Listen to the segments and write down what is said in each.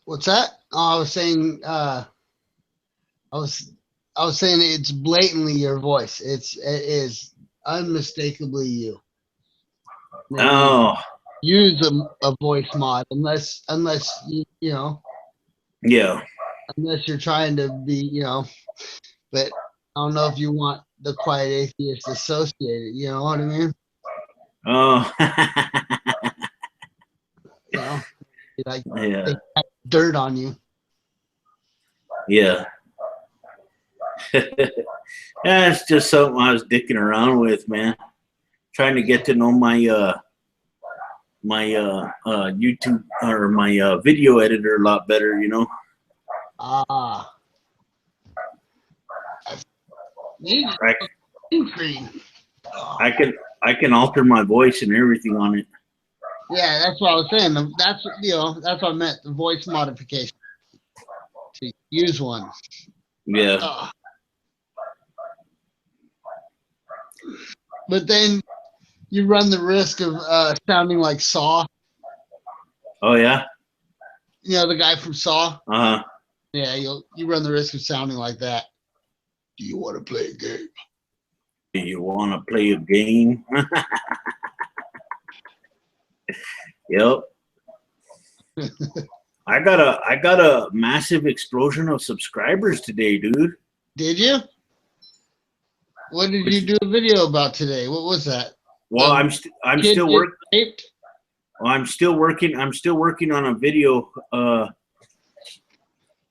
What's that? Oh, I was I was saying it's blatantly your voice. It is unmistakably you. They didn't Oh, use a voice mod unless you know yeah. unless you're trying to be but I don't know if you want the quiet atheist associated. You know what I mean? Oh, You know, like yeah, they got dirt on you. yeah. That's just something I was dicking around with, man. Trying to get to know my YouTube or my video editor a lot better. Ah, you I screen. Oh. I can I can alter my voice and everything on it. Yeah, that's what I was saying. That's what I meant. The voice modification to use one. Yeah. Oh. But then you run the risk of sounding like Saw. Oh yeah. You know the guy from Saw. Uh huh. Yeah, you run the risk of sounding like that. Do you want to play a game? Do you want to play a game? Yep. I got a massive explosion of subscribers today, dude. Did you? What did you Which do a video about today? What was that? well, The I'm kid still getting work raped? I'm still working on a video.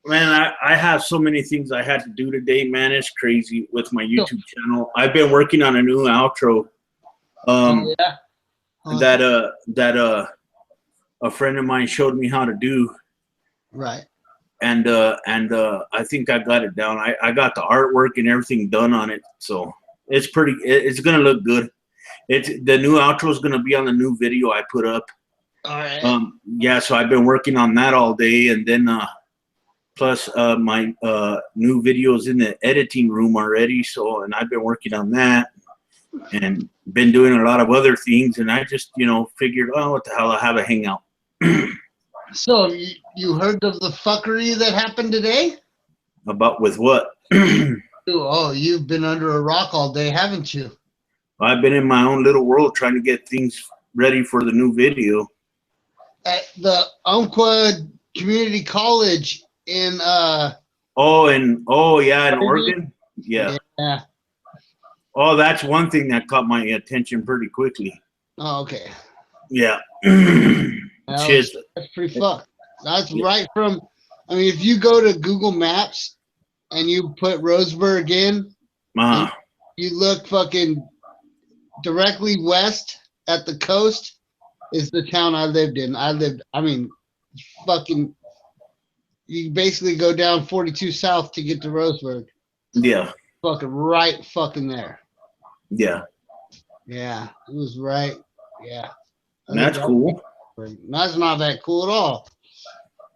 Man, I have so many things I had to do today, man. It's crazy with my Oh, YouTube channel. I've been working on a new outro. oh yeah. Oh, That a friend of mine showed me how to do, right. and I think I got it down. I got the artwork and everything done on it, so it's gonna look good. It's the new outro is gonna be on the new video I put up. All right. Yeah, so I've been working on that all day, and then plus my new videos in the editing room already. So, and I've been working on that and been doing a lot of other things. And I just, figured, oh, what the hell, I have a hangout. So you heard of the fuckery that happened today? About with what? Oh, you've been under a rock all day, haven't you? I've been in my own little world trying to get things ready for the new video. At the Umpqua Community College in Oh, and oh yeah, in Oregon? Oregon, yeah. Yeah. Oh, that's one thing that caught my attention pretty quickly. Oh, okay. Yeah. Well, Shit. that's pretty fucked. That's right from. I mean, if you go to Google Maps and you put Roseburg in, and Uh, you look fucking directly west at the coast, is the town I lived in. I mean, fucking. You basically go down 42 South to get to Roseburg. yeah, Fucking right, fucking there. yeah. Yeah, it was right. Yeah, I think That's cool. that's not that cool at all.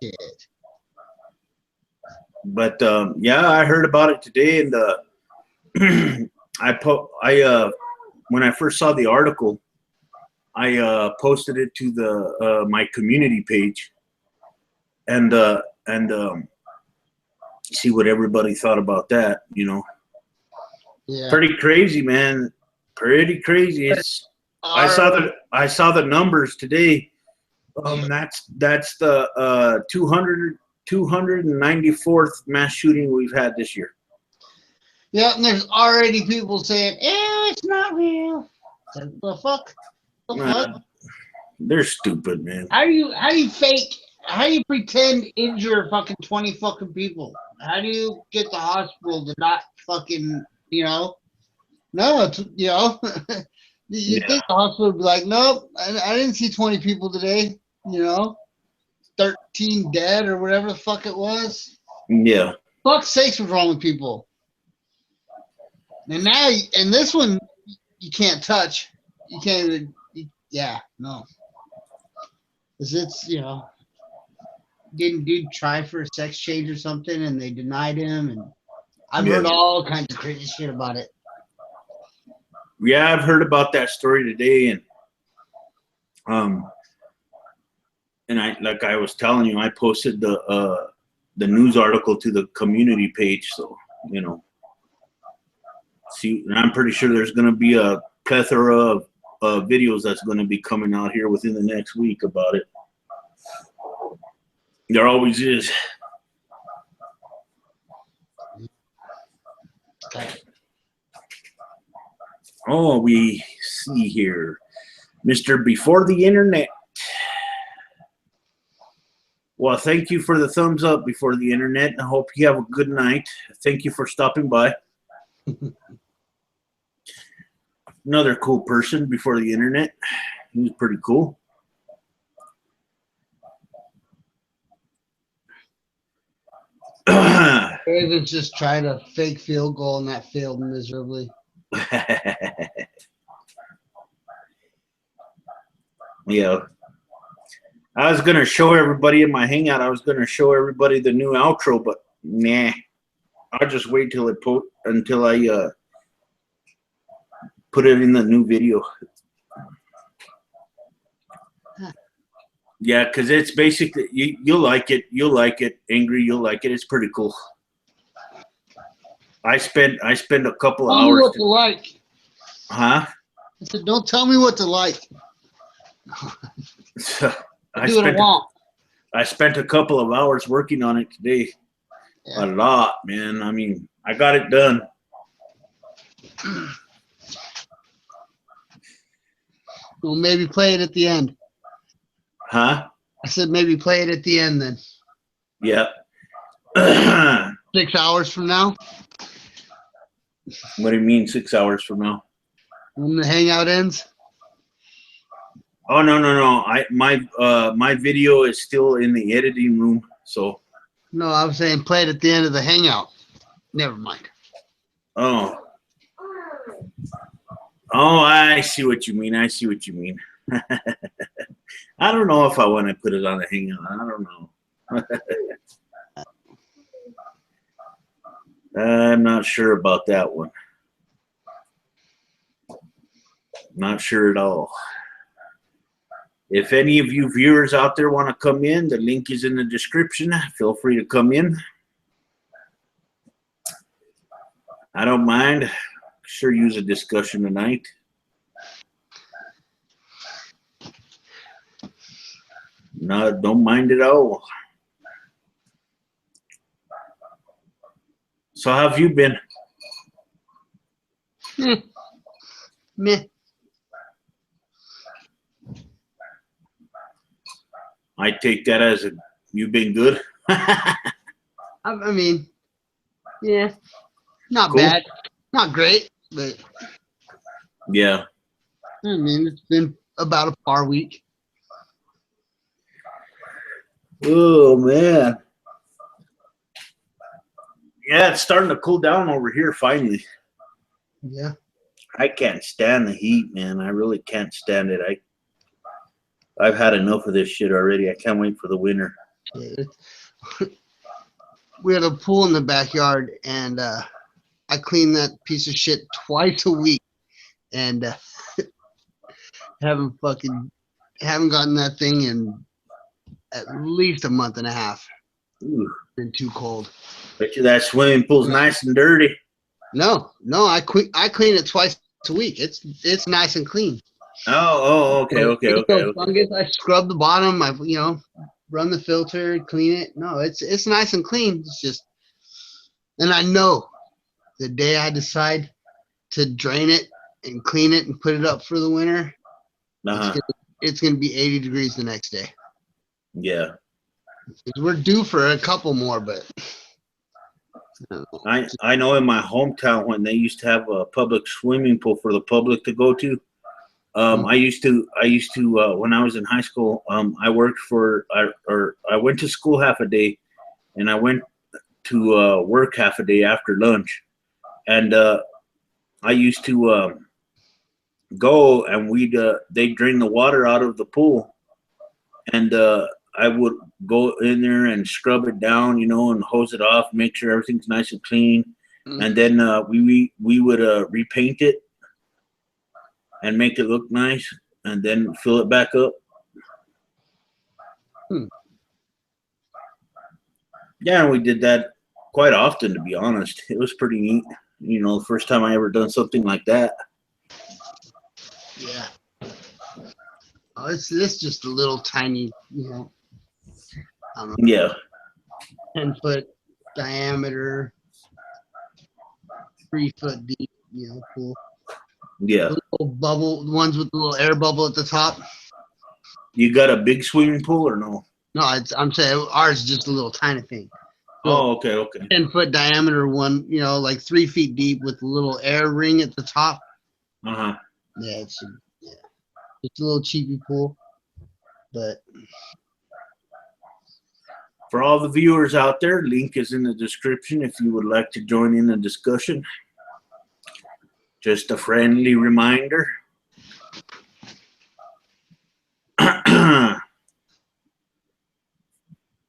Shit. But yeah, I heard about it today, and I when I first saw the article, I posted it to the my community page, and see what everybody thought about that. Yeah. Pretty crazy, man. Pretty crazy. It's Our I saw the numbers today. yeah. That's the 294th mass shooting we've had this year. Yeah, and there's already people saying, "Eh, it's not real." The fuck? The fuck? Uh, they're stupid, man. How do you fake? How do you pretend injure fucking 20 fucking people? How do you get the hospital to not fucking No, it's you Yeah, think the hospital would be like, nope, I didn't see 20 people today. 13 dead or whatever the fuck it was. yeah, Fuck's sakes, what's wrong with people? And now, and this one, you can't touch. You can't even. Yeah, no, because didn't dude try for a sex change or something, and they denied him, and I've heard yeah. all kinds of crazy shit about it. Yeah, I've heard about that story today, um, And like I was telling you, I posted the news article to the community page. So, you know, see, and I'm pretty sure there's going to be a plethora of videos that's going to be coming out here within the next week about it. There always is. Oh, we see here, Mr. Before the Internet. Well, thank you for the thumbs up, Before the Internet. I hope you have a good night. Thank you for stopping by. Another cool person, Before the Internet. He's pretty cool. Ravens just tried a fake field goal and that failed miserably. Yeah. I was going to show everybody in my hangout, I was going to show everybody the new outro, but nah. I'll just wait till until I put it in the new video. Yeah, because it's basically, you'll like it. You'll like it. Angry, you'll like it. It's pretty cool. I spent a couple of Tell me hours. what to like. Huh? I said, don't tell me what to like. So, Do what I want. I spent a couple of hours working on it today. Yeah. A lot, man. I mean, I got it done. Well, maybe play it at the end. Huh? I said maybe play it at the end then. Yeah. 6 hours from now? What do you mean 6 hours from now? When the hangout ends? Oh no. My video is still in the editing room, so. No, I was saying play it at the end of the hangout. Never mind. Oh. Oh, I see what you mean. I see what you mean. I don't know if I want to put it on the hangout. I don't know. I'm not sure about that one. Not sure at all. If any of you viewers out there want to come in, the link is in the description. Feel free to come in. I don't mind. Sure use a discussion tonight. No, don't mind at all. So how have you been? Meh. I take that as you've been good. I mean, yeah, not cool. Bad, not great, but yeah. I mean, it's been about a par week. Oh man. Yeah, it's starting to cool down over here finally. Yeah. I can't stand the heat, man. I really can't stand it. I've had enough of this shit already. I can't wait for the winter. We had a pool in the backyard, and I clean that piece of shit twice a week, and haven't gotten that thing in at least a month and a half. Ooh. Been too cold. Bet you that swimming pool's nice and dirty. No, I clean it twice a week. It's nice and clean. Okay. Fungus, I scrub the bottom. I run the filter, clean it. No, it's nice and clean. It's just, and I know the day I decide to drain it and clean it and put it up for the winter, it's gonna be 80 degrees the next day. Yeah. We're due for a couple more, but I know in my hometown when they used to have a public swimming pool for the public to go to. I used to when I was in high school, I went to school half a day, and I went to work half a day after lunch, and I used to go and they'd drain the water out of the pool, and I would go in there and scrub it down, and hose it off, make sure everything's nice and clean, and then we would repaint it and make it look nice, and then fill it back up. Hmm. Yeah, we did that quite often, to be honest. It was pretty neat. You know, the first time I ever done something like that. Yeah. Oh, it's just a little tiny, I don't know, Yeah, 10-foot diameter, 3-foot deep, pool. yeah. The little bubble, the ones with the little air bubble at the top. You got a big swimming pool or no? No, I'm saying ours is just a little tiny thing. So Oh, okay, okay. 10-foot diameter one, like 3 feet deep with a little air ring at the top. Uh-huh. Yeah, it's a little cheapy pool, but For all the viewers out there, link is in the description if you would like to join in the discussion. Just a friendly reminder.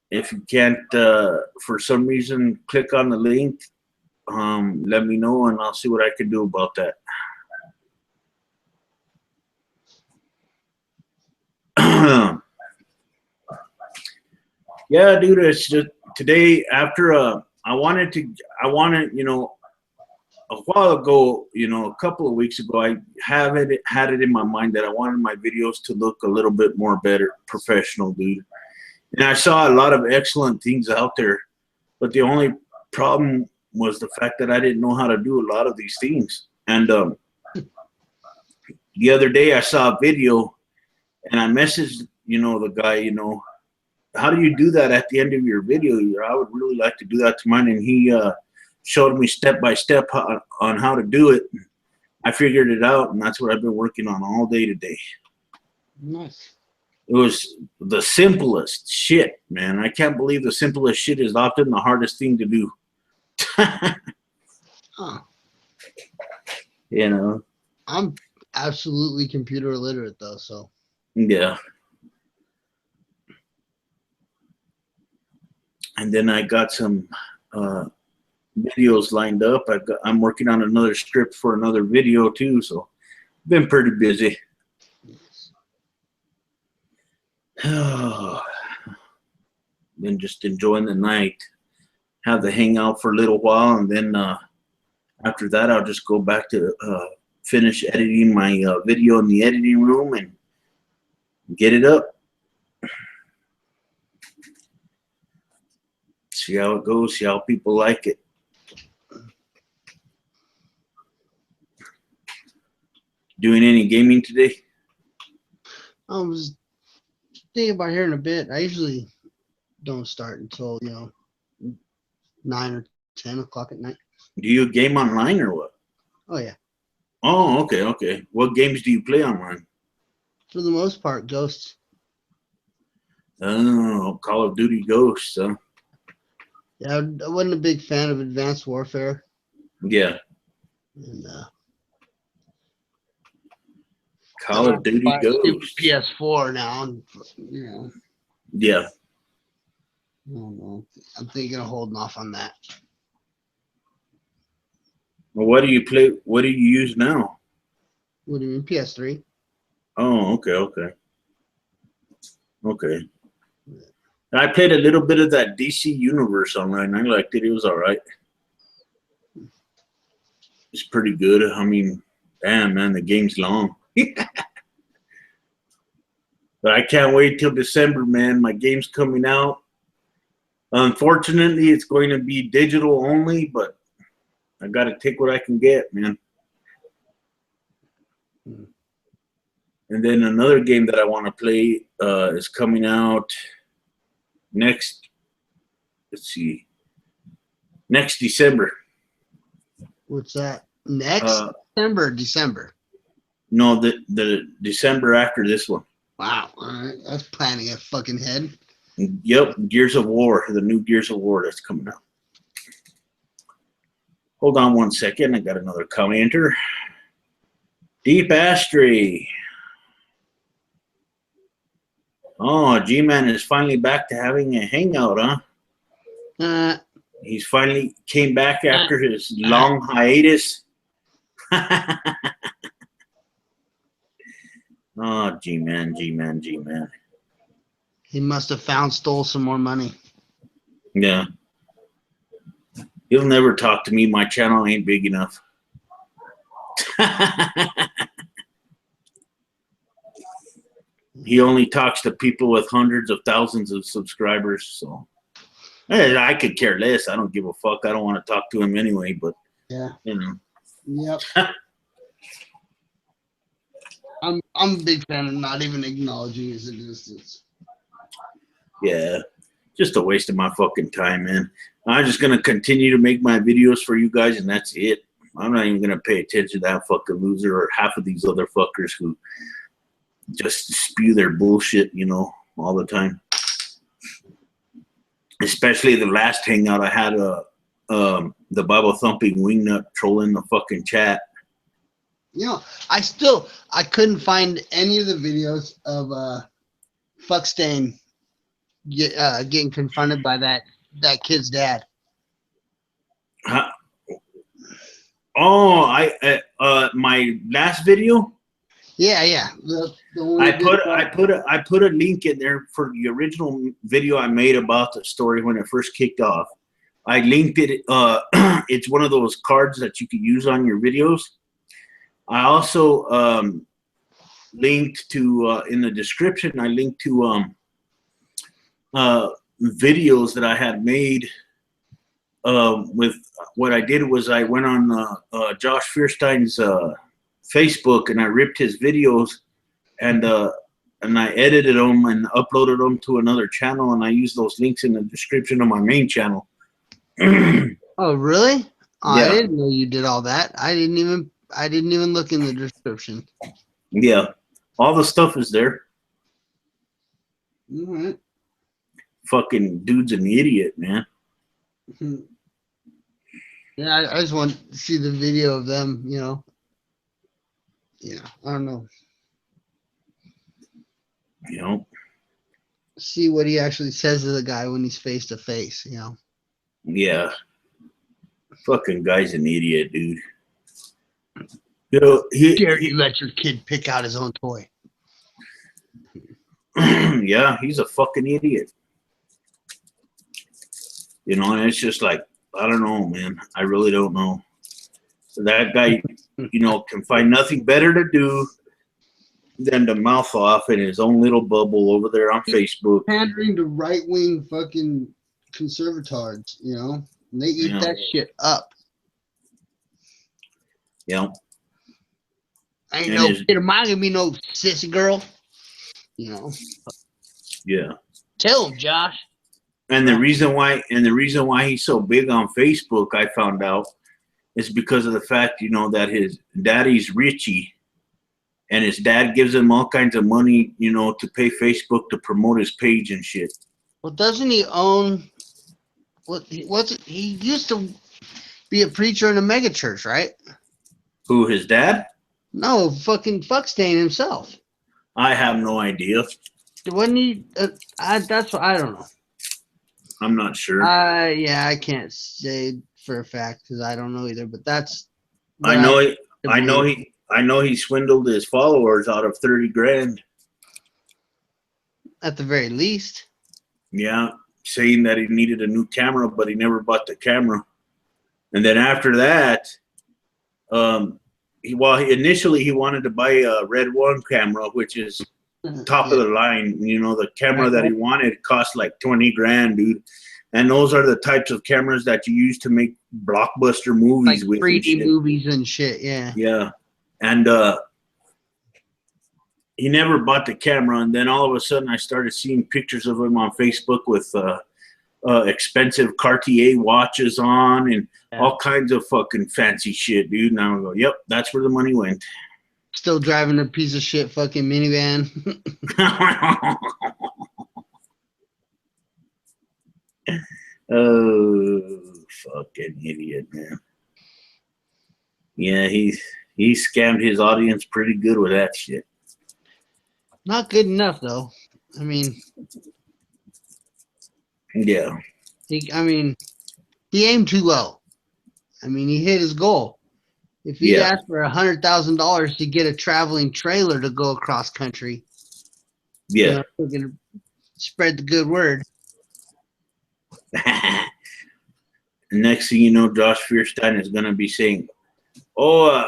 If you can't, for some reason, click on the link, let me know and I'll see what I can do about that. Yeah, dude, it's just today after I wanted, a while ago, a couple of weeks ago, I had it in my mind that I wanted my videos to look a little bit more better, professional, dude. And I saw a lot of excellent things out there, but the only problem was the fact that I didn't know how to do a lot of these things. And the other day I saw a video and I messaged, the guy, how do you do that at the end of your video? I would really like to do that to mine. And he showed me step by step on how to do it. I figured it out, and that's what I've been working on all day today. nice. It was the simplest shit, man. I can't believe the simplest shit is often the hardest thing to do. Huh. I'm absolutely computer illiterate though, so Yeah. And then I got some videos lined up. I'm working on another script for another video too, so been pretty busy. Been just enjoying the night. Have the hangout for a little while, and then after that, I'll just go back to finish editing my video in the editing room and get it up. See how it goes. See how people like it. Doing any gaming today? I was thinking about here in a bit. I usually don't start until 9 or 10 o'clock at night. Do you game online or what? Oh yeah, Oh, okay, okay. What games do you play online? for the most part, Ghosts. Oh, Call of Duty Ghosts, huh? Yeah, I wasn't a big fan of Advanced Warfare, Yeah. and Call of Duty Ghosts. PS4 now, and Yeah. I don't know. I'm thinking of holding off on that. Well, what do you play? What do you use now? What do you mean, PS3? Oh, okay, okay. Okay. I played a little bit of that DC Universe online. I liked it. It was all right. It's pretty good. I mean, damn, man, the game's long. But I can't wait till December, man. My game's coming out. Unfortunately, it's going to be digital only, but I got to take what I can get, man. And then another game that I want to play is coming out next, let's see, next December. What's that? Next December? December. No, the December after this one. Wow. All right. That's planning a fucking head. Yep, Gears of War, the new Gears of War that's coming out. Hold on one second. I got another commenter. Deep Astray. Oh, G-Man is finally back to having a hangout, huh? He's finally came back after his long hiatus. Oh, G-Man, G-Man, G-Man. He must have stole some more money. Yeah. He'll never talk to me. My channel ain't big enough. He only talks to people with hundreds of thousands of subscribers. So I could care less. I don't give a fuck. I don't want to talk to him anyway. But yeah, you know. Yep. I'm a big fan of not even acknowledging his existence. Yeah, just a waste of my fucking time, man. I'm just gonna continue to make my videos for you guys, and that's it. I'm not even gonna pay attention to that fucking loser or half of these other fuckers who just spew their bullshit, you know, all the time. Especially the last hangout I had, the Bible thumping wingnut trolling the fucking chat. You know, I couldn't find any of the videos of Fuckstain getting confronted by that kid's dad. Huh? Oh, my last video. Yeah. The one I put a link in there for the original video I made about the story when it first kicked off. I linked it. It's one of those cards that you can use on your videos. I also linked to in the description. I linked to videos that I had made. With what I did was I went on Josh Fierstein's Facebook and I ripped his videos and I edited them and uploaded them to another channel, and I used those links in the description of my main channel. Oh, really? Oh, Yeah. I didn't know you did all that. I didn't even look in the description. Yeah, all the stuff is there. All right. Fucking dude's an idiot, man. Yeah, I just want to see the video of them, you know. Yeah, I don't know. You know. See what he actually says to the guy when he's face to face, you know. Yeah. Fucking guy's an idiot, dude. You know, Dare you let your kid pick out his own toy? Yeah, he's a fucking idiot. You know, and it's just like, I don't know, man. I really don't know. So that guy, you know, can find nothing better to do than to mouth off in his own little bubble over there on Facebook. Pandering to right-wing fucking conservatards, you know? And they eat that shit up. Yeah. Ain't no kid of mine gonna be no sissy girl. You know? Yeah. Tell him, Josh. And the reason why he's so big on Facebook, I found out, is because of the fact, you know, that his daddy's Richie, and his dad gives him all kinds of money, you know, to pay Facebook to promote his page and shit. Well, doesn't he own? He used to be a preacher in a megachurch, right? Who, his dad? No, fucking Fuckstain himself. I have no idea. Wasn't he? That's what I don't know. I'm not sure. Yeah, I can't say for a fact because I don't know either. But that's. I know he swindled his followers out of 30 grand. At the very least. Yeah, saying that he needed a new camera, but he never bought the camera. And then after that, initially he wanted to buy a Red One camera, which is top of the line. You know, the camera that he wanted cost like 20 grand, dude. And those are the types of cameras that you use to make blockbuster movies like with 3D movies and shit. Yeah. Yeah. And he never bought the camera. And then all of a sudden I started seeing pictures of him on Facebook with expensive Cartier watches on and all kinds of fucking fancy shit, dude. And I would go, yep, that's where the money went. Still driving a piece of shit fucking minivan. Oh, fucking idiot, man. Yeah, he scammed his audience pretty good with that shit. Not good enough, though. I mean, yeah. He aimed too low. I mean, he hit his goal. If he asked for $100,000 to get a traveling trailer to go across country, yeah, you know, Spread the good word. Next thing you know, Josh Fierstein is going to be saying, oh,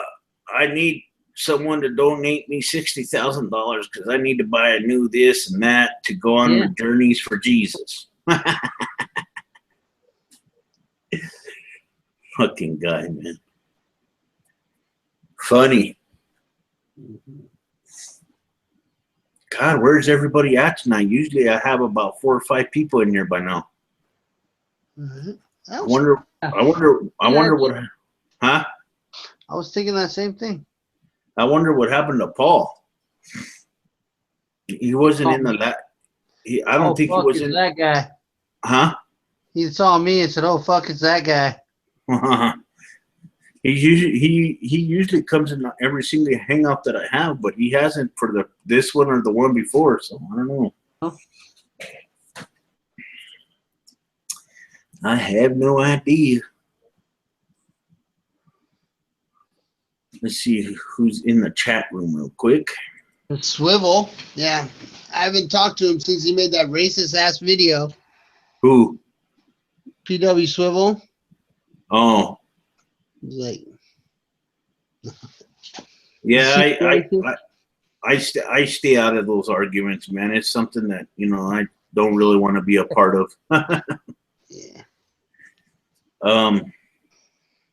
I need someone to donate me $60,000 because I need to buy a new this and that to go on the journeys for Jesus. Fucking guy, man. Funny. God, where's everybody at tonight? Usually I have about 4 or 5 people in here by now. I wonder what, huh? I was thinking that same thing. I wonder what happened to Paul. He wasn't in the I don't think he was in that guy. Huh? He saw me and said, "Oh fuck, it's that guy." He usually comes in every single hangout that I have, but he hasn't for this one or the one before, so I don't know. Huh? I have no idea. Let's see who's in the chat room real quick. Swivel, yeah. I haven't talked to him since he made that racist ass video. Who? PW Swivel. Oh. He's like, yeah, I stay out of those arguments, man. It's something that, I don't really want to be a part of. yeah.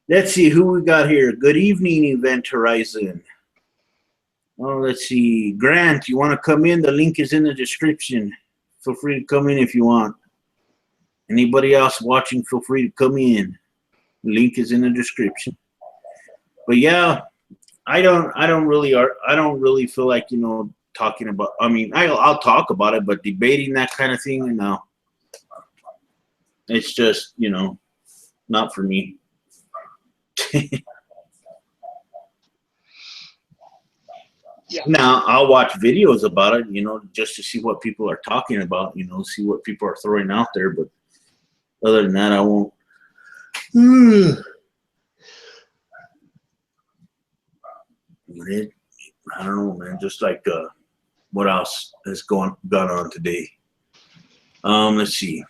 Let's see who we got here. Good evening, Event Horizon. Oh, let's see. Grant, you want to come in? The link is in the description. Feel free to come in if you want. Anybody else watching, feel free to come in. The link is in the description. But yeah, I don't really feel like, talking about, I'll talk about it, but debating that kind of thing, no. It's just, not for me. Yeah. Now I'll watch videos about it, just to see what people are talking about, see what people are throwing out there. But other than that, I won't. I don't know, man. Just like what else has gone on today? Let's see.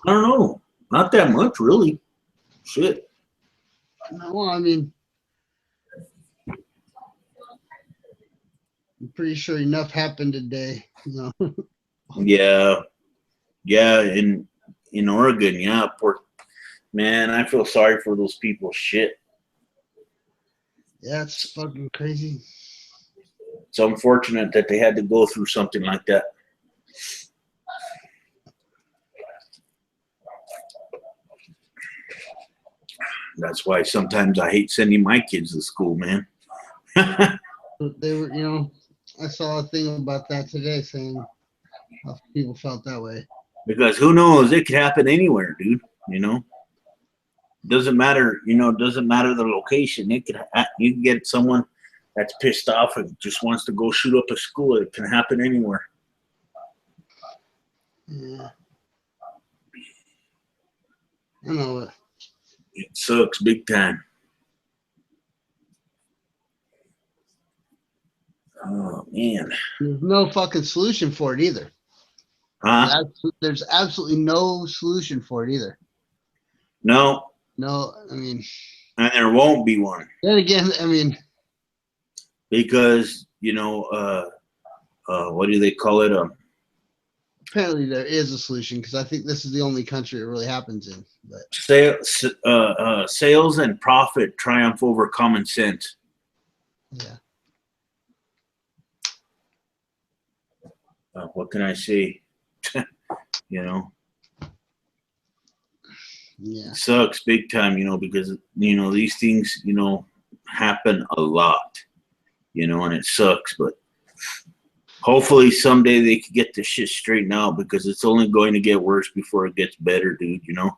I don't know. Not that much, really. Shit. No, I'm pretty sure enough happened today. Yeah, in Oregon, yeah. Poor man, I feel sorry for those people. Shit. Yeah, it's fucking crazy. It's unfortunate that they had to go through something like that. That's why sometimes I hate sending my kids to school, man. They were, I saw a thing about that today saying how people felt that way. Because who knows? It could happen anywhere, dude. Doesn't matter. Doesn't matter the location. You can get someone that's pissed off and just wants to go shoot up a school. It can happen anywhere. Yeah. I know it. It sucks big time. Oh man. There's no fucking solution for it either. Huh? There's absolutely no solution for it either. No. No, and there won't be one. Then again, because what do they call it? Apparently there is a solution because I think this is the only country it really happens in. But sales and profit triumph over common sense. Yeah. What can I say? Yeah. It sucks big time, because these things, happen a lot, and it sucks, but hopefully someday they can get this shit straightened out because it's only going to get worse before it gets better, dude, Yeah.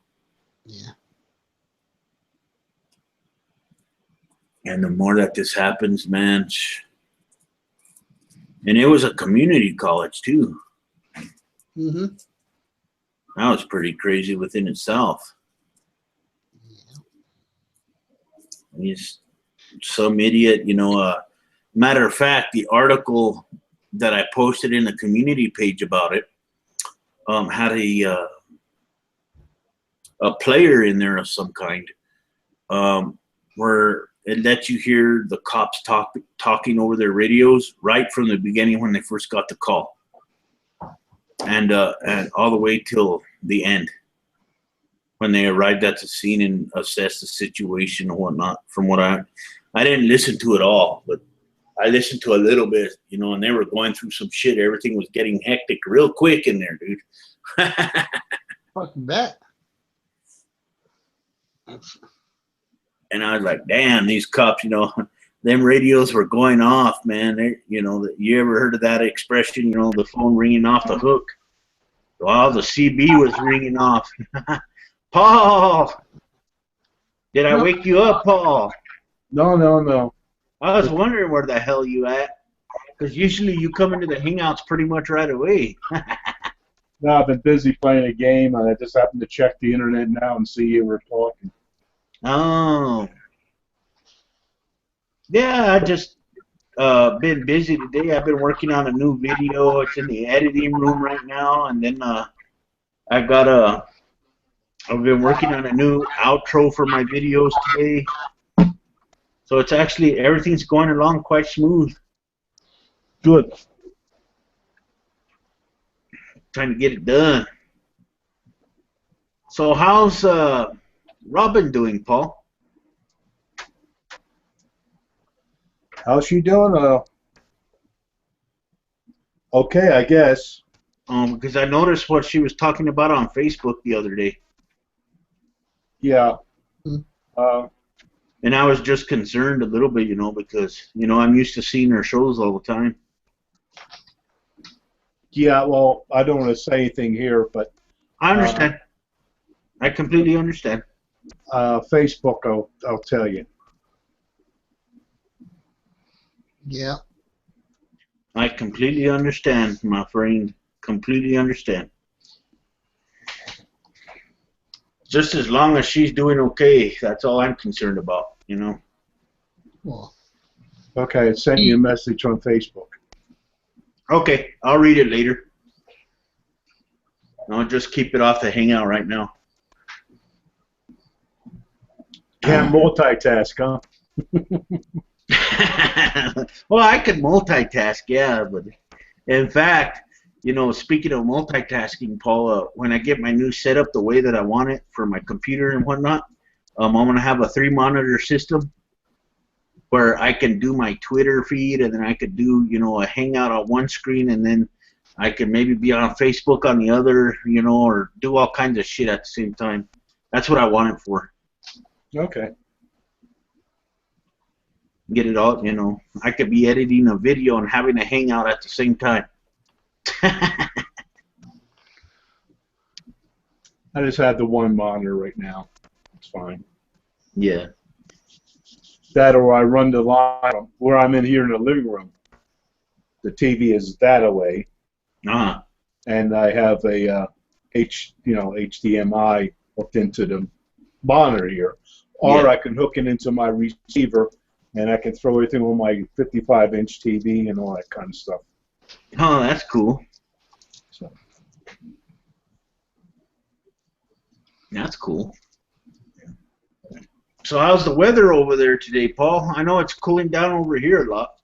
And the more that this happens, man, and it was a community college too. Mm-hmm. That was pretty crazy within itself. He's some idiot, matter of fact, the article that I posted in the community page about it had a player in there of some kind, where it lets you hear the cops talking over their radios right from the beginning when they first got the call, and all the way till the end when they arrived at the scene and assessed the situation and whatnot. From what I didn't listen to it all, but I listened to a little bit, you know, and they were going through some shit. Everything was getting hectic real quick in there, dude. Fucking bet. And I was like, damn, these cops, you know, them radios were going off, man. They, you know, you ever heard of that expression, you know, the phone ringing off the hook? Well, the CB was ringing off. Paul! Did I wake you up, Paul? No. I was wondering where the hell you at. Because usually you come into the hangouts pretty much right away. No, I've been busy playing a game, and I just happened to check the internet now and see you were talking. Oh. Yeah, I just been busy today. I've been working on a new video. It's in the editing room right now. And then I've been working on a new outro for my videos today. So it's actually, everything's going along quite smooth. Good. Trying to get it done. So how's Robin doing, Paul? How's she doing? Okay, I guess. Because I noticed what she was talking about on Facebook the other day. Yeah. And I was just concerned a little bit, you know, because, you know, I'm used to seeing her shows all the time. Yeah, well, I don't want to say anything here, but I understand. I completely understand. Facebook, I'll tell you. Yeah. I completely understand, my friend. Completely understand. Just as long as she's doing okay, that's all I'm concerned about, you know. Well, Okay, I sent you a message on Facebook. Okay, I'll read it later. I'll just keep it off the hangout right now. Can't multitask, huh? Well, I could multitask, yeah, but in fact, you know, speaking of multitasking, Paul, when I get my new setup the way that I want it for my computer and whatnot, I'm going to have a 3-monitor system where I can do my Twitter feed, and then I could do, you know, a hangout on one screen, and then I could maybe be on Facebook on the other, you know, or do all kinds of shit at the same time. That's what I want it for. Okay. Get it all, you know. I could be editing a video and having a hangout at the same time. I just have the one monitor right now. It's fine. Yeah. That or I run the line where I'm in here in the living room. The TV is that away, and I have a HDMI hooked into the monitor here, or I can hook it into my receiver, and I can throw everything on my 55-inch TV and all that kind of stuff. Oh, that's cool. So. That's cool. So how's the weather over there today, Paul? I know it's cooling down over here a lot.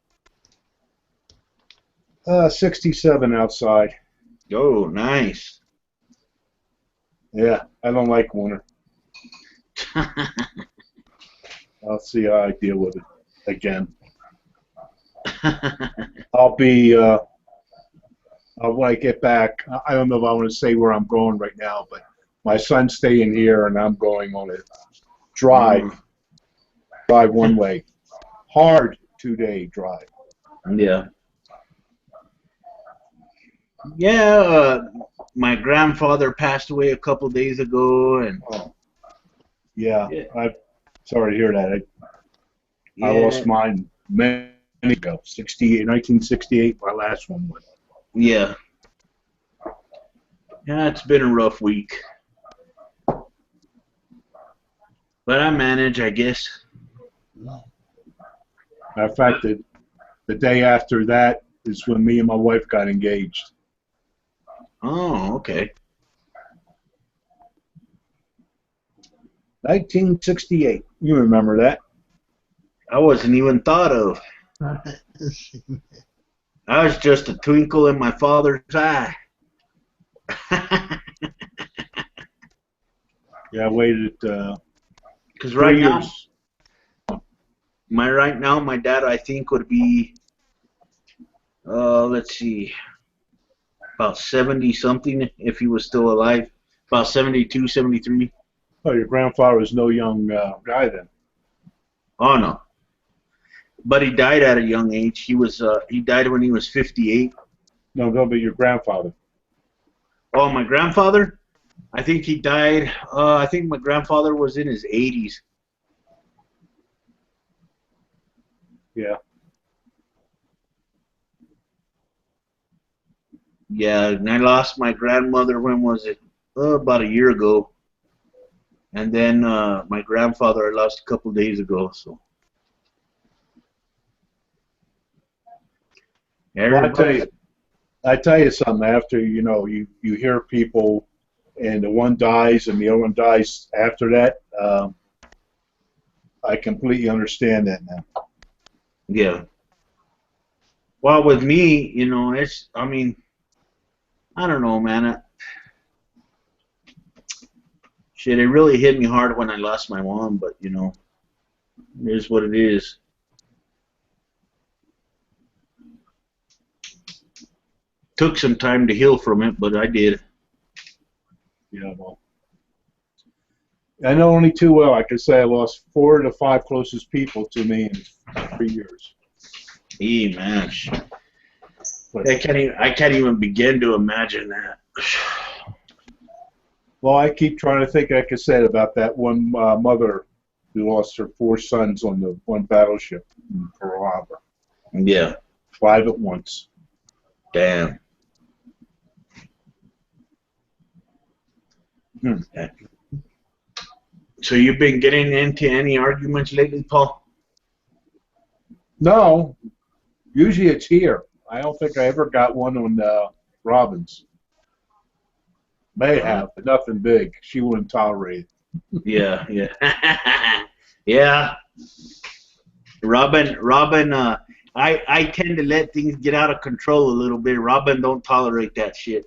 67 outside. Oh, nice. Yeah, I don't like winter. I'll see how I deal with it again. I'll be, when I get back, I don't know if I want to say where I'm going right now, but my son's staying here and I'm going on a drive one way. Hard 2-day drive. Yeah. Yeah, my grandfather passed away a couple days ago, and yeah, I'm sorry to hear that. I lost mine many ago, 1968, my last one was. Yeah. Yeah, it's been a rough week. But I manage, I guess. Matter of fact, the day after that, is when me and my wife got engaged. Oh, okay. 1968. You remember that? I wasn't even thought of. I was just a twinkle in my father's eye. Yeah, I waited Because 3 right now, years. my dad, I think, would be, let's see, about 70 something if he was still alive. About 72, 73. Oh, your grandfather was no young guy then. Oh no. But he died at a young age. He died when he was 58. No, but your grandfather. Oh, my grandfather? I think he died, I think my grandfather was in his 80s. Yeah. Yeah, and I lost my grandmother, when was it? About a year ago. And then my grandfather I lost a couple days ago. So Well, everybody, I tell you something. After you hear people, and the one dies and the other one dies after that. I completely understand that now. yeah. Well, with me, I mean, I don't know, man. Shit, it really hit me hard when I lost my mom, but it is what it is. Took some time to heal from it, but I did. Yeah, well, I know only too well. I could say I lost 4 of the 5 closest people to me in 3 years. Hey, man. But, I can't even begin to imagine that. well, I keep trying to think, like I said, about that one mother who lost her 4 sons on the one battleship in Pearl Harbor. Yeah. 5 at once. Damn. So you've been getting into any arguments lately, Paul? No, usually it's here. I don't think I ever got one on Robbins. May have, but nothing big. She wouldn't tolerate it. Yeah, yeah. Yeah. Robin, I tend to let things get out of control a little bit. Robin don't tolerate that shit.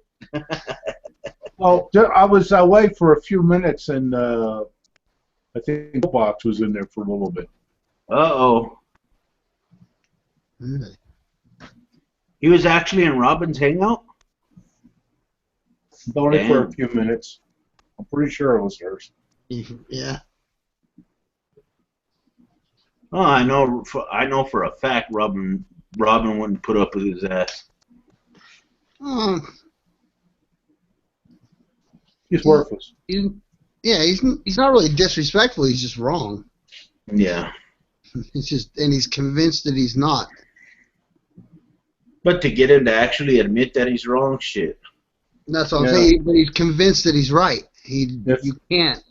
Well, I was away for a few minutes, and I think the box was in there for a little bit. Uh-oh. Really? He was actually in Robin's hangout? Only for a few minutes. I'm pretty sure it was hers. Yeah. Oh, I know for a fact Robin wouldn't put up with his ass. He's worthless. He's not really disrespectful. He's just wrong. Yeah. And he's convinced that he's not. But to get him to actually admit that he's wrong, shit. That's what I'm saying. But he's convinced that he's right. You can't.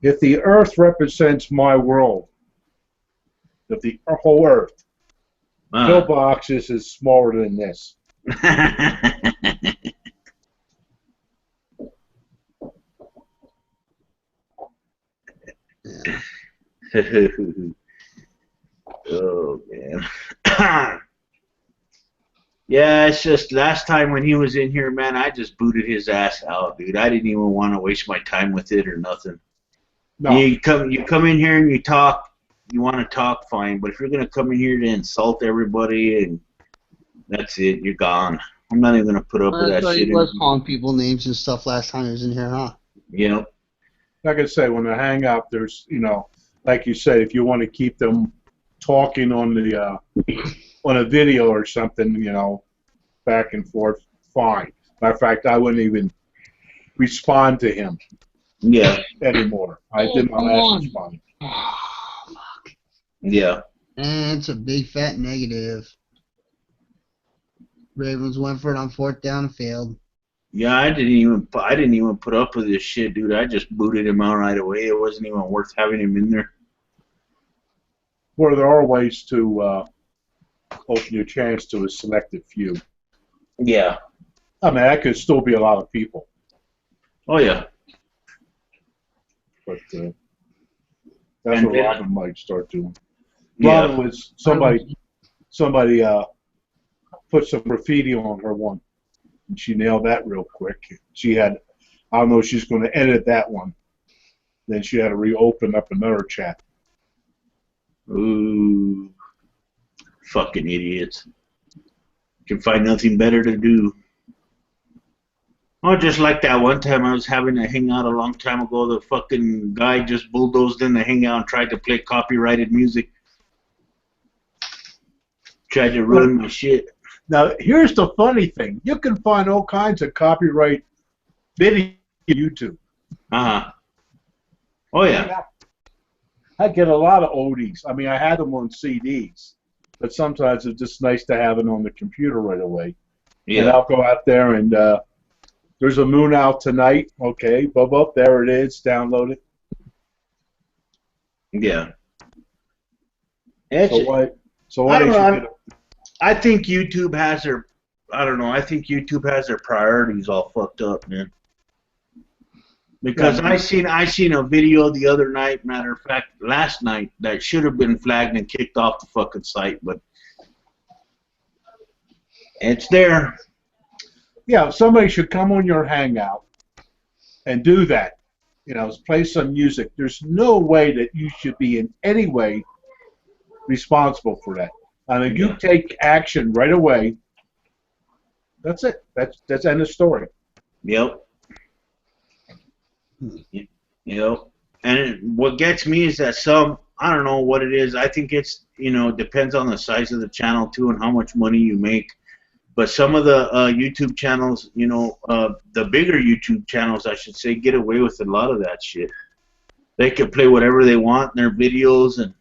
If the Earth represents my world, if the whole Earth, pillbox is smaller than this. Oh man. Yeah, it's just last time when he was in here, man, I just booted his ass out, dude. I didn't even want to waste my time with it or nothing. No. You come in here and you talk. You want to talk, fine, but if you're gonna come in here to insult everybody and that's it, you're gone. I'm not even gonna put up with that shit. He was calling people names and stuff last time he was in here, huh? Yeah. Like I say, when I hang out, there's like you said, if you want to keep them talking on the on a video or something, back and forth, fine. Matter of fact, I wouldn't even respond to him. Yeah. Anymore. I did my last respond. Oh, fuck. Yeah. And it's a big fat negative. Ravens went for it on 4th down and failed. Yeah, I didn't even put up with this shit, dude. I just booted him out right away. It wasn't even worth having him in there. Well, there are ways to open your chance to a selected few. Yeah. I mean, that could still be a lot of people, Oh yeah. but that's And what then- Robin might start doing. Yeah. Robin was somebody put some graffiti on her one, and she nailed that real quick. She had, I don't know if she's going to edit that one. Then she had to reopen up another chat. Ooh. Fucking idiots. Can find nothing better to do. Oh, just like that one time I was having a hangout a long time ago, the fucking guy just bulldozed in the hangout and tried to play copyrighted music. Tried to ruin my shit. Now, here's the funny thing. You can find all kinds of copyright video on YouTube. Uh-huh. Oh, yeah. I get a lot of oldies. I mean, I had them on CDs, but sometimes it's just nice to have it on the computer right away. And Yeah. I'll go out there and there's a moon out tonight. Okay, up there it is. Download it. Yeah. So I why don't they know, should get I think YouTube has their, I don't know, I think YouTube has their priorities all fucked up, man. Because Yeah. I seen a video the other night, matter of fact, last night, that should have been flagged and kicked off the fucking site, but it's there. Yeah, somebody should come on your Hangout and do that. You know, play some music. There's no way that you should be in any way responsible for that. I mean, you Yeah. take action right away. That's it. That's end of story. Yep. Yep. And what gets me is that some, I don't know what it is. I think it's, you know, depends on the size of the channel too and how much money you make. But some of the YouTube channels, you know, the bigger YouTube channels, I should say, get away with a lot of that shit. They can play whatever they want in their videos, and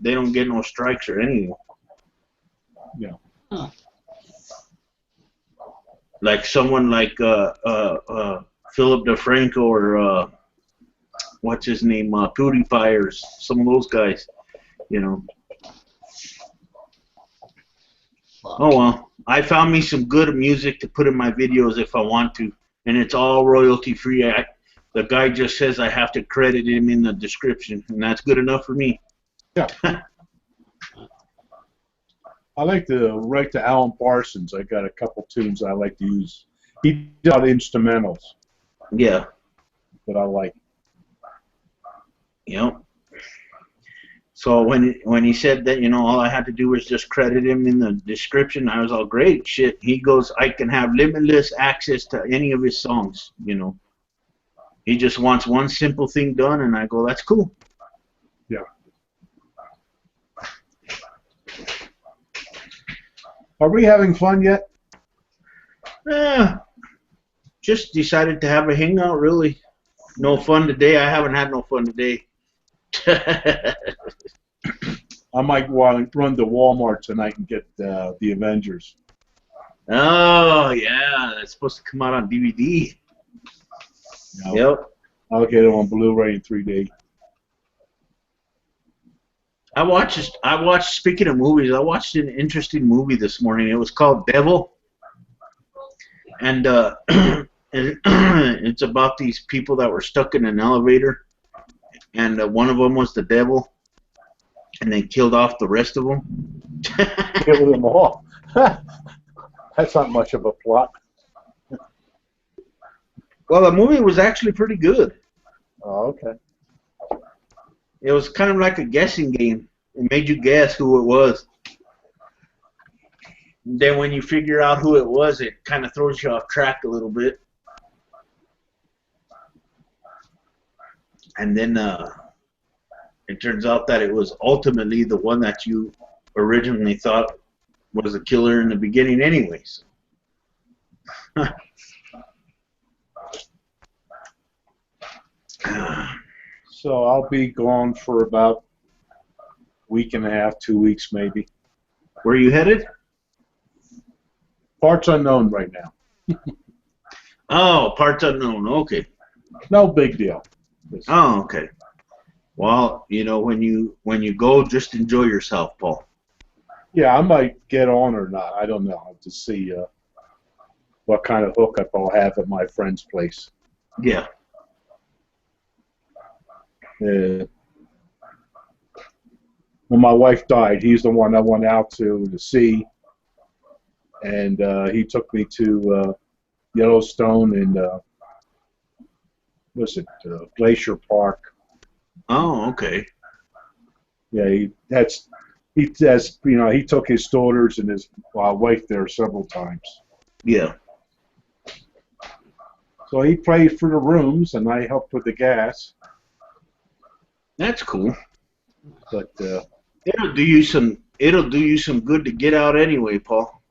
they don't get no strikes or anything. Yeah. Huh. Like someone like Philip DeFranco or what's his name, PewDiePie, or some of those guys, you know. Fuck. Oh well, I found me some good music to put in my videos if I want to, and it's all royalty free. The guy just says I have to credit him in the description, and that's good enough for me. Yeah. I like to write to Alan Parsons. I got a couple tunes I like to use. He does instrumentals Yeah. that I like. Yep. So when he said that, you know, all I had to do was just credit him in the description, I was all great. Shit. He goes, I can have limitless access to any of his songs, you know. He just wants one simple thing done, and I go, that's cool. Yeah. Are we having fun yet? Just decided to have a hangout, really. No fun today. I haven't had no fun today. I might want to run to Walmart tonight and get the Avengers. Oh, yeah. That's supposed to come out on DVD. You know, Yep. I'll get it on Blu-ray in 3D. I watched, speaking of movies, I watched an interesting movie this morning. It was called Devil. And it's about these people that were stuck in an elevator. And one of them was the devil. And they killed off the rest of them. Kill them all. That's not much of a plot. Well, the movie was actually pretty good. Oh, okay. It was kind of like a guessing game. It made you guess who it was. And then when you figure out who it was, it kind of throws you off track a little bit. And then it turns out that it was ultimately the one that you originally thought was the killer in the beginning anyways. So I'll be gone for about a week and a half, 2 weeks maybe. Where are you headed? Parts unknown right now. Oh, parts unknown. Okay. No big deal. Oh, okay. Well, you know, when you go, just enjoy yourself, Paul. Yeah, I might get on or not. I don't know. I'll have to see what kind of hookup I'll have at my friend's place. Yeah. When my wife died, he's the one I went out to see, and he took me to Yellowstone and Glacier Park. Oh, okay. Yeah, he took his daughters and his wife there several times. Yeah. So he paid for the rooms, and I helped with the gas. That's cool. But It'll do you some good to get out anyway, Paul.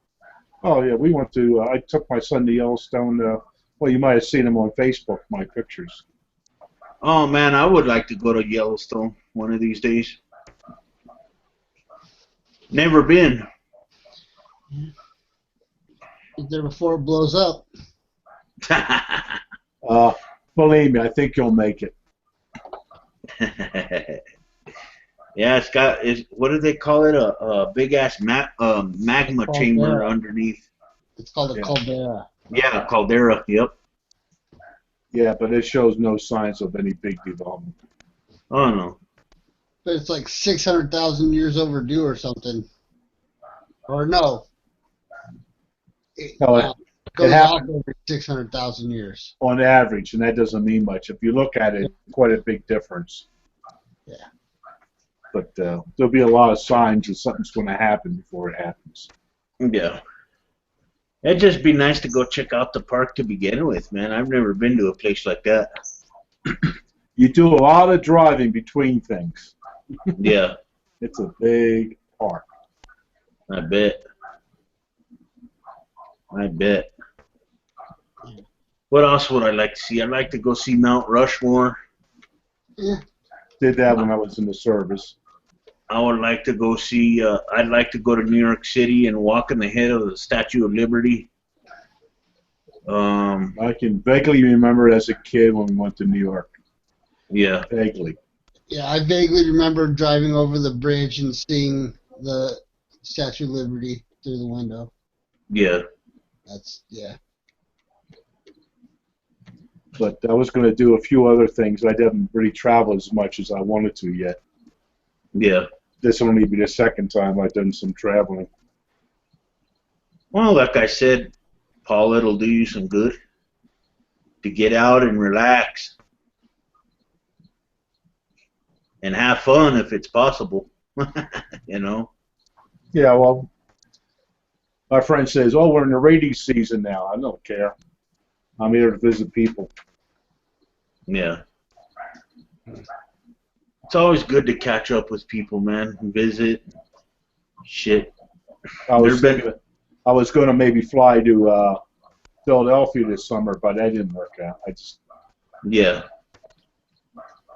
oh yeah, we went to. I took my son to Yellowstone. Well, you might have seen him on Facebook. My pictures. Oh man, I would like to go to Yellowstone one of these days. Never been. Get there before it blows up. Believe me, I think you'll make it. Yeah, it's got what do they call it? A big ass magma chamber underneath. It's called a caldera. Yeah, caldera. Yep. Yeah, but it shows no signs of any big development. Oh no. But it's like 600,000 years overdue or something. Or no. It goes off every 600,000 years. On average, and that doesn't mean much. If you look at it, quite a big difference. Yeah. But there'll be a lot of signs that something's going to happen before it happens. Yeah. It'd just be nice to go check out the park to begin with, man. I've never been to a place like that. You do a lot of driving between things. Yeah. It's a big park. I bet. What else would I like to see? I'd like to go see Mount Rushmore. Yeah. Did that when I was in the service. I would like to go see, I'd like to go to New York City and walk in the head of the Statue of Liberty. I can vaguely remember as a kid when we went to New York. Yeah. Vaguely. Yeah, I vaguely remember driving over the bridge and seeing the Statue of Liberty through the window. Yeah. Yeah. But I was going to do a few other things. I haven't really traveled as much as I wanted to yet. Yeah. This will only be the second time I've done some traveling. Well, like I said, Paul, it'll do you some good to get out and relax and have fun if it's possible. You know? Yeah, well, my friend says, oh, we're in the rainy season now. I don't care. I'm here to visit people. Yeah. It's always good to catch up with people, man, and visit. Shit. I was going to maybe fly to Philadelphia this summer, but that didn't work out. I just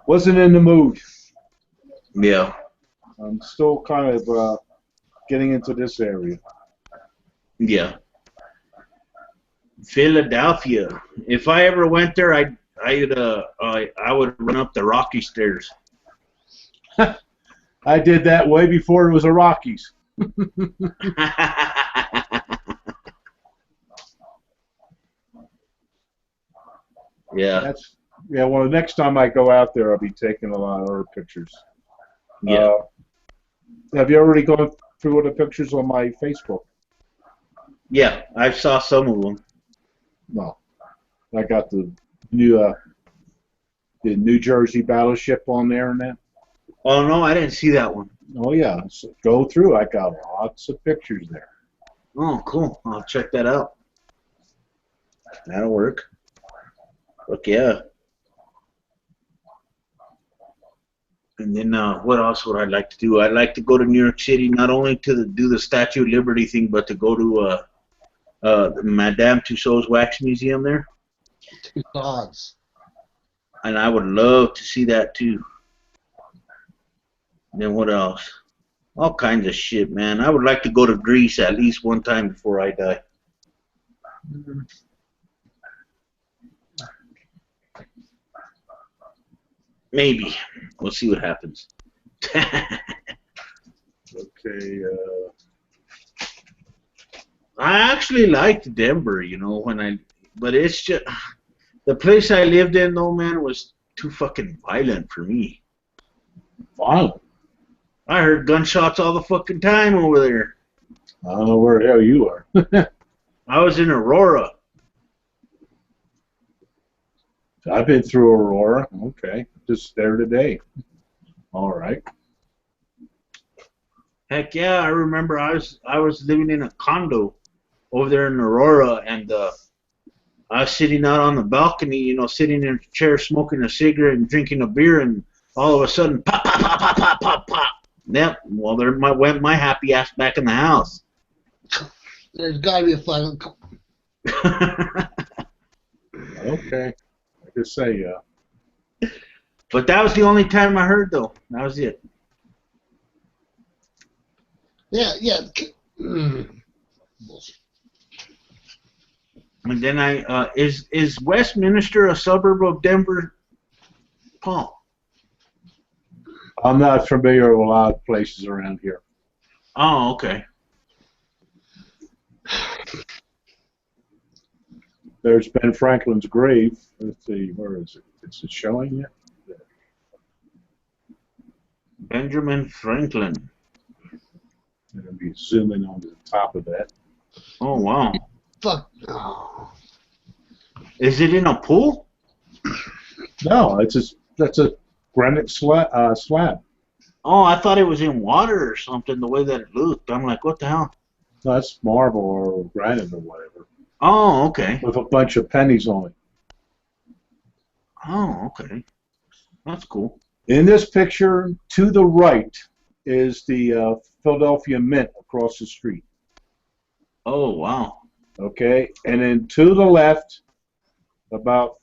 wasn't in the mood. Yeah. I'm still kind of getting into this area. Yeah. Philadelphia. If I ever went there, I would run up the Rocky stairs. I did that way before it was the Rockies. Yeah. Well, the next time I go out there, I'll be taking a lot of other pictures. Yeah. Have you already gone through the pictures on my Facebook? Yeah, I saw some of them. No. I got the New Jersey battleship on there and that. Oh, no, I didn't see that one. Oh, yeah. So go through. I got lots of pictures there. Oh, cool. I'll check that out. That'll work. Look, yeah. And then what else would I like to do? I'd like to go to New York City, not only to do the Statue of Liberty thing, but to go to Madame Tussauds Wax Museum there. Tussauds. And I would love to see that too. And then what else? All kinds of shit, man. I would like to go to Greece at least one time before I die. Maybe. We'll see what happens. Okay. I actually liked Denver, you know, but it's just the place I lived in, though, man, was too fucking violent for me. Wow. I heard gunshots all the fucking time over there. I don't know where the hell you are. I was in Aurora. I've been through Aurora. Okay. Just there today. All right. Heck yeah, I remember I was living in a condo over there in Aurora, and I was sitting out on the balcony, you know, sitting in a chair, smoking a cigarette and drinking a beer, and all of a sudden, pop, pop, pop, pop, pop, pop, pop. Yep. Well, went my happy ass back in the house. There's got to be a fucking. Okay. I could say, But that was the only time I heard, though. That was it. Yeah, yeah. And then is Westminster a suburb of Denver, Paul? I'm not familiar with a lot of places around here. Oh, okay. There's Ben Franklin's grave. Let's see, where is it? Is it showing yet? Benjamin Franklin. I'm going to be zooming on the top of that. Oh, wow. Fuck. Oh. Is it in a pool? No, that's a granite slab. Oh, I thought it was in water or something, the way that it looked. I'm like, what the hell? No, that's marble or granite or whatever. Oh, okay. With a bunch of pennies on it. Oh, okay. That's cool. In this picture, to the right, is the Philadelphia Mint across the street. Oh, wow. Okay, and then to the left, about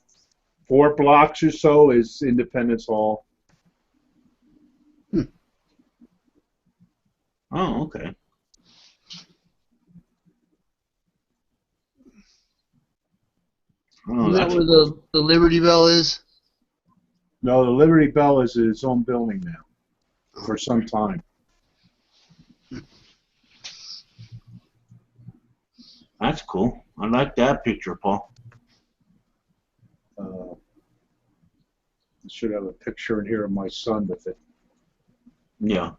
4 blocks or so, is Independence Hall. Oh, okay. Oh, Isn't that where the Liberty Bell is? No, the Liberty Bell is its own building now, for some time. That's cool. I like that picture, Paul. I should have a picture in here of my son with it. Yeah.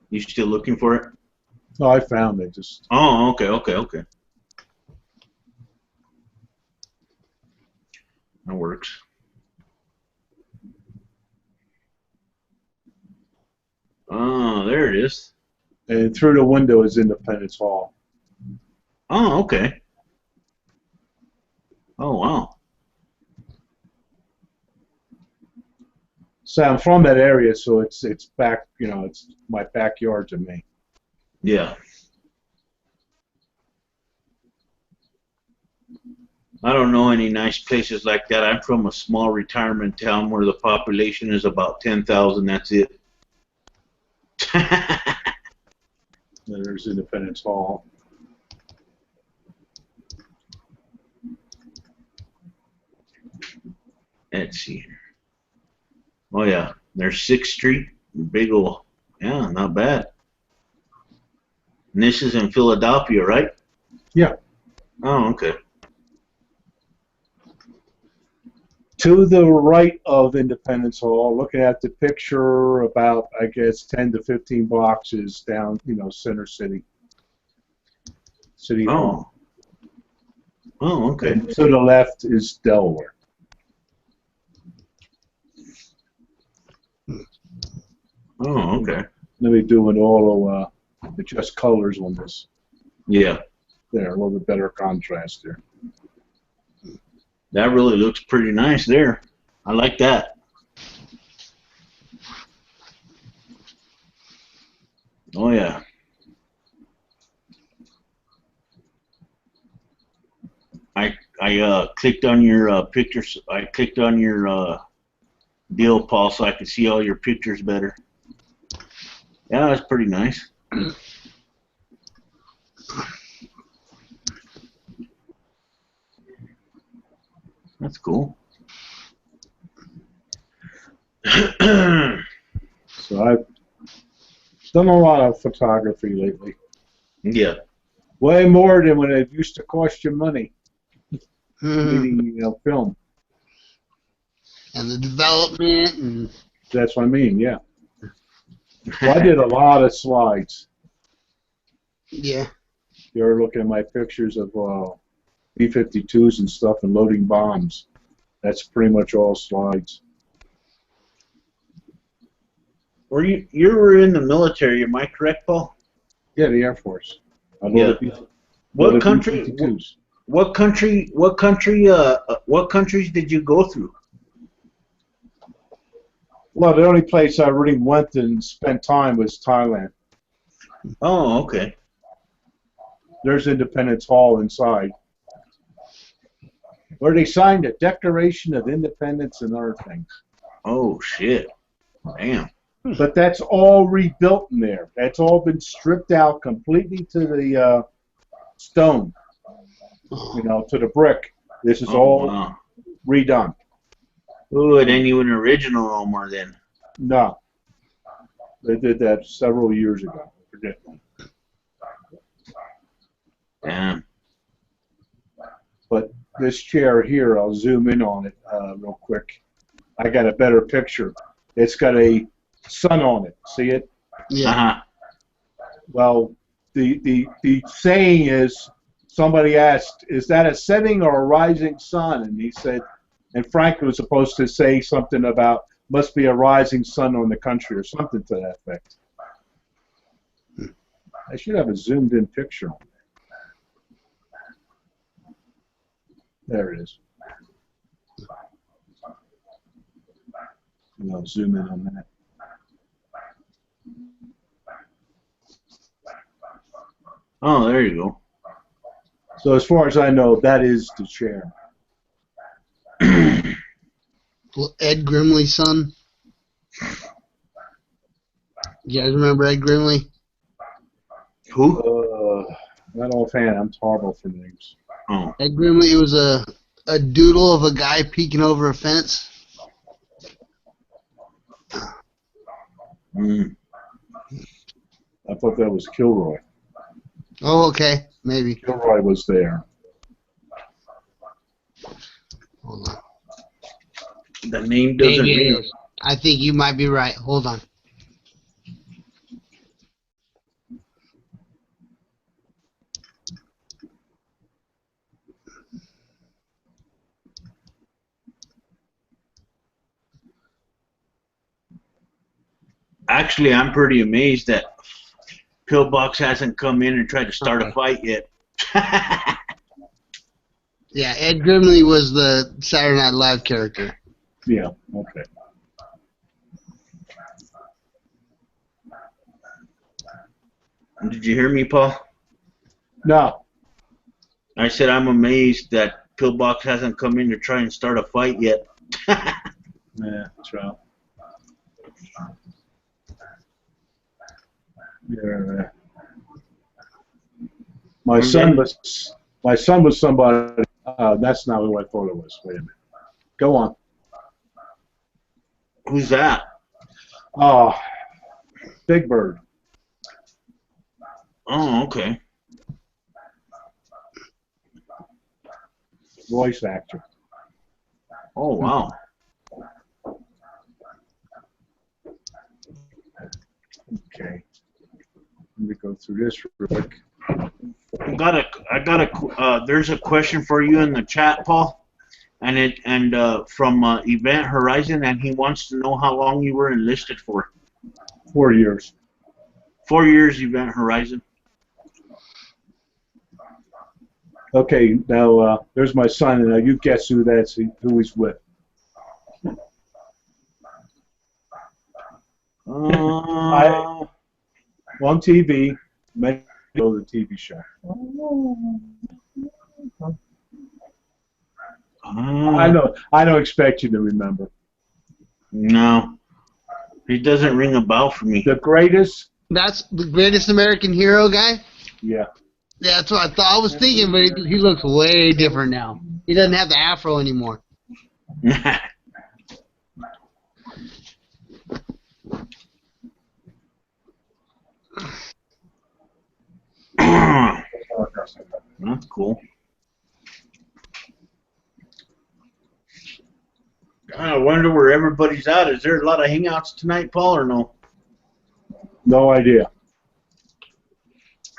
You still looking for it? No, I found it. Just Oh, okay, okay, okay. That works. Oh, there it is. and through the window is Independence Hall. Oh, okay. Oh, wow. So I'm from that area, so it's back, you know, it's my backyard to me. Yeah. I don't know any nice places like that. I'm from a small retirement town where the population is about 10,000. That's it. There's Independence Hall. Let's see here. Oh, yeah. There's 6th Street. Big ol'. Yeah, not bad. And this is in Philadelphia, right? Yeah. Oh, okay. To the right of Independence Hall, looking at the picture, about, I guess, 10 to 15 blocks is down, you know, Center City. City Hall. Oh, okay. And to the left is Delaware. Oh, okay. Let me do an auto adjust colors on this. Yeah. There, a little bit better contrast there. That really looks pretty nice there. I like that. Oh, yeah. I clicked on your pictures. I clicked on your deal, Paul, so I could see all your pictures better. Yeah, that's pretty nice. That's cool. So I've done a lot of photography lately. Yeah. Way more than when it used to cost you money. Mhm. Meaning, film. And the development and That's what I mean, yeah. Well, I did a lot of slides. yeah. You're looking at my pictures of B-52s and stuff and loading bombs. That's pretty much all slides. Were you were in the military? Am I correct, Paul? Yeah, the Air Force. I Yeah. loaded What country? B-52s. What country? What countries did you go through? Well, the only place I really went and spent time was Thailand. Oh, okay. There's Independence Hall inside, where they signed the Declaration of Independence and other things. Oh shit! Damn. But that's all rebuilt in there. That's all been stripped out completely to the stone, to the brick. This is all Wow. redone. Ooh, it ain't even original no more then. No. They did that several years ago. Forget when. Damn. But this chair here, I'll zoom in on it real quick. I got a better picture. It's got a sun on it. See it? Yeah. Uh-huh. Well, the saying is, somebody asked, is that a setting or a rising sun? And he said, and Frank was supposed to say something about, must be a rising sun on the country or something to that effect. I should have a zoomed in picture on there. There it is. And I'll zoom in on that. Oh, there you go. So as far as I know, that is the chair. Well, Ed Grimley's son. You guys remember Ed Grimley? Who? Not offhand. I'm horrible for names. Oh. Ed Grimley was a doodle of a guy peeking over a fence. Mm. I thought that was Kilroy. Oh, okay. Maybe. Kilroy was there. Hold on. The name doesn't Maybe it ring. is. I think you might be right. Hold on. Actually, I'm pretty amazed that Pillbox hasn't come in and tried to start a fight yet. Yeah, Ed Grimley was the Saturday Night Live character. Yeah, okay. Did you hear me, Paul? No. I said I'm amazed that Pillbox hasn't come in to try and start a fight yet. Yeah, that's right. Yeah. My son was somebody. That's not who I thought it was. Wait a minute. Go on. Who's that? Oh, Big Bird. Oh, okay. Voice actor. Oh, wow. Okay. Let me go through this real quick. There's a question for you in the chat, Paul, and from Event Horizon, and he wants to know how long you were enlisted for. 4 years. 4 years, Event Horizon. Okay, now there's my son, and now you guess who he's with. On TV, many know the TV show. I don't expect you to remember. No, he doesn't ring a bell for me. The greatest That's the greatest American hero guy? Yeah. Yeah, that's what I thought. I was thinking, but he looks way different now. He doesn't have the afro anymore. That's cool. I wonder where everybody's at. Is there a lot of hangouts tonight, Paul, or no? No idea.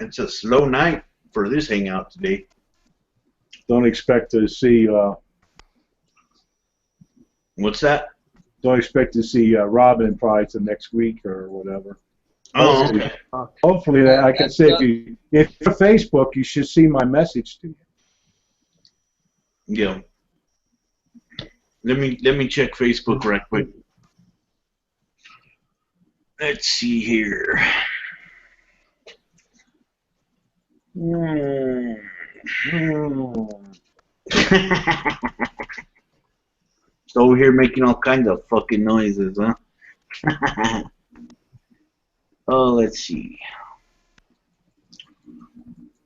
It's a slow night for this hangout today. Don't expect to see. What's that? Don't expect to see Robin probably till next week or whatever. Oh, okay. Hopefully, that I can say if you're Facebook, you should see my message to you. Yeah. Let me check Facebook right quick. Let's see here. Over here making all kinds of fucking noises, huh? Oh, let's see.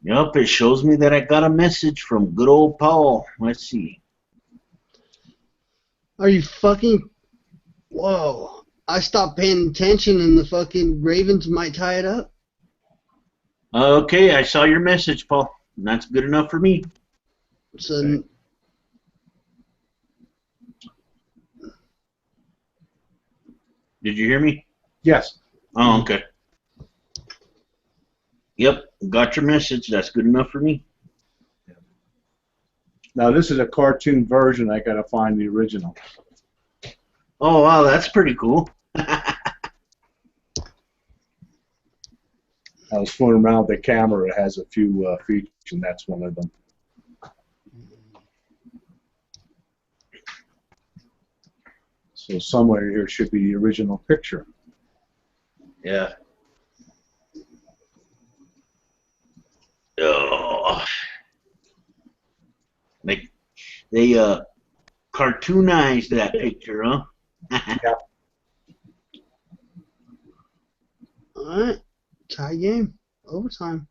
Yup, it shows me that I got a message from good old Paul. Let's see. Are you fucking... Whoa. I stopped paying attention and the fucking Ravens might tie it up. Okay, I saw your message, Paul. And that's good enough for me. So, Okay. Did you hear me? Yes. Oh, okay. Yep, got your message. That's good enough for me. Now this is a cartoon version. I gotta find the original. Oh, wow, that's pretty cool. I was fooling around with the camera. It has a few features, and that's one of them. So somewhere here should be the original picture. Yeah. Oh. They cartoonized that picture, huh? Yeah. alright. Tie game. Overtime.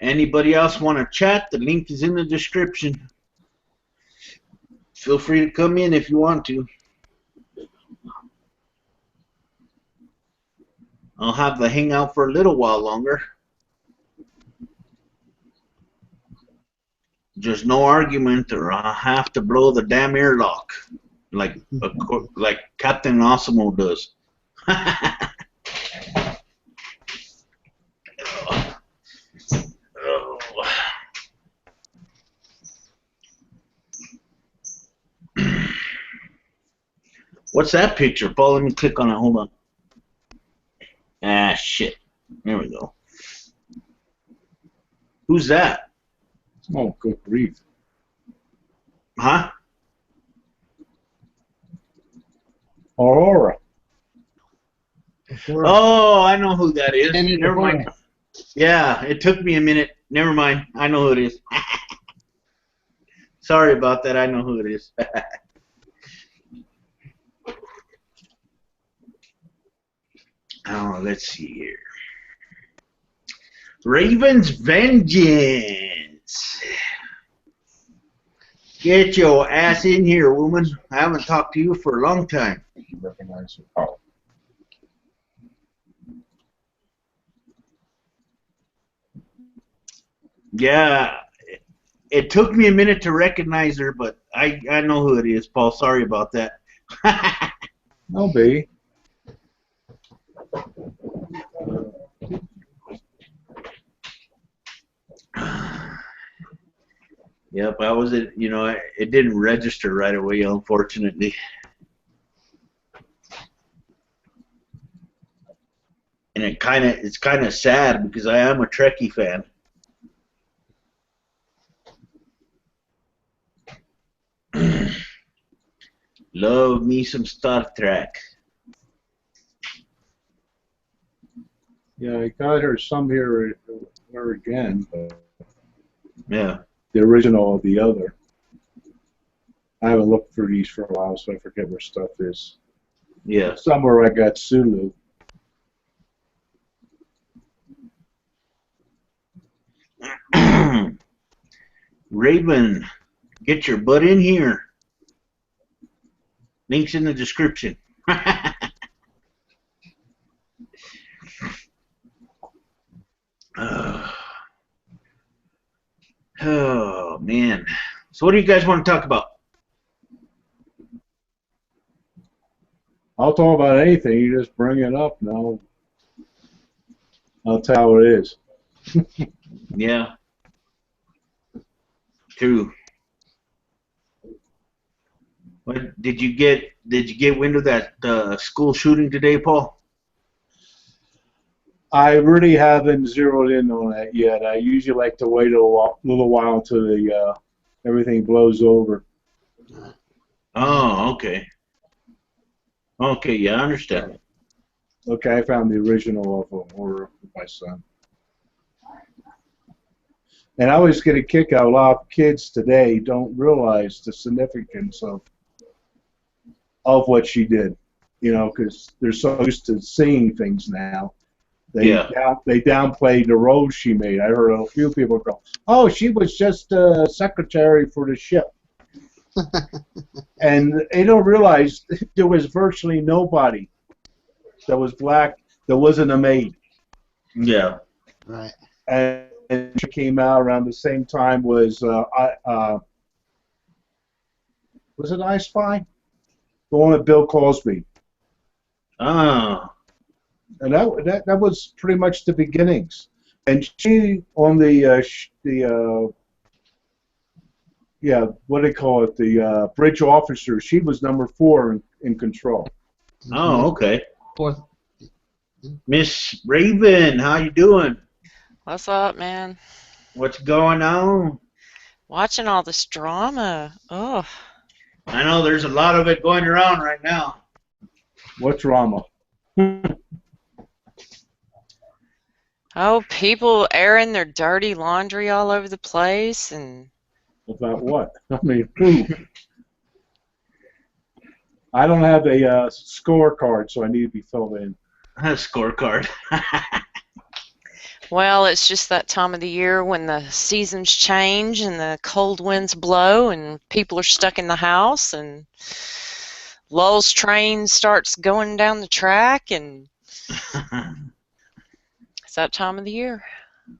Anybody else want to chat? The link is in the description. Feel free to come in if you want to. I'll have the hangout for a little while longer. Just no argument, or I'll have to blow the damn airlock, like Captain Osimo does. Oh. What's that picture, Paul? Let me click on it. Hold on. Ah, shit. There we go. Who's that? Oh, good grief. Huh? Aurora. Oh, I know who that is. And Never mind. Yeah, it took me a minute. Never mind. I know who it is. Sorry about that. I know who it is. Oh, let's see here. Raven's Vengeance. Get your ass in here, woman. I haven't talked to you for a long time. You recognize it. Oh. Yeah, it took me a minute to recognize her, but I know who it is, Paul. Sorry about that. No, B. Yep, I was it. You know, it didn't register right away, unfortunately. And it's kind of sad because I am a Trekkie fan. Love me some Star Trek. Yeah, I got her some here again, but Yeah. the original of the other. I haven't looked through these for a while, so I forget where stuff is. Yeah. Somewhere I got Sulu. Raven, get your butt in here. Links in the description. Oh, man. So what do you guys want to talk about? I'll talk about anything. You just bring it up, and I'll tell you how it is. Yeah. True. What did you get wind of that school shooting today, Paul? I really haven't zeroed in on that yet. I usually like to wait a little while until the everything blows over. Oh, okay. Okay, yeah, I understand. Okay, I found the original of Horror with my son. And I always get a kick out. A lot of kids today don't realize the significance of what she did, you know, because they're so used to seeing things now. They downplayed the role she made. I heard a few people go, "Oh, she was just a secretary for the ship," and they don't realize there was virtually nobody that was black that wasn't a maid. Yeah. Right. And she came out around the same time was it I Spy? The one with Bill Cosby. Oh. And that was pretty much the beginnings. And she on what do they call it? The bridge officer. She was number 4 in control. Oh, okay. Fourth. Miss Raven, how you doing? What's up, man? What's going on? Watching all this drama. Oh. I know there's a lot of it going around right now. What drama? Oh, people airing their dirty laundry all over the place, and About what? I mean, who? I don't have a scorecard, so I need to be filled in. A scorecard. well, it's just that time of the year when the seasons change and the cold winds blow and people are stuck in the house and Lowell's train starts going down the track and it's that time of the year.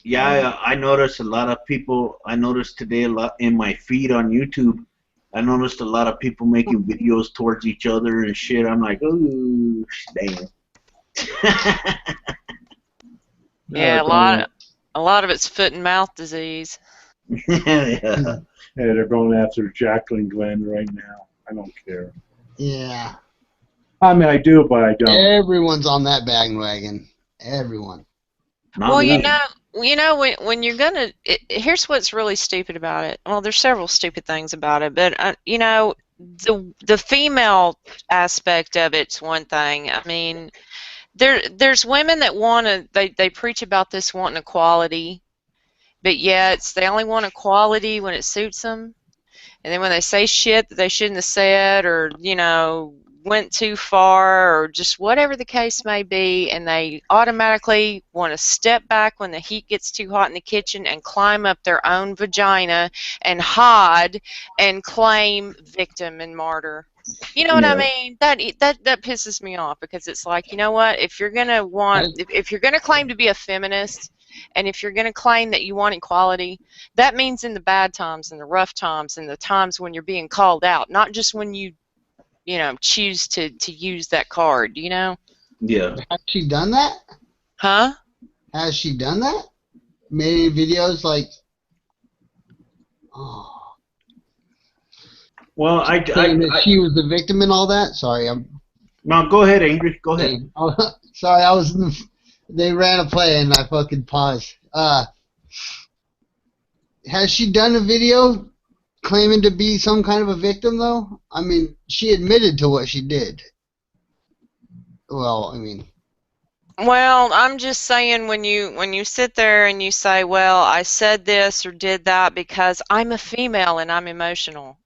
Yeah, I noticed a lot of people. I noticed today a lot in my feed on YouTube. I noticed a lot of people making videos towards each other and shit. I'm like, ooh, damn. Yeah, a lot of it's foot and mouth disease. Yeah. Yeah, they're going after Jacqueline Glenn right now. I don't care. Yeah. I mean, I do, but I don't. Everyone's on that bandwagon. Everyone. Not Well, me. you know when you're gonna, here's what's really stupid about it. Well, there's several stupid things about it, but you know, the female aspect of it's one thing. I mean, there's women that want to, they preach about this wanting equality, but yet they only want equality when it suits them. And then when they say shit that they shouldn't have said, or you know, went too far, or just whatever the case may be, and they automatically want to step back when the heat gets too hot in the kitchen and climb up their own vagina and hide and claim victim and martyr. You know what I mean? That pisses me off, because it's like, you know what? If you're gonna if you're gonna claim to be a feminist, and if you're gonna claim that you want equality, that means in the bad times and the rough times and the times when you're being called out, not just when you know, choose to use that card, you know? Yeah. Has she done that? Huh? Has she done that? Made videos like, oh. Well, Saying that she was the victim and all that? Sorry, no, go ahead, Angry. Go ahead. Sorry, they ran a play and I fucking paused. Has she done a video claiming to be some kind of a victim, though? I mean, she admitted to what she did. Well, I mean... Well, I'm just saying, when you sit there and you say, well, I said this or did that because I'm a female and I'm emotional.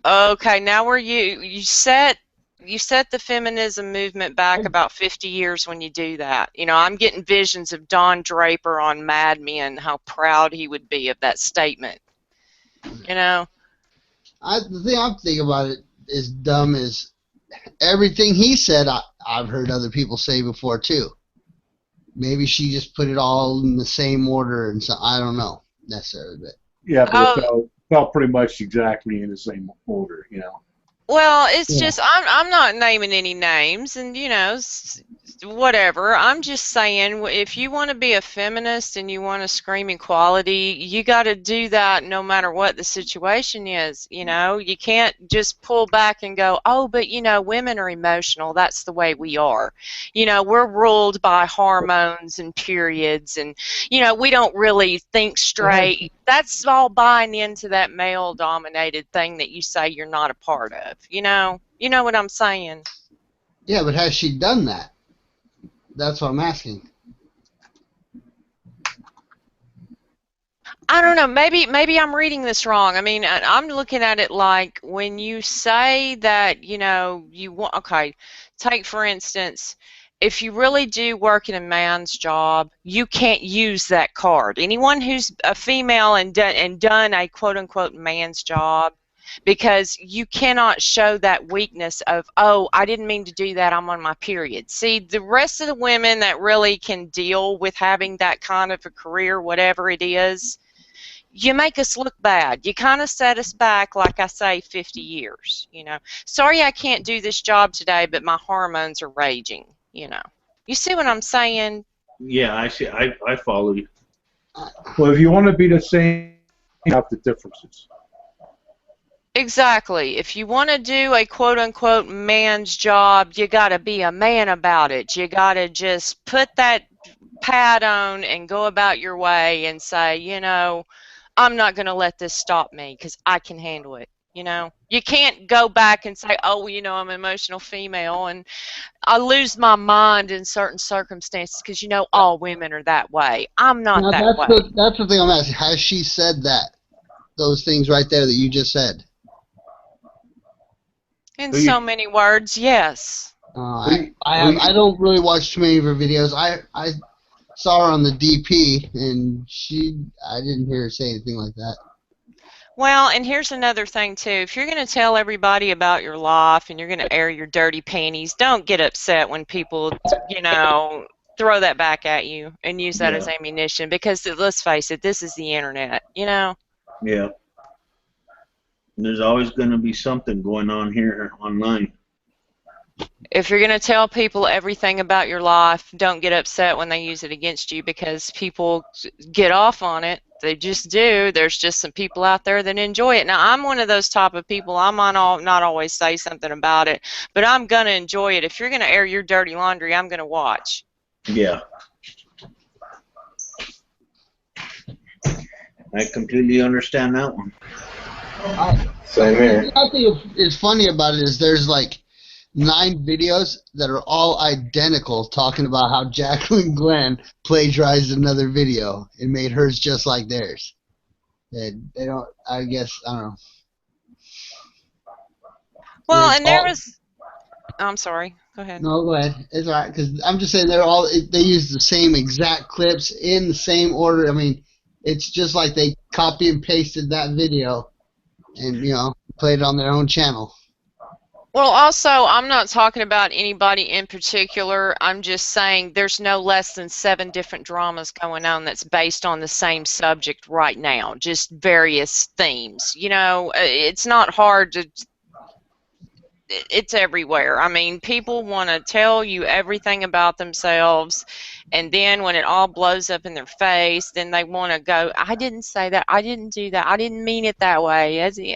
Okay, now you set you set the feminism movement back about 50 years when you do that. You know, I'm getting visions of Don Draper on Mad Men, how proud he would be of that statement. You know? The thing I'm thinking about it is dumb is everything he said I've heard other people say before too. Maybe she just put it all in the same order, and so I don't know necessarily, but Yeah, but it felt pretty much exactly in the same order, you know. Well, it's Yeah. just I'm not naming any names, and you know, whatever. I'm just saying, if you want to be a feminist and you want to scream equality, you got to do that no matter what the situation is. You know, you can't just pull back and go, oh, but you know, women are emotional. That's the way we are. You know, we're ruled by hormones and periods, and you know, we don't really think straight. That's all buying into that male-dominated thing that you say you're not a part of. You know what I'm saying? yeah, but has she done that? That's what I'm asking. I don't know. Maybe I'm reading this wrong. I mean, I'm looking at it like when you say that, you know, you want. Okay, take for instance, if you really do work in a man's job, you can't use that card. Anyone who's a female and done a quote unquote man's job, because you cannot show that weakness of, oh, I didn't mean to do that, I'm on my period. See, the rest of the women that really can deal with having that kind of a career, whatever it is, you make us look bad. You kind of set us back, like I say, 50 years, you know. Sorry I can't do this job today, but my hormones are raging, you know. You see what I'm saying? Yeah, I see. I follow you. Well, if you want to be the same, you have the differences. Exactly. If you want to do a quote-unquote man's job, you got to be a man about it. You got to just put that pad on and go about your way and say, you know, I'm not going to let this stop me because I can handle it. You know, you can't go back and say, oh, you know, I'm an emotional female and I lose my mind in certain circumstances because, you know, all women are that way. I'm not Now that way. that's the thing I'm asking. Has she said that? Those things right there that you just said. In so many words, yes. I don't really watch too many of her videos. I saw her on the DP, and I didn't hear her say anything like that. Well, and here's another thing, too. If you're going to tell everybody about your life and you're going to air your dirty panties, don't get upset when people, you know, throw that back at you and use that as ammunition because, let's face it, this is the internet, you know? Yeah. There's always going to be something going on here online. If you're going to tell people everything about your life, don't get upset when they use it against you because people get off on it. They just do. There's just some people out there that enjoy it. Now, I'm one of those type of people. I might not always say something about it, but I'm going to enjoy it. If you're going to air your dirty laundry, I'm going to watch. Yeah. I completely understand that one. Same here. I think it's funny about it is there's like 9 videos that are all identical talking about how Jacqueline Glenn plagiarized another video and made hers just like theirs. And they don't, I guess, I don't know. Well, and there was, I'm sorry, go ahead. No, go ahead. It's all right, because I'm just saying they use the same exact clips in the same order. I mean, it's just like they copy and pasted that video and, you know, played it on their own channel. Well, also, I'm not talking about anybody in particular. I'm just saying there's no less than 7 different dramas going on that's based on the same subject right now, just various themes. You know, it's not hard to... It's everywhere. I mean, people want to tell you everything about themselves, and then when it all blows up in their face, then they want to go, I didn't say that, I didn't do that, I didn't mean it that way.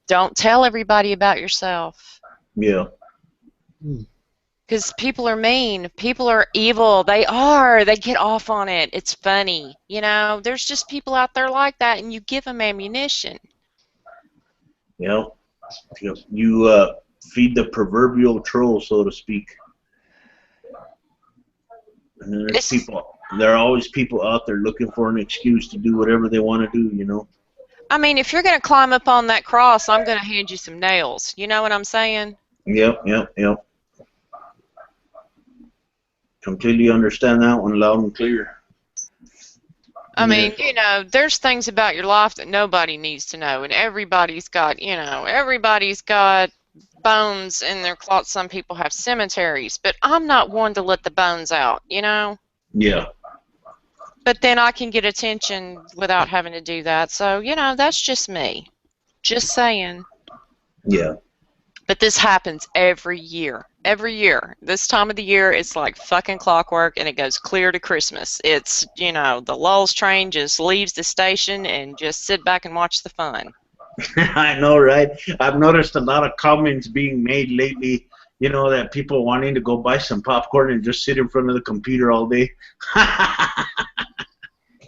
Don't tell everybody about yourself. Yeah. Because people are mean. People are evil. They are. They get off on it. It's funny. You know, there's just people out there like that, and you give them ammunition. Yeah. You feed the proverbial troll, so to speak. And there are always people out there looking for an excuse to do whatever they want to do, you know. I mean, if you're going to climb up on that cross, I'm going to hand you some nails. You know what I'm saying? Yep. Completely understand that one loud and clear. I mean, you know, there's things about your life that nobody needs to know, and everybody's got, you know, everybody's got bones in their closet. Some people have cemeteries, but I'm not one to let the bones out, you know? Yeah. But then I can get attention without having to do that. So, you know, that's just me. Just saying. Yeah. But this happens every year. Every year. This time of the year, it's like fucking clockwork, and it goes clear to Christmas. It's, you know, the Lulz train just leaves the station and just sit back and watch the fun. I know, right? I've noticed a lot of comments being made lately, you know, that people wanting to go buy some popcorn and just sit in front of the computer all day.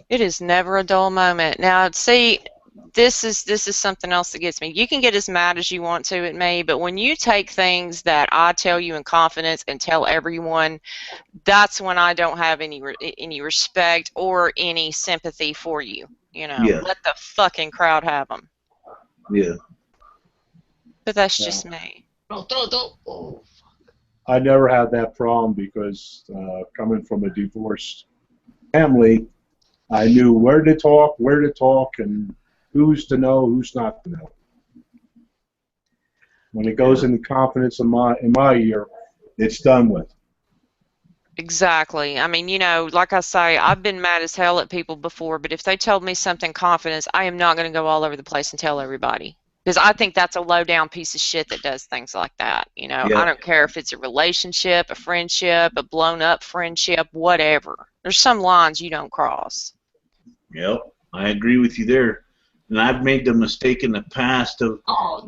It is never a dull moment. Now, see, this is something else that gets me. You can get as mad as you want to at me, but when you take things that I tell you in confidence and tell everyone, that's when I don't have any respect or any sympathy for you. You know, Yeah. let the fucking crowd have them. Yeah. But that's just me. Oh. I never had that problem because coming from a divorced family, I knew where to talk, and who's to know, who's not to know. When it goes into confidence in my ear, it's done with. Exactly. I mean, you know, like I say, I've been mad as hell at people before, but if they told me something confidence, I am not going to go all over the place and tell everybody. Because I think that's a low-down piece of shit that does things like that. You know, Yeah. I don't care if it's a relationship, a friendship, a blown-up friendship, whatever. There's some lines you don't cross. Yep. I agree with you there. And I've made the mistake in the past of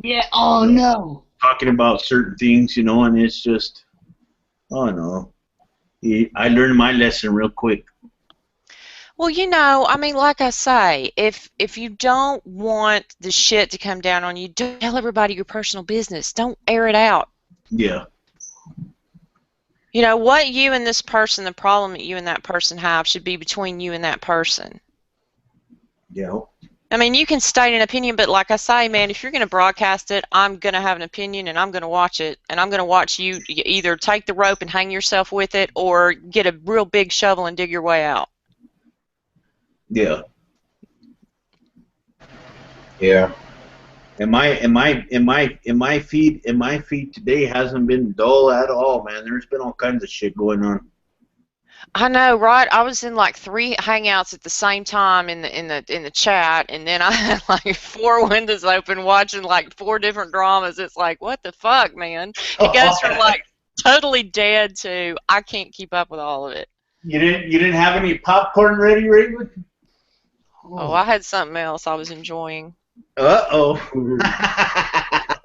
No. talking about certain things, you know, and it's just, oh no. I learned my lesson real quick. Well, you know, I mean, like I say, if you don't want the shit to come down on you, don't tell everybody your personal business. Don't air it out. Yeah. You know, what you and this person, the problem that you and that person have should be between you and that person. Yeah. I mean, you can state an opinion, but like I say, man, if you're going to broadcast it, I'm going to have an opinion and I'm going to watch it. And I'm going to watch you either take the rope and hang yourself with it or get a real big shovel and dig your way out. Yeah. Yeah. And my feed today hasn't been dull at all, man. There's been all kinds of shit going on. I know, right? I was in like 3 hangouts at the same time in the chat, and then I had like 4 windows open watching like 4 different dramas. It's like, what the fuck, man? It goes from like totally dead to I can't keep up with all of it. You didn't have any popcorn ready, Raven? Oh, I had something else I was enjoying. Uh-oh.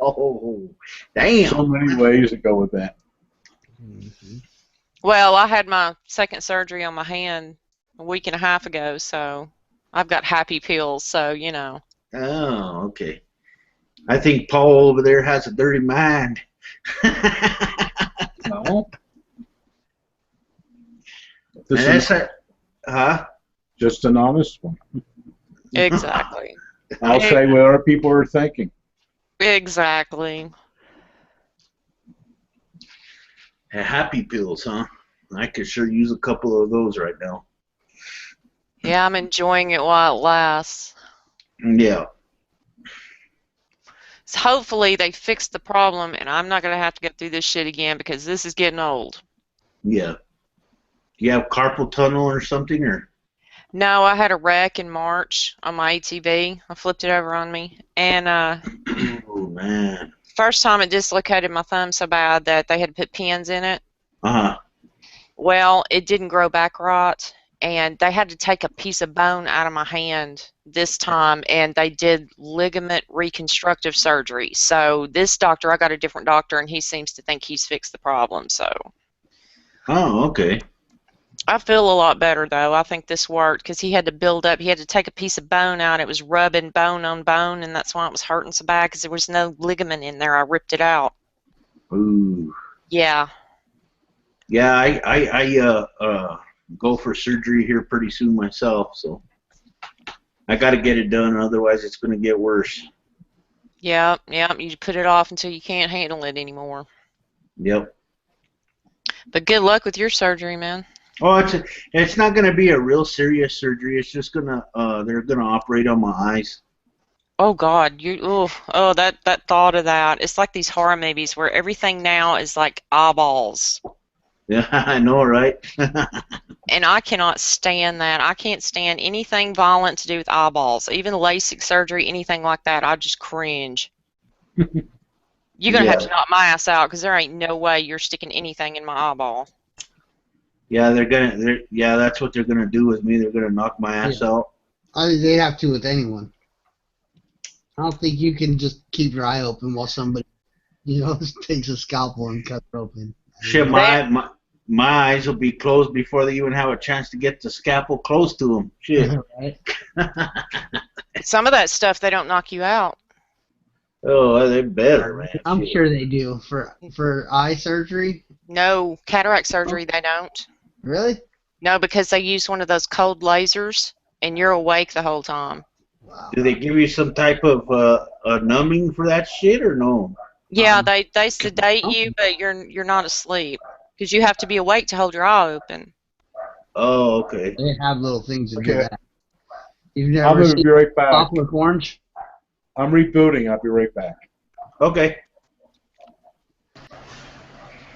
Oh, damn. So many ways to go with that. Well, I had my second surgery on my hand a week and a half ago, so I've got happy pills, so, you know. Oh, okay. I think Paul over there has a dirty mind. No. And This that's is huh? just an honest one. Exactly. I'll say what other people are thinking. Exactly. Happy pills, huh? I could sure use a couple of those right now. Yeah, I'm enjoying it while it lasts. Yeah. So hopefully they fix the problem and I'm not going to have to go through this shit again because this is getting old. Yeah. Do you have carpal tunnel or something, or? No, I had a wreck in March on my ATV. I flipped it over on me. And Oh, man. first time it dislocated my thumb so bad that they had to put pins in it. Uh-huh. Well, it didn't grow back right. And they had to take a piece of bone out of my hand this time, and they did ligament reconstructive surgery. So this doctor, I got a different doctor, and he seems to think he's fixed the problem. So Oh, okay. I feel a lot better, though. I think this worked because he had to build up. He had to take a piece of bone out. It was rubbing bone on bone, and that's why it was hurting so bad because there was no ligament in there. I ripped it out. Ooh. Yeah. Yeah, I go for surgery here pretty soon myself, so I got to get it done, otherwise it's going to get worse. Yep, yep. You put it off until you can't handle it anymore. Yep. But good luck with your surgery, man. Oh, it's not gonna be a real serious surgery. It's just gonna they're gonna operate on my eyes. Oh God, that thought of that. It's like these horror movies where everything now is like eyeballs. Yeah, I know, right? And I cannot stand that. I can't stand anything violent to do with eyeballs. Even LASIK surgery, anything like that, I just cringe. You're gonna have to knock my ass out because there ain't no way you're sticking anything in my eyeball. Yeah, yeah, that's what they're gonna do with me. They're gonna knock my ass out. I think they have to with anyone. I don't think you can just keep your eye open while somebody, takes a scalpel and cuts it open. Shit, my eyes will be closed before they even have a chance to get the scalpel close to them. Shit. Right? Some of that stuff they don't knock you out. Oh, they better, man. I'm sure they do for eye surgery. No, cataract surgery they don't. Really? No, because they use one of those cold lasers, and you're awake the whole time. Wow. Do they give you some type of numbing for that shit or no? Yeah, they sedate you, but you're not asleep because you have to be awake to hold your eye open. Oh, okay. They have little things to do Okay. that. You've I'm never gonna seen be right back. Clockwork Orange? I'm rebooting. I'll be right back. Okay.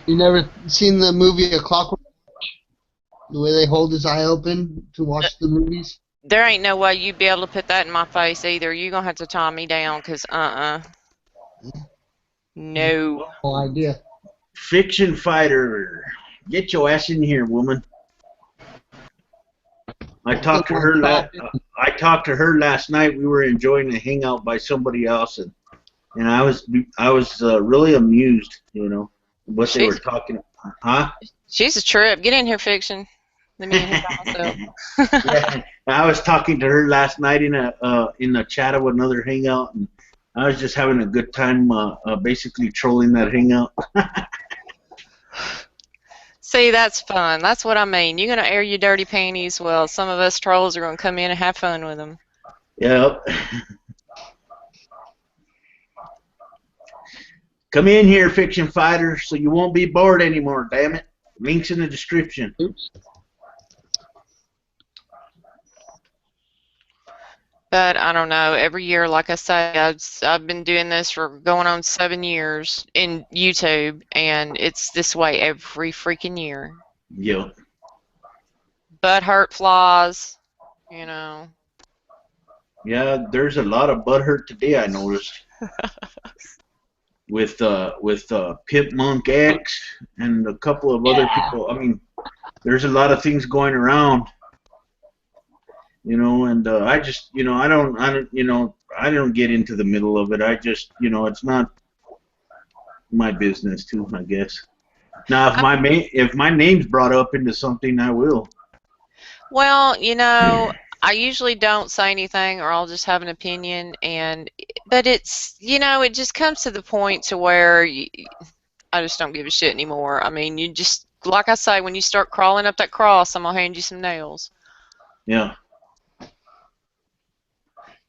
You never seen the movie A Clockwork Orange? The way they hold his eye open to watch the movies? There ain't no way you'd be able to put that in my face either. You're gonna have to tie me down because no. Whole idea. Fiction fighter. Get your ass in here, woman. I talked to her last night. We were enjoying a hangout by somebody else, and I was really amused, what they were talking. Huh? She's a trip. Get in here, Fiction. Let me in myself. Yeah, I was talking to her last night in a chat of another hangout, and I was just having a good time, basically trolling that hangout. See, that's fun. That's what I mean. You're gonna air your dirty panties. Well, some of us trolls are gonna come in and have fun with them. Yep. Come in here, Fiction Fighter, so you won't be bored anymore, damn it. Links in the description. Oops. But I don't know. Every year, like I say, I've been doing this for going on 7 years in YouTube, and it's this way every freaking year. Yep. Butt hurt flies, Yeah, there's a lot of butthurt today, I noticed. with Pimp Monk X and a couple of other people. I mean, there's a lot of things going around. And I just, I don't get into the middle of it. I just, it's not my business too, I guess. Now, if my name's brought up into something, I will. Well, I usually don't say anything, or I'll just have an opinion, but it's, it just comes to the point to where I just don't give a shit anymore. I mean, you just, like I say, when you start crawling up that cross, I'm gonna hand you some nails. Yeah.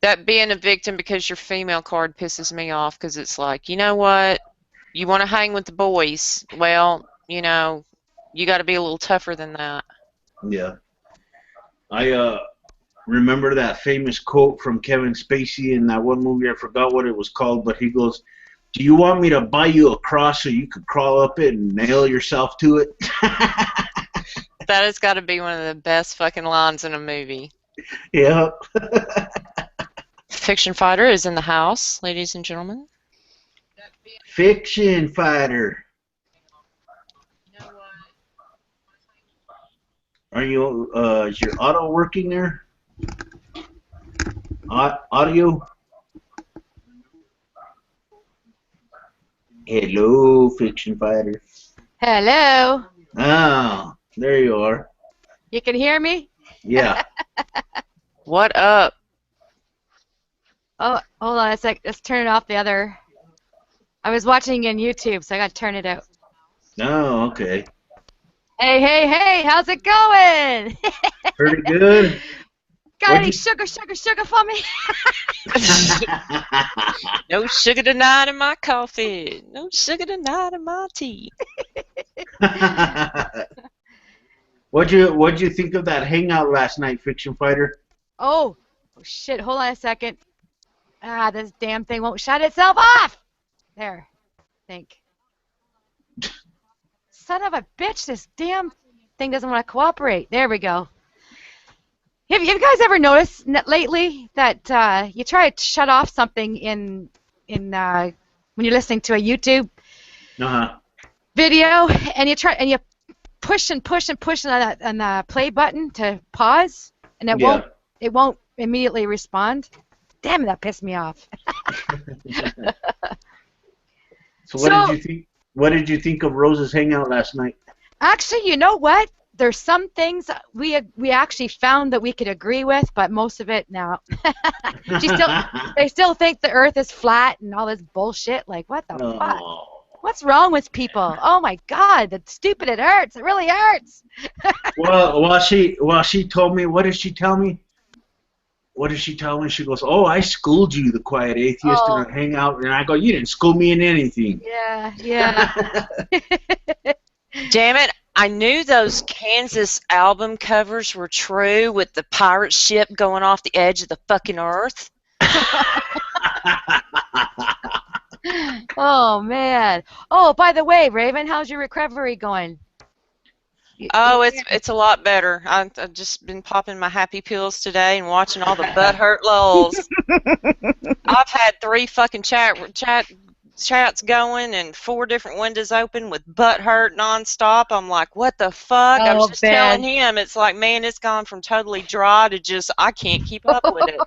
That being a victim because you're female card pisses me off, because it's like, you know what? You want to hang with the boys. Well, you got to be a little tougher than that. Yeah. I remember that famous quote from Kevin Spacey in that one movie. I forgot what it was called, but he goes, "Do you want me to buy you a cross so you could crawl up it and nail yourself to it?" That has got to be one of the best fucking lines in a movie. Yeah. Fiction Fighter is in the house, ladies and gentlemen. Fiction Fighter. Are you, is your auto working there? Audio? Hello, Fiction Fighter. Hello. Oh, there you are. You can hear me? Yeah. What up? Oh, hold on a sec. Let's turn it off the other. I was watching on YouTube, so I got to turn it out. Oh, okay. Hey, hey, hey, how's it going? Pretty good. Got What'd any you- sugar for me? No sugar tonight in my coffee. No sugar tonight in my tea. What'd you think of that hangout last night, Fiction Fighter? Oh, shit, hold on a second. Ah, this damn thing won't shut itself off! There, I think. Son of a bitch, this damn thing doesn't want to cooperate. There we go. Have you guys ever noticed lately that you try to shut off something in when you're listening to a YouTube video, and you push and push and push on the play button to pause, and it won't immediately respond? Damn it, that pissed me off. So what did you think? What did you think of Rose's hangout last night? Actually, you know what? There's some things we actually found that we could agree with, but most of it, no. They still think the Earth is flat and all this bullshit. Like, what the fuck? What's wrong with people? Oh my God, that's stupid. It hurts. It really hurts. Well, she told me. What did she tell me? What did she tell me? She goes, "Oh, I schooled you, the quiet atheist, in a hangout." And I go, "You didn't school me in anything." Yeah. Damn it. I knew those Kansas album covers were true with the pirate ship going off the edge of the fucking earth. Oh, man. Oh, by the way, Raven, how's your recovery going? Oh, it's a lot better. I've just been popping my happy pills today and watching all the butthurt lols. I've had 3 fucking chats going and 4 different windows open with butthurt nonstop. I'm like, what the fuck? I was just telling him, it's like, man, it's gone from totally dry to just, I can't keep up with it.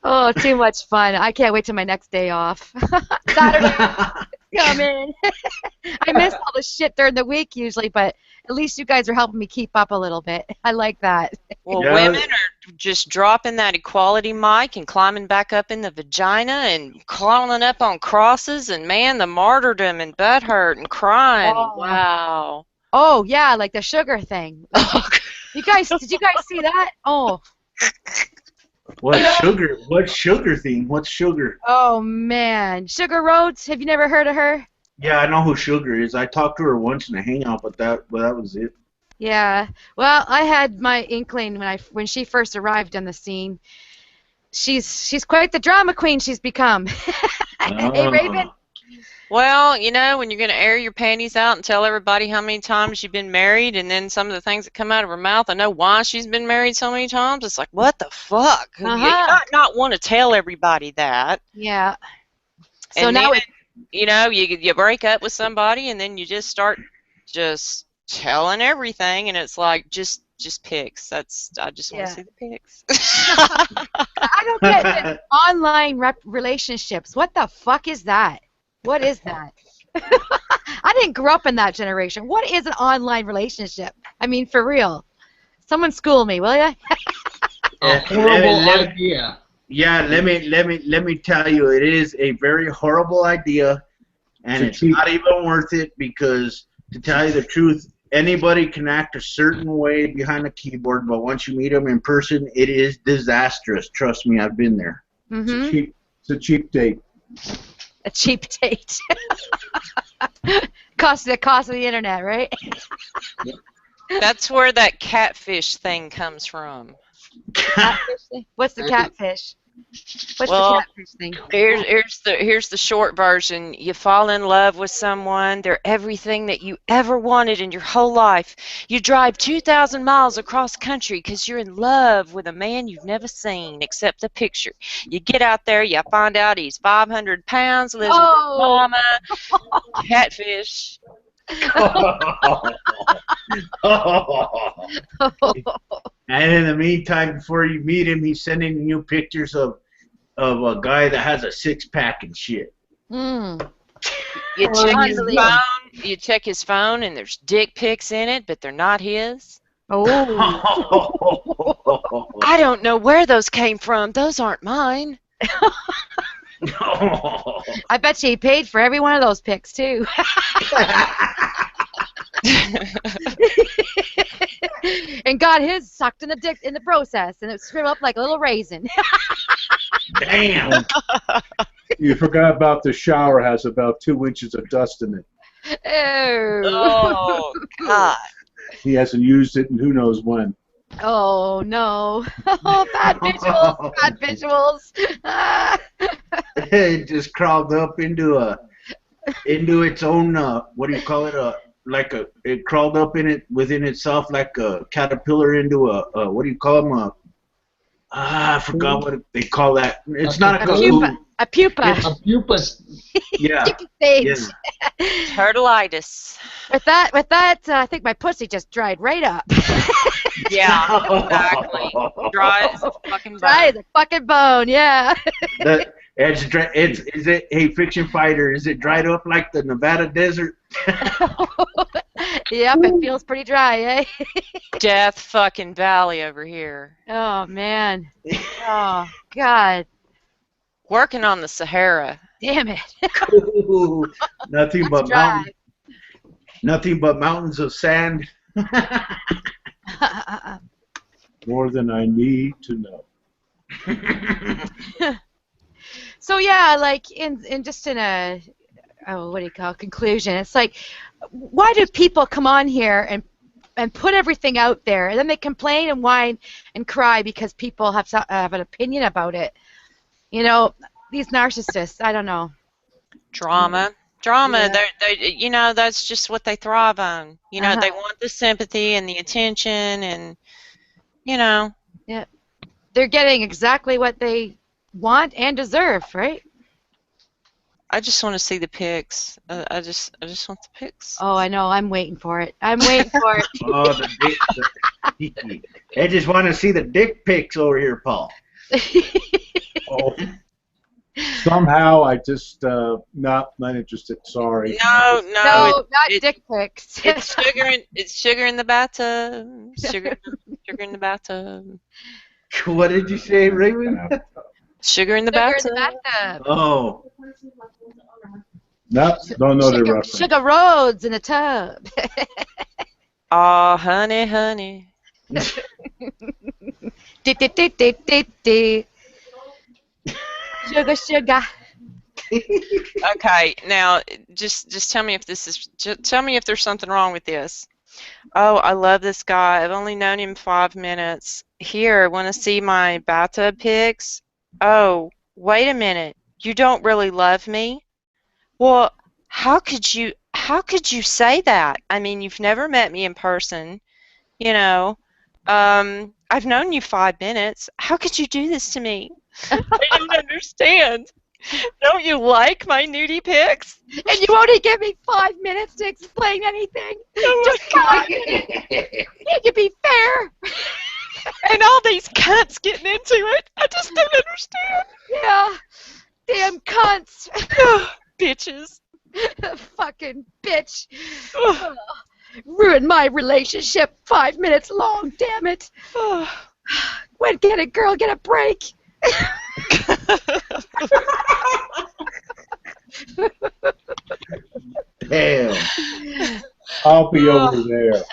Oh, too much fun. I can't wait till my next day off. Saturday, come in. I miss all the shit during the week usually, but at least you guys are helping me keep up a little bit. I like that. Well, women are just dropping that equality mic and climbing back up in the vagina and crawling up on crosses, and man, the martyrdom and butthurt and crying. Oh. Wow. Oh, yeah, like the sugar thing. Did you guys see that? Oh. What sugar? What sugar thing? What's Sugar? Oh, man. Sugar Rhodes, have you never heard of her? Yeah, I know who Sugar is. I talked to her once in a hangout, but that was it. Yeah. Well, I had my inkling when she first arrived on the scene. She's quite the drama queen she's become. Hey, Raven? Well, you know, when you're going to air your panties out and tell everybody how many times you've been married, and then some of the things that come out of her mouth, I know why she's been married so many times. It's like, what the fuck? You not want to tell everybody that. Yeah. So And now then, you know, you break up with somebody, and then you just start just telling everything, and it's like, just pics. I just want to see the pics. I don't get it. Online relationships. What the fuck is that? What is that? I didn't grow up in that generation. What is an online relationship? I mean, for real. Someone school me, will ya? A horrible idea. Yeah, let me tell you, it is a very horrible idea, and it's not even worth it, because to tell you the truth, anybody can act a certain way behind a keyboard, but once you meet them in person, it is disastrous. Trust me, I've been there. Mm-hmm. It's a cheap date. A cheap date. The cost of the internet, right? That's where that catfish thing comes from. Catfish? What's the catfish? What's Well, the catfish thing? Here's the short version. You fall in love with someone. They're everything that you ever wanted in your whole life. You drive 2,000 miles across country because you're in love with a man you've never seen except the picture. You get out there, you find out he's 500 pounds, lives with his mama. Catfish. And in the meantime, before you meet him, he's sending you pictures of a guy that has a 6-pack and shit. Mm. You check his phone, and there's dick pics in it, but they're not his. Oh. I don't know where those came from. Those aren't mine. I bet you he paid for every one of those pics, too. And got his sucked in the dick in the process, and it shriveled up like a little raisin. Damn. You forgot about the shower has about 2 inches of dust in it. Oh, God. He hasn't used it in who knows when. Oh no! Oh, bad visuals! Bad visuals! It just crawled up into its own what do you call it? It crawled up within itself like a caterpillar into a what do you call them? I forgot what they call that. It's not a cocoon. A pupa. A pupa. Yeah. Stage. Yeah. Turtleitis. With that, I think my pussy just dried right up. Yeah, exactly. Dry as a fucking bone. Dry as a fucking bone. Yeah. Hey, Fiction Fighter, is it dried up like the Nevada desert? Yep, it feels pretty dry, eh? Death fucking Valley over here. Oh man. Oh God. Working on the Sahara. Damn it. Ooh, nothing but dry. nothing but mountains of sand. More than I need to know. So yeah, like in a what do you call it, conclusion? It's like, why do people come on here and put everything out there, and then they complain and whine and cry because people have an opinion about it? You know, these narcissists. I don't know. Drama. Yeah. They that's just what they thrive on. They Uh-huh. want the sympathy and the attention, and Yeah. They're getting exactly what they want and deserve, right? I just want to see the pics. I just want the pics. Oh, I know. I'm waiting for it. I'm waiting for it. Oh, I just want to see the dick pics over here, Paul. Oh. Somehow I just not interested. Sorry. No, No, not it- dick pics. it's sugar in the bathtub. Sugar in the bathtub. What did you say, Raymond? Sugar in the Sugar in bathtub. the bathtub. Oh. Nope, don't know the Sugar, reference. sugar roads in the tub. Aw, honey. Di. Sugar. Okay, now just tell me if tell me if there's something wrong with this. Oh, I love this guy. I've only known him 5 minutes. Here, want to see my bathtub pics? Oh, wait a minute. You don't really love me? Well, how could you say that? I mean, you've never met me in person, I've known you 5 minutes. How could you do this to me? I don't understand. Don't you like my nudie pics? And you only give me 5 minutes to explain anything. Just 5 minutes. Can you be fair? And all these cunts getting into it. I just don't understand. Yeah. Damn cunts. Bitches. Fucking bitch. Ruined my relationship 5 minutes long, damn it. When can a girl get a break? Damn. I'll be over there. And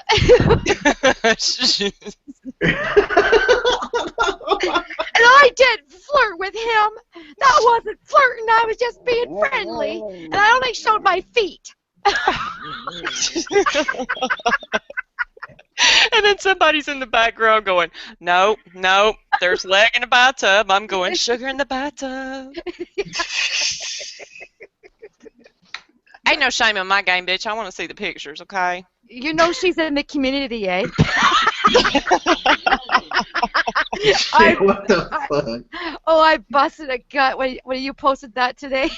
I didn't flirt with him. That wasn't flirting. I was just being friendly. And I only showed my feet. And then somebody's in the background going, nope, there's leg in the bathtub. I'm going sugar in the bathtub. Ain't no shame in my game, bitch. I want to see the pictures, okay? You know she's in the community, eh? What the fuck? Oh, I busted a gut when you posted that today.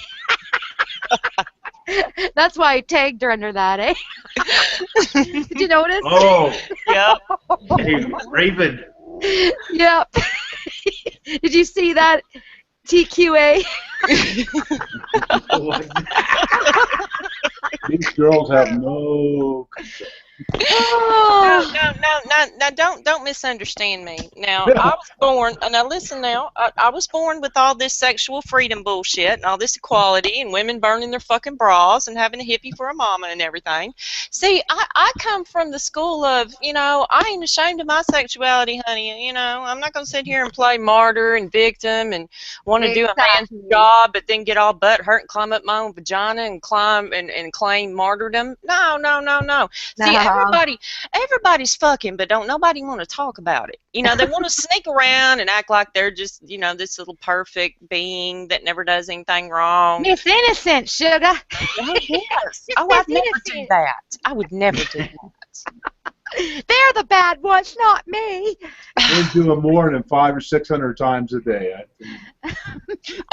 That's why I tagged her under that, eh? Did you notice? Oh, Yep. hey, Raven. Yep. Did you see that? TQA. These girls have no control. Oh. No, don't misunderstand me. Now, I was born, now listen now, I was born with all this sexual freedom bullshit and all this equality and women burning their fucking bras and having a hippie for a mama and everything. See, I come from the school of, I ain't ashamed of my sexuality, honey. I'm not going to sit here and play martyr and victim and want to do a man's job but then get all butt hurt and climb up my own vagina and claim martyrdom. No. See, everybody's fucking, but don't nobody want to talk about it. They want to sneak around and act like they're just, this little perfect being that never does anything wrong. Miss Innocent, sugar. Oh, yes. Oh, I'd never do that. I would never do that. They're the bad ones, not me. We're doing more than 500 or 600 times a day.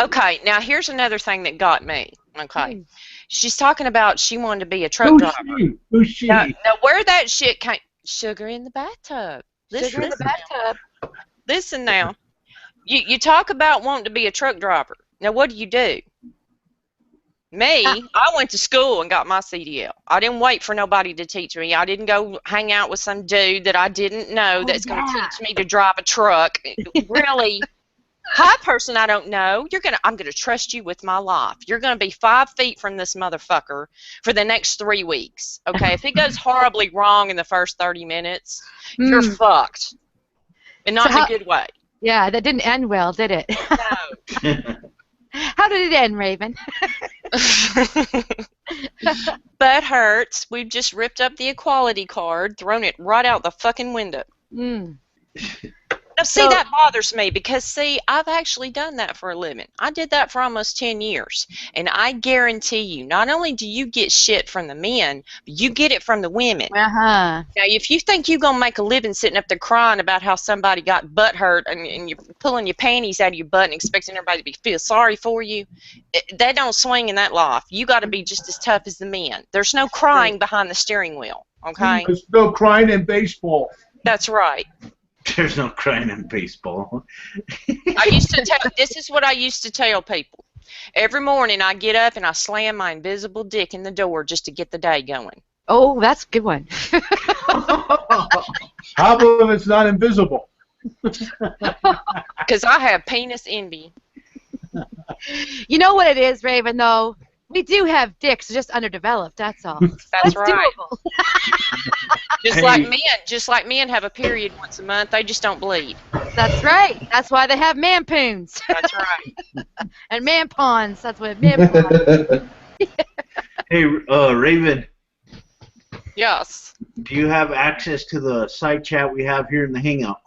Okay, now here's another thing that got me. Okay. She's talking about she wanted to be a truck driver. Who's she? Now, where that shit came... Sugar in the bathtub. Sugar in the bathtub. Listen now. You talk about wanting to be a truck driver. Now, what do? Me, I went to school and got my CDL. I didn't wait for nobody to teach me. I didn't go hang out with some dude that I didn't know that's going to teach me to drive a truck. Really, hi, person I don't know. I'm gonna trust you with my life. You're gonna be 5 feet from this motherfucker for the next 3 weeks. Okay, if it goes horribly wrong in the first 30 minutes, you're fucked, and not in a good way. Yeah, that didn't end well, did it? No. How did it end, Raven? Butt hurts. We've just ripped up the equality card, thrown it right out the fucking window. Now, see, that bothers me because, see, I've actually done that for a living. I did that for almost 10 years. And I guarantee you, not only do you get shit from the men, but you get it from the women. Now, if you think you're going to make a living sitting up there crying about how somebody got butt hurt and you're pulling your panties out of your butt and expecting everybody to feel sorry for you, that don't swing in that life. You got to be just as tough as the men. There's no crying behind the steering wheel, okay? There's no crying in baseball. That's right. There's no crying in baseball. This is what I used to tell people. Every morning I get up and I slam my invisible dick in the door just to get the day going. Oh, that's a good one. How about if it's not invisible? Because I have penis envy. You know what it is, Raven, though? We do have dicks, just underdeveloped, that's all. That's right. Doable. Just like men have a period once a month, they just don't bleed. That's right. That's why they have man-poons. That's right. And man-pawns. That's what man-pawns. Hey, Raven. Yes. Do you have access to the side chat we have here in the Hangout?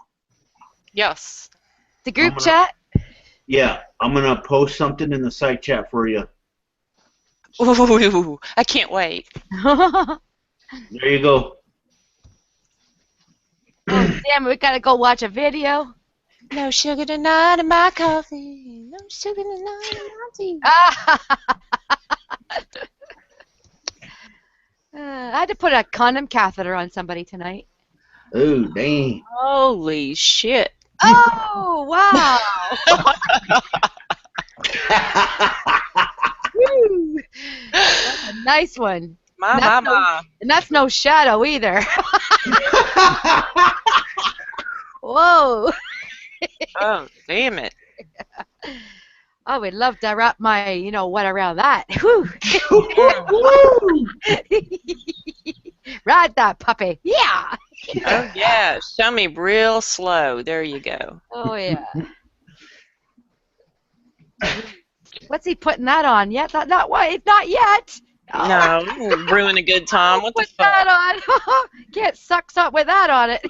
Yes. The group chat? Yeah, I'm going to post something in the side chat for you. Ooh, I can't wait. There you go. Oh, damn, we gotta go watch a video. No sugar tonight in my coffee. No sugar tonight in my tea. I had to put a condom catheter on somebody tonight. Oh, dang. Holy shit. Oh, wow. Woo. That's a nice one. My. And that's no shadow either. Whoa. Oh, damn it. I would love to wrap my, what around that. Whew. Ride that puppy. Yeah. Oh, yeah. Show me real slow. There you go. Oh, yeah. What's he putting that on? Yet? Not yet. No, ruin a good time. What the fuck? Put that on. Can't suck something with that on it.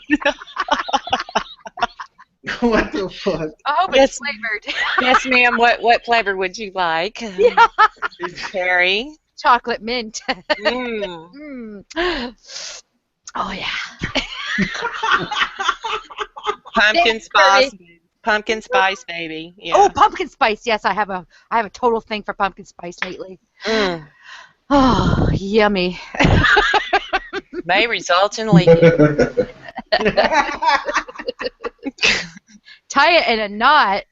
What the fuck? I hope it's flavored. Yes, ma'am. What flavor would you like? Yeah. Cherry. Chocolate mint. Oh, yeah. Pumpkin spice. Pumpkin spice, baby. Yeah. Oh, pumpkin spice. Yes, I have a total thing for pumpkin spice lately. Oh, yummy. May result in leaking. Tie it in a knot.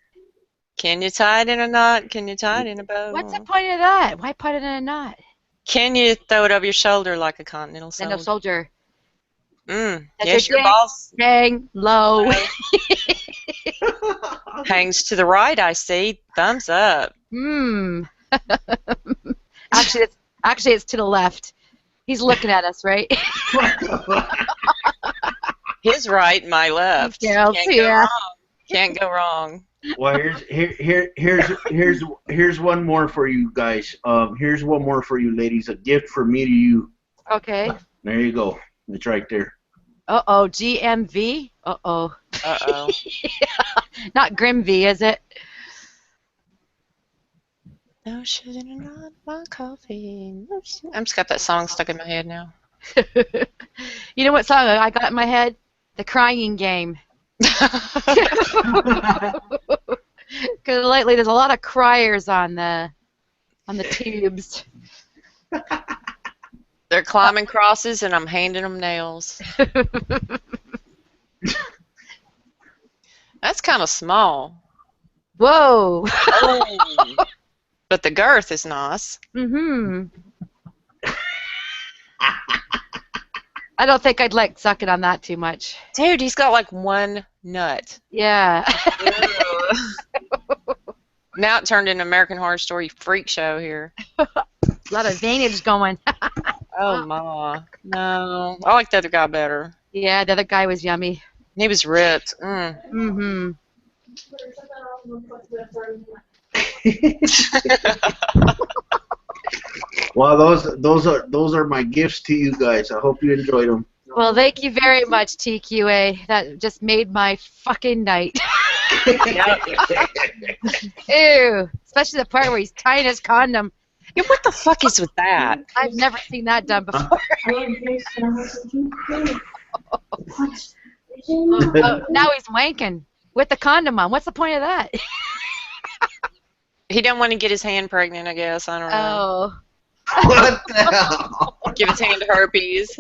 Can you tie it in a knot? Can you tie it in a bow? What's the point of that? Why put it in a knot? Can you throw it over your shoulder like a continental soldier? No soldier. Yes, your balls hang low. hangs to the right, I see. Thumbs up. Actually, it's to the left. He's looking at us, right? His right, my left. Yeah, Can't go wrong. Can't go wrong. Well, here's one more for you guys. Here's one more for you ladies. A gift from me to you. Okay. There you go. It's right there. Uh-oh, GMV? Uh-oh. Uh-oh. Not Grim V, is it? No sugar, not my coffee. No sugar. I'm just got that song stuck in my head now. You know what song I got in my head? The Crying Game. Because lately there's a lot of criers on the tubes. They're climbing crosses, and I'm handing them nails. That's kind of small. Whoa. Oh. But the girth is nice. Mm-hmm. I don't think I'd like sucking on that too much. Dude, he's got like one nut. Yeah. Now it turned into American Horror Story freak show here. A lot of veinage going. Oh, my. No. I like the other guy better. Yeah, the other guy was yummy. He was ripped. Mm-hmm. Well, those are my gifts to you guys. I hope you enjoyed them. Well, thank you very much, TQA. That just made my fucking night. Ew. Especially the part where he's tying his condom. Yeah, what the fuck is with that? I've never seen that done before. Now he's wanking with the condom on. What's the point of that? He didn't want to get his hand pregnant, I guess. I don't know. Oh. What the hell? Give his hand herpes.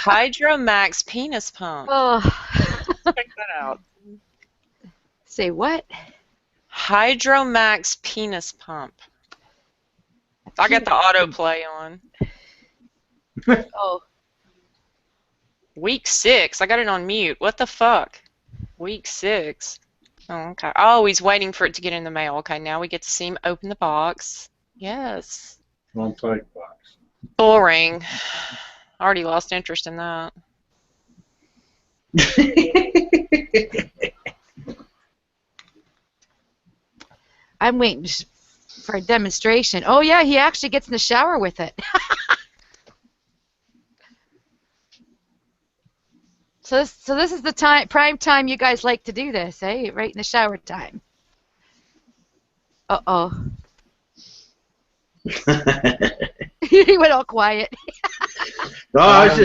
Hydromax penis pump. Oh. Check that out. Say what? Hydromax penis pump. I got the autoplay on. Oh. Week 6. I got it on mute. What the fuck? Week 6. Oh, okay. Oh, he's waiting for it to get in the mail. Okay, now we get to see him open the box. Yes. Wrong type box. Boring. I already lost interest in that. I'm waiting for a demonstration. Oh, yeah, he actually gets in the shower with it. So this is the prime time you guys like to do this, eh? Right in the shower time. Uh-oh. He went all quiet. No, I was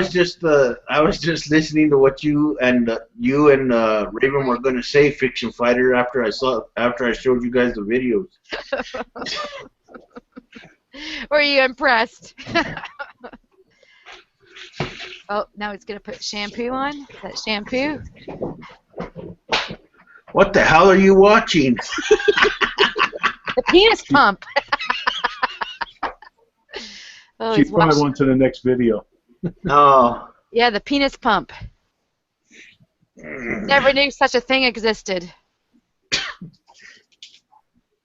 just I was just listening to what you and Raven were gonna say, Fiction Fighter, after I showed you guys the videos. Were you impressed? Oh, now it's going to put shampoo on. Is that shampoo? What the hell are you watching? The penis pump. Oh, She probably went to the next video. Oh. Yeah, the penis pump. Never knew such a thing existed.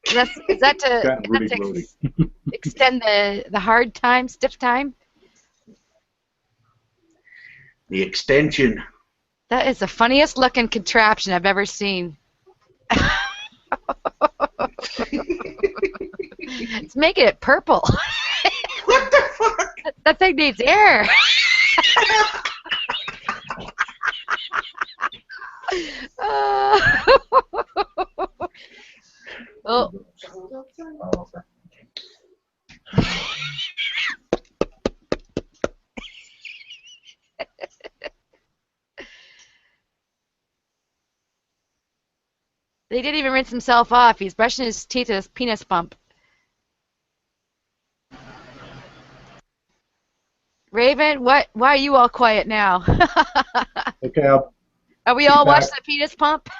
Is that to extend the hard time, stiff time? The extension. That is the funniest looking contraption I've ever seen. It's making it purple. What the fuck? That thing needs air. Oh. He didn't even rinse himself off. He's brushing his teeth with his penis pump. Raven, why are you all quiet now? Okay, Are we all watching the penis pump?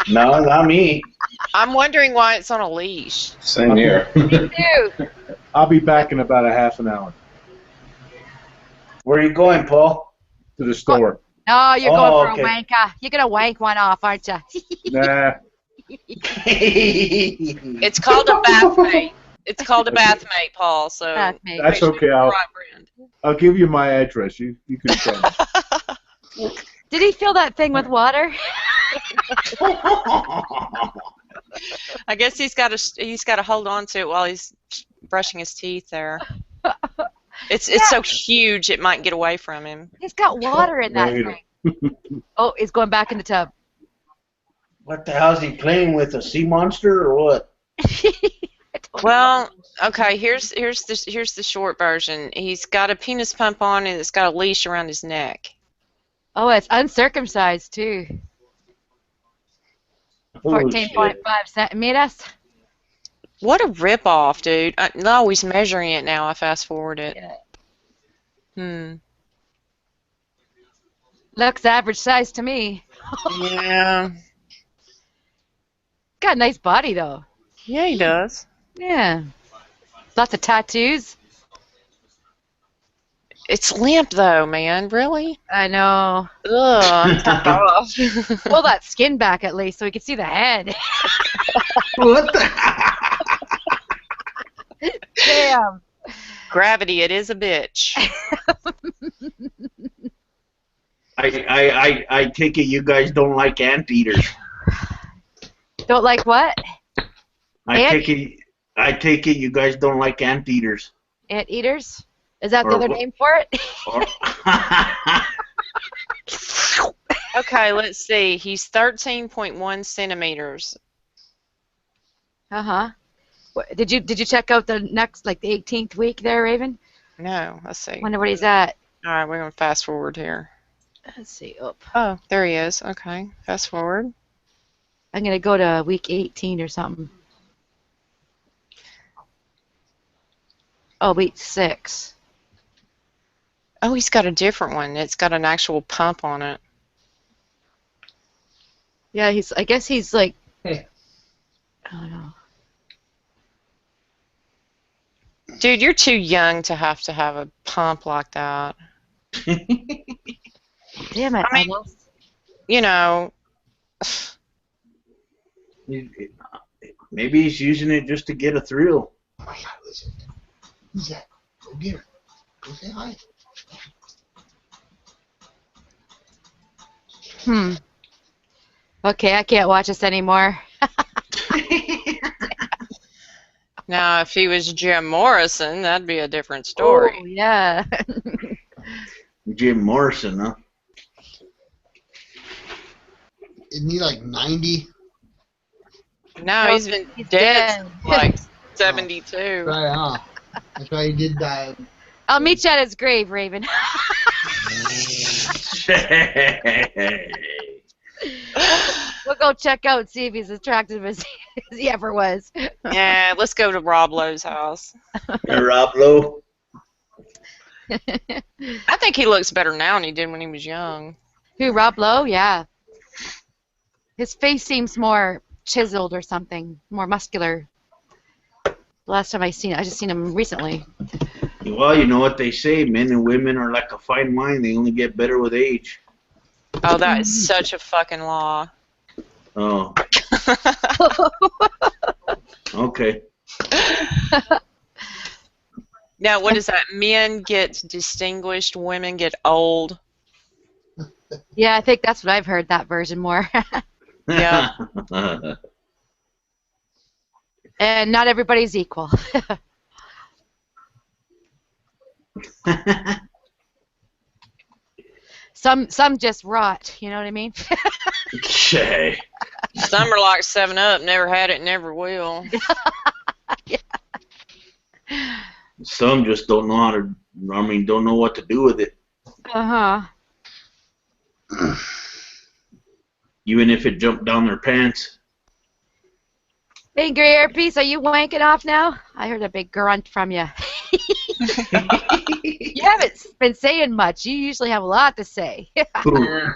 No, not me. I'm wondering why it's on a leash. Same here. Me too. I'll be back in about a half an hour Where are you going, Paul? to the store. Oh, you're Oh, going for okay. a wanker. You're gonna wank one off, aren't you? Nah, It's called a bathmate. It's called a bathmate, Paul. So Bathmate. make that's sure okay. you're the right brand. I'll give you my address. You can send me. Did he fill that thing with water? I guess he's got to hold on to it while he's brushing his teeth there. It's so huge it might get away from him. He's got water in that Later. thing. Oh, he's going back in the tub. What the hell's he playing with? A sea monster or what? Well, okay. Here's the short version. He's got a penis pump on and it's got a leash around his neck. Oh, it's uncircumcised too. Oh, 14.5 centimeters. What a ripoff, dude! I'm always measuring it now. I fast forward it. Yeah. Looks average size to me. Yeah. Got a nice body though. Yeah, he does. Yeah. Lots of tattoos. It's limp though, man. Really? I know. Ugh, I'm turned off. Pull that skin back at least so we can see the head. What the? Damn. Gravity, it is a bitch. I take it you guys don't like anteaters. Don't like what? I take it you guys don't like anteaters. Anteaters? Is that the Or other what- name for it? Okay, let's see. He's 13.1 centimeters. Uh-huh. Did you check out the next, like the 18th week there, Raven? No, let's see. Wonder what he's at. All right, we're gonna fast forward here. Let's see. Up. Oh, there he is. Okay, fast forward. I'm gonna go to week 18 or something. Oh, week 6. Oh, he's got a different one. It's got an actual pump on it. Yeah, I guess he's like. Hey. I don't know. Dude, you're too young to have a pump like that. Damn it! I mean- almost. You know. Maybe he's using it just to get a thrill. Oh my God, listen. Who's that? Go get her. Go say hi. Okay, I can't watch this anymore. Now, if he was Jim Morrison, that'd be a different story. Oh, yeah. Jim Morrison, huh? Isn't he like 90? No, he's been dead since like 72. Right, huh? That's why he did die. I'll meet you at his grave, Raven. We'll go check out and see if he's attractive as he ever was. Yeah, let's go to Rob Lowe's house. Rob Lowe. I think he looks better now than he did when he was young. Who, Rob Lowe? Yeah. His face seems more chiseled or something, more muscular. The last time I just seen him recently. Well, you know what they say, men and women are like a fine wine, they only get better with age. Oh, that is such a fucking law. Oh. Okay. Now, what is that? Men get distinguished, women get old. Yeah, I think that's what I've heard, that version more. Yeah. And not everybody's equal. Some just rot, you know what I mean? Okay. Some are like 7-Up, never had it, never will. Yeah. Some just don't know how to, don't know what to do with it. Uh-huh. Even if it jumped down their pants. Angry Earpiece, are you wanking off now? I heard a big grunt from you. You haven't been saying much. You usually have a lot to say. Who?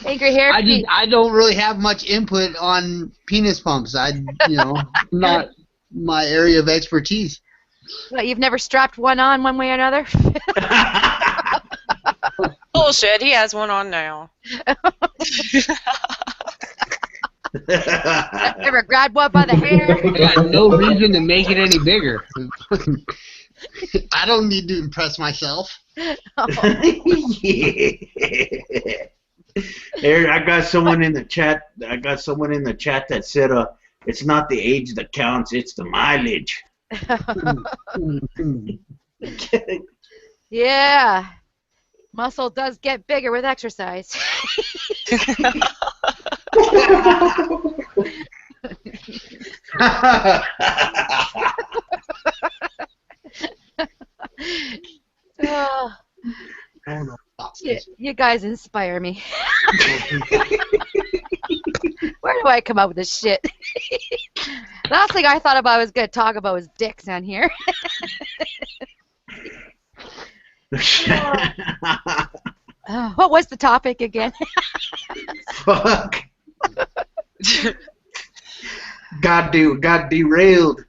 Angry hair. I don't really have much input on penis pumps. Not my area of expertise. What, you've never strapped one on one way or another? Bullshit. He has one on now. Ever grabbed one by the hair? I got no reason to make it any bigger. I don't need to impress myself. Here, I got someone in the chat. That said, it's not the age that counts; it's the mileage. Yeah. Muscle does get bigger with exercise. Oh, you guys inspire me. Where do I come up with this shit? Last thing I thought about I was going to talk about was dicks on here. What was the topic again? Fuck. Got derailed.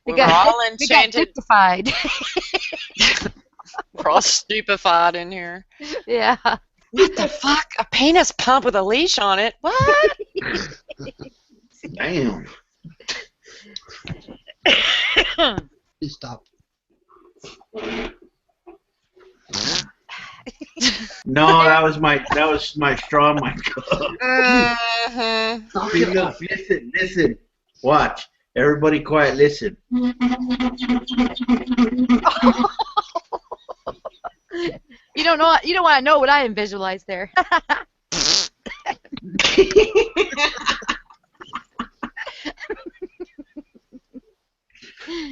We're all enchanted. Stupefied. We're all stupefied in here. Yeah. What the fuck? A penis pump with a leash on it? What? Damn. Please stop. No, that was my straw in my cup. See, look, listen. Watch. Everybody quiet, listen. You don't want to know what I visualize there.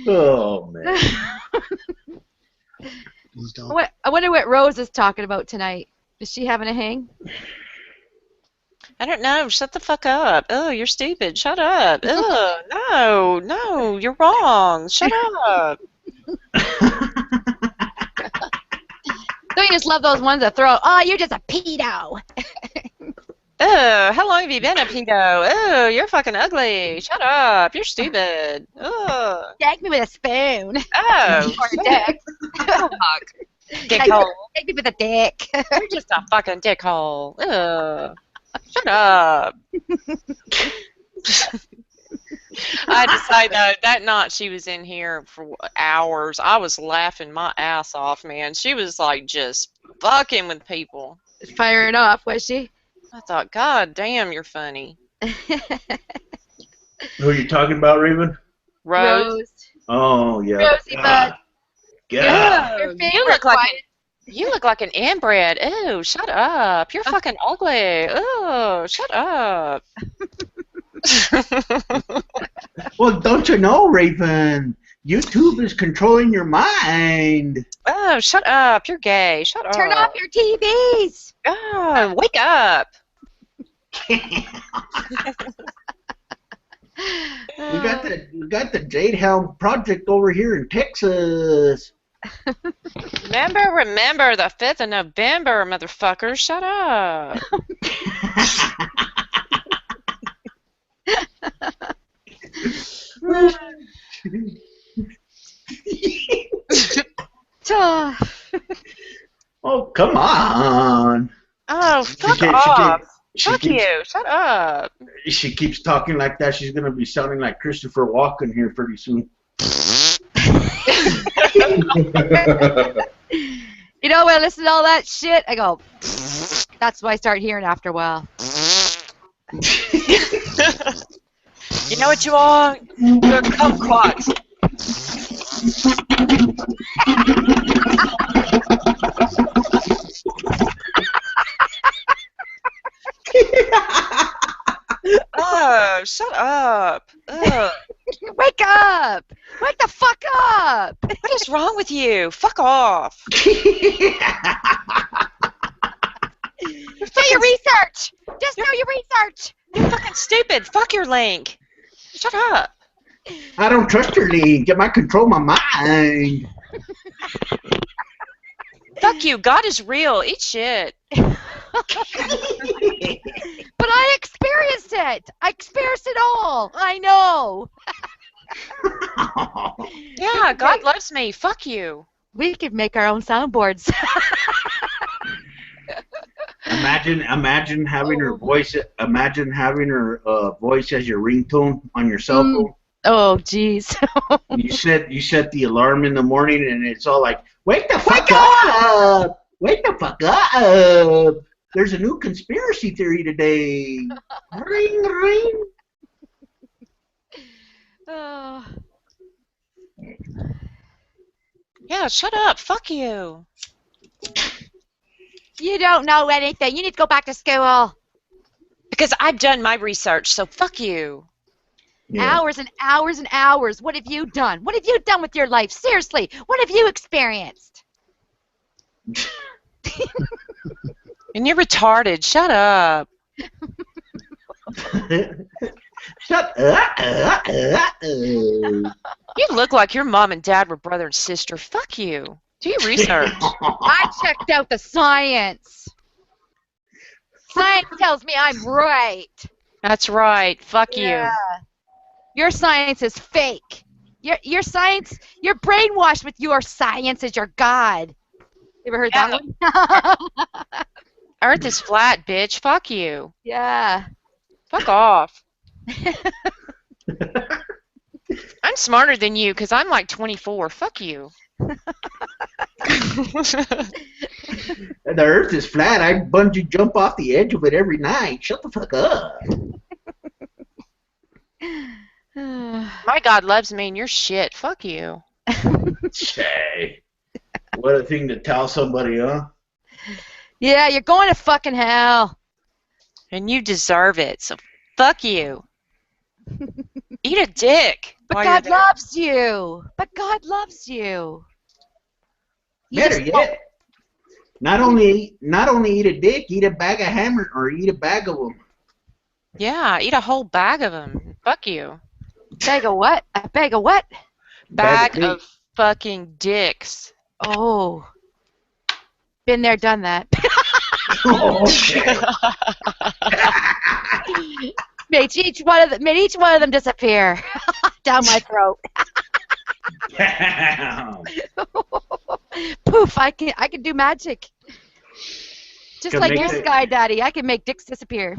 Oh man. Please don't. I wonder what Rose is talking about tonight. Is she having a hang? I don't know. Shut the fuck up. Oh, you're stupid. Shut up. Oh, no, you're wrong. Shut up. Don't you just love those ones that throw, oh, you're just a pedo. Oh, how long have you been a pedo? Oh, you're fucking ugly. Shut up. You're stupid. Oh. Take me with a spoon. Oh. Or a dick. Fuck. Dickhole. Take me with a dick. You're just a fucking dickhole. Ugh. Shut up. I decided that night she was in here for hours. I was laughing my ass off, man. She was like just fucking with people. Firing off, was she? I thought, God damn, you're funny. Who are you talking about, Raven? Rose. Oh yeah. Rosie Bud. God. Your favorite You look like an inbred. Ew, shut up. You're fucking ugly. Ew, shut up. Well, don't you know, Raven? YouTube is controlling your mind. Oh, shut up. You're gay. Shut up. Turn off your TVs. Oh, wake up. We got the Jade Helm project over here in Texas. Remember the 5th of November, motherfucker. Shut up. Oh, come on. Oh, fuck off. Fuck you. Shut up. She keeps talking like that. She's going to be sounding like Christopher Walken here pretty soon. You know, when I listen to all that shit, I go, that's what I start hearing after a while. You know what you are? You're a kumquat. Oh, shut up. Ugh. Wake up! Wake the fuck up! What is wrong with you? Fuck off. Do your research! Just do your research! You're fucking stupid. Fuck your link. Shut up. I don't trust your league. It might control my mind. Fuck you. God is real. Eat shit. But I experienced it. I experienced it all. I know. Yeah, God loves me. Fuck you. We could make our own soundboards. Imagine having her voice. Imagine having her voice as your ringtone on your cell phone. Oh, jeez. You set the alarm in the morning, and it's all like, "Wake the fuck up! Wake the fuck up! There's a new conspiracy theory today." Ring, ring. Oh. Yeah, shut up. Fuck you. You don't know anything. You need to go back to school. Because I've done my research, so fuck you. Yeah. Hours and hours and hours. What have you done? What have you done with your life? Seriously, what have you experienced? And you're retarded. Shut up. Shut up. You look like your mom and dad were brother and sister. Fuck you. Do your research. I checked out the science. Science tells me I'm right. That's right. Fuck you. Your science is fake. Your science, you're brainwashed with your science as your God. You ever heard that one? Earth is flat, bitch. Fuck you. Yeah. Fuck off. I'm smarter than you because I'm like 24. Fuck you. The Earth is flat. I bungee jump off the edge of it every night. Shut the fuck up. My God loves me and you're shit. Fuck you. Hey, what a thing to tell somebody, huh? Yeah, you're going to fucking hell. And you deserve it. So fuck you. Eat a dick. But God loves you. But God loves you. Better yet, not only eat a dick, eat a bag of hammers or eat a bag of them. Yeah, eat a whole bag of them. Fuck you. Bag of what? A bag of what? Bag of fucking dicks. Oh. Been there, done that. Okay. Made each one of them disappear down my throat. Damn. Poof! I can do magic. Just Can like make your it- Sky Daddy, I can make dicks disappear.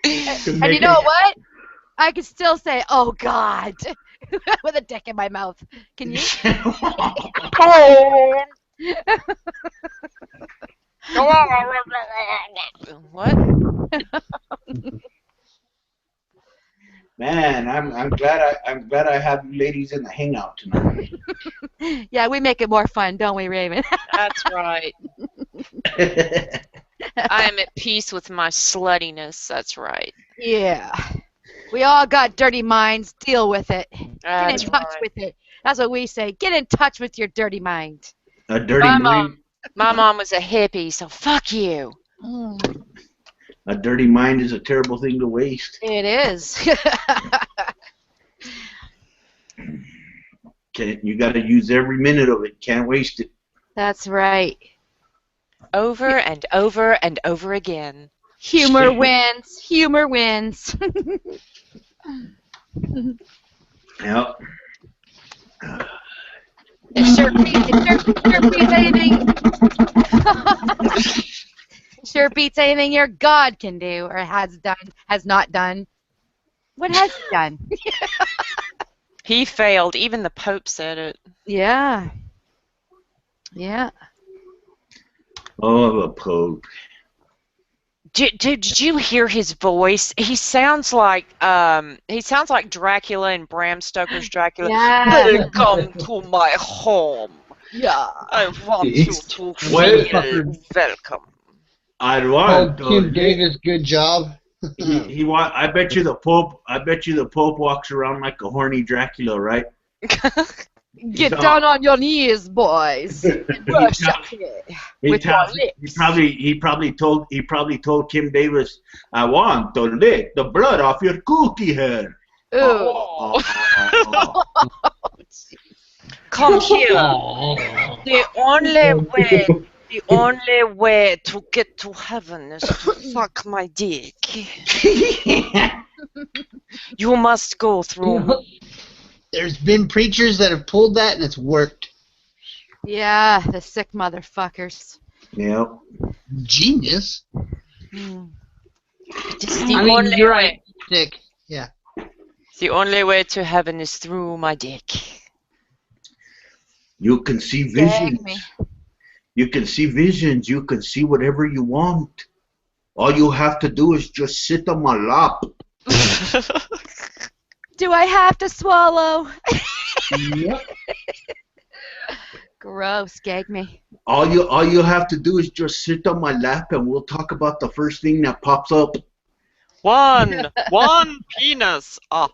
And you know what? I can still say, "Oh God," with a dick in my mouth. Can you? What? Man, I'm glad I have you ladies in the hangout tonight. Yeah, we make it more fun, don't we, Raven? That's right. I am at peace with my sluttiness. That's right. Yeah. We all got dirty minds. Deal with it. That's Get in touch right. with it. That's what we say. Get in touch with your dirty mind. A dirty mind. My mom was a hippie, so fuck you. A dirty mind is a terrible thing to waste. It is. You got to use every minute of it. Can't waste it. That's right. Over and over and over again. Humor wins. Humor wins. Yep. It sure beats anything. Sure beats anything your God can do or has not done. What has he done? He failed. Even the Pope said it. Yeah. Yeah. Oh, the Pope. Did you hear his voice? He sounds like Dracula in Bram Stoker's Dracula. Yeah. Welcome to my home. Yeah. I want you to feel welcome. I Oh, want. Kim Davis, good job. I bet you the Pope walks around like a horny Dracula, right? Get down on your knees, boys. And worship me with your lips. He probably told Kim Davis, "I want to lick the blood off your cookie hair." Ooh. Come here. The only way to get to heaven is to suck my dick. You must go through me. There's been preachers that have pulled that and it's worked. Yeah, the sick motherfuckers. Yep. Genius. It's the I mean, only you're way. right. Sick. Yeah. The only way to heaven is through my dick. You can see visions. You can see visions. You can see whatever you want. All you have to do is just sit on my lap. Do I have to swallow? Yep. Gross, gag me. All you have to do is just sit on my lap, and we'll talk about the first thing that pops up. One penis. Two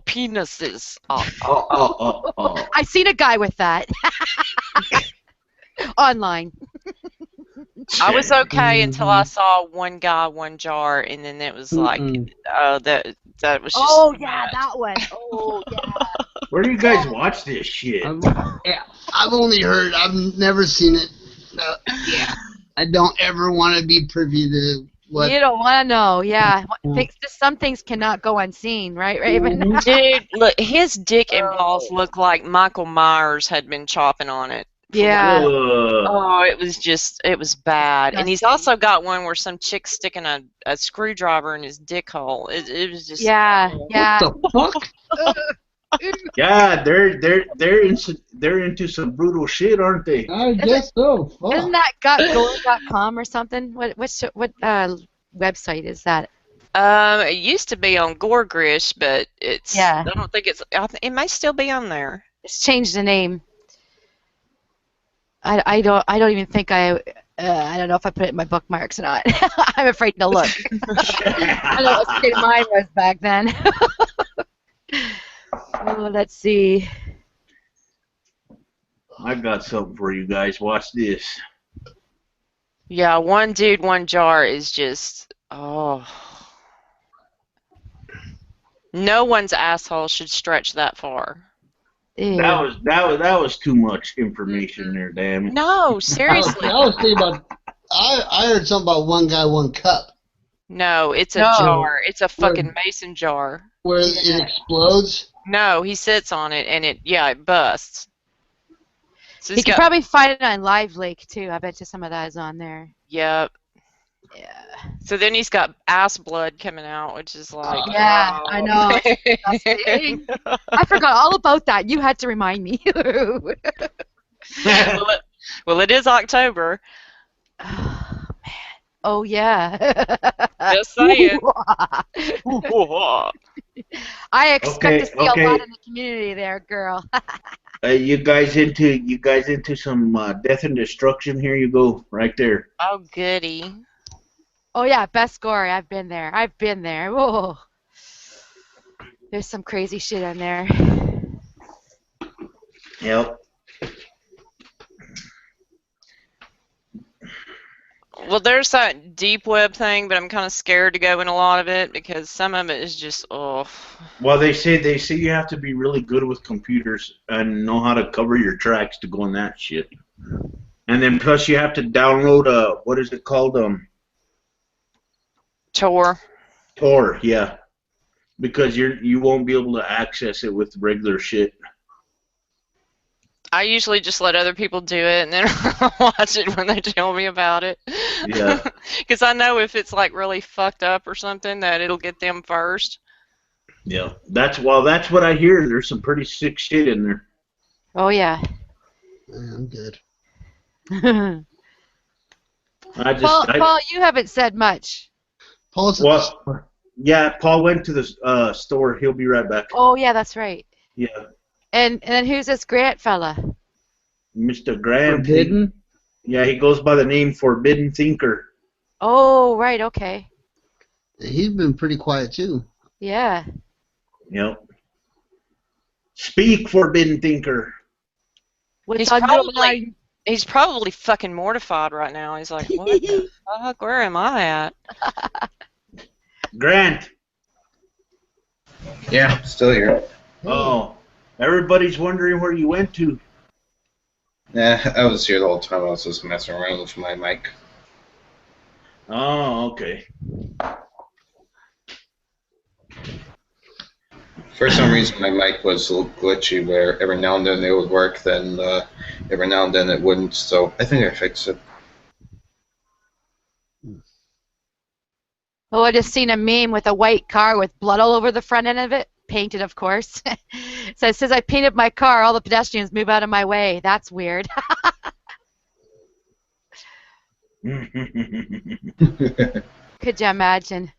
penises. I seen a guy with that. Online. I was okay until I saw one guy, one jar, and then it was like, that was just. Oh yeah, that one. Oh yeah. Where do you guys watch this shit? I've only heard. I've never seen it. Yeah. I don't ever want to be privy to what. You don't want to know, yeah. Some things cannot go unseen, right, Raven? Dude, look, his dick and balls look like Michael Myers had been chopping on it. Yeah. Oh, it was bad. And he's also got one where some chick's sticking a screwdriver in his dick hole. It was just. Yeah, yeah. What the fuck? Yeah, they're into some brutal shit, aren't they? I guess so. Fuck. Isn't that gotgore.com or something? What website is that? It used to be on Goregrish, but it's. Yeah. I don't think it's. It may still be on there. It's changed the name. I don't even think I don't know if I put it in my bookmarks or not. I'm afraid to look. I don't know what state of mind was back then. Oh, let's see. I got something for you guys. Watch this. Yeah, one dude, one jar is just No one's asshole should stretch that far. Ew. That was too much information there, damn it. No, seriously. I was thinking about. I heard something about one guy, one cup, No, it's a jar. It's a fucking mason jar. where it explodes. No, he sits on it and it busts. So You can probably find it on Live Lake too. I bet you some of that is on there. Yep. Yeah. So then he's got ass blood coming out, which is like. Yeah, I know. I forgot all about that. You had to remind me. Well, it is October. Oh man. Oh yeah. Just saying. I expect to see a Okay. lot in the community there, girl. You guys into some death and destruction? Here you go, right there. Oh, goody. Oh yeah, best gory. I've been there. Whoa. There's some crazy shit on there. Yep. Well, there's that deep web thing, but I'm kind of scared to go in a lot of it because some of it is just Well, they say you have to be really good with computers and know how to cover your tracks to go on that shit. And then plus you have to download what is it called? Tor. Tor, yeah. Because you won't be able to access it with regular shit. I usually just let other people do it and then watch it when they tell me about it. Yeah. Because I know if it's like really fucked up or something that it'll get them first. Yeah. That's what I hear. There's some pretty sick shit in there. Oh yeah. I'm good. Paul, you haven't said much. Paul's at the store. Yeah, Paul went to the store. He'll be right back. Oh yeah, that's right. Yeah. And then who's this Grant fella? Mr. Grant. Forbidden? Yeah, he goes by the name Forbidden Thinker. Oh right, okay. He's been pretty quiet too. Yeah. Yep. Speak, forbidden thinker. He's probably fucking mortified right now. He's like, what the fuck? Where am I at? Grant. Yeah, still here. Oh, everybody's wondering where you went to. Yeah, I was here the whole time. I was just messing around with my mic. Oh, okay. For some reason, my mic was a little glitchy, where every now and then it would work, then every now and then it wouldn't. So I think I fixed it. Oh, I just seen a meme with a white car with blood all over the front end of it, painted, of course. So it says, I painted my car, all the pedestrians move out of my way. That's weird. Could you imagine?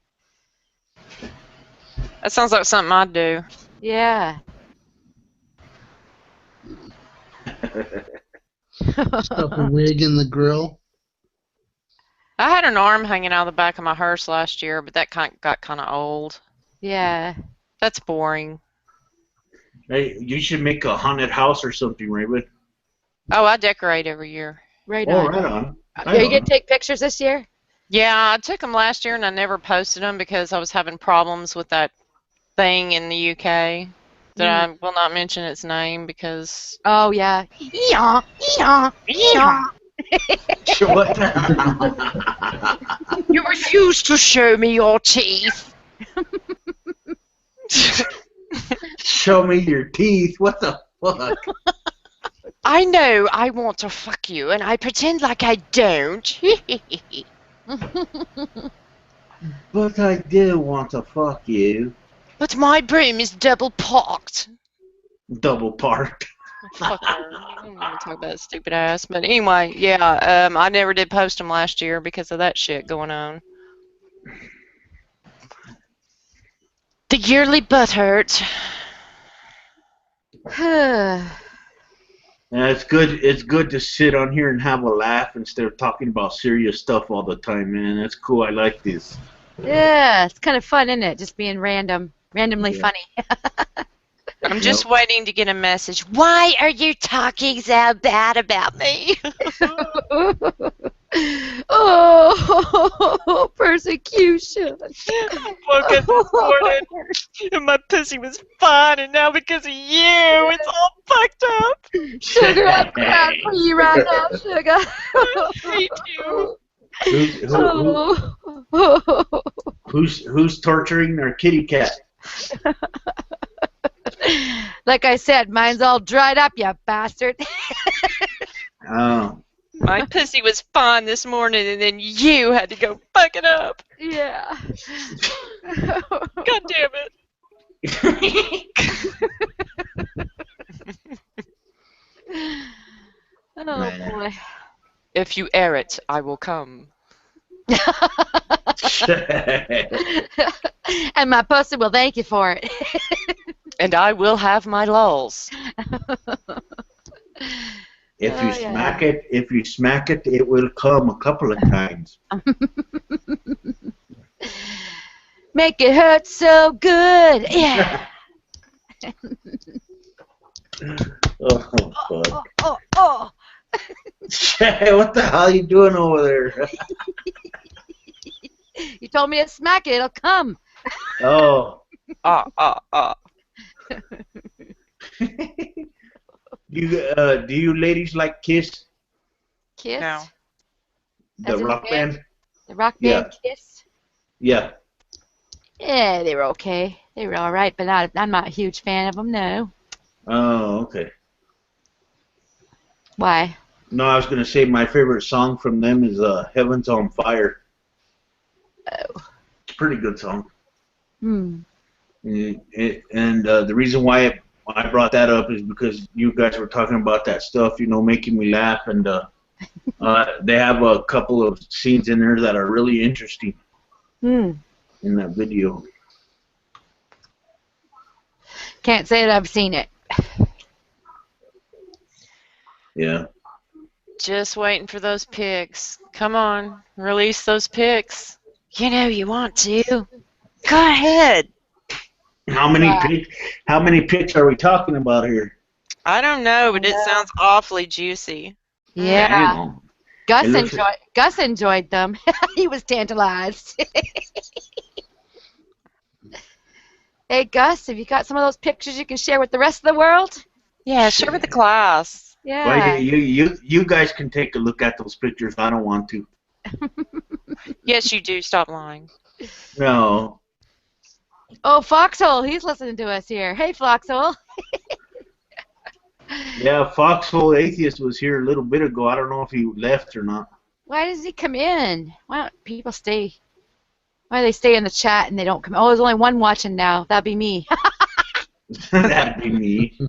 That sounds like something I'd do. Yeah. Stuff a wig in the grill. I had an arm hanging out of the back of my hearse last year, but that got kind of old. Yeah. That's boring. Hey, you should make a haunted house or something, Raven. Oh, I decorate every year. Right Oh, on. right on. Are you going to take pictures this year? Yeah, I took them last year and I never posted them because I was having problems with that thing in the UK that I will not mention its name because... Oh, yeah. Yeah. Yeah. Yeah. What the You refuse to show me your teeth. Show me your teeth. What the fuck? I know I want to fuck you and I pretend like I don't. But I do want to fuck you. But my broom is double parked. Double parked. Fuck her. I don't want to talk about that stupid ass. But anyway, yeah, I never did post them last year because of that shit going on. The yearly butt hurt. Yeah, it's good. It's good to sit on here and have a laugh instead of talking about serious stuff all the time, man. That's cool. I like this. Yeah, it's kind of fun, isn't it? Just being randomly funny. I'm just waiting to get a message. Why are you talking so bad about me? Oh, persecution. I woke up this morning and my pussy was fine, and now because of you, it's all fucked up. Sugar, I'm crying for you right now, Sugar. I hate you. Who's torturing their kitty cat? Like I said, mine's all dried up, you bastard. Oh. My pussy was fine this morning, and then you had to go fuck it up. Yeah. God damn it. Oh, boy. If you air it, I will come. And my pussy will thank you for it. And I will have my lulls. If you smack it, it will come a couple of times. Make it hurt so good. Yeah. Oh, fuck. Oh. What the hell are you doing over there? You told me to smack it, it'll come. Oh. Do you ladies like Kiss? Kiss? No. The As in rock band? The rock band Kiss? Yeah. Yeah, they were okay. They were all right, but I'm not a huge fan of them, no. Oh, okay. Why? No, I was going to say my favorite song from them is Heaven's on Fire. Oh. It's a pretty good song. Hmm. And the reason why I brought that up is because you guys were talking about that stuff, making me laugh, and they have a couple of scenes in there that are really interesting in that video. Can't say that I've seen it. Yeah. Just waiting for those pics. Come on, release those pics. You know you want to. Go ahead. How many pics are we talking about here? I don't know, but it sounds awfully juicy. Yeah. Damn. Gus enjoyed them. He was tantalized. Hey Gus, have you got some of those pictures you can share with the rest of the world? Yeah, share with the class. Yeah. Well, you guys can take a look at those pictures. I don't want to. Yes, you do. Stop lying. No. Oh, Foxhole, he's listening to us here. Hey, Foxhole. Yeah, Foxhole Atheist was here a little bit ago. I don't know if he left or not. Why does he come in? Why don't people stay? Why do they stay in the chat and they don't come? Oh, there's only one watching now. That'd be me. That'd be me.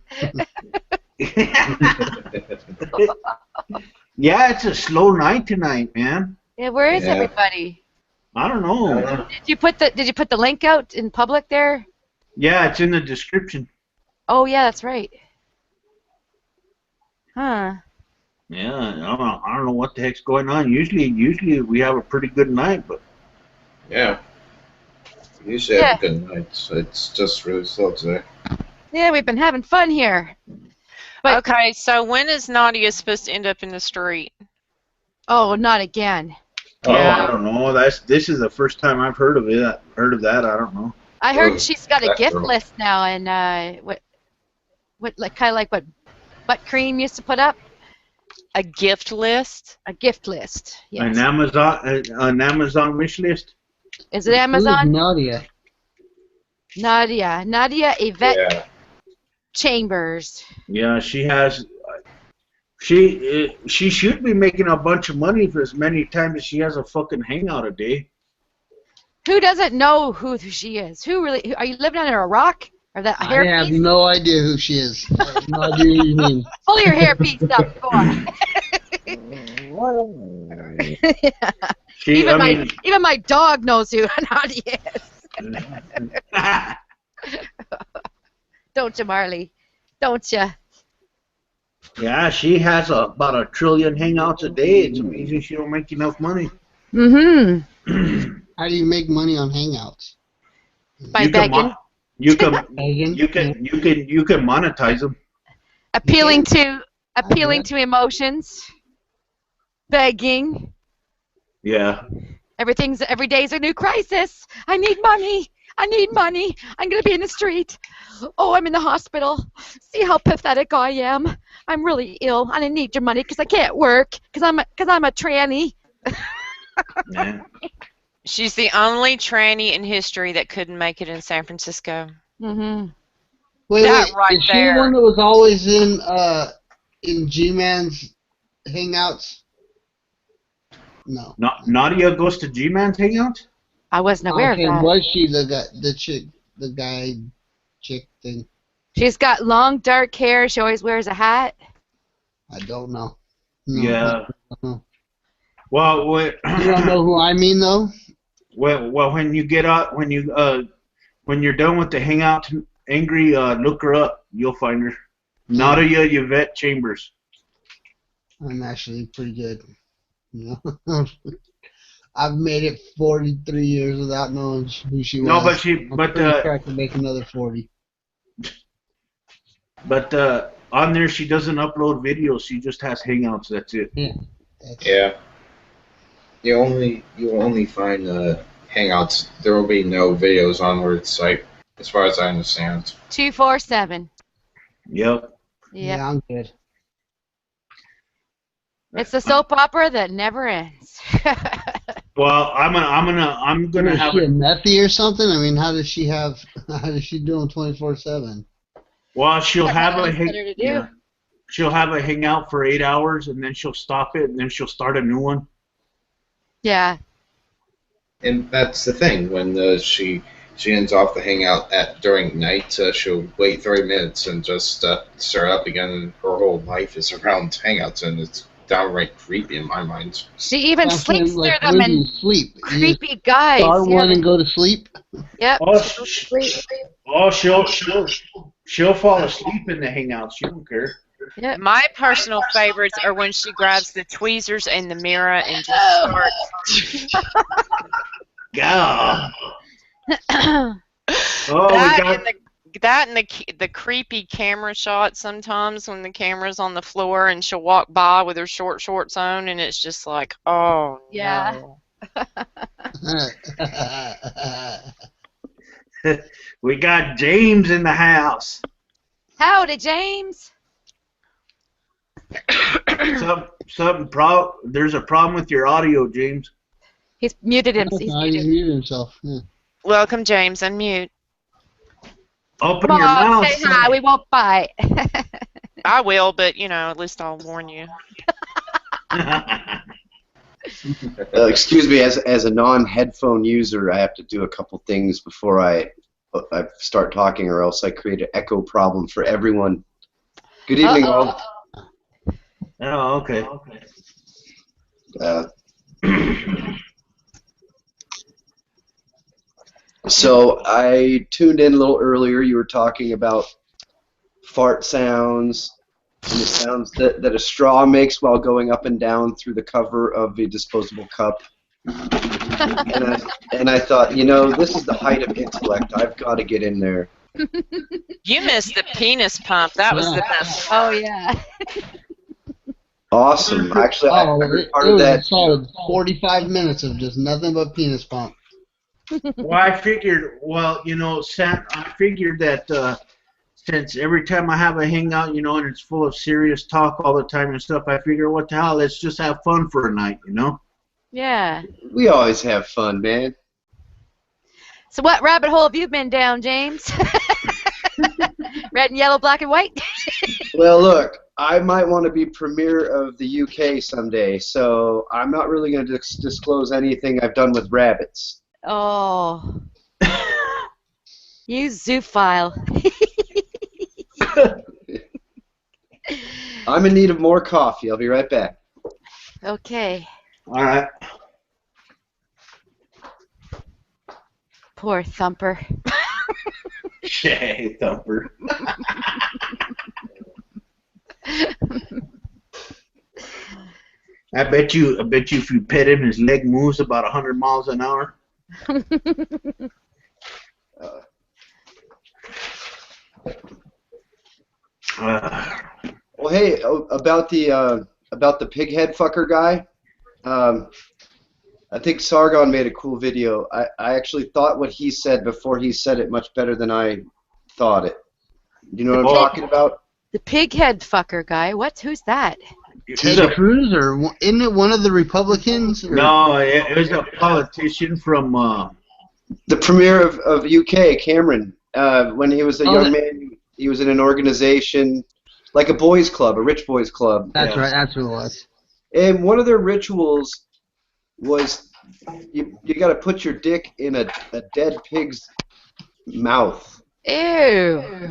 Yeah, it's a slow night tonight, man. Yeah, where is everybody? I don't know. Did you put the link out in public there? Yeah, it's in the description. Oh yeah, that's right. Huh. Yeah, I don't know what the heck's going on. Usually we have a pretty good night, but Yeah. Usually have a good night, so it's just really slow today. Yeah, we've been having fun here. But, Okay, so when is Nadia supposed to end up in the street? oh, not again. I don't know. This is the first time I've heard of it. Heard of that? I don't know. I heard she's got a that gift girl. list now, and what like kind of like what Butt Cream used to put up. A gift list? A gift list. Yes. An Amazon wish list. Is it Amazon? Nadia. Nadia Yvette Yeah. Chambers. Yeah, she has. She should be making a bunch of money for as many times as she has a fucking hangout a day. Who doesn't know who she is? Who really? Are you living under a rock? Or that I have hairpiece? no idea who she is. I have no idea who you mean. Pull your hairpiece up. Go on. Even my dog knows who Nadia is. Don't you, Marley? Don't you? Yeah, she has about 1 trillion hangouts a day. It's amazing she don't make enough money. Mm-hmm. How do you make money on Hangouts? By begging. You can Begging? you can monetize them. Appealing to emotions. Begging. Yeah. Every day's a new crisis. I need money. I need money. I'm gonna be in the street. Oh, I'm in the hospital. See how pathetic I am. I'm really ill, and I need your money because I can't work because I'm a tranny. Yeah. She's the only tranny in history that couldn't make it in San Francisco. Mm-hmm. Wait, That wait. right Is she there. the one that was always in G-Man's Hangouts? No. Nadia goes to G-Man's hangout? I wasn't aware Okay, of that. was she the chick thing? She's got long dark hair. She always wears a hat. I don't know. No, Yeah. I don't know. Well, You don't know who I mean, though? well, when you get out, when you're done with the hangout, Angry, look her up. You'll find her. Nadia Yvette Chambers. I'm actually pretty good. You know? I've made it 43 years without knowing who she was. No, but I'm pretty sure I can make another 40. But on there she doesn't upload videos. She just has hangouts. That's it. Yeah. You only find Hangouts. There will be no videos on her site, as far as I understand. 247. Yep. Yeah, I'm good. It's the soap opera that never ends. Well, I'm gonna Is have she a methy or something? I mean, how does she do them 24/7? Well, she'll have a Better to do. she'll have a hangout for 8 hours, and then she'll stop it, and then she'll start a new one. Yeah. And that's the thing. When she ends off the Hangout during night, she'll wait 30 minutes and just start up again. And her whole life is around Hangouts, and it's downright creepy in my mind. She even That's sleeps when, like, through them when do you and sleep? creepy guys. Start Yeah. one and go to sleep? Yep. She'll fall asleep in the hangouts. She don't care. Yep. My personal favorites are when she grabs the tweezers and the mirror and just starts. Yeah. Oh, we that got. and the creepy camera shot sometimes when the camera's on the floor and she'll walk by with her short shorts on and it's just like, oh Yeah. no. We got James in the house. Howdy, James. There's a problem with your audio, James. He's muted him. He's He's muted. muted himself. Yeah. Welcome, James. Unmute. Open Come your on, mouth. say hi. We won't bite. I will, but at least I'll warn you. Excuse me, as a non-headphone user, I have to do a couple things before I start talking, or else I create an echo problem for everyone. Good evening, all. Oh, okay. So I tuned in a little earlier. You were talking about fart sounds and the sounds that a straw makes while going up and down through the cover of a disposable cup. And I thought, this is the height of intellect. I've got to get in there. You missed the penis pump. That was the best. Oh, yeah. Awesome. Actually, I heard part of was a that. solid 45 minutes of just nothing but penis pump. Well, I figured, Sam, I figured that since every time I have a hangout, and it's full of serious talk all the time and stuff, I figure, what the hell, let's just have fun for a night, Yeah. We always have fun, man. So what rabbit hole have you been down, James? Red and yellow, black and white? Well, look, I might want to be premier of the UK someday, so I'm not really going to disclose anything I've done with rabbits. Oh. You zoophile. I'm in need of more coffee. I'll be right back. Okay. All right. Poor Thumper. Hey, Thumper. I bet you if you pet him, his leg moves about 100 miles an hour. Well, hey, about the pig head fucker guy. I think Sargon made a cool video. I actually thought what he said before he said it much better than I thought it. You know what I'm talking about? The pig head fucker guy. Who's that? Ted Cruz, or isn't it one of the Republicans? Or? No, it was a politician from. The premier of UK, Cameron. When he was a young man, he was in an organization like a boys' club, a rich boys' club. That's right. That's what it was. And one of their rituals was you got to put your dick in a dead pig's mouth. Ew.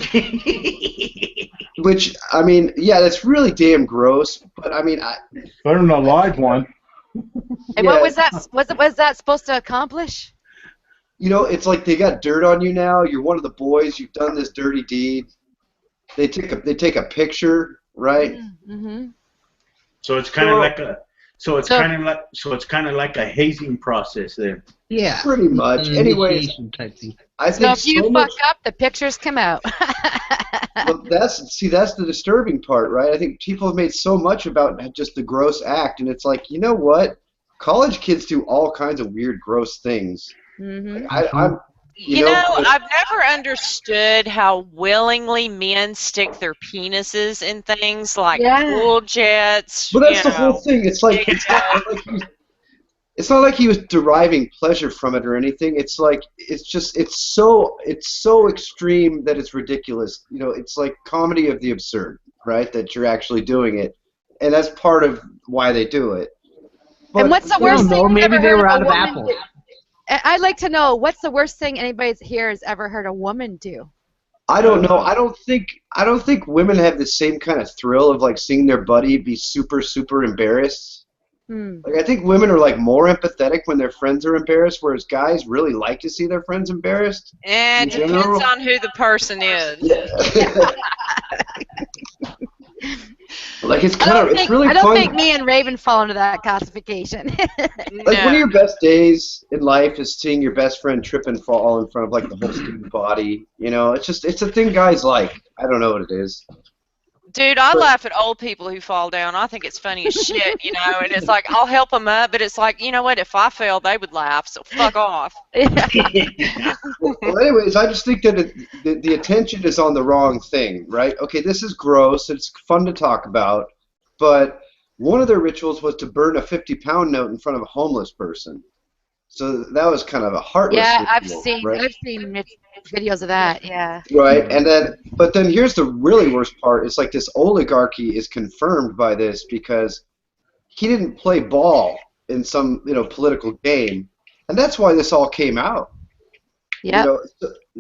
Which, I mean, yeah, that's really damn gross. But I mean, Better than a live one. And what was that? Was that supposed to accomplish? It's like they got dirt on you now. You're one of the boys. You've done this dirty deed. They take a picture, right? Mm-hmm. So it's kind of like a. So it's kind of like a hazing process there. Yeah. Pretty much. Anyways, type thing. I think So if you fuck up, the pictures come out. Well, that's the disturbing part, right? I think people have made so much about just the gross act, and it's like, you know what? College kids do all kinds of weird, gross things. Mm-hmm. I'm I've never understood how willingly men stick their penises in things like pool jets. But that's the whole thing. It's like it's not like he was deriving pleasure from it or anything. It's like it's so extreme that it's ridiculous. It's like comedy of the absurd, right? That you're actually doing it, and that's part of why they do it. But, and what's the worst thing? Maybe they were out of apples. I'd like to know what's the worst thing anybody here has ever heard a woman do. I don't know. I don't think women have the same kind of thrill of like seeing their buddy be super, super embarrassed. Like I think women are like more empathetic when their friends are embarrassed, whereas guys really like to see their friends embarrassed. It depends on who the person is. Yeah. Like it's kind of it's really I don't fun. think me and Raven fall into that classification. Like one of your best days in life is seeing your best friend trip and fall in front of like the whole student body. You know, it's a thing guys like. I don't know what it is. Dude, I laugh at old people who fall down. I think it's funny as shit, you know, and it's like, I'll help them up, but it's like, you know what, if I fell, they would laugh, so fuck off. Well, anyways, I just think that the attention is on the wrong thing, right? Okay, this is gross. It's fun to talk about, but one of their rituals was to burn a 50-pound note in front of a homeless person. So that was kind of a heartless ritual, right? I've seen videos of that. Yeah. Right, but then here's the really worst part. It's like this oligarchy is confirmed by this because he didn't play ball in some political game, and that's why this all came out. Yeah.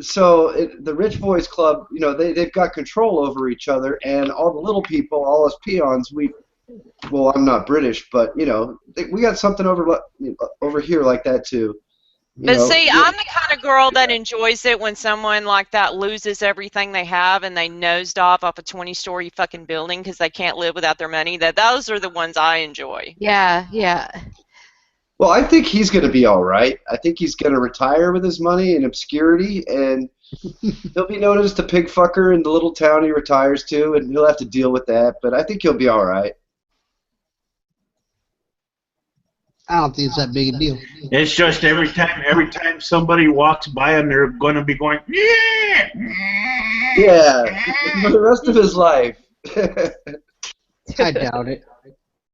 So the Rich Boys Club, they've got control over each other, and all the little people, all us peons, well, I'm not British, but we got something over here like that too. But see, I'm the kind of girl that enjoys it when someone like that loses everything they have and they nosedive off a 20-story fucking building because they can't live without their money. Those are the ones I enjoy. Yeah, yeah. Well, I think he's going to be all right. I think he's going to retire with his money in obscurity, and he'll be known as the pig fucker in the little town he retires to, and he'll have to deal with that. But I think he'll be all right. I don't think it's that big a deal. It's just every time somebody walks by him, they're going to be going, yeah. Yeah, for the rest of his life. I doubt it.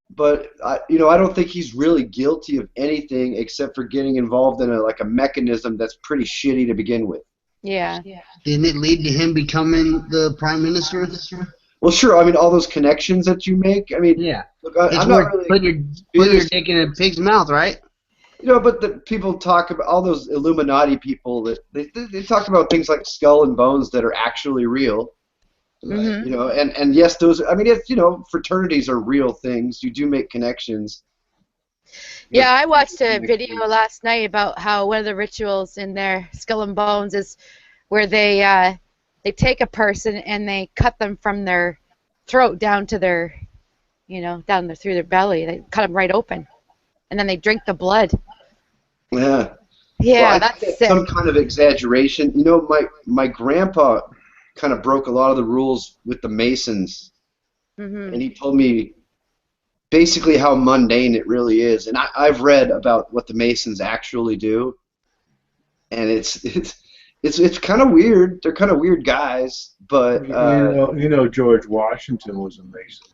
But I don't think he's really guilty of anything except for getting involved in a mechanism that's pretty shitty to begin with. Yeah. Didn't it lead to him becoming the prime minister? Well, sure. I mean, all those connections that you make. I mean, yeah. Look, I'm not really put your dick in a pig's mouth, right? But the people talk about all those Illuminati people that they talk about things like skull and bones that are actually real. Mm-hmm. And yes, those. I mean, it's fraternities are real things. You do make connections. Yeah, I watched a video last night about how one of the rituals in their Skull and Bones is where they take a person and they cut them from their throat down to their, through their belly. They cut them right open, and then they drink the blood. Yeah. Yeah, well, that's sick. Some kind of exaggeration. My grandpa kind of broke a lot of the rules with the Masons, and he told me basically how mundane it really is. And I've read about what the Masons actually do, and it's kind of weird. They're kind of weird guys, but George Washington was a Mason.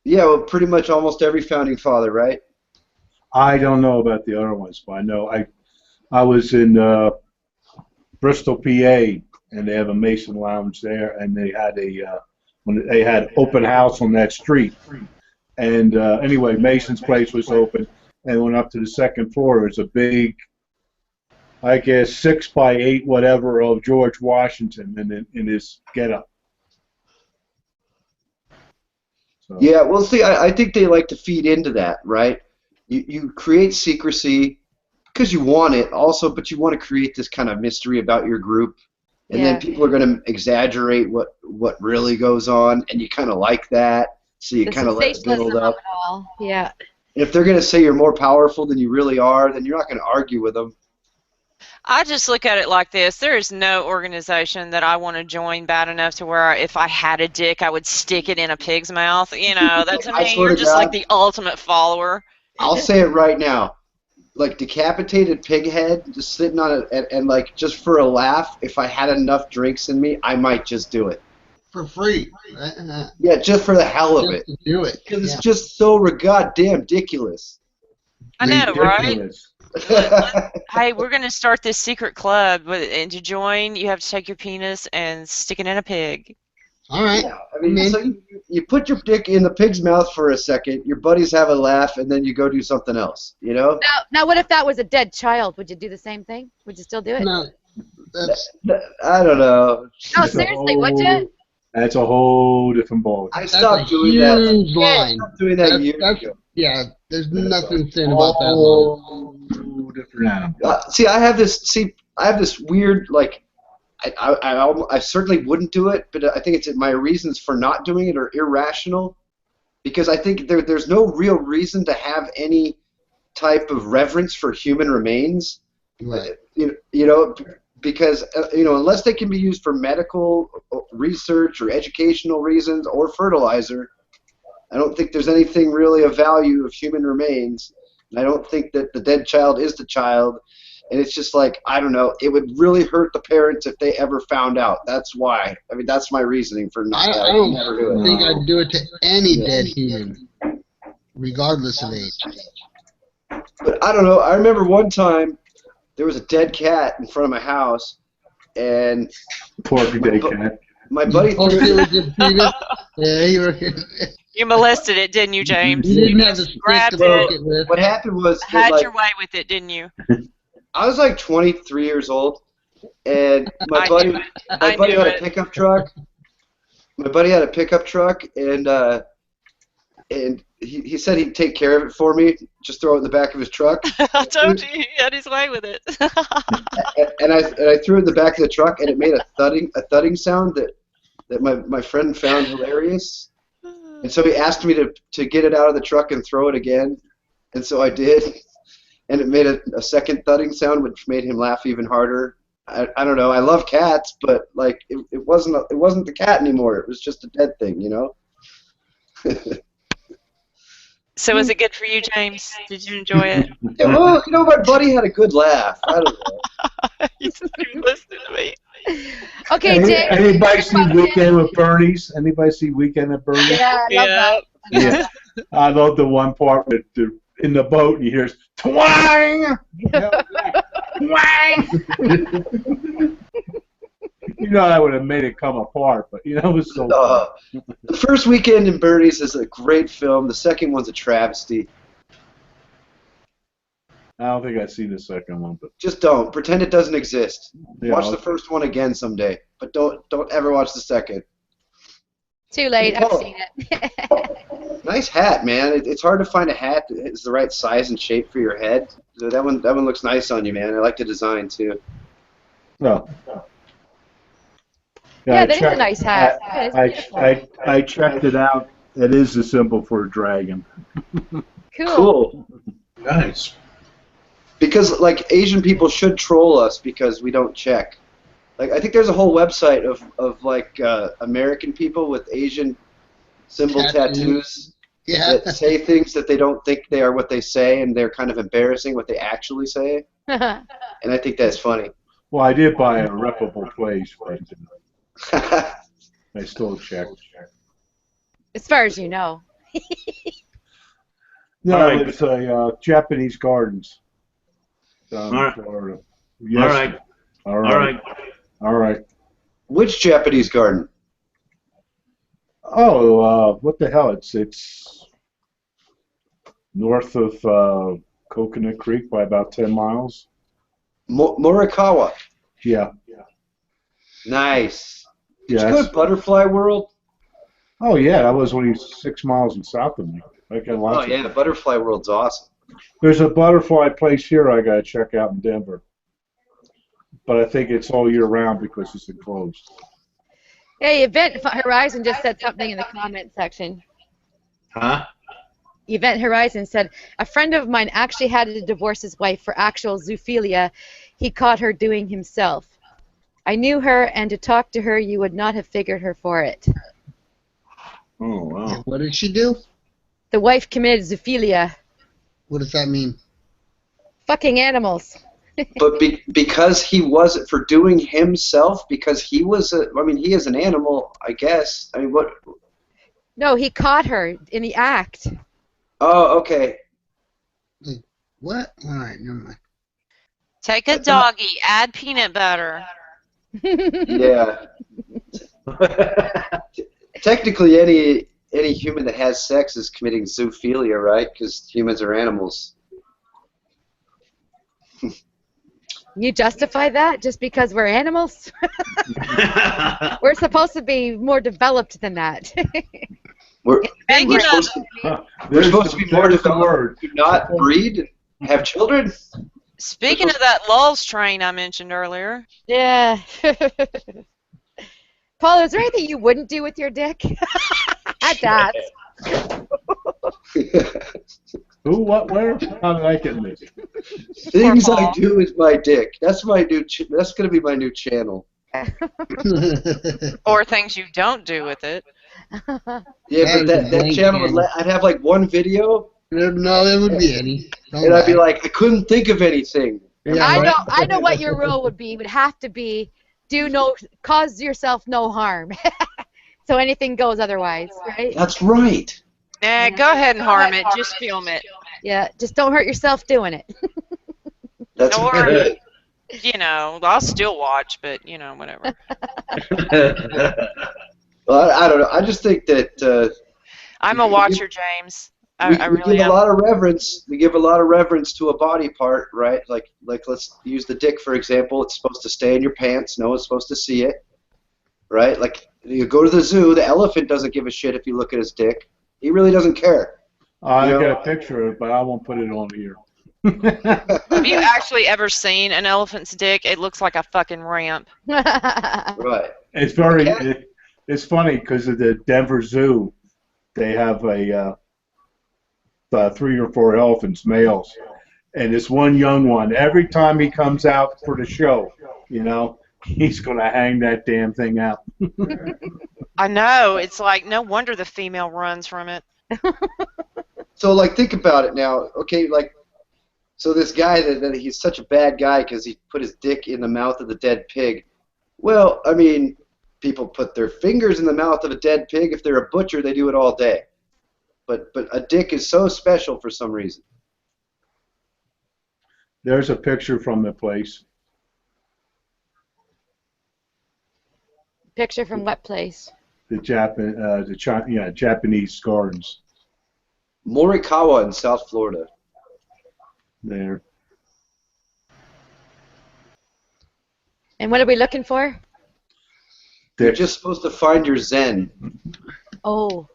Yeah, well, pretty much almost every founding father, right? I don't know about the other ones, but I know I was in Bristol, PA, and they have a Mason lounge there, and they had open house on that street. And anyway, Mason's place was open, and went up to the second floor. It was a big, I guess, 6x8 whatever of George Washington in his getup. So. Yeah, well, see, I think they like to feed into that, right? You create secrecy because you want it, also, but you want to create this kind of mystery about your group, and then people are going to exaggerate what really goes on, and you kind of like that, so you kind of let it build up. Yeah. If they're going to say you're more powerful than you really are, then you're not going to argue with them. I just look at it like this. There is no organization that I want to join bad enough to where if I had a dick, I would stick it in a pig's mouth. That to me, you're just like the ultimate follower. I'll say it right now. Like decapitated pig head, just sitting on it, and like just for a laugh, if I had enough drinks in me, I might just do it. For free. Yeah, just for the hell of it. Do it. Because it's just so goddamn ridiculous. I know, right? Hey, we're going to start this secret club, and to join, you have to take your penis and stick it in a pig. All right. Yeah, I mean, so you put your dick in the pig's mouth for a second, your buddies have a laugh, and then you go do something else, Now, what if that was a dead child? Would you do the same thing? Would you still do it? No. I don't know. No, seriously, would you? That's a whole different ballgame. I stopped doing that. Line. I stopped doing that years ago. Yeah, there's nothing thin about that line. Different animal. See, I have this weird I certainly wouldn't do it, but I think it's my reasons for not doing it are irrational, because I think there's no real reason to have any type of reverence for human remains. Right. You know, because unless they can be used for medical research or educational reasons or fertilizer, I don't think there's anything really of value of human remains. And I don't think that the dead child is the child. And it's just like, I don't know, it would really hurt the parents if they ever found out. That's why. I mean, that's my reasoning for not. I don't never do it. think I'd do it to any dead human, regardless of age. But I don't know. I remember one time there was a dead cat in front of my house, and Poor dead cat. my buddy Oh, threw it it. was a penis? Yeah, You molested it, didn't you, James? you didn't have a stick to grabbed poke it, it with. What happened was that, had like, your way with it, didn't you? I was like 23 years old, and my I buddy knew it. my I buddy knew had it. a pickup truck. My buddy had a pickup truck, and he said he'd take care of it for me, just throw it in the back of his truck. I told you he had his way with it. And I threw it in the back of the truck, and it made a thudding sound that my friend found hilarious. And so he asked me to get it out of the truck and throw it again, and so I did. And it made a second thudding sound, which made him laugh even harder. I don't know. I love cats, but like it wasn't the cat anymore. It was just a dead thing, you know. So was it good for you, James? Did you enjoy it? Yeah, well, my buddy had a good laugh. I don't know. You didn't even listen to me. Okay, Dave. Anybody see Weekend with Bernie's? Anybody see Weekend at Bernie's? Yeah, I love Yeah. Yeah. I love the one part with in the boat and you hear twang! Twang! That would have made it come apart, but it was so The first Weekend in Bernie's is a great film. The second one's a travesty. I don't think I've seen the second one, but Just don't pretend it doesn't exist. yeah, Watch the first one again someday, but don't ever watch the second. Too late. I've seen it. Nice hat, man. It's hard to find a hat that is the right size and shape for your head. So that one looks nice on you, man. I like the design too. no. Yeah, I that is a checked- nice hat. Yeah, it's beautiful. I checked it out. It is the symbol for a dragon. Cool. Nice. Because like Asian people should troll us because we don't check. Like I think there's a whole website of like American people with Asian symbol tattoos Yeah. that say things that they don't think they are what they say, and they're kind of embarrassing what they actually say. And I think that's funny. Well, I did buy a reputable place, but I still checked. As far as you know. No, All right. it's a Japanese Gardens down All in right. Florida. All right. All All right. right. All right. Which Japanese garden? Oh, what the hell? It's north of Coconut Creek by about 10 miles. Morikawa. Yeah. Nice. Did Yeah. you go to Butterfly World? Oh, yeah. That was only 6 miles south of me. I got Oh lots of yeah, Butterfly World's awesome. There's a butterfly place here I got to check out in Denver. But I think it's all year round because it's enclosed. Hey, Event Horizon just said something in the comment section. Huh? Event Horizon said, a friend of mine actually had to divorce his wife for actual zoophilia he caught her doing himself. I knew her, and to talk to her, you would not have figured her for it. Oh, wow. What did she do? The wife committed zoophilia. What does that mean? Fucking animals. But because he was for doing himself, because he was he is an animal, I guess. I mean, what? No, he caught her in the act. Oh, okay. What? All right, never mind. Take a doggy, add peanut butter. Yeah. Technically, any human that has sex is committing zoophilia, right? Because humans are animals. You justify that just because we're animals? We're supposed to be more developed than that. We're Megan, supposed to be more There's the developed word. to not breed and have children. Speaking of that lulz train I mentioned earlier. Yeah. Paul, is there anything you wouldn't do with your dick? At that. Who, what, where? How did I get in this? Things Poor I Paul. do with my dick. That's my new. That's gonna be my new channel. Or things you don't do with it. Yeah, but that blank channel would channel. I'd have like one video, No, there would be any. Don't and I'd be lie. like, I couldn't think of anything. Yeah, I right. know what your rule would be. It would have to be cause yourself no harm. So anything goes otherwise, right? That's right. Nah, go ahead and harm it. Just film it. Yeah, just don't hurt yourself doing it. That's Or- right. You know, I'll still watch, but, you know, whatever. Well, I don't know. I just think that I'm a watcher, James. I we really give am. a lot of reverence. We give a lot of reverence to a body part, right? Like let's use the dick for example. It's supposed to stay in your pants. No one's supposed to see it, right? Like you go to the zoo, the elephant doesn't give a shit if you look at his dick. He really doesn't care. I You know? got a picture of it, but I won't put it on here. Have you actually ever seen an elephant's dick? It looks like a fucking ramp. Right. It's very. It's funny because of the Denver Zoo. They have a 3 or 4 elephants, males, and this one young one. Every time he comes out for the show, you know, he's gonna hang that damn thing out. I know. It's like, no wonder the female runs from it. So like think about it now. Okay, like so this guy that he's such a bad guy because he put his dick in the mouth of the dead pig. Well, I mean, people put their fingers in the mouth of a dead pig. If they're a butcher, they do it all day. But a dick is so special for some reason. There's a picture from the place. Picture from what place? The Japanese gardens Morikawa in South Florida. there. And what are we looking for? You're just supposed to find your zen. Oh.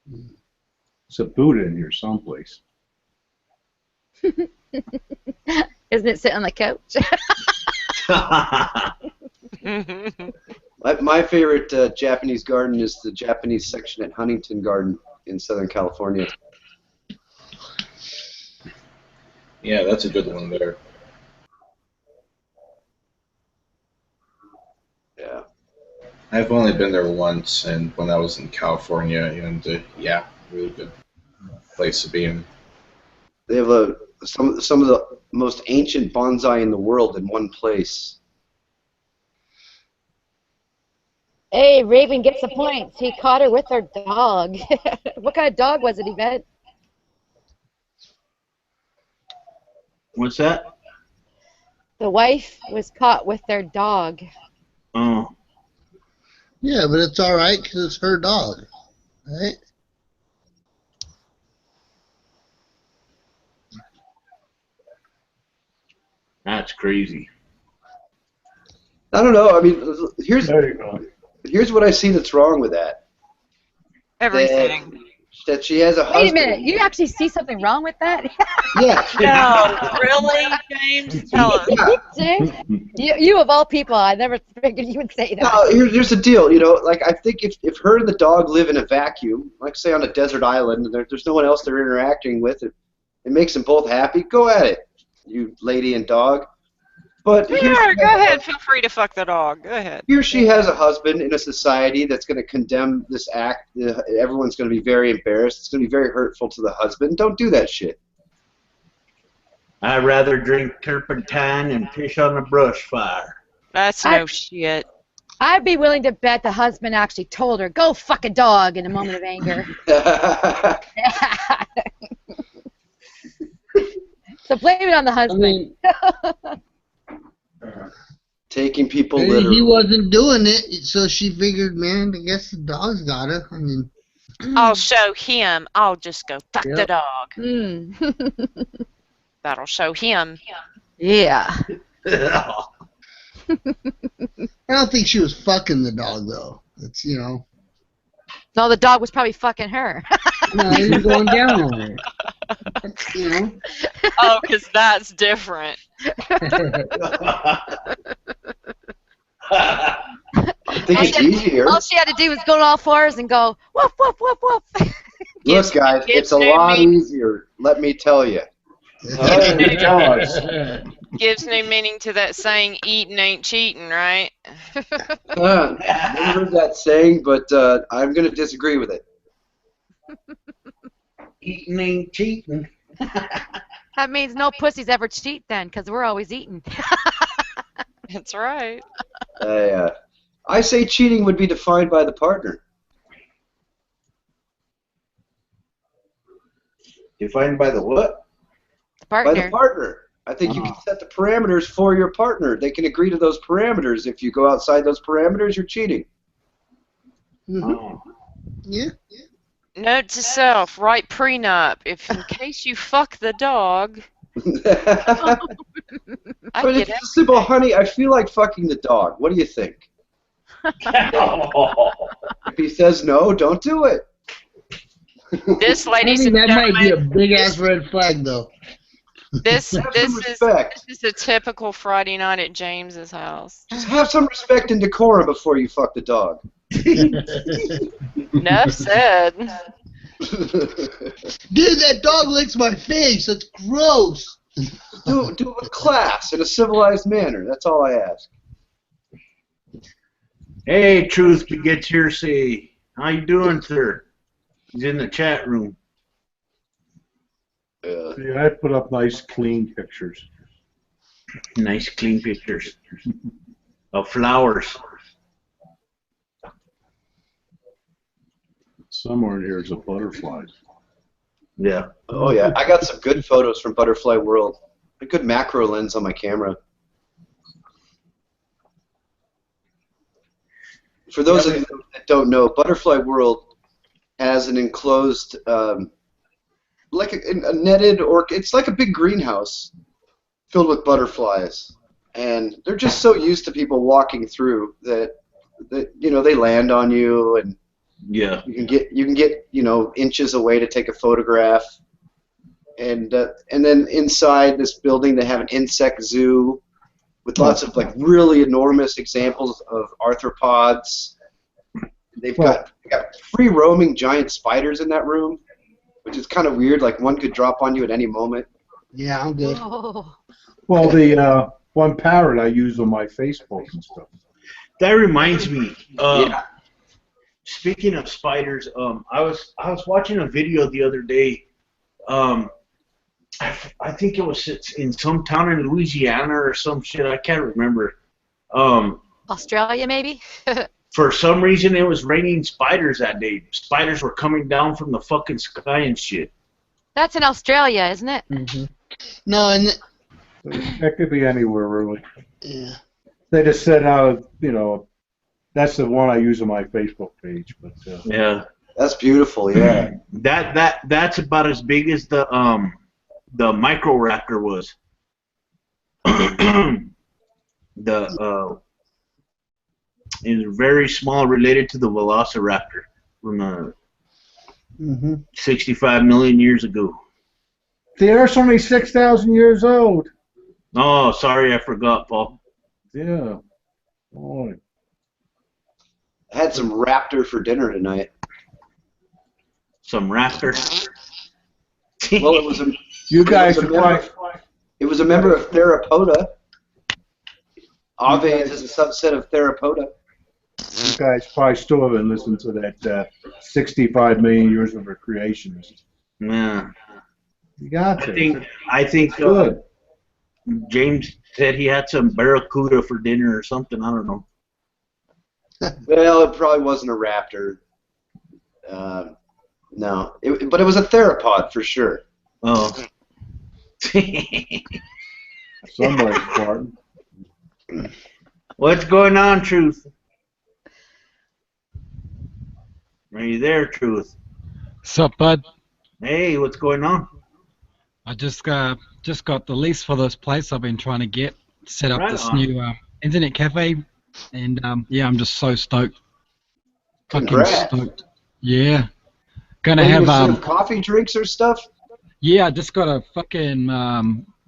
There's a Buddha in here someplace. Isn't it sitting on the couch? My favorite Japanese garden is the Japanese section at Huntington Garden in Southern California. Yeah, that's a good one there. Yeah. I've only been there once, and when I was in California, and yeah, really good place to be in. They have some of the most ancient bonsai in the world in one place. Hey, Raven gets the points. He caught her with her dog. What kind of dog was it, Yvette? What's that? The wife was caught with their dog. Oh, Yeah, but it's all right because it's her dog, right? that's crazy. I don't know. I mean, here's There you go. what I see that's wrong with that. Everything. That she has a husband. Wait a minute. You actually see something wrong with that? Yeah. No, really, James? Tell us. James? You of all people, I never figured you would say that. No, here's the deal. You know, like I think if her and the dog live in a vacuum, like say on a desert island, and there's no one else they're interacting with, it makes them both happy. Go at it, you lady and dog. But Yeah, go ahead. Feel free to fuck the dog. Go ahead. here she has a husband in a society that's going to condemn this act. Everyone's going to be very embarrassed. It's going to be very hurtful to the husband. Don't do that shit. I'd rather drink turpentine and fish on a brush fire. That's no shit. I'd be willing to bet the husband actually told her, go fuck a dog in a moment of anger. So blame it on the I husband. mean, Taking people maybe literally. he wasn't doing it, so she figured, man, I guess the dog's got her. I mean, I'll show him. I'll just go fuck the Yep. dog. Mm. That'll show him. Yeah. I don't think she was fucking the dog, though. It's, you know, No, the dog was probably fucking her. no, he was going down on her. You know? Oh, because that's different. I think it's easier. All she had to do was go to all fours and go woof woof woof woof. Look, guys, it's a lot easier. Let me tell you. It does. Gives new meaning to that saying, eating ain't cheating, right? Never heard that saying, but I'm going to disagree with it. Eating ain't cheating. That means no pussies ever cheat then, because we're always eating. That's right. I say cheating would be defined by the partner. Defined by the what? By the Partner. partner. I think you can set the parameters for your partner. They can agree to those parameters. If you go outside those parameters, you're cheating. Oh. Yeah. Note to self, write prenup. If in case you fuck the dog, But I it's get it. just simple, honey. I feel like fucking the dog. What do you think? If he says no, don't do it. This, I ladies think and that might be a gentlemen, big ass red flag, though. this Have this some is respect. this is a typical Friday night at James's house. Just have some respect and decorum before you fuck the dog. Enough said. Dude, that dog licks my face. That's gross. do it with class in a civilized manner. That's all I ask. Hey, Truth begets hearsay. How you doing, sir? He's in the chat room. See, I put up nice, clean pictures. Nice, clean pictures of flowers. Somewhere in here is a butterfly. Yeah. Oh yeah, I got some good photos from Butterfly World. A good macro lens on my camera. For those of you that don't know, Butterfly World has an enclosed, like a netted, or it's like a big greenhouse filled with butterflies, and they're just so used to people walking through that you know they land on you, and Yeah. you can get you know inches away to take a photograph, and then inside this building they have an insect zoo with lots of like really enormous examples of arthropods. They've got free roaming giant spiders in that room, which is kind of weird. Like one could drop on you at any moment. Yeah, I'm good. Oh. Well, the one parrot I use on my Facebook and stuff. That reminds me. Yeah. Speaking of spiders, I was watching a video the other day. I think it was in some town in Louisiana or some shit. I can't remember. Australia, maybe? For some reason, it was raining spiders that day. Spiders were coming down from the fucking sky and shit. That's in Australia, isn't it? Mm-hmm. No, and That could be anywhere, really. yeah. They just said how, you know, that's the one I use on my Facebook page. But Yeah. That's beautiful. Yeah. That's about as big as the Microraptor was. Is very small, related to the Velociraptor from 65 million years ago. the Earth's only 6,000 years old. Oh, sorry, I forgot, Paul. Yeah. Boy. I had some raptor for dinner tonight. Some raptor. Well, it was a You guys it was should a member, probably, it was a member of Theropoda. Aves is a subset of Theropoda. you guys probably still haven't listened to that 65 million years of recreationist. Yeah. You got to. I think Good. James said he had some barracuda for dinner or something. I don't know. Well, it probably wasn't a raptor. No, but it was a theropod for sure. Oh. Somebody's farting. What's going on, Truth? Are you there, Truth? Sup, bud? Hey, what's going on? I just got the lease for this place I've been trying to get set up Right this on. new internet cafe, and yeah, I'm just so stoked. Congrats. Fucking stoked. Yeah. Gonna Are you have gonna serve coffee drinks or stuff? Yeah, I just got a fucking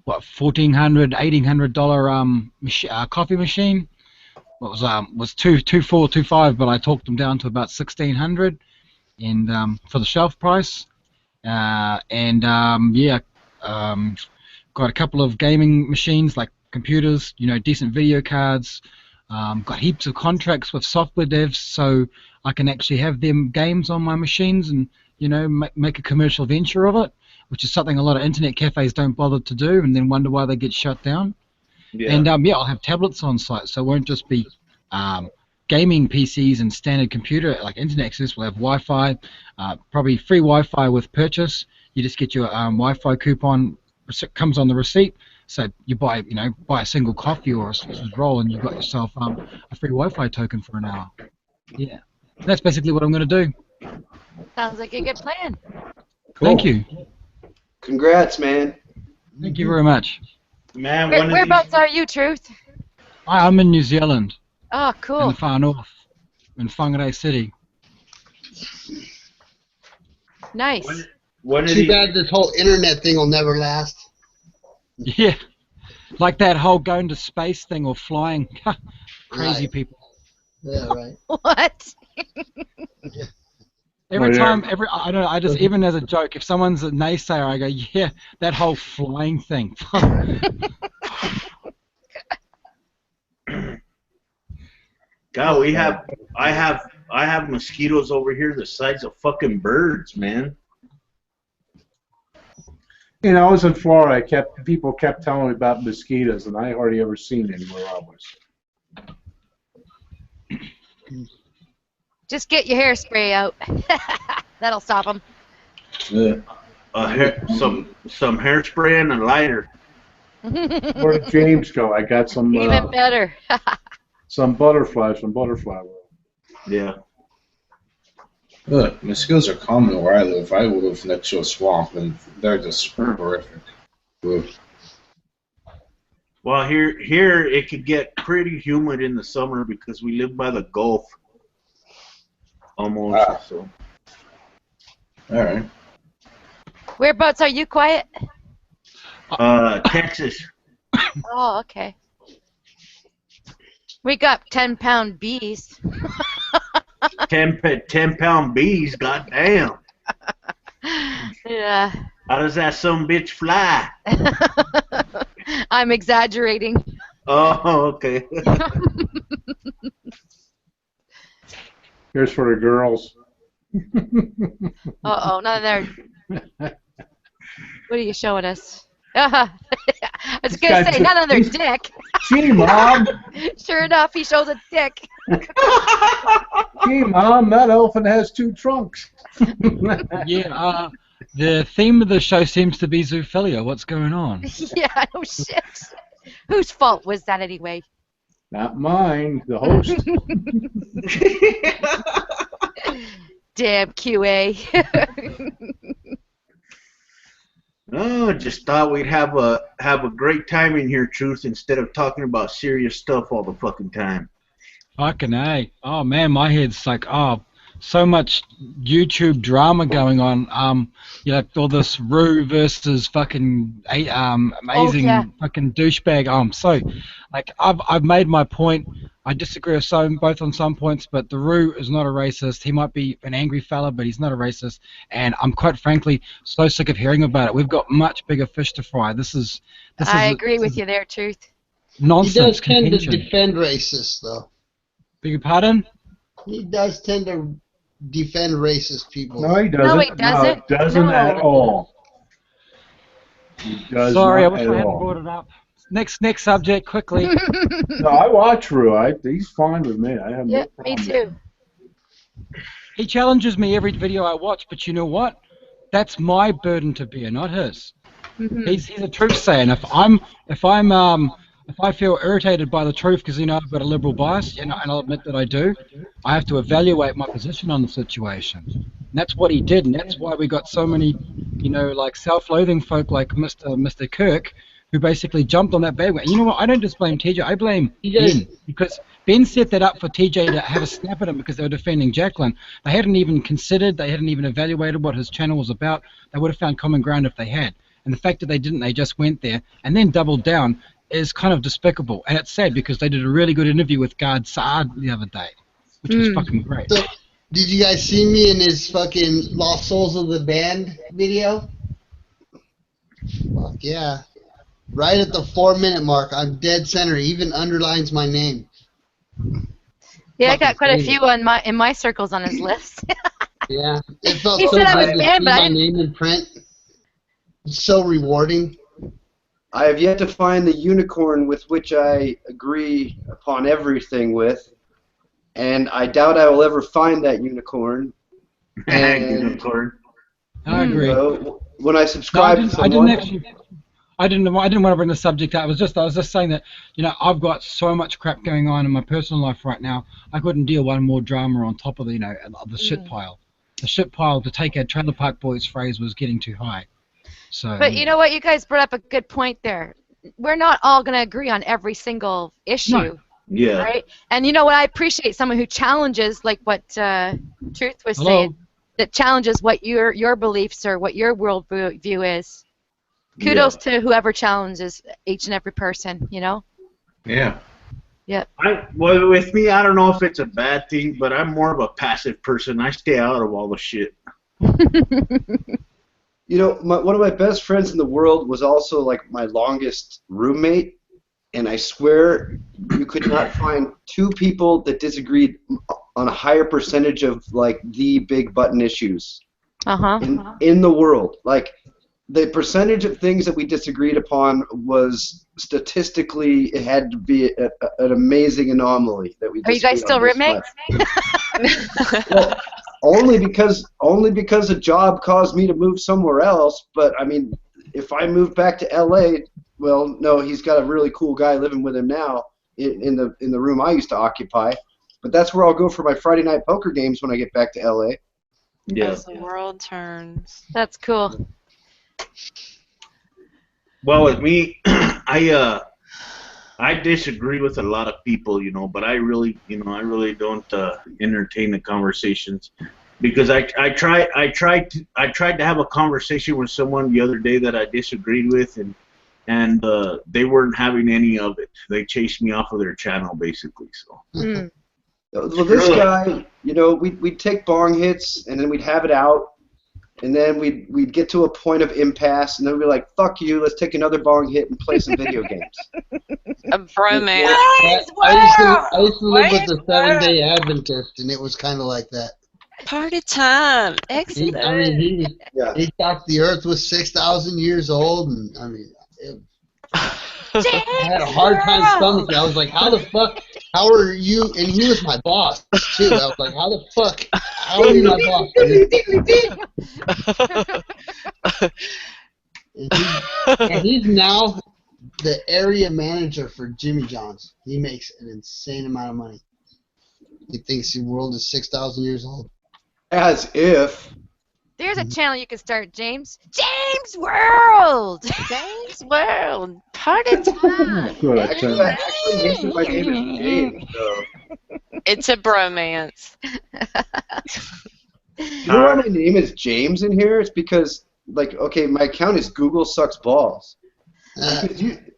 what $1,400, $1,800 coffee machine. What was 2,425, but I talked them down to about 1,600, and for the shelf price. Yeah, got a couple of gaming machines like computers, decent video cards. Got heaps of contracts with software devs, so I can actually have them games on my machines and make a commercial venture of it, which is something a lot of internet cafes don't bother to do, and then wonder why they get shut down. Yeah. And yeah, I'll have tablets on site, so it won't just be gaming PCs and standard computer like internet access. We'll have Wi-Fi, probably free Wi-Fi with purchase. You just get your Wi-Fi coupon, comes on the receipt. So you buy a single coffee or a sausage roll, and you've got yourself a free Wi-Fi token for an hour. Yeah, that's basically what I'm going to do. Sounds like a good plan. Cool. Thank you. Congrats, man. Thank you very much. Man, Whereabouts are you, Truth? I'm in New Zealand, Oh, in cool. the far north, in Whangarei City. Nice. one of Too these, bad this whole internet thing will never last. Yeah, like that whole going to space thing or flying. Crazy Right. people. Yeah, right. What? Every yeah. time, I don't know, I just, even as a joke, if someone's a naysayer, I go, yeah, that whole flying thing. God, I have mosquitoes over here the size of fucking birds, man. I was in Florida. People kept telling me about mosquitoes, and I hardly ever seen any where I was. Just get your hairspray out. That'll stop them. Ugh. Some hairspray and a lighter. Where did James go? I got some Even better. some butterfly oil. Yeah. Look, mosquitoes are common where I live. I live next to a swamp, and they're just horrific. Ugh. Well, here it could get pretty humid in the summer because we live by the Gulf. Almost. Ah. So. All right. Whereabouts are you, Quiet? Texas. Oh, okay. We got 10-pound bees. 10-pound bees, goddamn. Yeah. How does that some bitch fly? I'm exaggerating. Oh, okay. Here's for the girls. Uh-oh, none of their... What are you showing us? I was going to say, none of their dick. Gee, Mom. Sure enough, he shows a dick. Gee, Mom, that elephant has 2 trunks. Yeah, the theme of the show seems to be zoophilia. What's going on? Yeah, no shit. Whose fault was that anyway? Not mine, the host. Damn QA. Oh, just thought we'd have a great time in here, Truth, instead of talking about serious stuff all the fucking time. Fucking A. Oh man, my head's like, so much YouTube drama going on. All this Rue versus fucking amazing fucking douchebag. So, I've made my point. I disagree with both on some points, but the Rue is not a racist. He might be an angry fella, but he's not a racist. And I'm quite frankly so sick of hearing about it. We've got much bigger fish to fry. I agree with you there, Truth. Nonsense. He does tend contention. to defend racists, though. Beg your pardon? He does tend to defend racist people. No, he doesn't. No, he doesn't. No, doesn't No. at all. He does Sorry, I not wish at I hadn't all. brought it up. Next subject, quickly. No, I watch Rue. He's fine with me. I have no Yeah, problem. me too. He challenges me every video I watch, but you know what? That's my burden to bear, not his. Mhm. He's a truth sayer, and if I feel irritated by the truth because I've got a liberal bias, and I'll admit that I do, I have to evaluate my position on the situation. And that's what he did, and that's why we got so many, self-loathing folk like Mr. Kirk, who basically jumped on that bandwagon. You know what? I don't just blame TJ. I blame TJ. Ben, because Ben set that up for TJ to have a snap at him because they were defending Jacqueline. They hadn't even considered, they hadn't even evaluated what his channel was about. They would have found common ground if they had. And the fact that they didn't, they just went there and then doubled down is kind of despicable. And it's sad because they did a really good interview with Guard Saad the other day, which was fucking great. So, did you guys see me in his fucking Lost Souls of the Band video? Fuck yeah. Right at the 4-minute mark, I'm dead center. He even underlines my name. Yeah, I got quite a few in my circles on his list. Yeah. It felt He so said I good was to banned, see but I my didn't- name in print. It's so rewarding. I have yet to find the unicorn with which I agree upon everything with, and I doubt I will ever find that unicorn. And Unicorn. I agree. When I subscribe to someone, I didn't want to bring the subject up. I was just saying that, you know, I've got so much crap going on in my personal life right now. I couldn't deal one more drama on top of the, you know, the shit pile. The shit pile, to take a Trailer Park Boys phrase, was getting too high. So. But you know what? You guys brought up a good point there. We're not all going to agree on every single issue. No. Yeah. Right? And you know what? I appreciate someone who challenges, like what Truth was Hello? saying, that challenges what your beliefs or what your world view is. Kudos to whoever challenges each and every person, you know? Yeah. Yep. Well, with me, I don't know if it's a bad thing, but I'm more of a passive person. I stay out of all the shit. you know, one of my best friends in the world was also like my longest roommate, and I swear you could not find two people that disagreed on a higher percentage of like the big button issues in the world. Like, the percentage of things that we disagreed upon was statistically, it had to be an amazing anomaly that we. Are you guys still roommates? Well, only because a job caused me to move somewhere else. But I mean, if I moved back to LA, well, no, he's got a really cool guy living with him now in the room I used to occupy. But that's where I'll go for my Friday night poker games when I get back to LA. Yeah. As the world turns. That's cool. Well, with me, I disagree with a lot of people, you know, but I really don't entertain the conversations, because I tried to have a conversation with someone the other day that I disagreed with, and they weren't having any of it. They chased me off of their channel, basically. So. Well, this guy, you know, we'd take bong hits and then we'd have it out. And then we'd get to a point of impasse, and then we'd be like, "Fuck you! Let's take another bong hit and play some video games." A bromance. I used to live with the 7-Day Adventist, and it was kind of like that. Party time. Excellent. He thought the Earth was 6,000 years old, and I mean, I had a hard time stomaching. I was like, "How the fuck? How are you?" And he was my boss too. I was like, "How the fuck? How are you my boss?" And he's now the area manager for Jimmy John's. He makes an insane amount of money. He thinks the world is 6,000 years old. As if. There's a channel you can start, James. James World! James World. Party time. Good. Actually, my name is James. So. It's a bromance. You know why my name is James in here? It's because, like, okay, my account is Google Sucks Balls.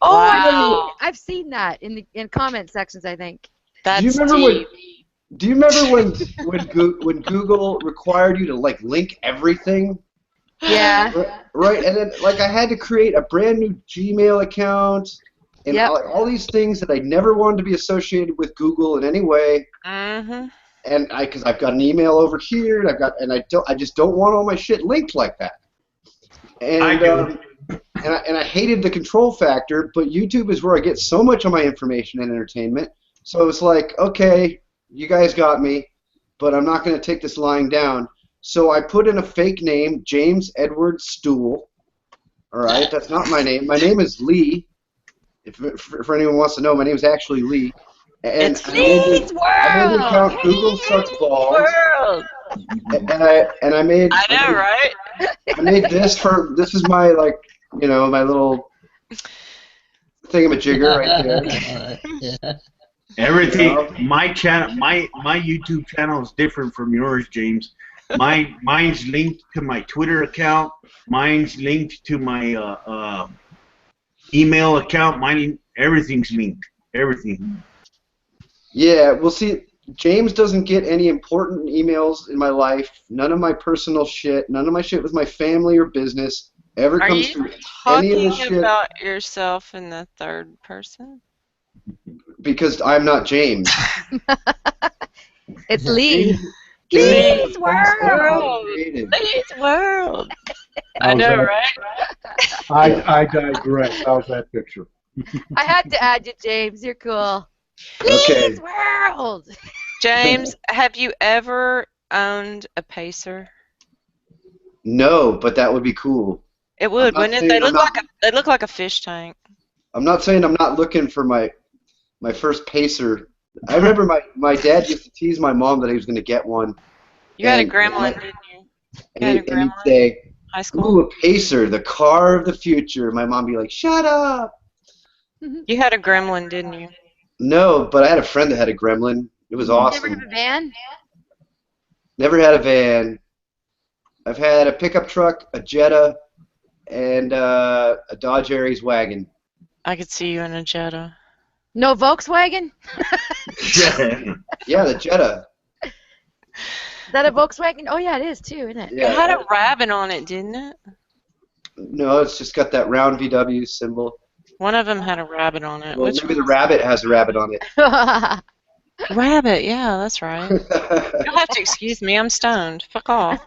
Wow. I've seen that in comment sections, I think. That's Do you remember when Google required you to like link everything? Yeah. Right, and then like I had to create a brand new Gmail account and all these things that I never wanted to be associated with Google in any way. Mm-hmm. And because I've got an email over here, and I just don't want all my shit linked like that. And I hated the control factor, but YouTube is where I get so much of my information and entertainment. So it's like, okay, you guys got me, but I'm not going to take this lying down. So I put in a fake name, James Edward Stool. All right, that's not my name. My name is Lee. If anyone wants to know, my name is actually Lee. And It's Lee's World. I made an account, Google Sucks Balls. World. And I made. I know, right? I made this is my, like, you know, my little thingamajigger right there. Yeah. Everything. No. My channel, my YouTube channel is different from yours, James. Mine's linked to my Twitter account. Mine's linked to my email account. Everything's linked. Everything. Yeah, well, see, James doesn't get any important emails in my life. None of my personal shit. None of my shit with my family or business ever Are comes you through any of talking this shit about yourself in the third person? because I'm not James. It's Lee. James Lee's world. created. Lee's world. I How's know, that? right? I digress. How's that picture? I had to add you, James. You're cool. Okay. Lee's world. James, have you ever owned a pacer? No, but that would be cool. It would, not wouldn't it? saying They I'm look not- like a fish tank. I'm not saying I'm not looking for my first pacer. I remember my dad used to tease my mom that he was going to get one. You had a And- gremlin, didn't you? And, had a and he'd gremlin? say, High school. "Ooh, a pacer, the car of the future." My mom would be like, "Shut up." You had a gremlin, didn't you? No, but I had a friend that had a gremlin. It was Never awesome. have a van? Never had a van. I've had a pickup truck, a Jetta, and a Dodge Aries wagon. I could see you in a Jetta. No Volkswagen? Yeah, the Jetta. Is that a Volkswagen? Oh, yeah, it is too, isn't it? Yeah. It had a rabbit on it, didn't it? No, it's just got that round VW symbol. One of them had a rabbit on it. Well, Which maybe the rabbit has a rabbit on it. rabbit? Yeah, that's right. You'll have to excuse me. I'm stoned. Fuck off.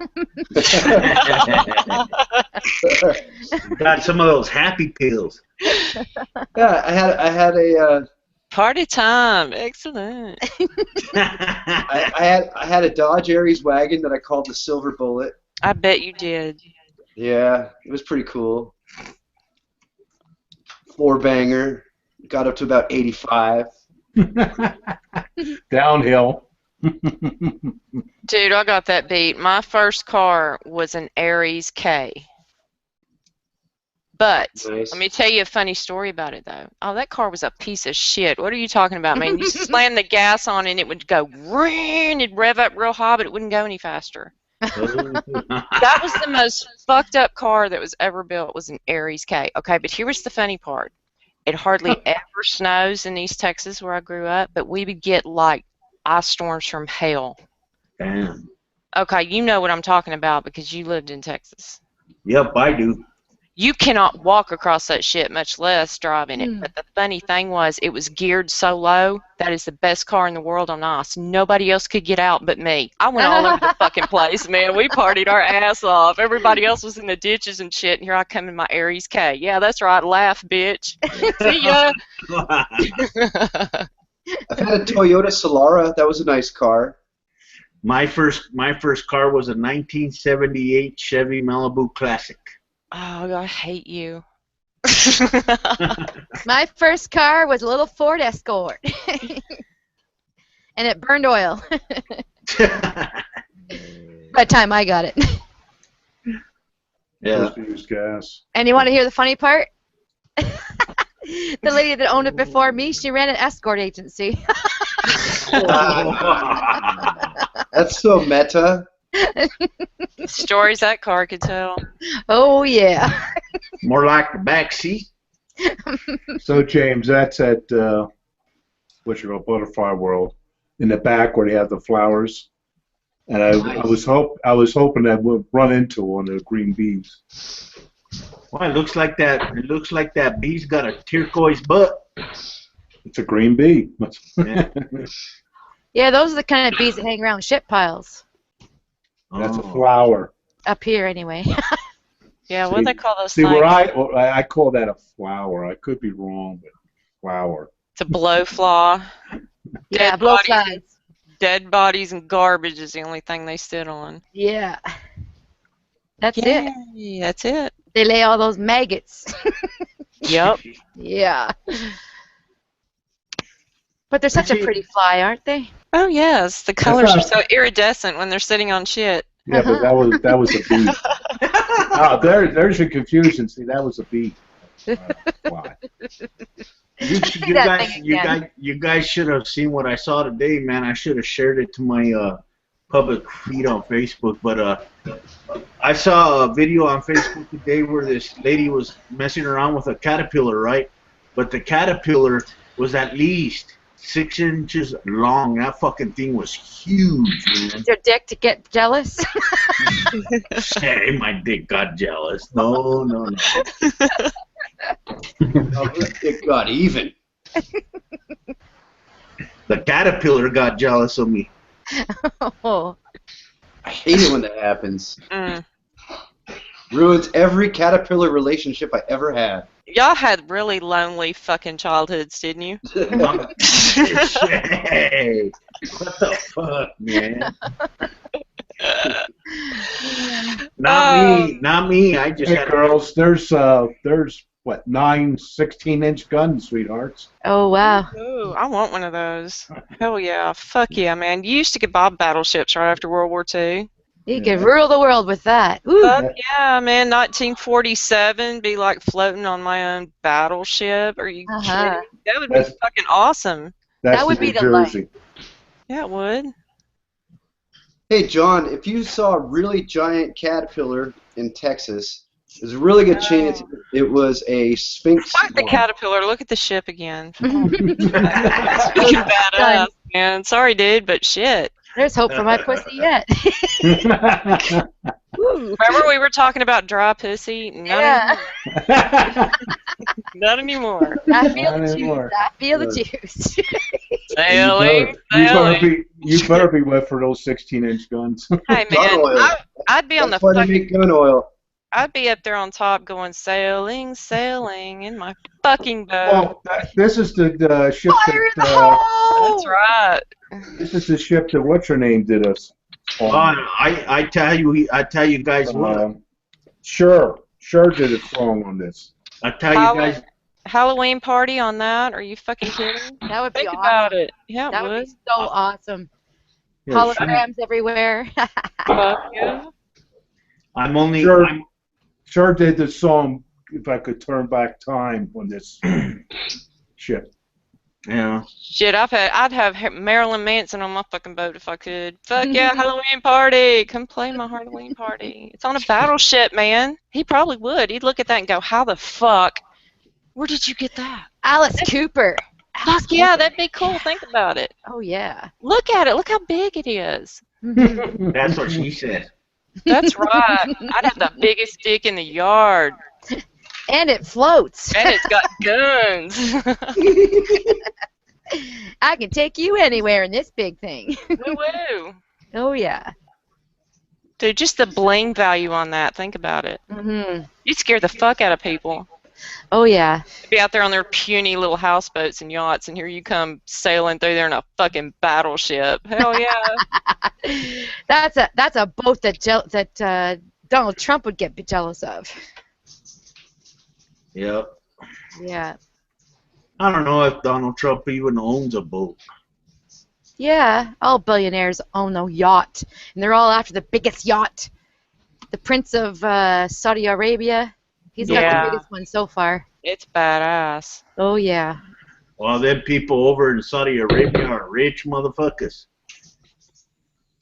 Got some of those happy pills. Yeah, I had a Party time. Excellent. I had a Dodge Aries wagon that I called the Silver Bullet. I bet you did. Yeah, it was pretty cool. Four banger, got up to about 85. Downhill. Dude, I got that beat. My first car was an Aries K. But Nice. let me tell you a funny story about it, though. Oh, that car was a piece of shit. What are you talking about, man? You slam the gas on and it would go, it'd rev up real high, but it wouldn't go any faster. That was the most fucked up car that was ever built, was an Aries K. Okay, but here was the funny part. It hardly ever snows in East Texas where I grew up, but we would get like ice storms from hell. Damn. Okay, you know what I'm talking about because you lived in Texas. Yep, I do. You cannot walk across that shit, much less driving it. But the funny thing was, it was geared so low. That is the best car in the world on ice. Nobody else could get out but me. I went all over the fucking place, man. We partied our ass off. Everybody else was in the ditches and shit, and here I come in my Aries K. Yeah, that's right. Laugh, bitch. See ya. I've had a Toyota Solara. That was a nice car. My first car was a 1978 Chevy Malibu Classic. Oh, I hate you. My first car was a little Ford Escort. And it burned oil. By the time I got it. Yeah. Supposed to use gas. And you want to hear the funny part? The lady that owned it before me, she ran an escort agency. That's so meta. Stories that car could tell. Oh, yeah. More like the back seat. So James, that's at what you call Butterfly World, in the back where they have the flowers. And I was hoping that we'd run into one of the green bees. Well, it looks like that. It looks like that bee's got a turquoise butt. It's a green bee. Yeah. Yeah, those are the kind of bees that hang around shit piles. That's a Oh. flower. Up here, anyway. Yeah, what do they call those See, things? where I call that a flower. I could be wrong, but flower. It's a blowfly. Yeah, Dead bodies. blowflies. Dead bodies and garbage is the only thing they sit on. Yeah. That's it. Yay, that's it. They lay all those maggots. Yep. Yeah. But they're such a pretty fly, aren't they? Oh yes, the colors are so iridescent when they're sitting on shit. Yeah, but that was a bee. There's your confusion. See, that was a bee. Why? You guys should have seen what I saw today, man. I should have shared it to my public feed on Facebook. But I saw a video on Facebook today where this lady was messing around with a caterpillar, right? But the caterpillar was at least 6 inches long. That fucking thing was huge, man. Your dick to get jealous? Hey, my dick got jealous. No. It got even. The caterpillar got jealous of me. Oh. I hate it when that happens. Mm. Ruins every caterpillar relationship I ever had. Y'all had really lonely fucking childhoods, didn't you? Hey, what the fuck, man? Not me. I just Hey, had girls, there's what, 9 16-inch guns, sweethearts. Oh, wow. Ooh, I want one of those. Hell yeah. Fuck yeah, man. You used to get Bob battleships right after World War II. You could rule the world with that. Ooh. Fuck yeah, man. 1947, be like floating on my own battleship. Are you kidding? That would be fucking awesome. That's That would New be the Jersey. Yeah, it would. Hey, John, if you saw a really giant caterpillar in Texas, there's a really good chance it was a sphinx. Fuck the caterpillar. Look at the ship again. Fucking badass, man. Sorry, dude, but shit. There's hope for my pussy yet. Remember we were talking about dry pussy? Not anymore. I feel the juice. I feel the juice. Sailing. You better be wet for those 16-inch guns. Hey, man. I'd be on the That's why they make gun oil. I'd be up there on top going sailing, sailing in my fucking boat. Well, this is the ship Fire in the that. hole! That's right. This is the ship that what's her name did us. I tell you guys what. Sure did a song on this. I tell you guys. Halloween party on that? Are you fucking kidding? That would be Think awesome. about it. Yeah, That it would would. be so awesome. Yeah, Holograms everywhere. Yeah. Sure did the song If I Could Turn Back Time on this ship. Yeah. Shit, I'd have Marilyn Manson on my fucking boat if I could. Fuck yeah, Halloween party! Come play my Halloween party. It's on a battleship, man. He probably would. He'd look at that and go, "How the fuck? Where did you get that?" Alice Cooper. Fuck yeah, that'd be cool. Think about it. Oh, yeah. Look at it. Look how big it is. That's what she said. That's right. I'd have the biggest dick in the yard. And it floats. And it's got guns. I can take you anywhere in this big thing. Woo-woo. Oh, yeah. Dude, just the bling value on that. Think about it. Mm-hmm. You'd scare the fuck out of people. Oh, yeah. They'd be out there on their puny little houseboats and yachts, and here you come sailing through there in a fucking battleship. Hell yeah. That's a boat that Donald Trump would get jealous of. Yep. Yeah. I don't know if Donald Trump even owns a boat. Yeah, all billionaires own a yacht, and they're all after the biggest yacht. The Prince of Saudi Arabia. He's got the biggest one so far. It's badass. Oh, yeah. Well, them people over in Saudi Arabia are rich motherfuckers.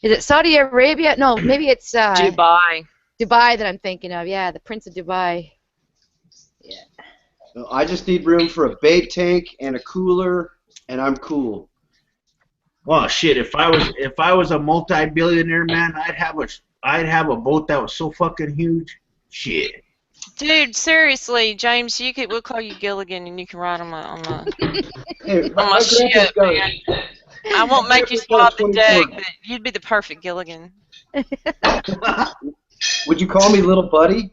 Is it Saudi Arabia? No, maybe it's Dubai. Dubai that I'm thinking of. Yeah, the Prince of Dubai. Yeah. I just need room for a bait tank and a cooler, and I'm cool. Well, shit. If I was a multi-billionaire man, I'd have a boat that was so fucking huge. Shit. Dude, seriously, James, we'll call you Gilligan, and you can ride on my Hey, on my ship, man. I won't make you swab the deck, but you'd be the perfect Gilligan. Would you call me little buddy?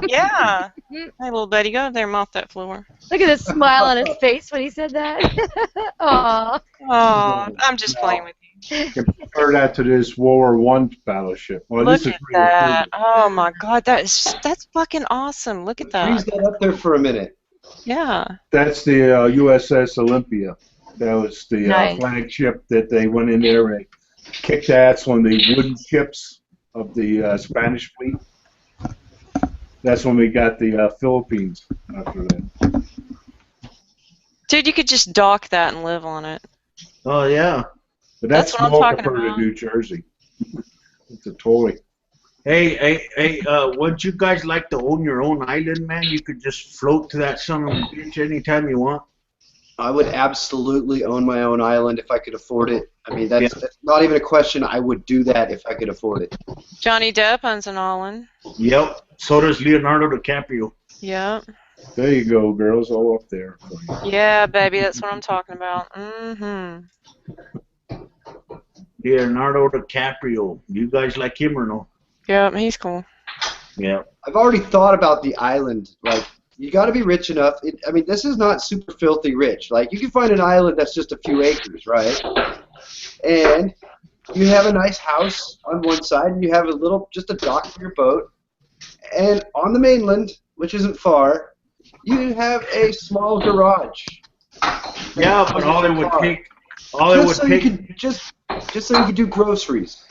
Yeah. Hey, little buddy, go up there and mop that floor. Look at the smile on his face when he said that. Aww. Oh, I'm just playing with you. Compare that to this World War I battleship. Well, Look this is at really that. cool. Oh, my God. That's fucking awesome. Look at Freeze that. that up there for a minute. Yeah. That's the USS Olympia. That was the Nice. flagship that they went in there and kicked ass on the wooden ships of the Spanish fleet. That's when we got the Philippines after that. Dude, you could just dock that and live on it. Oh yeah. But That's that's what I'm small talking compared about. to New Jersey. It's a toy. Hey, wouldn't you guys like to own your own island, man? You could just float to that son of a bitch anytime you want. I would absolutely own my own island if I could afford it. I mean, that's not even a question. I would do that if I could afford it. Johnny Depp owns an island. Yep. So does Leonardo DiCaprio. Yep. There you go, girls, all up there. Yeah, baby, that's what I'm talking about. Mm-hmm. Leonardo DiCaprio. You guys like him or no? Yep, he's cool. Yeah. I've already thought about the island. Like, you got to be rich enough. I mean, this is not super filthy rich. Like, you can find an island that's just a few acres, right? And you have a nice house on one side, and you have just a dock for your boat. And on the mainland, which isn't far, you have a small garage. Yeah, but all it would take, just so you could do groceries.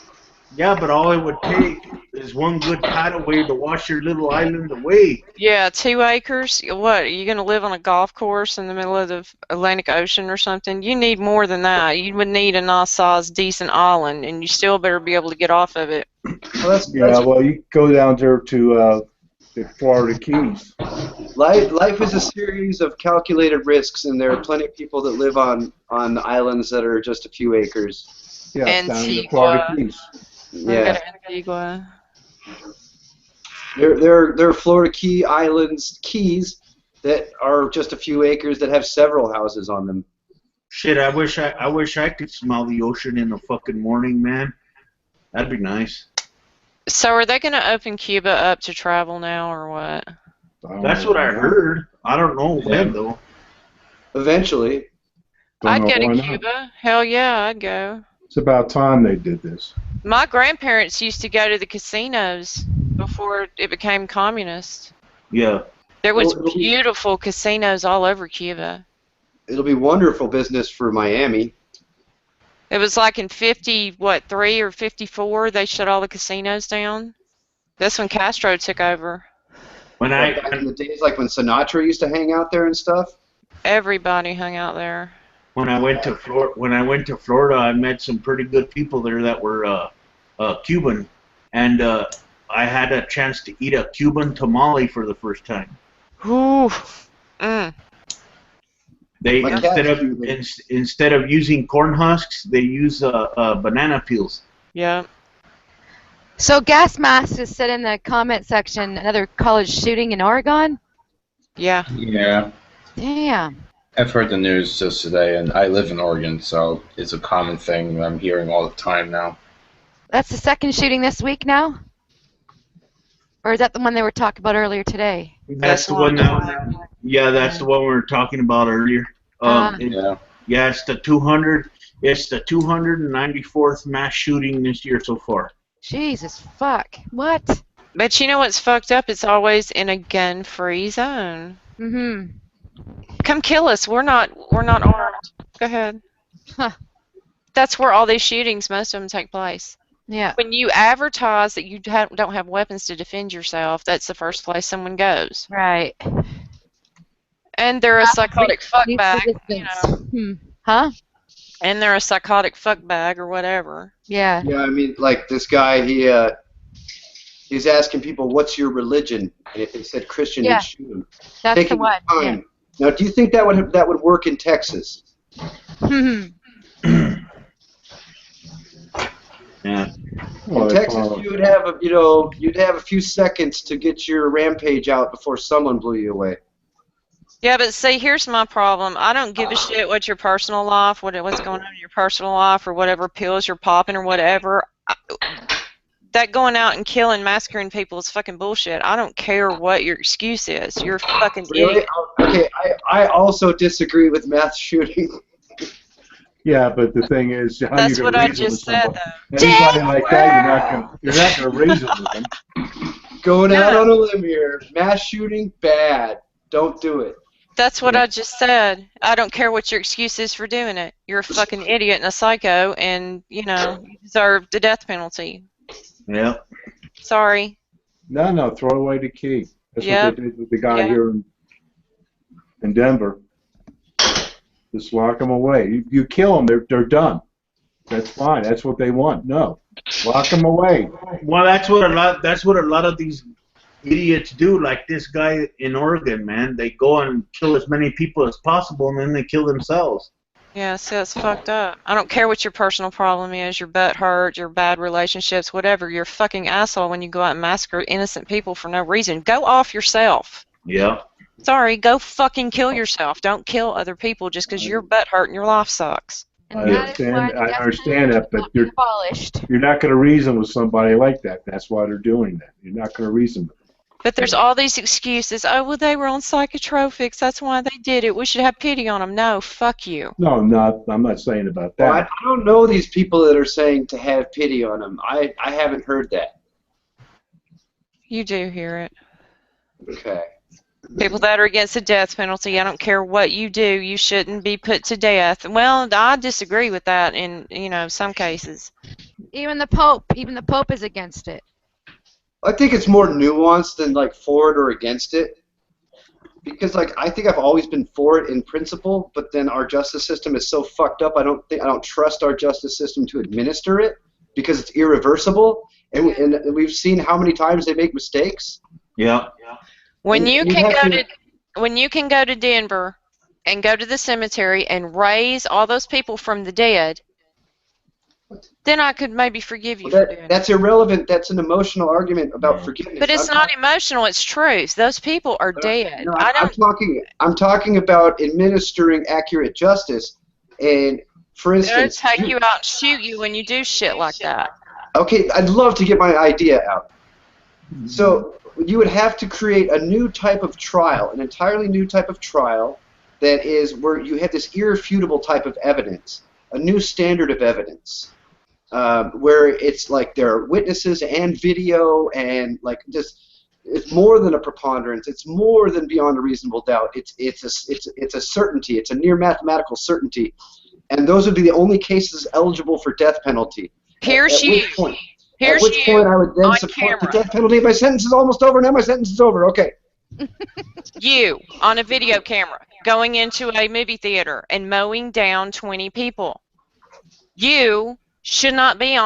Yeah, but all it would take is one good tidal to wash your little island away. Yeah, 2 acres. What, are you going to live on a golf course in the middle of the Atlantic Ocean or something? You need more than that. You would need a nice-sized, decent island, and you still better be able to get off of it. Well, well, you go down there to the Florida Keys. Life is a series of calculated risks, and there are plenty of people that live on islands that are just a few acres. Yeah, down in the Antigua. Florida Keys. Yeah. Antigua. There are Florida keys that are just a few acres that have several houses on them. Shit, I wish I could smell the ocean in the fucking morning, man. That'd be nice. So are they going to open Cuba up to travel now, or what? That's what I heard. I don't know when, though. Eventually. I'd go to Why not? Cuba. Hell yeah, I'd go. It's about time they did this. My grandparents used to go to the casinos before it became communist. Yeah. There was Well, beautiful casinos all over Cuba. It'll be wonderful business for Miami. It was like in 3 or 54, they shut all the casinos down. That's when Castro took over. Back in the days, like when Sinatra used to hang out there and stuff. Everybody hung out there. When I went to Florida, I met some pretty good people there that were Cuban, and I had a chance to eat a Cuban tamale for the first time. Ooh. Mm. They My instead of using corn husks, they use banana peels. Yeah. So Gas Mask has said in the comment section another college shooting in Oregon. Yeah. Yeah. Damn. I've heard the news just today, and I live in Oregon, so it's a common thing that I'm hearing all the time now. That's the second shooting this week now? Or is that the one they were talking about earlier today? That's the one that. Yeah, that's the one we were talking about earlier. Yeah, it's the 200. It's the 294th mass shooting this year so far. Jesus fuck. What? But you know what's fucked up? It's always in a gun-free zone. Mm-hmm. Come kill us. We're not armed. Go ahead. Huh. That's where all these shootings, most of them take place. Yeah. When you advertise that you don't have weapons to defend yourself, that's the first place someone goes. Right. And they're a psychotic fuckbag, you know. Huh? And they're a psychotic fuckbag or whatever. Yeah. Yeah, I mean, like this guy, he's asking people, "What's your religion?" And if they said Christian, Yeah. he'd shoot him. That's Taking the one. his time. Now, do you think that would work in Texas? Yeah. Yeah. Well, In Texas, you would have you'd have a few seconds to get your rampage out before someone blew you away. Yeah, but see, here's my problem. I don't give a shit what your personal life, what's going on in your personal life, or whatever pills you're popping or whatever. That going out and killing, massacring people is fucking bullshit. I don't care what your excuse is. You're a fucking Really? idiot. Okay, I also disagree with mass shooting. Yeah, but the thing is, how That's you what gonna I reason with just said, somebody? though. Anybody like that, you're not gonna reason with them. Going out on a limb here, mass shooting, bad. Don't do it. That's what I just said. I don't care what your excuse is for doing it. You're a fucking idiot and a psycho, and, you deserve the death penalty. Yeah. Sorry. No, throw away the key. That's Yep. what they did with the guy Yeah. here in Denver. Just lock them away. You kill them, they're done. That's fine. That's what they want. No, lock them away. Well, that's what a lot of these idiots do. Like this guy in Oregon, man. They go and kill as many people as possible, and then they kill themselves. Yeah, see, that's fucked up. I don't care what your personal problem is, your butt hurt, your bad relationships, whatever. You're a fucking asshole when you go out and massacre innocent people for no reason. Go off yourself. Yeah. Sorry, go fucking kill yourself. Don't kill other people just because your butt hurt and your life sucks. And I that is why understand. the I death understand that, penalty but should not be abolished. you're not going to reason with somebody like that. That's why they're doing that. You're not going to reason with them. But there's all these excuses. Oh, well, they were on psychotropics. That's why they did it. We should have pity on them. No, fuck you. No, I'm not saying about Well, I that. don't know these people that are saying to have pity on them. I haven't heard that. You do hear it. Okay. People that are against the death penalty, I don't care what you do, you shouldn't be put to death. Well, I disagree with that in, some cases. Even the Pope is against it. I think it's more nuanced than like for it or against it. Because I think I've always been for it in principle, but then our justice system is so fucked up. I don't trust our justice system to administer it because it's irreversible, and we've seen how many times they make mistakes. Yeah. When And you you can have go when you can go to Denver and go to the cemetery and raise all those people from the dead, then I could maybe forgive you for doing it. That's irrelevant. That's an emotional argument about forgiveness. But it's not emotional, it's truth. Those people are dead. No, I don't I'm talking about administering accurate justice. And for they'll instance, take you out and shoot you when you do shit like that. okay, I'd love to get my idea out. So you would have to create a new type of trial, an entirely new type of trial that is where you have this irrefutable type of evidence, a new standard of evidence, where it's like there are witnesses and video and like just it's more than a preponderance. It's more than beyond a reasonable doubt. It's a certainty. It's a near mathematical certainty, and those would be the only cases eligible for death penalty. Here's you. At which point I would then on support the camera. death penalty. My sentence is almost over. Now my sentence is over. Okay. You, on a video camera, going into a movie theater and mowing down 20 people. You should not be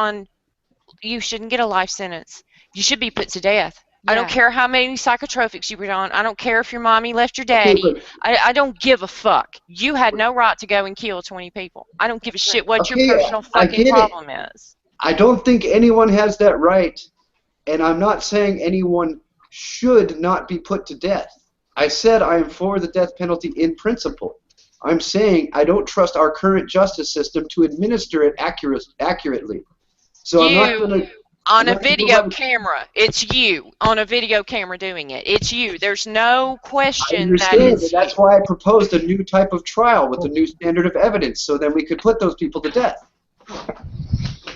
you shouldn't get a life sentence. You should be put to death. I don't Yeah. care how many psychotropics you were on. I don't care if your mommy left your daddy. Okay, I don't give a fuck. You had no right to go and kill 20 people. I don't give a shit what Okay, your personal I fucking get it. problem is. I don't think anyone has that right, and I'm not saying anyone should not be put to death. I said I am for the death penalty in principle. I'm saying I don't trust our current justice system to administer it accurately. So I'm not going to... On a not gonna video go- camera. It's you on a video camera doing it. It's you. There's no I question that understand, it's and that's why I proposed a new type of trial with a new standard of evidence, so then we could put those people to death.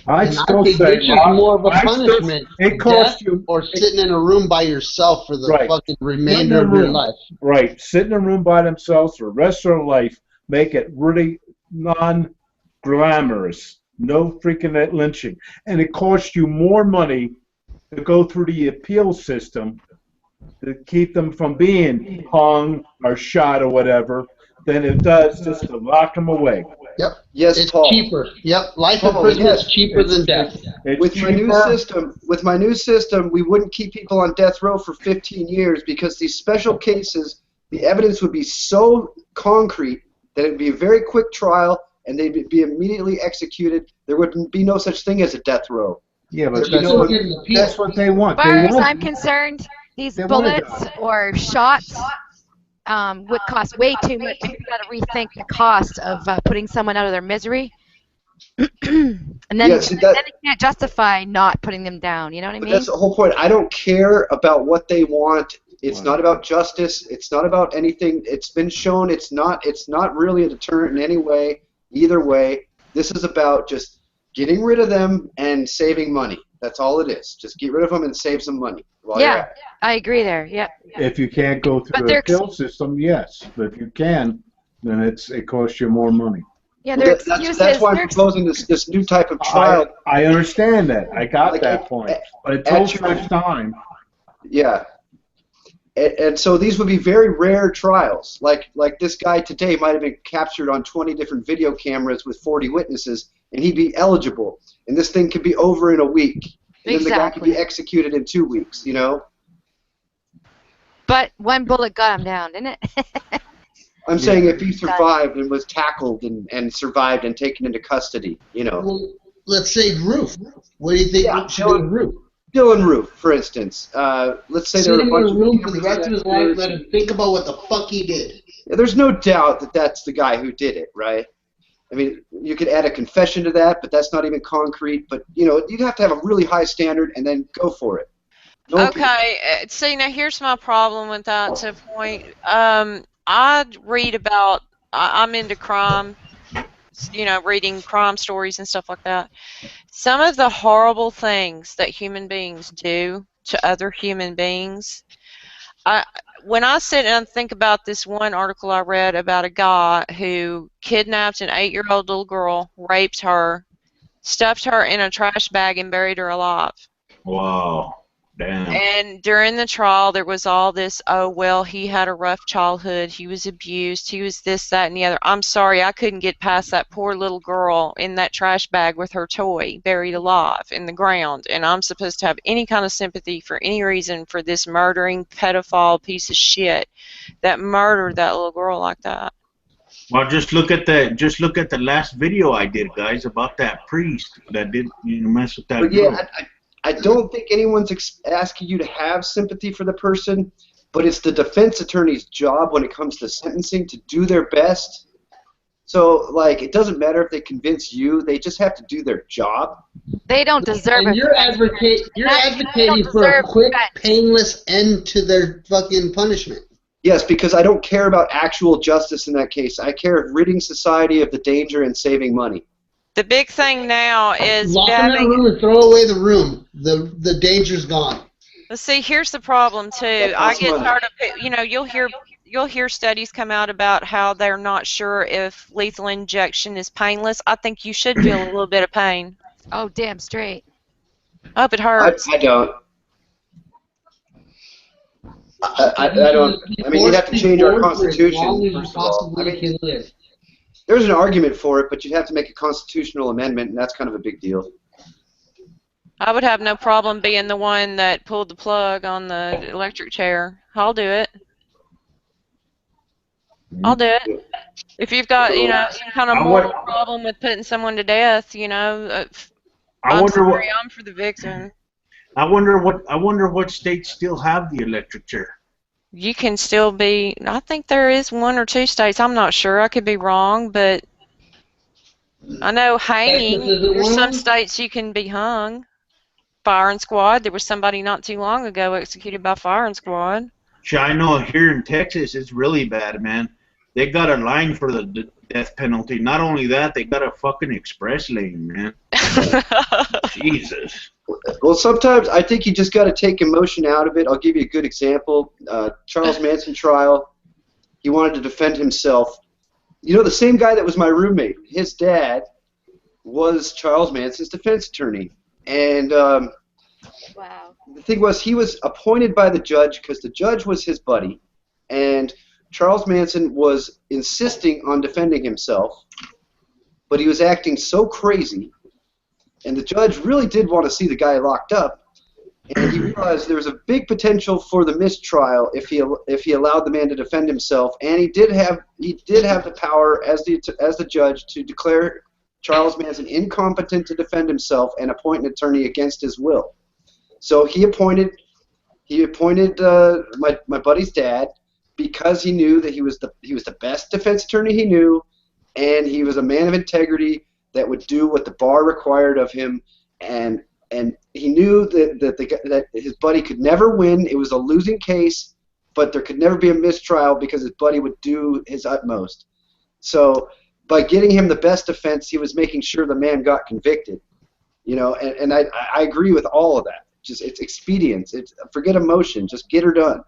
I'd And I still think say, it's just more of a I'd still- punishment. it costs Death you, or sitting in a room by yourself for the Right. fucking remainder of your life. right, sit in a room by themselves for the rest of their life, make it really non-glamorous, no freaking lynching. And it costs you more money to go through the appeal system to keep them from being hung or shot or whatever than it does just to lock them away. Yep. Yes, It's Paul. cheaper. Yep. Life in Paul, prison yes. is cheaper than death. It's With my cheaper. new system, we wouldn't keep people on death row for 15 years because these special cases, the evidence would be so concrete that it would be a very quick trial and they'd be immediately executed. There would be no such thing as a death row. Yeah, but They're you still know, getting appeals. that's what they want. As They far as want I'm concerned, these They want to bullets or shots would cost way too much. We've got to rethink the cost of putting someone out of their misery. and then, Yeah, see, then that- you can't justify not putting them down. You know what I But mean? that's the whole point. I don't care about what they want. It's not about justice. It's not about anything. It's been shown it's not really a deterrent in any way, either way. This is about just getting rid of them and saving money. That's all it is. Just get rid of them and save some money while you're Yeah. at it. I agree there. Yeah. If you can't go But through the they're appeal system, yes. But if you can, then it costs you more money. Yeah, Well, their that's excuses. why I'm their proposing this new type of trial. I understand that. I got Like that at- point. at- But it at takes your- much time. Yeah. And so these would be very rare trials. Like this guy today might have been captured on 20 different video cameras with 40 witnesses, and he'd be eligible. And this thing could be over in a week. And then the guy could be executed in 2 weeks, you know? But one bullet got him down, didn't it? I'm saying if he survived and was tackled and survived and taken into custody, you know. Well, let's say Roof. What do you think should be Roof? Dylan Roof, for instance. Let's say there Sit were a him in bunch a of room for the rest of his life, let him think about what the fuck he did. Yeah, there's no doubt that that's the guy who did it, right? I mean, you could add a confession to that, but that's not even concrete. But, you know, you'd have to have a really high standard and then go for it. Okay, see, now here's my problem with that to a point. I read about, I'm into crime, you know, reading crime stories and stuff like that. Some of the horrible things that human beings do to other human beings, when I sit and think about this one article I read about a guy who kidnapped an 8-year-old little girl, raped her, stuffed her in a trash bag, and buried her alive. Wow. Damn. And during the trial, there was all this, oh, well, he had a rough childhood, he was abused, he was this, that, and the other. I'm sorry, I couldn't get past that poor little girl in that trash bag with her toy buried alive in the ground. And I'm supposed to have any kind of sympathy for any reason for this murdering pedophile piece of shit that murdered that little girl like that. Well, just look at the last video I did, guys, about that priest that did mess with that But girl. yeah, I don't think anyone's asking you to have sympathy for the person, but it's the defense attorney's job when it comes to sentencing to do their best. So, like, it doesn't matter if they convince you; they just have to do their job. They don't deserve And it. you're advocating for a quick, painless end to their fucking punishment. Yes, because I don't care about actual justice in that case. I care of ridding society of the danger and saving money. The big thing now is lock them in a room and throw away the room. The danger's gone. Let's see. Here's the problem too. I get tired of, you know, you'll hear studies come out about how they're not sure if lethal injection is painless. I think you should feel a little bit of pain. Oh, damn straight. I hope it hurts. I don't. I don't. I mean, you'd have to change our constitution first of all. I mean, there's an argument for it, but you'd have to make a constitutional amendment, and that's kind of a big deal. I would have no problem being the one that pulled the plug on the electric chair. I'll do it. I'll do it. If you've got, you know, some kind of moral problem with putting someone to death, you know, I'm for the victim. I wonder what states still have the electric chair. You can still be, I think there is 1 or 2 states, I'm not sure, I could be wrong, but I know hanging, there's some states you can be hung. Firing squad, there was somebody not too long ago executed by firing squad. Sure, I know here in Texas it's really bad, man. They got a line for the death penalty. Not only that, they got a fucking express lane, man. Jesus. Well, sometimes I think you just got to take emotion out of it. I'll give you a good example. Charles Manson trial. He wanted to defend himself. You know, the same guy that was my roommate, his dad was Charles Manson's defense attorney. And wow. The thing was, he was appointed by the judge because the judge was his buddy. And Charles Manson was insisting on defending himself, but he was acting so crazy. And the judge really did want to see the guy locked up, and he realized there was a big potential for the mistrial if he allowed the man to defend himself. And he did have the power as the judge to declare Charles Manson incompetent to defend himself and appoint an attorney against his will. So he appointed my buddy's dad because he knew that he was the best defense attorney he knew, and he was a man of integrity that would do what the bar required of him, and he knew that his buddy could never win. It was a losing case, but there could never be a mistrial because his buddy would do his utmost. So by getting him the best defense, he was making sure the man got convicted. You know, and I agree with all of that. Just it's expedience. Forget emotion. Just get her done.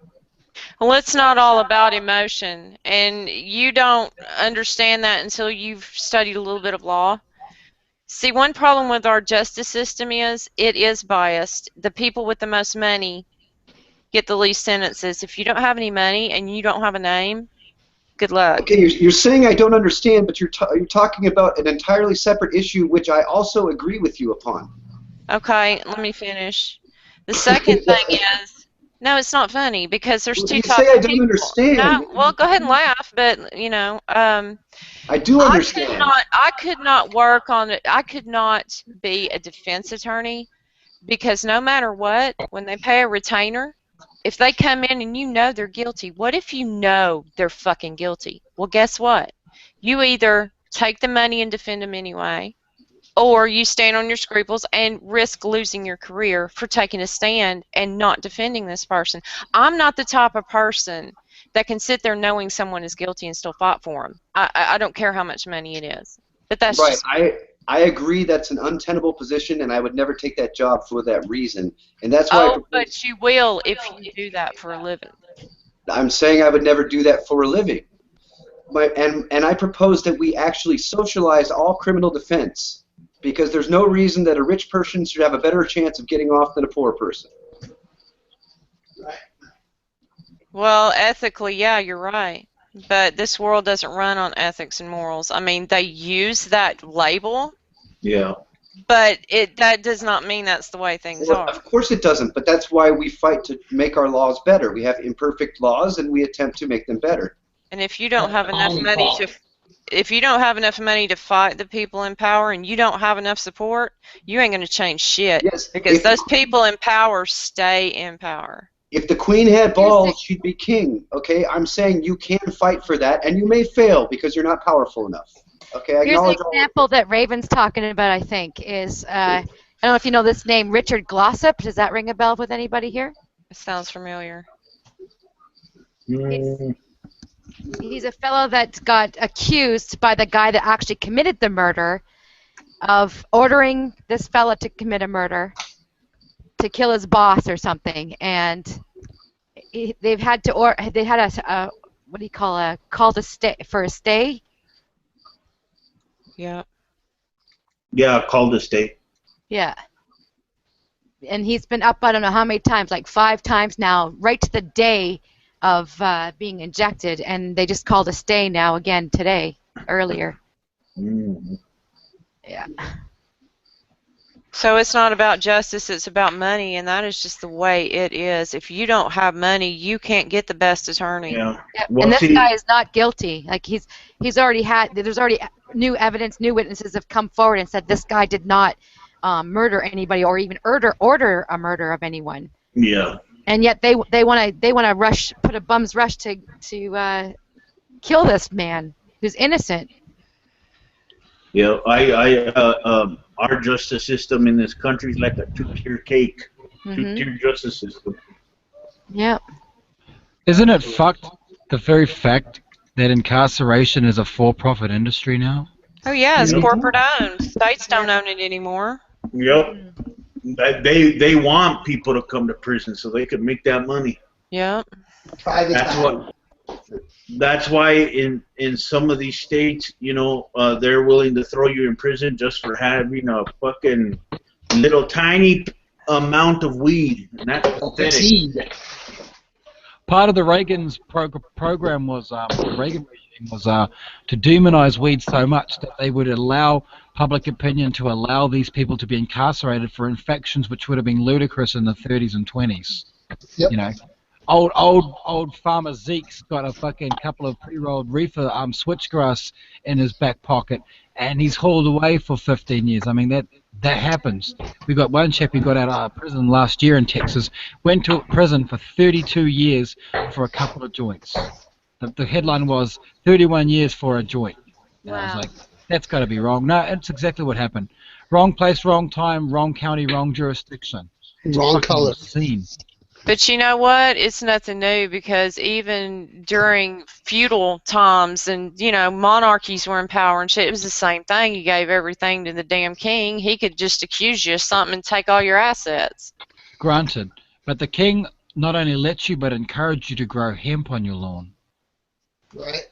Well, it's not all about emotion, and you don't understand that until you've studied a little bit of law. See, one problem with our justice system is it is biased. The people with the most money get the least sentences. If you don't have any money and you don't have a name, good luck. Okay, you're saying I don't understand, but you're talking about an entirely separate issue, which I also agree with you upon. Okay, let me finish. The second thing is, no, it's not funny because there's two You types say I of don't people. understand. No, well, go ahead and laugh, but you know, I do understand. I could not work on it. I could not be a defense attorney because no matter what, when they pay a retainer, if they come in and you know they're guilty, what if you know they're fucking guilty? Well, guess what? You either take the money and defend them anyway, or you stand on your scruples and risk losing your career for taking a stand and not defending this person. I'm not the type of person that can sit there knowing someone is guilty and still fight for them. I don't care how much money it is. But that's right. just... I agree that's an untenable position, and I would never take that job for that reason. And that's why. Oh, but you will if you do that for a living. I'm saying I would never do that for a living. And I propose that we actually socialize all criminal defense, because there's no reason that a rich person should have a better chance of getting off than a poor person. Well, ethically, yeah, you're right. But this world doesn't run on ethics and morals. I mean, they use that label. Yeah. But that does not mean that's the way things are. Of course it doesn't, but that's why we fight to make our laws better. We have imperfect laws, and we attempt to make them better. And if you don't have enough money to fight the people in power, and you don't have enough support, you ain't going to change shit. Yes, because those people in power stay in power. If the queen had balls, she'd be king. Okay, I'm saying you can fight for that, and you may fail because you're not powerful enough. Okay, I here's an acknowledge example that Raven's talking about. I think is I don't know if you know this name, Richard Glossop. Does that ring a bell with anybody here? It sounds familiar. He's a fellow that got accused by the guy that actually committed the murder of ordering this fella to commit a murder, to kill his boss or something, and they've had to a what do you call a call to stay for a stay. Yeah. Yeah, called to stay. Yeah. And he's been up I don't know how many times, like 5 times now, right to the day of being injected, and they just called a stay now again today, earlier. Yeah. So it's not about justice, it's about money, and that is just the way it is. If you don't have money, you can't get the best attorney. Yeah. Well, and this guy is not guilty. Like there's already new evidence, new witnesses have come forward and said this guy did not murder anybody or even order a murder of anyone. Yeah. And yet they want to rush, put a bum's rush to kill this man who's innocent. Yeah, our justice system in this country is like a 2-tier cake, 2-tier justice system. Yep. Isn't it fucked, the very fact that incarceration is a for-profit industry now? Oh yeah, it's corporate owned. States don't own it anymore. Yep. They want people to come to prison so they can make that money. Yep. That's why in some of these states, you know, they're willing to throw you in prison just for having a fucking little tiny amount of weed. And that's pathetic. Part of the Reagan's program was the Reagan regime was to demonize weed so much that they would allow public opinion to allow these people to be incarcerated for infections which would have been ludicrous in the 30s and 20s. Yep. You know. Old farmer Zeke's got a fucking couple of pre-rolled reefer switchgrass in his back pocket, and he's hauled away for 15 years. I mean, that happens. We got one chap who got out of prison last year in Texas, went to prison for 32 years for a couple of joints. The headline was 31 years for a joint. And I was like, that's got to be wrong. No, it's exactly what happened. Wrong place, wrong time, wrong county, wrong jurisdiction. Wrong color. Scene. But you know what? It's nothing new because even during feudal times and, you know, monarchies were in power and shit, it was the same thing. You gave everything to the damn king. He could just accuse you of something and take all your assets. Granted. But the king not only lets you but encouraged you to grow hemp on your lawn. Right.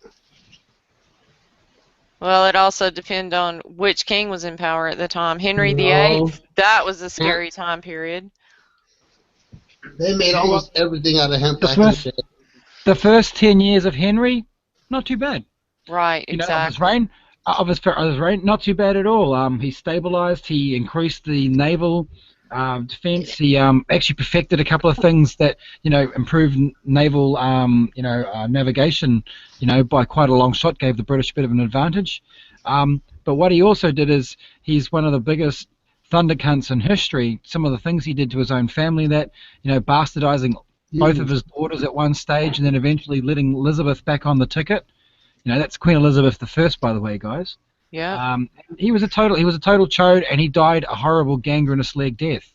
Well, it also depends on which king was in power at the time. Henry VIII, that was a scary time period. They made almost everything out of hemp The back in the first, day. the first 10 years of Henry, not too bad. Right, You know, exactly. of his reign, not too bad at all. He stabilized. He increased the naval defense. He actually perfected a couple of things that improved naval navigation. By quite a long shot, gave the British a bit of an advantage. But what he also did is he's one of the biggest thundercunts in history. Some of the things he did to his own family, that bastardizing both of his daughters at one stage, and then eventually letting Elizabeth back on the ticket. That's Queen Elizabeth I, by the way, guys. Yeah. He was a total chode, and he died a horrible gangrenous leg death.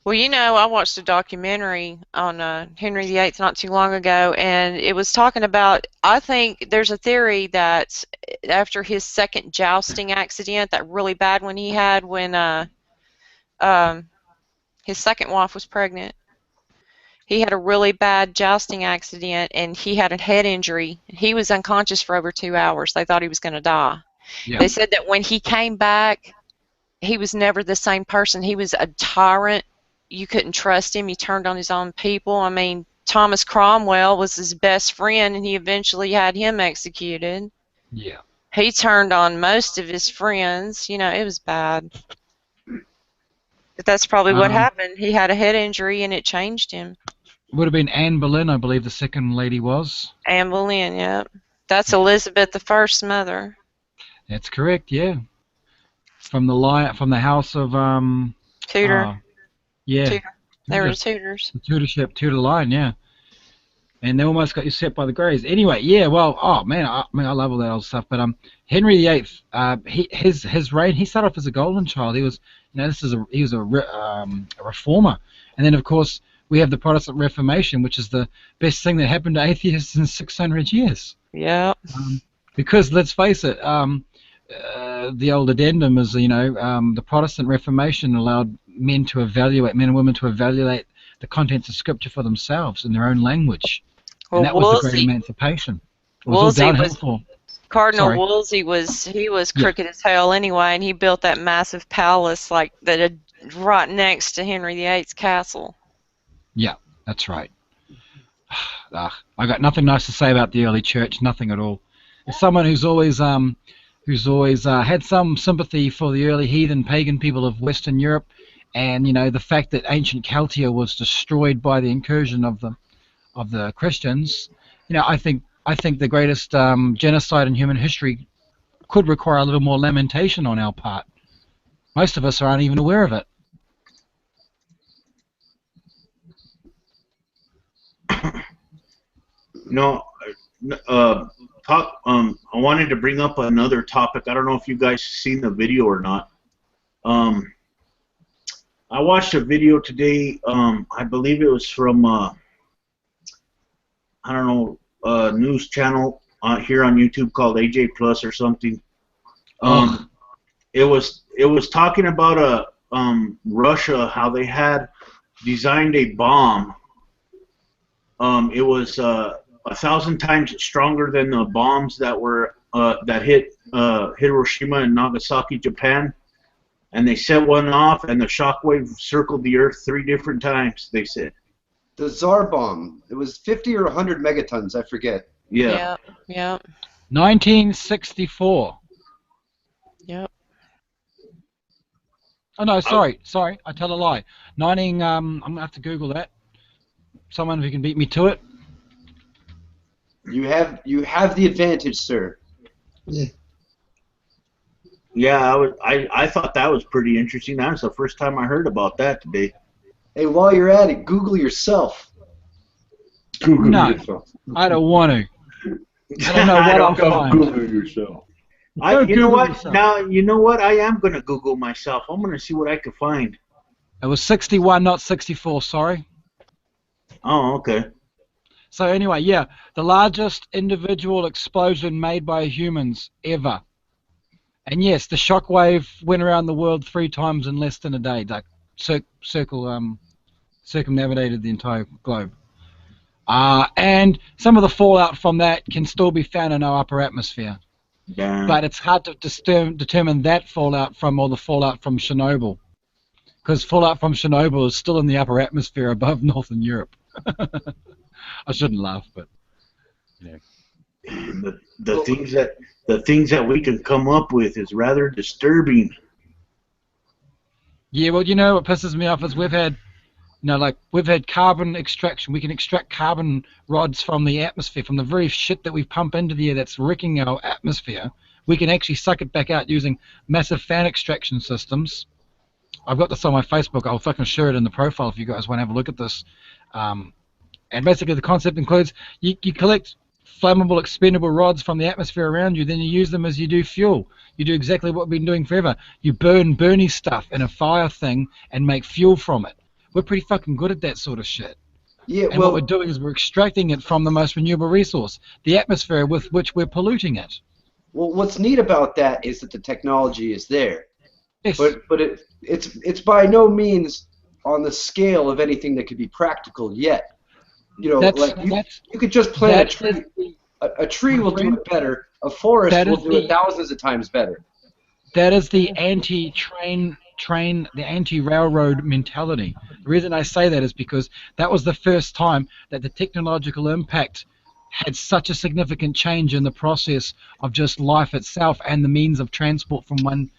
Well, I watched a documentary on Henry VIII not too long ago, and it was talking about, I think there's a theory that after his second jousting accident, that really bad one he had when his second wife was pregnant, he had a really bad jousting accident, and he had a head injury. He was unconscious for over 2 hours. They thought he was going to die. Yeah. They said that when he came back, he was never the same person. He was a tyrant. You couldn't trust him. He turned on his own people. I mean, Thomas Cromwell was his best friend, and he eventually had him executed. Yeah. He turned on most of his friends. It was bad. But that's probably what happened. He had a head injury, and it changed him. Would have been Anne Boleyn, I believe the second lady was. Anne Boleyn, yeah. That's Elizabeth I's mother. That's correct, yeah. From the house of Tudor. Yeah. Tudor. They were the Tudors. The Tudor line, yeah. And they almost got usurped by the Greys. Anyway, yeah. Well, I love all that old stuff. But Henry VIII, his reign, he started off as a golden child. He was, he was a reformer, and then of course we have the Protestant Reformation, which is the best thing that happened to atheists in 600 years. Yeah. Because let's face it, the old addendum is, the Protestant Reformation allowed men and women to evaluate the contents of Scripture for themselves in their own language. Well, And that was the great emancipation. It was Wolsey all downhill Cardinal Sorry. Wolsey was crooked as hell anyway, and he built that massive palace right next to Henry VIII's castle. Yeah, that's right. I got nothing nice to say about the early church, nothing at all. As someone who's always had some sympathy for the early heathen pagan people of Western Europe, and the fact that ancient Celtia was destroyed by the incursion of the Christians, I think the greatest genocide in human history could require a little more lamentation on our part. Most of us aren't even aware of it. I wanted to bring up another topic. I don't know if you guys seen the video or not. I watched a video today. I believe it was from news channel here on YouTube called AJ Plus or something. It was talking about Russia, how they had designed a bomb. It was 1,000 times stronger than the bombs that were that hit Hiroshima and Nagasaki, Japan. And they set one off, and the shockwave circled the Earth 3 different times. They said the Tsar bomb. It was 50 or 100 megatons. I forget. Yeah. Yep. 1964. Yep. Oh no, sorry. I tell a lie. I'm gonna have to Google that. Someone who can beat me to it. You have the advantage, sir. Yeah, I thought that was pretty interesting. That was the first time I heard about that today. Hey, while you're at it, Google yourself. Google No. yourself. I don't want to. I don't know what I'll find. Google yourself. You know what? yourself. Now you know what? I am gonna Google myself. I'm gonna see what I can find. It was 61, not 64. Sorry. Oh, okay. So anyway, yeah, the largest individual explosion made by humans ever. And yes, the shockwave went around the world 3 times in less than a day. Like circumnavigated the entire globe. And some of the fallout from that can still be found in our upper atmosphere. Yeah. But it's hard to determine that fallout from all the fallout from Chernobyl. because fallout from Chernobyl is still in the upper atmosphere above Northern Europe. I shouldn't laugh, but yeah. The things that we can come up with is rather disturbing. Yeah, well, you know what pisses me off is we've had carbon extraction. We can extract carbon rods from the atmosphere, from the very shit that we pump into the air that's wrecking our atmosphere. We can actually suck it back out using massive fan extraction systems. I've got this on my Facebook. I'll fucking share it in the profile if you guys want to have a look at this. And basically the concept includes you collect flammable expendable rods from the atmosphere around you, then you use them as you do fuel. You do exactly what we've been doing forever. You burn Bernie stuff in a fire thing and make fuel from it. We're pretty fucking good at that sort of shit. Yeah, and what we're doing is we're extracting it from the most renewable resource, the atmosphere with which we're polluting it. Well, what's neat about that is that the technology is there. Yes. But it's by no means on the scale of anything that could be practical yet. You know, you could just plant a tree. A tree will do it better. A forest will do it thousands of times better. That is the the anti-railroad mentality. The reason I say that is because that was the first time that the technological impact had such a significant change in the process of just life itself and the means of transport from one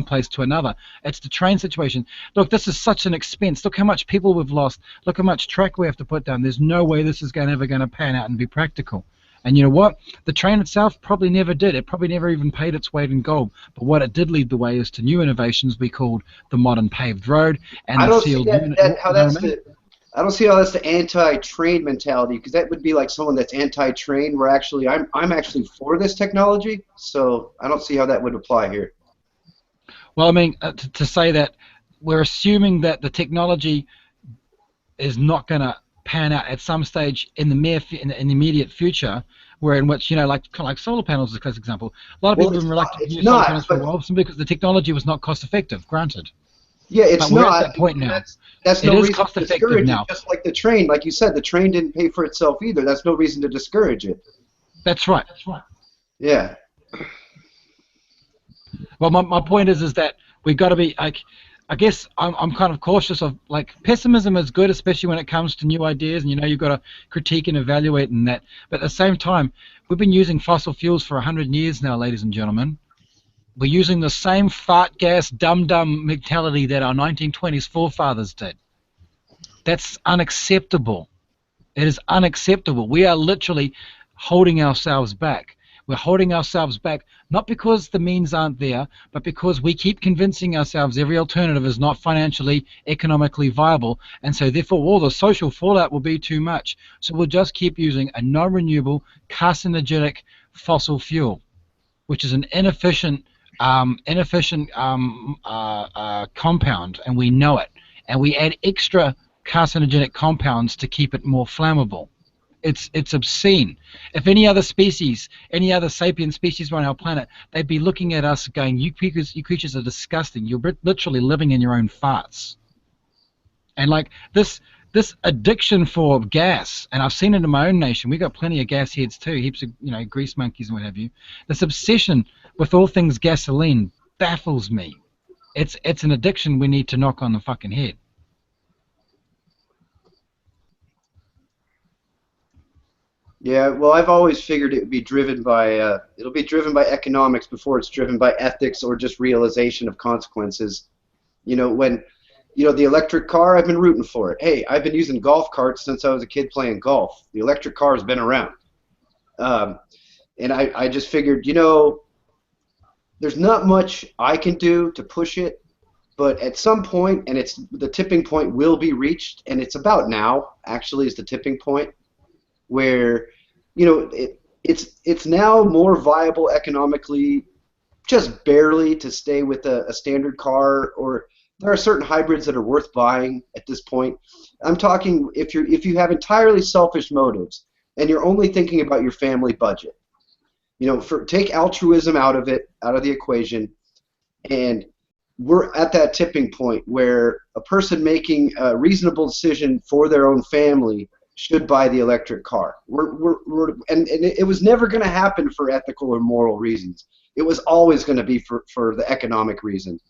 place to another. It's the train situation. Look, this is such an expense. Look how much people we've lost. Look how much track we have to put down. There's no way this is ever going to pan out and be practical. And you know what? The train itself probably never did. It probably never even paid its weight in gold. But what it did lead the way is to new innovations we called the modern paved road and the sealed unit. I don't see how that's the anti-train mentality, because that would be like someone that's anti-train. Where actually, I'm actually for this technology, so I don't see how that would apply here. Well, I mean, to say that we're assuming that the technology is not going to pan out at some stage in the immediate future, where in which, like solar panels is a classic example. A lot of people have been reluctant to use solar panels for a while simply because the technology was not cost effective, granted. Yeah, it's but we're not. at that point now. That's no reason cost to effective discourage now. it, just like the train. Like you said, the train didn't pay for itself either. That's no reason to discourage it. That's right. Yeah. Well, my point is that we've got to be, like, I guess I'm kind of cautious of, like, pessimism is good, especially when it comes to new ideas, and you've got to critique and evaluate and that. But at the same time, we've been using fossil fuels for 100 years now, ladies and gentlemen. We're using the same fart gas dum-dum mentality that our 1920s forefathers did. That's unacceptable. It is unacceptable. We are literally holding ourselves back. We're holding ourselves back not because the means aren't there, but because we keep convincing ourselves every alternative is not financially, economically viable, and so therefore all the social fallout will be too much. So we'll just keep using a non-renewable, carcinogenic fossil fuel, which is an inefficient compound, and we know it. And we add extra carcinogenic compounds to keep it more flammable. It's obscene. If any other species, any other sapient species were on our planet, they'd be looking at us going, you creatures are disgusting. You're literally living in your own farts. And like this addiction for gas, and I've seen it in my own nation. We've got plenty of gas heads too, heaps of grease monkeys and what have you. This obsession with all things gasoline baffles me. It's an addiction we need to knock on the fucking head. Yeah, well, I've always figured it would be driven by it'll be driven by economics before it's driven by ethics or just realization of consequences. When the electric car, I've been rooting for it. Hey, I've been using golf carts since I was a kid playing golf. The electric car has been around. And I just figured, there's not much I can do to push it, but at some point, and the tipping point will be reached, and it's about now, actually, is the tipping point, where, it's now more viable economically, just barely, to stay with a standard car, or there are certain hybrids that are worth buying at this point. I'm talking if you have entirely selfish motives and you're only thinking about your family budget. Take altruism out of the equation, and we're at that tipping point where a person making a reasonable decision for their own family should buy the electric car. And it was never going to happen for ethical or moral reasons. It was always going to be for the economic reason.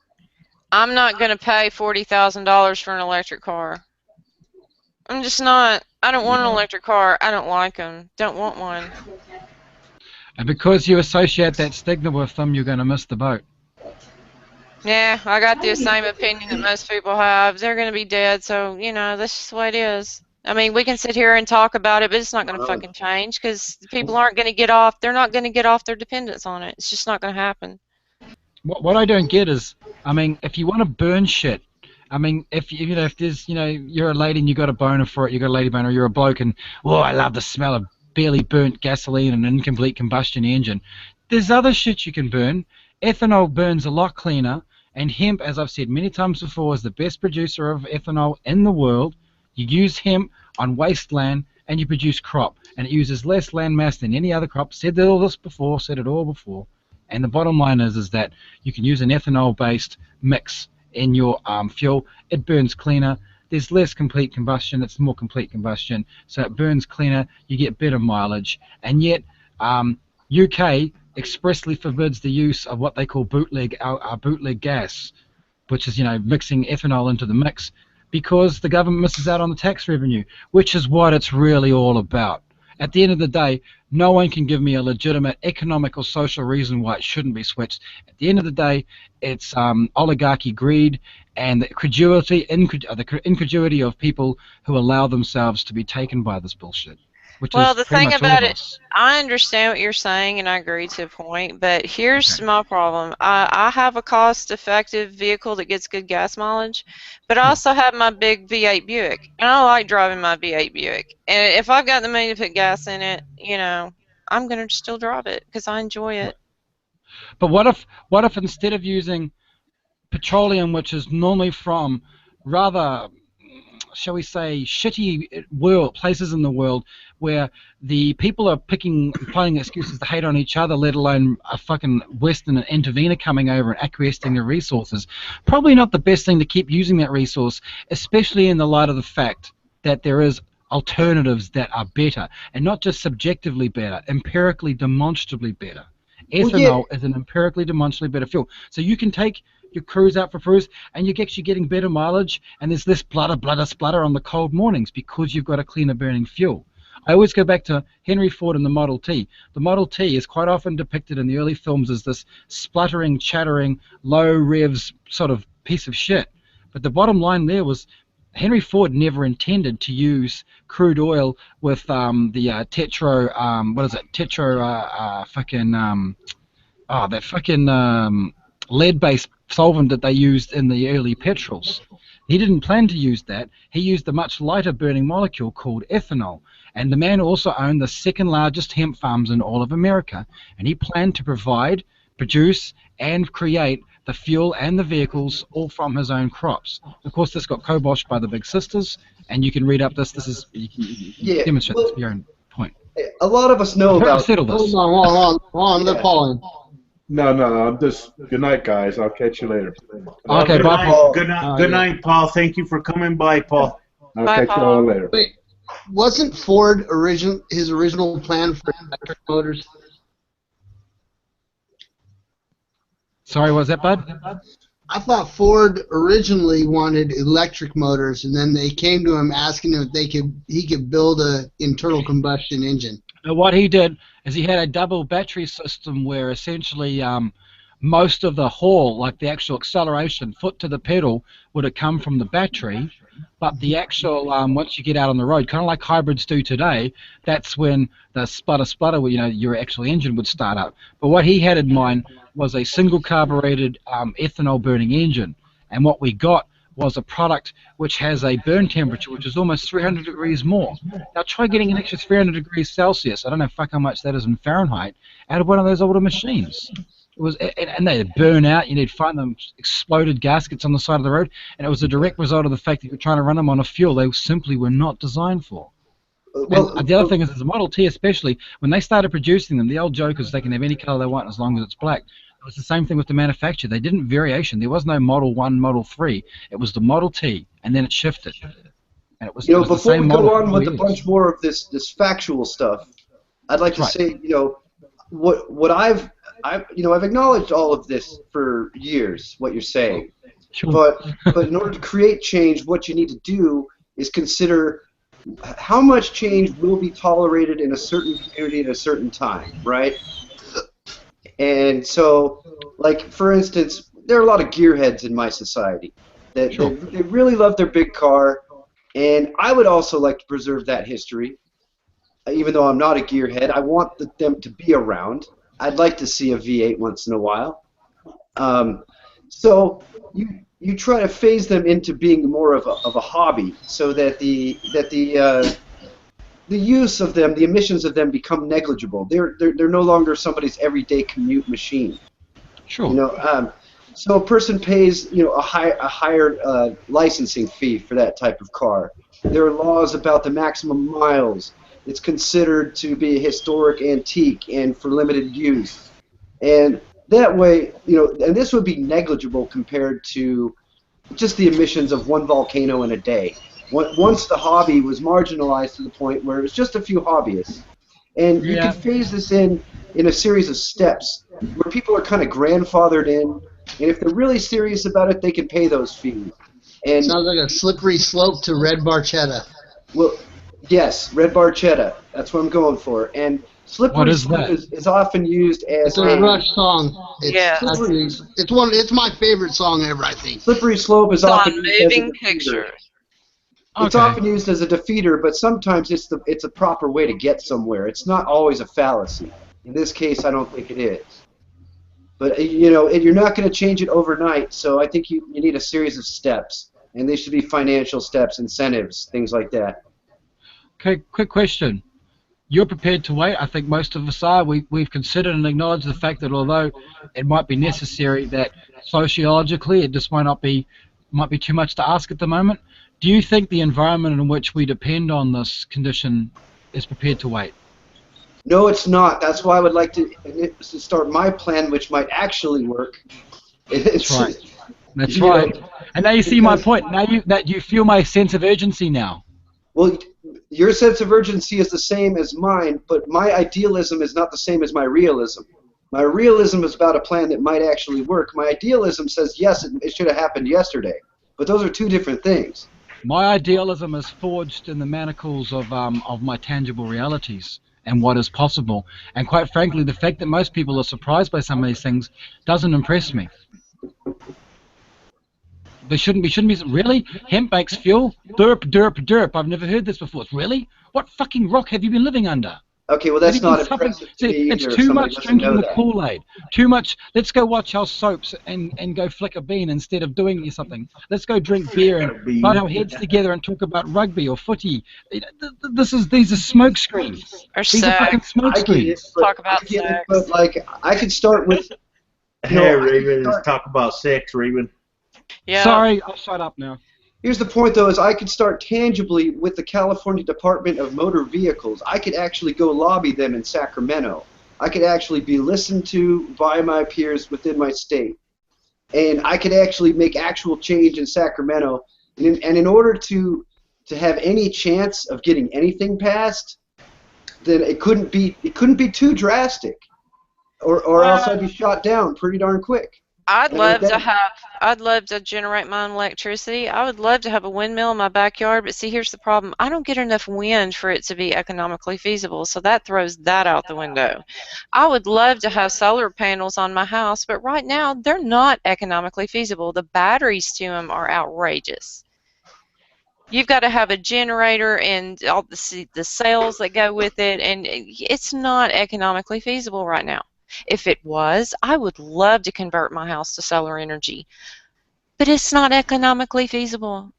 I'm not going to pay $40,000 for an electric car. I'm just not. I don't want an electric car. I don't like them. Don't want one. And because you associate that stigma with them, you're going to miss the boat. Yeah, I got the same opinion that most people have. They're going to be dead, so, you know, that's just the way it is. I mean, we can sit here and talk about it, but it's not going to fucking change because people aren't going to get off. They're not going to get off their dependence on it. It's just not going to happen. What I don't get is, I mean, if you want to burn shit, I mean, if you know, if there's, you know, you're a lady and you got a boner for it, you got a lady boner, or you're a bloke and, oh, I love the smell of barely burnt gasoline and an incomplete combustion engine. There's other shit you can burn. Ethanol burns a lot cleaner, and hemp, as I've said many times before, is the best producer of ethanol in the world. You use hemp on wasteland and you produce crop, and it uses less land mass than any other crop. Said all this before, said it all before. And the bottom line is that you can use an ethanol-based mix in your fuel. It burns cleaner. There's less complete combustion. It's more complete combustion, so it burns cleaner. You get better mileage, and yet UK expressly forbids the use of what they call bootleg gas, which is, you know, mixing ethanol into the mix, because the government misses out on the tax revenue, which is what it's really all about. At the end of the day, no one can give me a legitimate economic or social reason why it shouldn't be switched. At the end of the day, it's oligarchy greed and the incredulity of people who allow themselves to be taken by this bullshit. Which Well, is the pretty thing much all about of it, us. I understand what you're saying, and I agree to a point, but here's my problem. I have a cost-effective vehicle that gets good gas mileage, but I also have my big V8 Buick, and I like driving my V8 Buick. And if I've got the money to put gas in it, you know, I'm going to still drive it because I enjoy it. But what if instead of using petroleum, which is normally from rather, shall we say, shitty places in the world where the people are finding excuses to hate on each other, let alone a fucking Western intervener coming over and acquiescing the resources, probably not the best thing to keep using that resource, especially in the light of the fact that there is alternatives that are better, and not just subjectively better, empirically, demonstrably better. Ethanol is an empirically, demonstrably better fuel. So you can take your cruise out for cruise, and you're actually getting better mileage, and there's less splutter on the cold mornings because you've got a cleaner burning fuel. I always go back to Henry Ford and the Model T. The Model T is quite often depicted in the early films as this spluttering, chattering, low revs sort of piece of shit. But the bottom line there was Henry Ford never intended to use crude oil with lead-based solvent that they used in the early petrols. He didn't plan to use that. He used a much lighter burning molecule called ethanol. And the man also owned the second largest hemp farms in all of America. And he planned to produce, and create the fuel and the vehicles all from his own crops. Of course, this got kiboshed by the big sisters, and you can read up this. You can demonstrate this for your own point. A lot of us know about. Hold on, they're calling. No, I'm just. Good night, guys. I'll catch you later. Okay, good bye, night, Paul. Good night, Paul. Thank you for coming by, Paul. I'll Bye, catch you Paul. all later. Wait, wasn't Ford his original plan for electric motors? Sorry, was that, bud? I thought Ford originally wanted electric motors, and then they came to him asking if he could build a internal combustion engine. What he did is he had a double battery system where essentially most of the haul, like the actual acceleration, foot to the pedal, would have come from the battery, but the actual, once you get out on the road, kind of like hybrids do today, that's when the splutter, you know, your actual engine would start up. But what he had in mind was a single carbureted ethanol burning engine, and what we got was a product which has a burn temperature which is almost 300 degrees more. Now try getting an extra 300 degrees Celsius, I don't know fuck how much that is in Fahrenheit, out of one of those older machines. It was, and they'd burn out, you'd find them exploded gaskets on the side of the road, and it was a direct result of the fact that you're trying to run them on a fuel they simply were not designed for. And the other thing is the Model T especially, when they started producing them, the old joke is they can have any color they want as long as it's black. It was the same thing with the manufacturer. They didn't variation. There was no Model 1, Model 3. It was the Model T, and then it shifted. And it was, before we go on with a bunch more of this factual stuff, I'd like to say, what I've acknowledged all of this for years, what you're saying. Sure. But in order to create change, what you need to do is consider how much change will be tolerated in a certain community at a certain time, right? And so, like, for instance, there are a lot of gearheads in my society that Sure. they really love their big car, and I would also like to preserve that history. Even though I'm not a gearhead, I want them to be around. I'd like to see a V8 once in a while. So you try to phase them into being more of a hobby, so that the use of them, the emissions of them, become negligible. They're no longer somebody's everyday commute machine. Sure. You know, so a person pays a higher licensing fee for that type of car. There are laws about the maximum miles. It's considered to be a historic antique and for limited use. And that way, and this would be negligible compared to just the emissions of one volcano in a day. Once the hobby was marginalized to the point where it was just a few hobbyists. And you Yeah. can phase this in a series of steps where people are kind of grandfathered in, and if they're really serious about it, they can pay those fees. And Sounds like a slippery slope to red barchetta. well, yes, red barchetta. That's what I'm going for. And slippery What is slope that? is often used as It's a Rush song. Yeah. It's my favorite song ever, I think. slippery slope is It's often on used as a moving defeater. pictures. It's Okay. often used as a defeater, but sometimes it's a proper way to get somewhere. It's not always a fallacy. In this case, I don't think it is. But you're not going to change it overnight. So I think you need a series of steps, and they should be financial steps, incentives, things like that. Okay, quick question. You're prepared to wait? I think most of us are. We've considered and acknowledged the fact that although it might be necessary, that sociologically it just might be too much to ask at the moment. Do you think the environment in which we depend on this condition is prepared to wait? No, it's not. That's why I would like to start my plan, which might actually work. That's right. That's You know, right. And now you see my because- point. Now you feel my sense of urgency now. Well, your sense of urgency is the same as mine, but my idealism is not the same as my realism. My realism is about a plan that might actually work. My idealism says, yes, it should have happened yesterday. But those are two different things. My idealism is forged in the manacles of my tangible realities and what is possible. And quite frankly, the fact that most people are surprised by some of these things doesn't impress me. They shouldn't be. Really? Hemp makes fuel? Derp, derp, derp. I've never heard this before. Really? What fucking rock have you been living under? Okay, well, that's Have you not been suffering? impressive to me See, it's either if too somebody much doesn't drinking know the that. Kool-Aid. Too much. Let's go watch our soaps and go flick a bean instead of doing something. Let's go drink beer and put our heads together and talk about rugby or footy. These are smoke screens. Or These are fucking sex. smoke I get it, screens. but, Talk about I get it, sex. but like, I could start with. Hey, I Raven, could let's start- talk about sex, Raven. Yeah. Sorry, I'll shut up now. Here's the point, though, is I could start tangibly with the California Department of Motor Vehicles. I could actually go lobby them in Sacramento. I could actually be listened to by my peers within my state. And I could actually make actual change in Sacramento. And in order to have any chance of getting anything passed, then it couldn't be too drastic. Or else I'd be shot down pretty darn quick. I'd And love with to that- have. I'd love to generate my own electricity. I would love to have a windmill in my backyard, but see, here's the problem. I don't get enough wind for it to be economically feasible, so that throws that out the window. I would love to have solar panels on my house, but right now they're not economically feasible. The batteries to them are outrageous. You've got to have a generator and all the cells that go with it, and it's not economically feasible right now. If it was, I would love to convert my house to solar energy, but it's not economically feasible.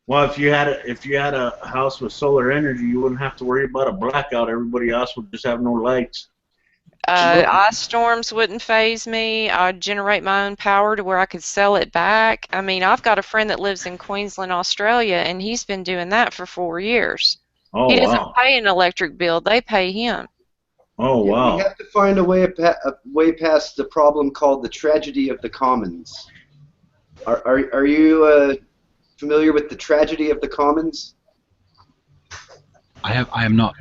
Well, if you had a house with solar energy, you wouldn't have to worry about a blackout. Everybody else would just have no lights. Ice storms wouldn't faze me. I'd generate my own power to where I could sell it back. I mean, I've got a friend that lives in Queensland, Australia, and he's been doing that for 4 years. Oh, He doesn't wow. pay an electric bill; they pay him. Oh, We wow. have to find a way past the problem called the tragedy of the commons. Are you familiar with the tragedy of the commons? I am not.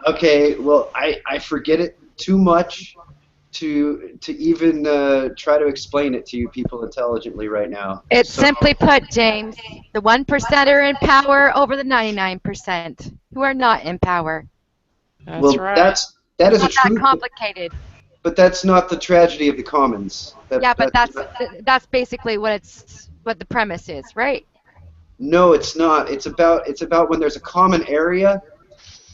Okay, well, I forget it too much, to even try to explain it to you people intelligently right now. It's So- simply put, James, the 1% are in power over the 99% who are not in power. That's well, right. that is a Not that truth, complicated. but that's not the tragedy of the commons. Yeah, but that's basically what the premise is, right? No, it's not. It's about when there's a common area,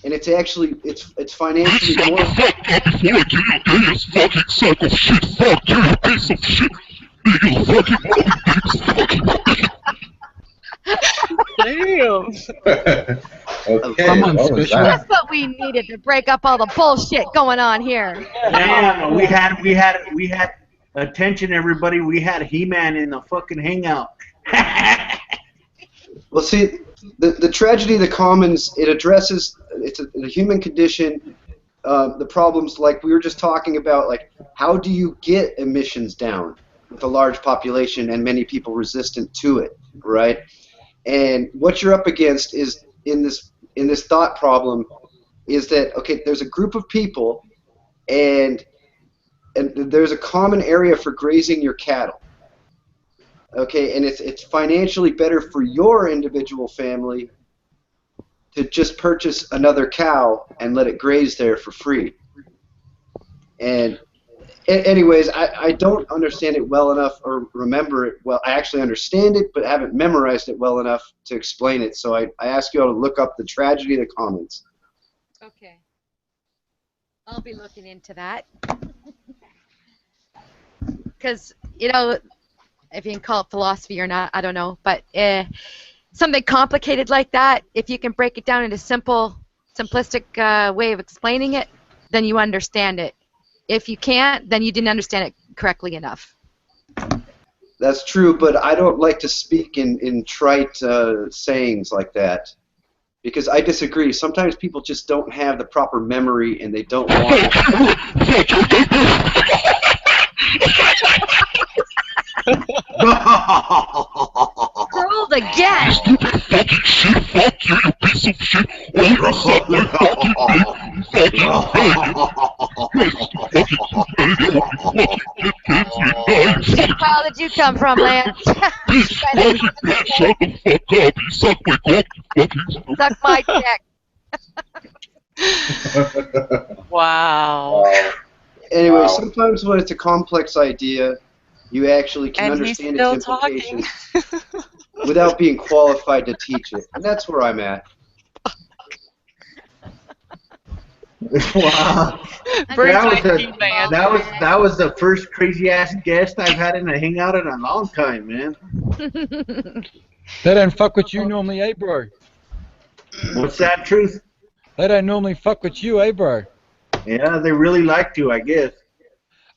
and it's actually it's financially more. Damn. Okay, Come on, what was special. that? That's what we needed to break up all the bullshit going on here. Damn, we had attention, everybody. We had He-Man in the fucking hangout. Well, see, the tragedy of the commons, it addresses it's a human condition, the problems like we were just talking about, like how do you get emissions down with a large population and many people resistant to it, right? And what you're up against is in this thought problem is that okay, there's a group of people and there's a common area for grazing your cattle. Okay, and it's financially better for your individual family to just purchase another cow and let it graze there for free. And anyways, I don't understand it well enough or remember it well. I actually understand it, but haven't memorized it well enough to explain it. So I ask you all to look up the tragedy of the commons. Okay. I'll be looking into that. Because, you know, if you can call it philosophy or not, I don't know. But something complicated like that, if you can break it down into simplistic way of explaining it, then you understand it. If you can't, then you didn't understand it correctly enough. That's true, but I don't like to speak in trite sayings like that. Because I disagree. Sometimes people just don't have the proper memory and they don't want Rolled again! Which pile did you come from, Lance? Suck my dick. Wow. Anyway, Wow. sometimes when it's a complex idea, you actually can And he's understand still its talking. implications without being qualified to teach it. And that's where I'm at. Wow. Bring That was, back He-Man. that was the first crazy ass guest I've had in a hangout in a long time, man. They don't fuck with you normally, eh, bro? What's that, Truth? They don't normally fuck with you, eh, bro? Yeah, they really like to, I guess.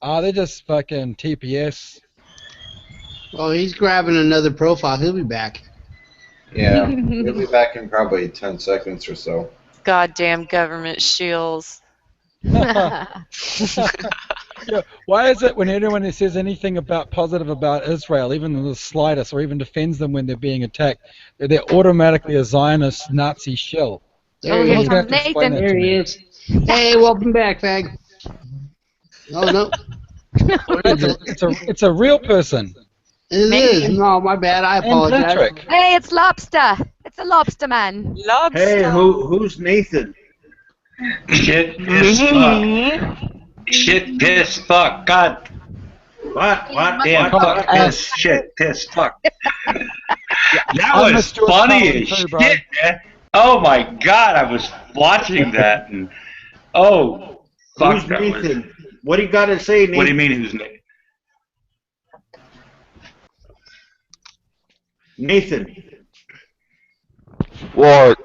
They're just fucking TPS. Oh, he's grabbing another profile. He'll be back. Yeah, we'll be back in probably 10 seconds or so. Goddamn government shills. Yeah, why is it when anyone says anything about positive about Israel, even the slightest, or even defends them when they're being attacked, they're automatically a Zionist Nazi shill? There Oh, he here is. Someone's gonna have to comes explain Nathan. that to There he me. is. Hey, welcome back, fag. Oh no, It's a real person. it is. No, my bad. I And apologize. Patrick. Hey, it's Lobster. It's a lobster man. Lobster. Hey, who's Nathan? Shit, piss, fuck. Shit, piss, fuck. God What? damn, Come on. fuck, piss, shit, piss, fuck. That I was missed yours funny probably as too, bro. shit, man. Oh my God, I was watching that and oh, fuck. Who's that was- Nathan? What do you got to say, Nathan? What do you mean who's Nathan? Nathan, What?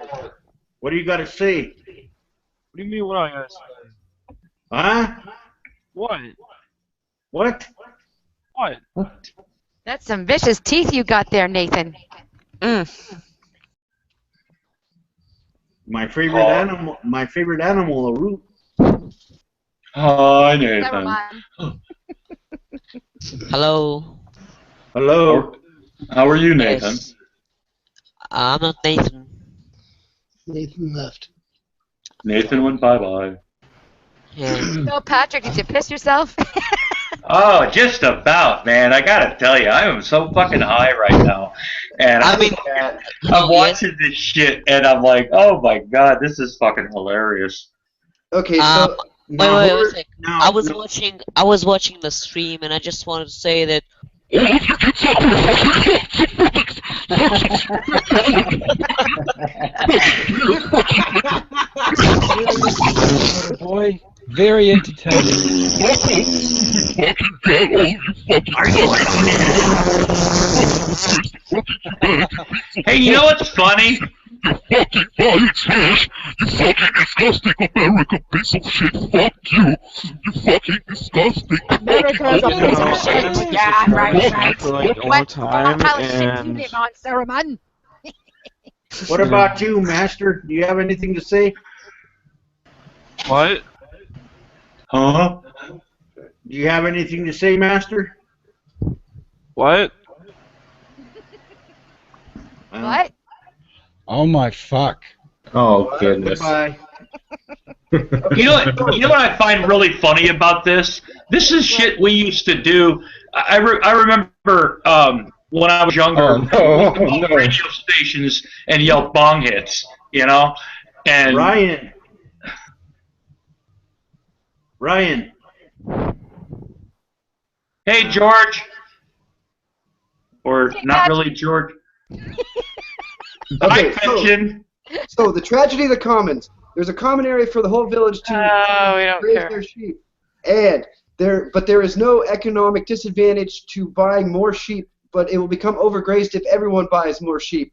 what do you got to say? What do you mean what I gotta say? Huh? What? What? What? That's some vicious teeth you got there, Nathan. My favorite animal. My favorite animal, a root. Hi, Never Nathan. mind. Hello. Hello. How are you, Nathan? Yes. I'm not Nathan. Nathan left. Nathan went bye-bye. Yeah. So, Patrick, did you piss yourself? Oh, just about, man. I gotta tell you, I am so fucking high right now, and I mean, I'm yes. watching this shit, and I'm like, oh my god, this is fucking hilarious. Okay, Um, so wait, wait, wait a sec. Now, I was watching the stream, and I just wanted to say that. Boy, very entertaining. Hey, you know what's funny? Fucking white trash! You fucking disgusting American piece of shit! Fuck you! You fucking disgusting! America's a piece of shit. Yeah, right. For like all What time, pile of shit you and name on, Sarah, man? what about you, Master? Do you have anything to say? What? Huh? Do you have anything to say, Master? What? What? Oh my fuck. Oh goodness. Goodbye. You know what I find really funny about this? This is shit we used to do. I remember when I was younger, we called radio stations and yelled bong hits, you know? And Ryan. hey, George. Or not really George. Okay, Hi, Pension. so the tragedy of the commons. There's a common area for the whole village to we don't raise care. their sheep, and there is no economic disadvantage to buying more sheep. But it will become overgrazed if everyone buys more sheep.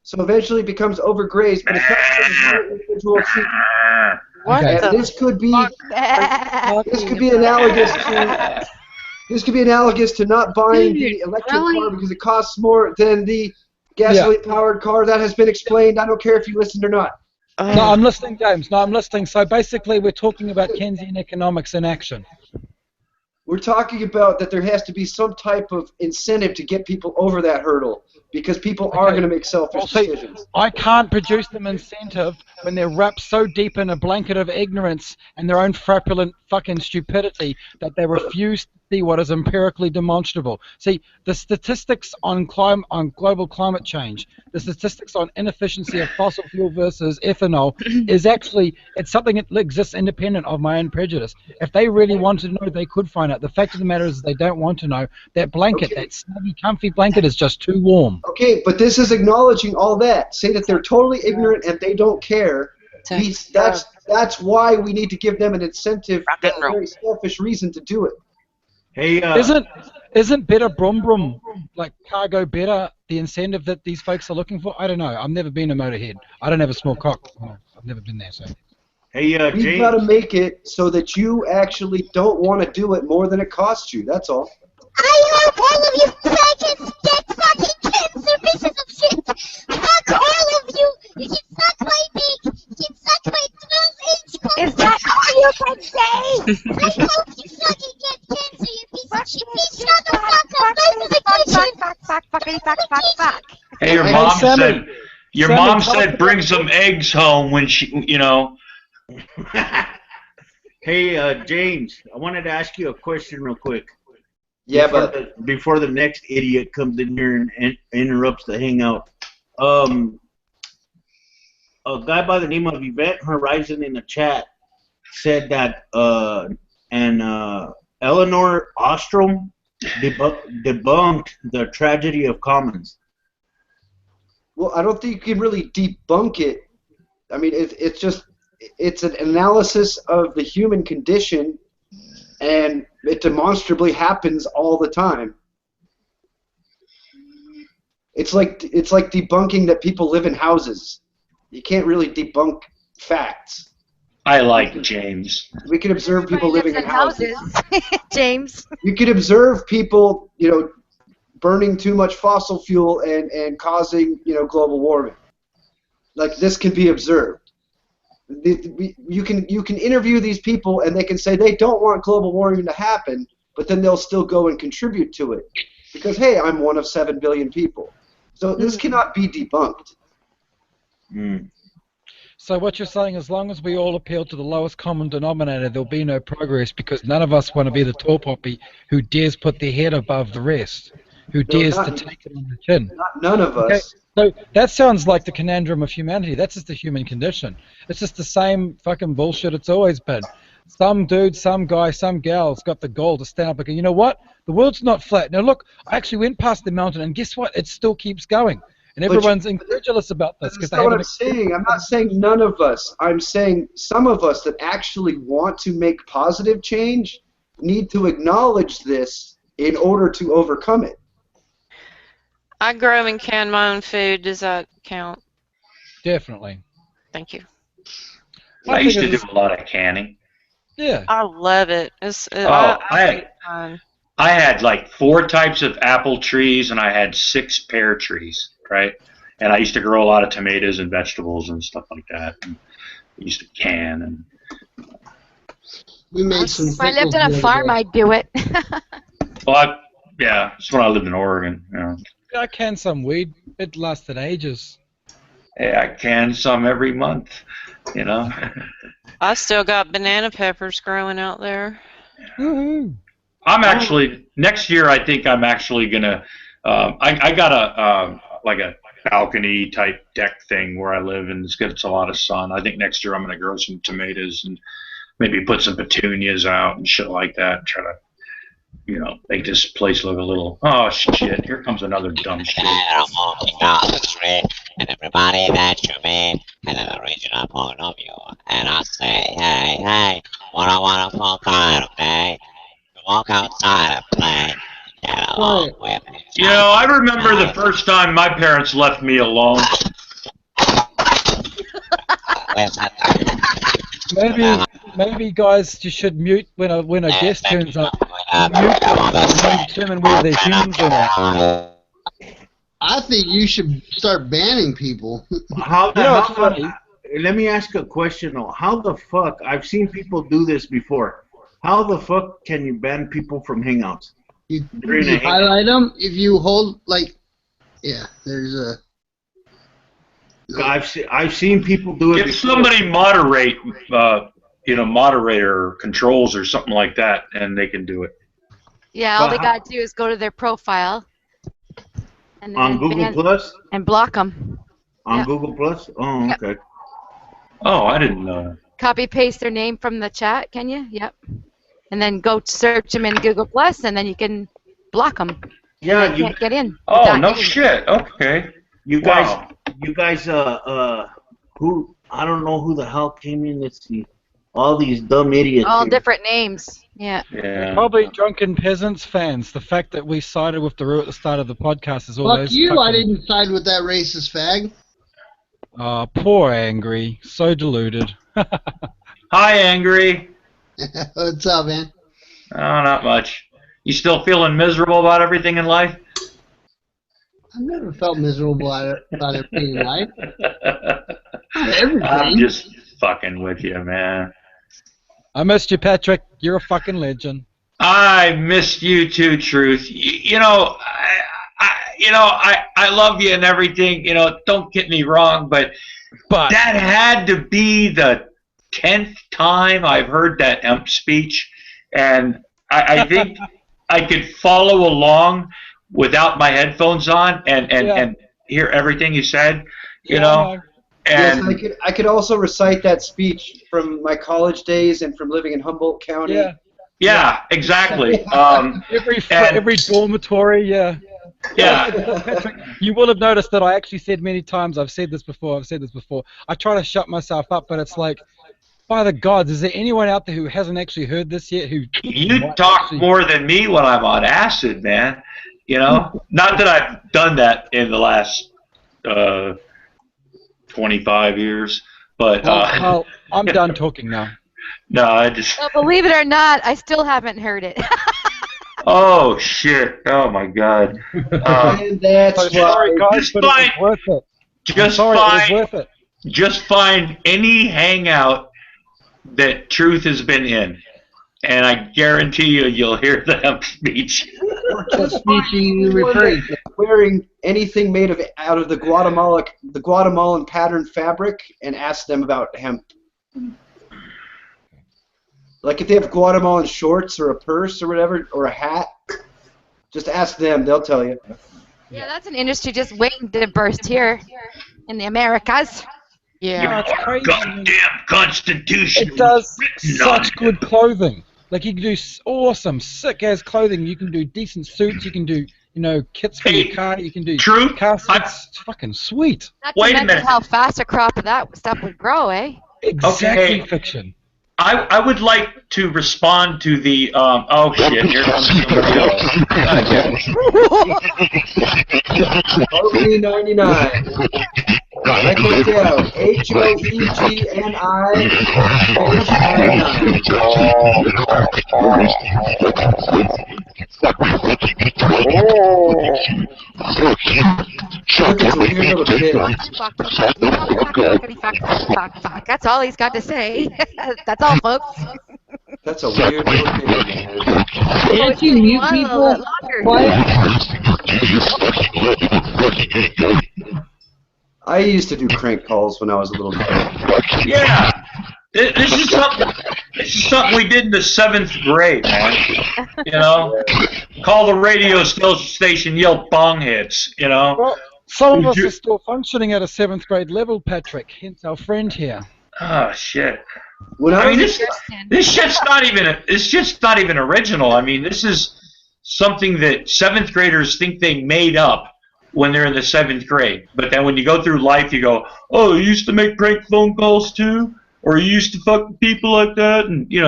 So eventually it becomes overgrazed, but it's not for the individual sheep. What Okay. the And this could be analogous to not buying the electric car because it costs more than the gasoline-powered car. That has been explained. I don't care if you listened or not. No, I'm listening, James. No, I'm listening. So basically, we're talking about Keynesian economics in action. We're talking about that there has to be some type of incentive to get people over that hurdle because people are going to make selfish decisions. I can't produce them incentive when they're wrapped so deep in a blanket of ignorance and their own frappulent fucking stupidity that they refuse to see what is empirically demonstrable. See, the statistics on global climate change, the statistics on inefficiency of fossil fuel versus ethanol is actually, it's something that exists independent of my own prejudice. If they really wanted to know, they could find out. The fact of the matter is they don't want to know. That blanket, that snuggy, comfy blanket is just too warm. Okay, but this is acknowledging all that. Say that they're totally ignorant and they don't care. That's why we need to give them an incentive, a very selfish reason to do it. Hey, Isn't better brum brum, like cargo better, the incentive that these folks are looking for? I don't know. I've never been a motorhead. I don't have a small cock. I've never been there, so. Hey, We've James. got to make it so that you actually don't want to do it more than it costs you. That's all. I hope all of you faggots get fucking cancer pieces of shit! Fuck all of you! You can suck my dick! You can suck my 12-inch cock! Is that all you can say? I hope you fucking get cancer, you piece of shit! Please shut the fuck up! Go to the kitchen! Fuck. Hey, your Hey, mom Sammy. said. Your Sammy, mom tell said us bring about- some eggs home when she, you know. Hey, James. I wanted to ask you a question real quick. Yeah, Before the next idiot comes in here and interrupts the hangout. A guy by the name of Event Horizon in the chat said that Eleanor Ostrom debunked the tragedy of commons. Well, I don't think you can really debunk it. I mean, it's an analysis of the human condition, and it demonstrably happens all the time. It's like debunking that people live in houses. You can't really debunk facts. I like James. We can observe people living in houses. James. You could observe people, burning too much fossil fuel and causing, global warming. Like, this can be observed. You can interview these people and they can say they don't want global warming to happen, but then they'll still go and contribute to it because, hey, I'm one of 7 billion people. So this cannot be debunked. So what you're saying, as long as we all appeal to the lowest common denominator, there'll be no progress because none of us want to be the tall poppy who dares put their head above the rest, who dares to take it on the chin. None of Okay? us. So that sounds like the conundrum of humanity. That's just the human condition. It's just the same fucking bullshit it's always been. Some dude, some guy, some gal's got the goal to stand up and go, you know what? The world's not flat. Now look, I actually went past the mountain and guess what? It still keeps going. And everyone's incredulous about this because they That's not what haven't. I'm saying. I'm not saying none of us. I'm saying some of us that actually want to make positive change need to acknowledge this in order to overcome it. I grow and can my own food. Does that count? Definitely. Thank you. I used to do a lot of canning. Yeah. I love it. I had like 4 types of apple trees, and I had 6 pear trees, right? And I used to grow a lot of tomatoes and vegetables and stuff like that. And I used to can and. We made some. If I lived on a farm, I'd do it. Well, yeah, that's when I lived in Oregon. Yeah. I canned some weed. It lasted ages. Yeah, I can some every month, you know. I still got banana peppers growing out there. Woohoo. I'm actually next year. I think I'm actually gonna. I got a like a balcony type deck thing where I live, and it's gets a lot of sun. I think next year I'm gonna grow some tomatoes and maybe put some petunias out and shit like that. And try to, you know, make this place look a little. Oh shit! Here comes another dumb shit. I'm walking down the street, and everybody that you meet has an original point of view. And I say, hey, hey, what a wonderful kind of day. To walk outside and play. Get along with me. You know, I remember the first time my parents left me alone. Maybe guys, you should mute when a guest turns up. Mute and determine whether they're humans or not. I think you should start banning people. Let me ask a question though. How the fuck? I've seen people do this before. How the fuck can you ban people from Hangouts? You highlight them if you hold yeah. There's a. I've seen people do it. If somebody moderate, you know, moderator controls or something like that, and they can do it. Yeah, all they gotta do is go to their profile. And on Google Plus? And block them. On Google Plus? Oh, okay. Oh, I didn't know. Copy paste their name from the chat, can you? Yep. And then go search them in Google Plus, and then you can block them. Yeah, you can't get in. Oh, no shit. Okay. You guys, who, I don't know who the hell came in. Let's see. All these dumb idiots. All here. different names. Yeah. Probably Drunken Peasants fans. The fact that we sided with the Roo at the start of the podcast is all Fuck those. you! I didn't side with that racist fag. Poor Angry. So deluded. Hi, Angry. What's up, man? Oh, not much. You still feeling miserable about everything in life? I've never felt miserable about everything in life. Not everything. I'm just fucking with you, man. I missed you, Patrick. You're a fucking legend. I missed you too, Truth. You know, I love you and everything. You know, don't get me wrong, but that had to be the 10th time I've heard that Emp speech, and I think I could follow along without my headphones on and hear everything you said. You know. And yes, I could also recite that speech from my college days and from living in Humboldt County. Yeah, exactly. Every dormitory, yeah. Patrick, you will have noticed that I actually said many times, I've said this before, I try to shut myself up, but it's like, by the gods, is there anyone out there who hasn't actually heard this yet? You talk more than me when I'm on acid, man. You know? Not that I've done that in the last 25 years, but well, I'm done talking now. No, I just. Well, believe it or not, I still haven't heard it. Oh shit! Oh my god! That's sorry, guys, but it was worth it. Just find any hangout that Truth has been in, and I guarantee you'll hear the speech. speech are you referring to? Wearing anything made out of the Guatemalan pattern fabric, and ask them about hemp. Like if they have Guatemalan shorts or a purse or whatever, or a hat, just ask them. They'll tell you. Yeah, that's an industry just waiting to burst here in the Americas. Yeah. it's crazy. Goddamn Constitution. It does written such on good clothing. Like you can do awesome, sick-ass clothing. You can do decent suits. You can do, kits for your car. You can do car suits. It's fucking sweet. Not to mention how fast a crop of that stuff would grow, eh? Exactly, Okay. fiction. I would like to respond to the oh shit, here comes somebody else. Harmony 99. Write that down. That's all he's got to say. That's all, folks. That's a weird little kid. Can't you mute people? I used to do crank calls when I was a little kid. Yeah. This is something we did in the 7th grade, man. Call the radio station, yell bong hits, Well, some of us are still functioning at a 7th grade level, Patrick. Hence our friend here. Oh shit. This shit's not even original. I mean, this is something that 7th graders think they made up when they're in the 7th grade. But then when you go through life, you go, oh, you used to make prank phone calls too? Or you used to fuck with people like that? And, you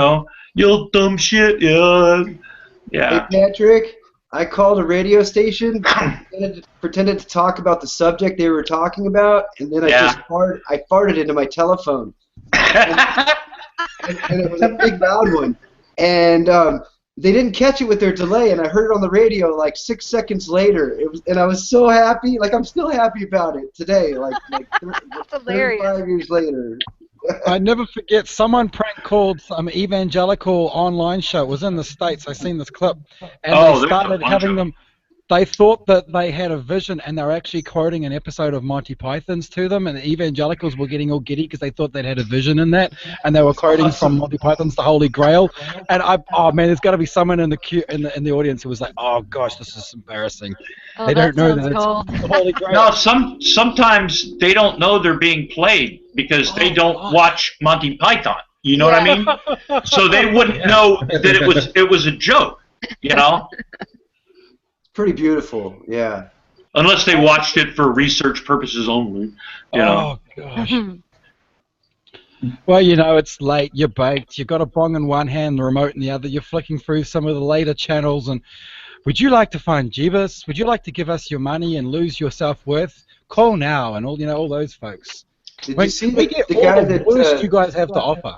old dumb shit. Yeah. Hey, Patrick, I called a radio station, pretended to talk about the subject they were talking about, and then I farted into my telephone. And it was a big loud one. And they didn't catch it with their delay, and I heard it on the radio like 6 seconds later. And I was so happy. Like, I'm still happy about it today. That's hilarious. 35 years later. I never forget, someone prank called some evangelical online show. It was in the States. I seen this clip. And they started having them. They thought that they had a vision, and they were actually quoting an episode of Monty Python's to them, and the evangelicals were getting all giddy because they thought they'd had a vision in that, and they were quoting from Monty Python's The Holy Grail. And oh man, there's got to be someone in the audience who was like, oh gosh, this is embarrassing. They don't know that it's the Holy Grail. No, sometimes they don't know they're being played because they don't watch Monty Python. You know what I mean? So they wouldn't know that it was a joke. Pretty beautiful, yeah. Unless they watched it for research purposes only. Oh gosh. Well, it's late. You're baked. You've got a bong in one hand, the remote in the other. You're flicking through some of the later channels. And would you like to find Jeebus? Would you like to give us your money and lose your self-worth? Call now, and all those folks. Did you see the guy that you guys have to offer?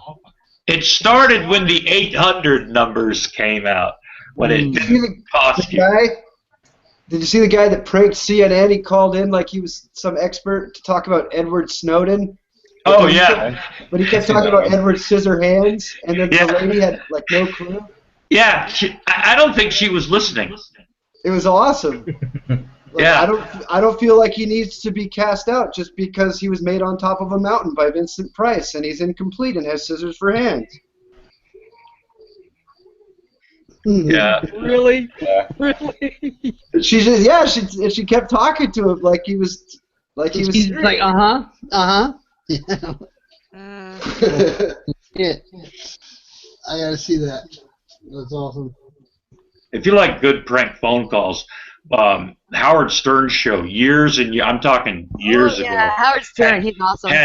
It started when the 800 numbers came out. When it cost you. Did you see the guy that pranked CNN? He called in like he was some expert to talk about Edward Snowden. But he kept talking about Edward Scissorhands, and then the lady had like no clue. Yeah, I don't think she was listening. It was awesome. Yeah. I don't feel like he needs to be cast out just because he was made on top of a mountain by Vincent Price, and he's incomplete and has scissors for hands. Yeah. Really? Yeah. Really? She just she kept talking to him like he was She's like, Yeah. I gotta see that. That's awesome. If you like good prank phone calls, Howard Stern's show I'm talking years ago. Yeah, Howard Stern, he's awesome. Do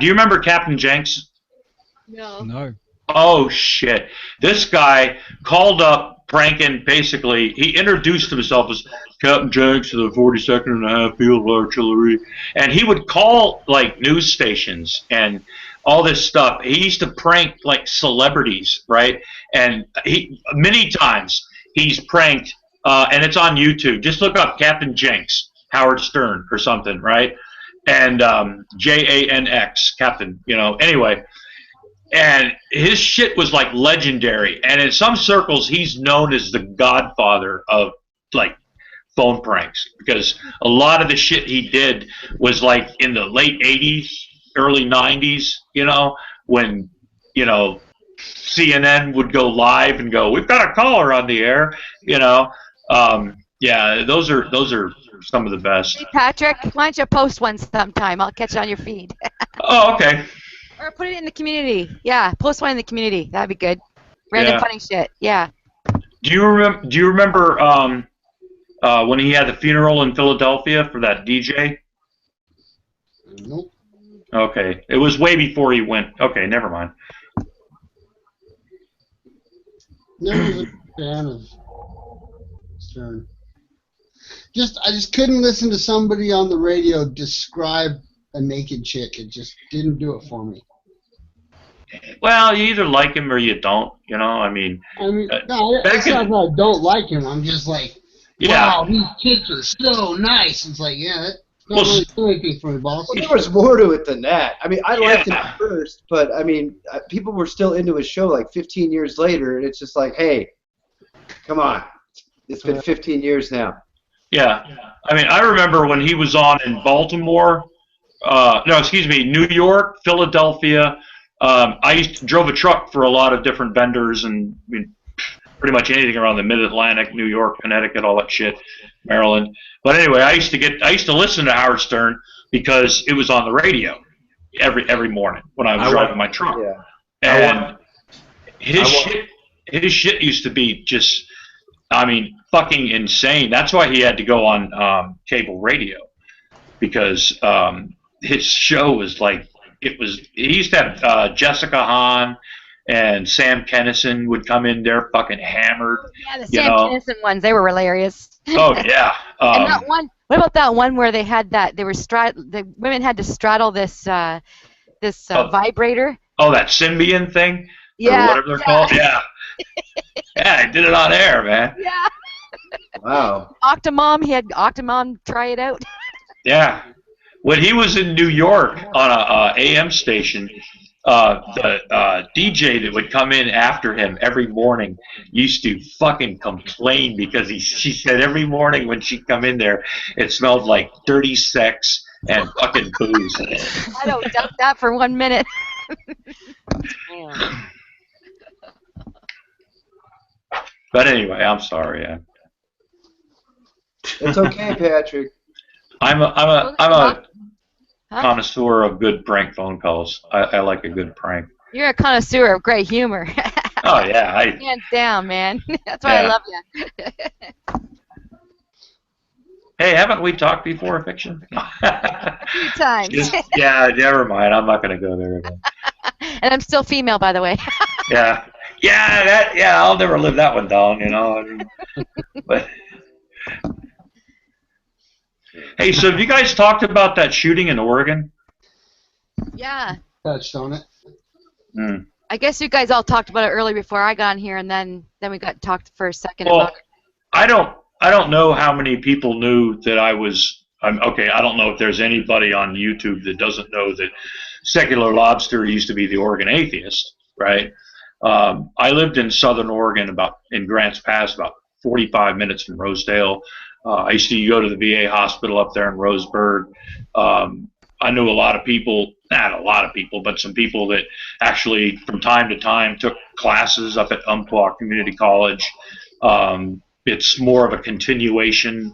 you remember Captain Jenks? No. Oh shit! This guy called up pranking. Basically, he introduced himself as Captain Jenks of the 42nd and a half Field Artillery, and he would call like news stations and all this stuff. He used to prank like celebrities, right? And many times he's pranked, and it's on YouTube. Just look up Captain Jenks, Howard Stern or something, right? And JANX, Captain. Anyway. and his shit was like legendary. And in some circles, he's known as the godfather of like phone pranks, because a lot of the shit he did was like in the late 80s, early 90s, you know, when, you know, CNN would go live and go, "We've got a caller on the air," you know. Yeah, those are some of the best. Hey, Patrick, why don't you post one sometime? I'll catch it on your feed. Oh, okay. Or put it in the community. Yeah, post one in the community. That'd be good. Random funny shit. Yeah. Do you remember when he had the funeral in Philadelphia for that DJ? Nope. Okay, it was way before he went. Okay, never mind. Never was a fan of Stern. I just couldn't listen to somebody on the radio describe a naked chick. It just didn't do it for me. Well, you either like him or you don't. You know, I mean. No, it's not that I don't like him. I'm just like, wow, these chicks are so nice. It's like, yeah, that's not really doing anything for me, boss. Well, there was more to it than that. I mean, I liked him at first, but I mean, people were still into his show like 15 years later, and it's just like, hey, come on. It's been 15 years now. Yeah. I mean, I remember when he was on in Baltimore, New York, Philadelphia. I drove a truck for a lot of different vendors, and I mean, pretty much anything around the Mid-Atlantic, New York, Connecticut, all that shit, Maryland. But anyway, I used to listen to Howard Stern because it was on the radio every morning when I was driving my truck. Yeah. And his shit used to be just, I mean, fucking insane. That's why he had to go on cable radio, because his show was like, he used to have Jessica Hahn and Sam Kinison would come in there fucking hammered. Yeah, the Sam Kinison ones, they were hilarious. Oh, yeah. And that one, what about that one where they had that, the women had to straddle this vibrator? Oh, that Symbian thing? Yeah. Or whatever they're called? Yeah. Yeah, I did it on air, man. Yeah. Wow. Octomom, he had Octomom try it out. Yeah. When he was in New York on a AM station, the DJ that would come in after him every morning used to fucking complain because she said every morning when she'd come in there, it smelled like dirty sex and fucking booze. I don't doubt that for 1 minute. But anyway, I'm sorry. It's okay, Patrick. I'm a connoisseur of good prank phone calls. I like a good prank. You're a connoisseur of great humor. Oh yeah, hands down, man. That's why I love you. Hey, haven't we talked before, Fiction? A few times. Yeah, never mind. I'm not going to go there again. And I'm still female, by the way. Yeah. I'll never live that one down, you know. But hey, so have you guys talked about that shooting in Oregon? Yeah. Touched on it. Mm. I guess you guys all talked about it early before I got in here, and then we got talked for a second Well, about it. I don't know how many people knew that I don't know if there's anybody on YouTube that doesn't know that Secular Lobster used to be the Oregon Atheist, right? I lived in Southern Oregon, in Grants Pass, about 45 minutes from Rosedale. I used to go to the VA hospital up there in Roseburg. I knew a lot of people, not a lot of people, but some people that actually from time to time took classes up at Umpqua Community College. It's more of a continuation,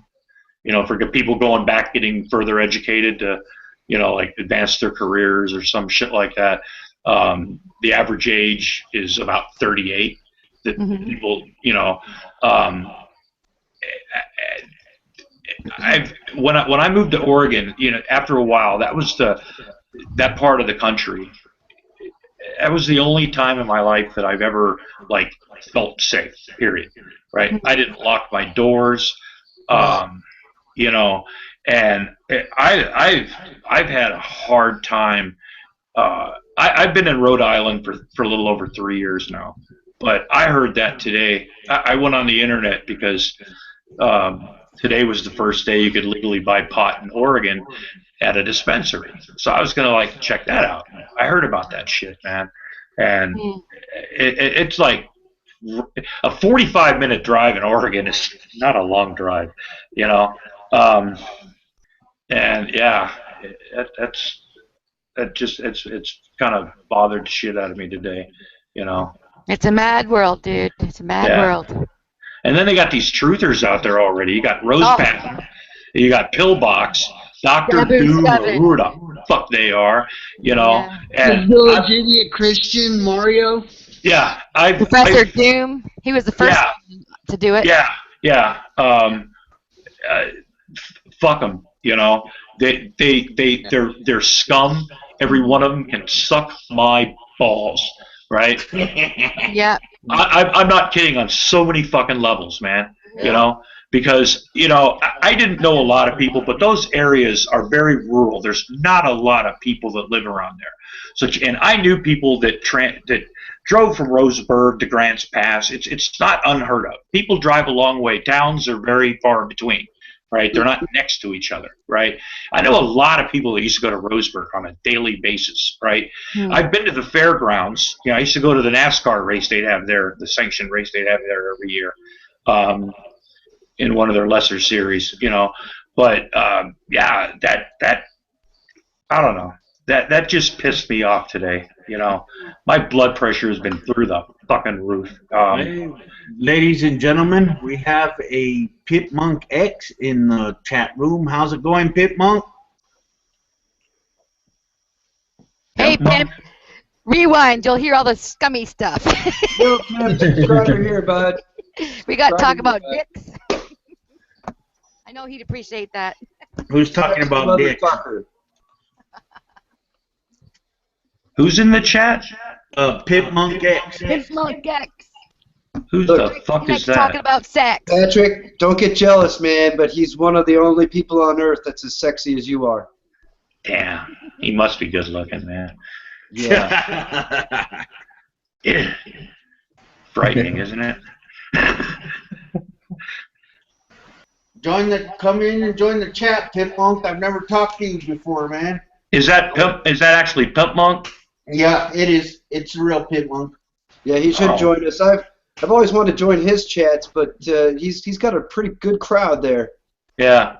you know, for people going back, getting further educated to, you know, like advance their careers or some shit like that. The average age is about 38. That people, you know, when I moved to Oregon, you know, after a while, that part of the country. That was the only time in my life that I've ever felt safe. Period. Right? I didn't lock my doors. You know, and I've had a hard time. I've been in Rhode Island for a little over 3 years now, but I heard that today. I went on the internet because today was the first day you could legally buy pot in Oregon at a dispensary. So I was gonna check that out. I heard about that shit, man. and it's like a 45-minute drive in Oregon is not a long drive, you know. And yeah, it's kind of bothered the shit out of me today, you know. It's a mad world, dude. It's a mad world. And then they got these truthers out there already. You got Rose Patton, you got Pillbox, Dr. Doom, or who the fuck they are, you know. And Village Idiot Christian Mario. Yeah, Professor Doom. He was the first to do it. Yeah. Fuck them. You know, they're scum. Every one of them can suck my balls, right? Yeah. I'm not kidding on so many fucking levels, man. You know, because you know I didn't know a lot of people, but those areas are very rural. There's not a lot of people that live around there. So, and I knew people that drove from Roseburg to Grants Pass. It's not unheard of. People drive a long way. Towns are very far between, right? They're not next to each other, right? I know a lot of people that used to go to Roseburg on a daily basis, right? I've been to the fairgrounds. You know, I used to go to the NASCAR race they'd have there, the sanctioned race they'd have there every year, in one of their lesser series, you know. But yeah, that I don't know. That just pissed me off today. You know, my blood pressure has been through the fucking roof. Ladies and gentlemen, we have a Pit Monk X in the chat room. How's it going, Pit Monk? Hey, Pimp. Rewind. You'll hear all the scummy stuff. Subscriber here, bud. We got to talk about dicks. I know he'd appreciate that. Who's talking about dicks? Who's in the chat? Pit Monk X. Pimp Monk X. Who the fuck is that? Talking about sex. Patrick, don't get jealous, man, but he's one of the only people on Earth that's as sexy as you are. Damn, he must be good looking, man. Yeah. Yeah. Frightening, isn't it? Come in and join the chat, Pit Monk. I've never talked to you before, man. Is that actually Pimp Monk? Yeah, it is. It's a real Pit Monk. Yeah, he should join us. I've always wanted to join his chats, but he's got a pretty good crowd there. Yeah.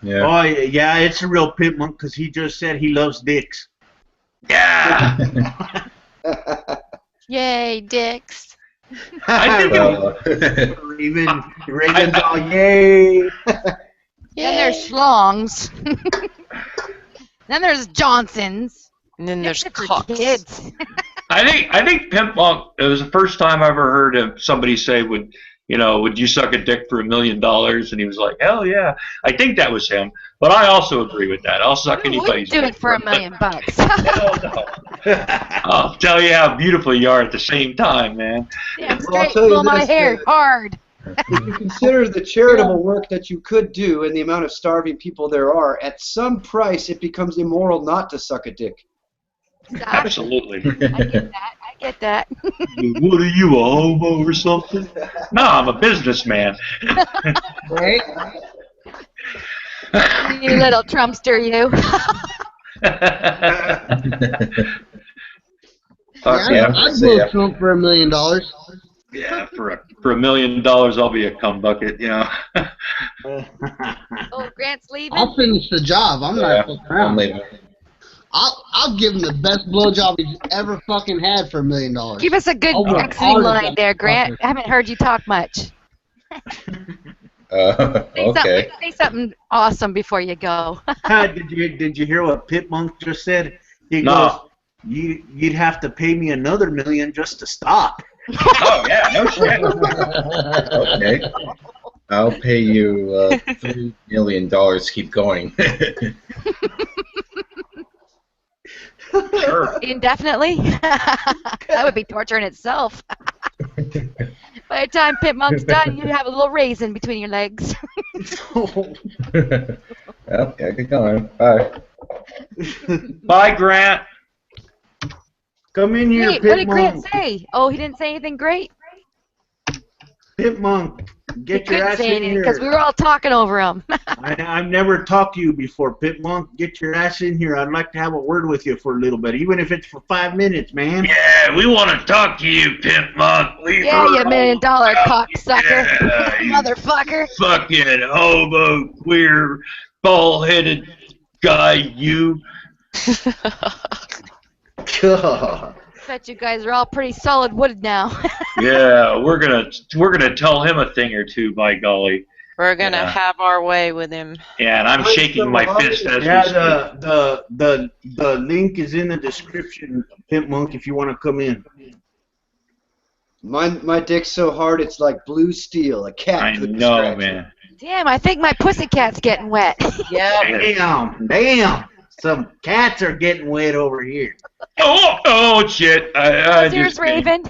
Yeah. Oh yeah, it's a real Pit Monk because he just said he loves dicks. Yeah. Yay, dicks. I think even Reagan's all yay. Then there's schlongs. Then there's Johnsons. And then there's kids. I think Pimp Monk. It was the first time I ever heard of somebody say, "Would you suck a dick for $1 million?" And he was like, "Hell yeah!" I think that was him. But I also agree with that. I'll suck anybody's dick. Do it for $1 million. Hell no. I'll tell you how beautiful you are at the same time, man. Yeah, straight pull my hair hard. If you consider the charitable work that you could do and the amount of starving people there are, at some price it becomes immoral not to suck a dick. Absolutely. I get that. What are you, a homo or something? No, I'm a businessman. Right? You little Trumpster, you. I'd vote Trump for $1 million. Yeah, for $1 million, I'll be a cum bucket, you know. Oh, Grant's leaving? I'll finish the job. I'm not fucking around. I'll give him the best blowjob he's ever fucking had for $1 million. Give us a good exiting line there, Grant. I haven't heard you talk much. Okay. Say something awesome before you go. Did you hear what Pit Monk just said? He goes, you'd have to pay me another $1 million just to stop. Oh yeah, no shit. Okay. I'll pay you $3 million to keep going. Sure. Indefinitely? That would be torture in itself. By the time Pit Monk's done, you have a little raisin between your legs. Okay, get going. Bye. Bye, Grant. Come in here, Hey, Pit what did Monk. Grant say? Oh, he didn't say anything great? Pit Monk, Get your ass in here. Because we were all talking over him. I've never talked to you before, Pit Monk. Get your ass in here. I'd like to have a word with you for a little bit, even if it's for 5 minutes, man. Yeah, we want to talk to you, Pimp Monk. Yeah, you $1 million cocksucker. Yeah, you Motherfucker. fucking hobo, queer, bald-headed guy, you. Bet you guys are all pretty solid wooded now. Yeah, we're gonna tell him a thing or two, by golly. We're gonna have our way with him. Yeah, and I'm shaking my fist as we speak. The link is in the description, Pimp Monk, if you want to come in. My dick's so hard it's like blue steel. A cat I couldn't know, scratch it. man. Damn, I think my pussycat's getting wet. Yeah. Damn. Some cats are getting wet over here. Oh shit! I Here's just Raven.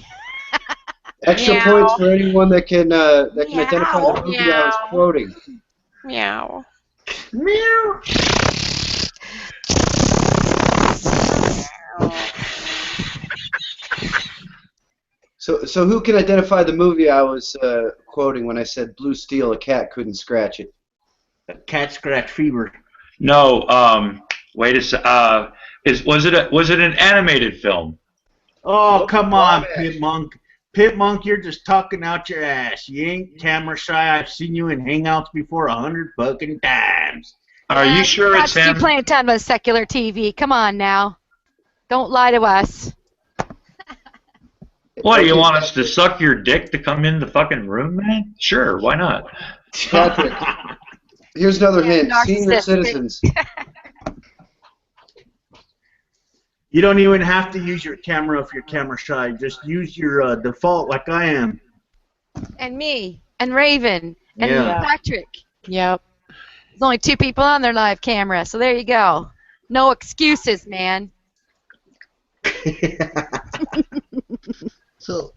Extra Meow. points for anyone that can identify the movie I was Meow. quoting. Meow. Meow. So who can identify the movie I was quoting when I said blue steel, a cat couldn't scratch it? Cat scratch fever. No. Wait a sec. Was it an animated film? Oh, come on, Pit Monk. Pit Monk, you're just talking out your ass. You ain't camera shy. I've seen you in Hangouts before 100 fucking times. Are you sure it's Watch you him? playing time on secular TV. Come on now. Don't lie to us. What, do you want us to suck your dick to come in the fucking room, man? Sure, why not? Patrick, here's another hint. Senior narcissistic. citizens. You don't even have to use your camera if you're camera shy. Just use your default like I am. And me. And Raven. And Yeah. Patrick. Yep. There's only 2 people on their live camera, so there you go. No excuses, man. So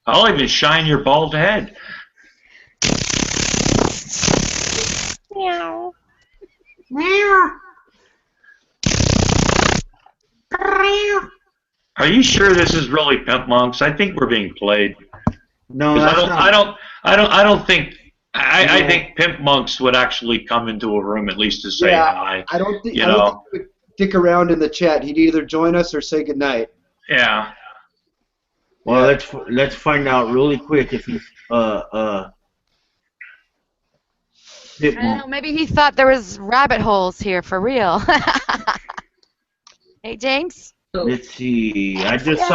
I'll even shine your bald head. Meow. Meow. Are you sure this is really Pimp Monks? I think we're being played. No, 'Cause that's not. I don't think. I think Pimp Monks would actually come into a room at least to say hi. I don't think You I don't know. think he would dick around in the chat. He'd either join us or say goodnight. Yeah. Well, let's find out really quick if he's Pit I don't know, Monk. maybe he thought there was rabbit holes here for real. Hey, James? Let's see. I just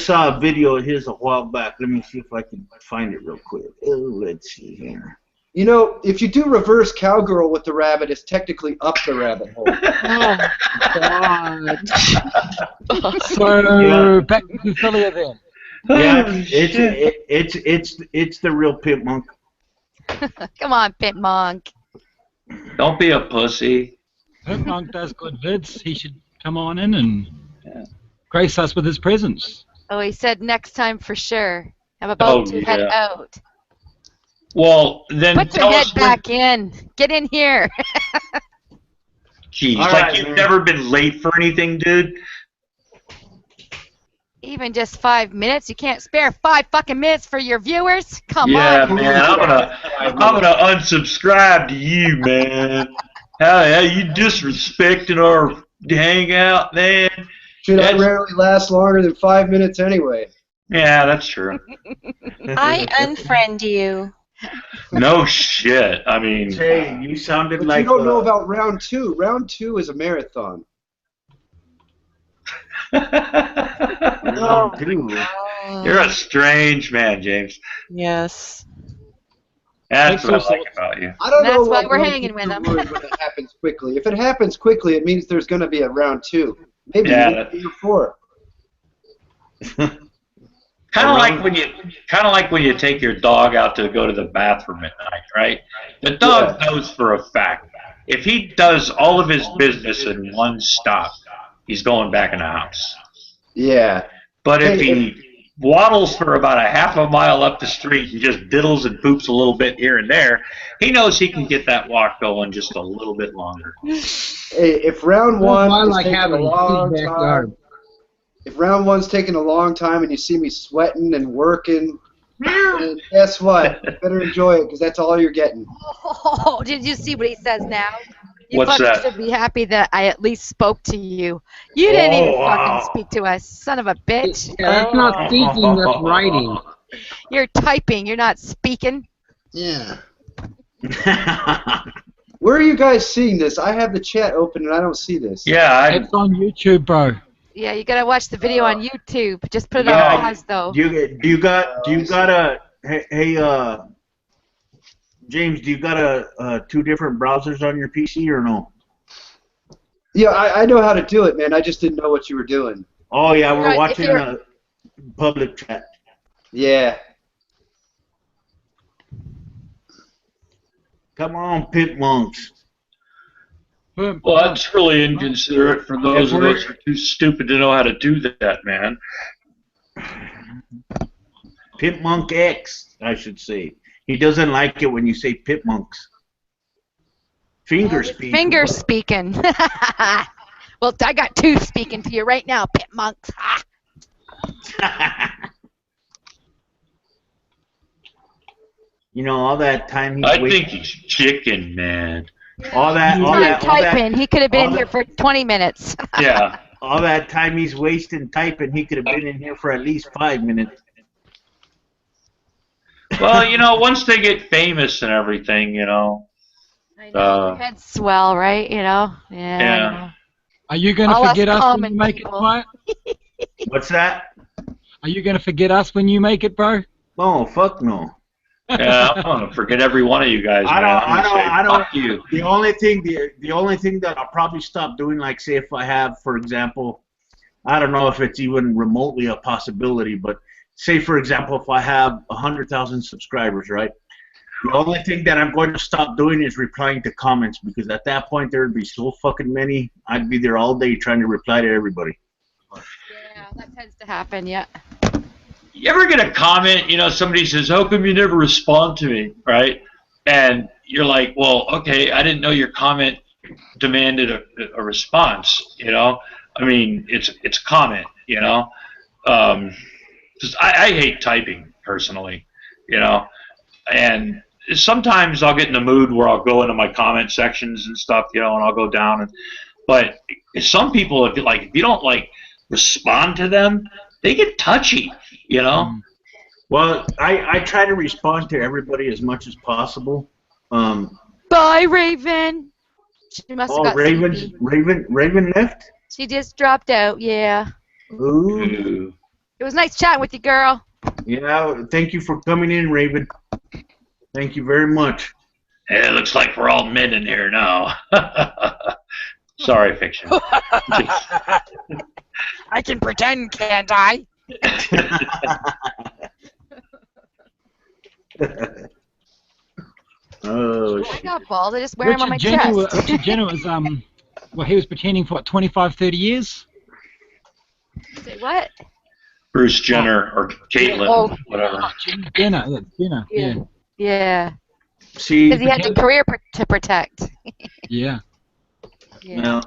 saw a video of his a while back. Let me see if I can find it real quick. Let's see here. You know, if you do reverse cowgirl with the rabbit, it's technically up the rabbit hole. God. So back to Philia then. Yeah, it's the real Pimp Monk. Come on, Pit Monk. Don't be a pussy. Pimp Monk does good vids. He should come on in and grace us with his presence. Oh, he said next time for sure. I'm about to head out. Well, then Put your tell head us when- back in. Get in here. Jeez, All like right, you've man. never been late for anything, dude. Even just 5 minutes? You can't spare 5 fucking minutes for your viewers? Come Yeah, on. man, I'm gonna unsubscribe to you, man. How you disrespecting our hangout, man? Should I That's- rarely last longer than 5 minutes anyway? Yeah, that's true. I unfriend you. No shit. I mean, Hey, you sounded But like you don't know about round 2. Round 2 is a marathon. you're a strange man, James. Yes. That's what I like about you. I don't know That's why what we're round hanging 2 with 'em. would when it happens quickly. If it happens quickly, it means there's going to be a round 2. Maybe Yeah, even 3 or 4. Kind of like when you take your dog out to go to the bathroom at night, right? The dog knows for a fact if he does all of his business in one stop, he's going back in the house. Yeah. But if he waddles for about a half a mile up the street and just diddles and poops a little bit here and there, he knows he can get that walk going just a little bit longer. Hey, if round 1 I is like taking having a a long big time, backyard. if round 1's taking a long time and you see me sweating and working, And guess what? You better enjoy it because that's all you're getting. Oh, did you see what he says now? You What's fucking that? should be happy that I at least spoke to you. You didn't even Oh, wow. fucking speak to us, son of a bitch. That's not speaking, that's writing. You're typing, you're not speaking. Yeah. Where are you guys seeing this? I have the chat open and I don't see this. Yeah, It's on YouTube, bro. Yeah, you gotta watch the video on YouTube. Just put it Yeah. on pause, though. Do you got a hey James? Do you got a 2 different browsers on your PC or no? Yeah, I know how to do it, man. I just didn't know what you were doing. Oh yeah, we're Right, watching a public chat. Yeah. Come on, pit monks. Well, that's really inconsiderate for those of us who are too stupid to know how to do that, man. Pit monk X, I should say. He doesn't like it when you say pit monks. Finger speak. Finger speaking. Well, I got 2 speaking to you right now, pit monks. You know, all that time I think he's chicken, man. all that Typing. He could have been here for 20 minutes. Yeah. all that time he's wasting typing, he could have been in here for at least 5 minutes. Well, you know, once they get famous and everything, you know. I know. Your head's swell, right? You know? Yeah. Yeah. I know. Are you going All to us forget us when common you make people. it, quiet? What's that? Are you going to forget us when you make it, bro? No, fuck no. Yeah, I'm gonna forget every one of you guys, man. I don't. Fuck you. The only thing that I'll probably stop doing, like say if I have, for example, I don't know if it's even remotely a possibility, but say for example if I have 100,000 subscribers, right? The only thing that I'm going to stop doing is replying to comments, because at that point there would be so fucking many. I'd be there all day trying to reply to everybody. Yeah, that tends to happen, yeah. You ever get a comment, you know, somebody says, how come you never respond to me, right? And you're like, well, okay, I didn't know your comment demanded a response, you know? I mean, it's a comment, you know? 'Cause I hate typing, personally, you know? And sometimes I'll get in the mood where I'll go into my comment sections and stuff, you know, and I'll go down. But some people, if you don't, like, respond to them, they get touchy, you know? Well, I try to respond to everybody as much as possible. Bye, Raven. She must have got sleepy. Raven left? She just dropped out, yeah. Ooh. It was nice chatting with you, girl. Yeah, thank you for coming in, Raven. Thank you very much. It looks like we're all men in here now. Sorry, Fiction. I can pretend, can't I? Oh, I got balls. I just wear them on my Richard chest. Jenner was, well, he was pretending for, what, 25, 30 years? Say what? Bruce Jenner or Caitlyn, whatever. Jenner, yeah. Yeah. See, Because he had the career to protect. Yeah. Now,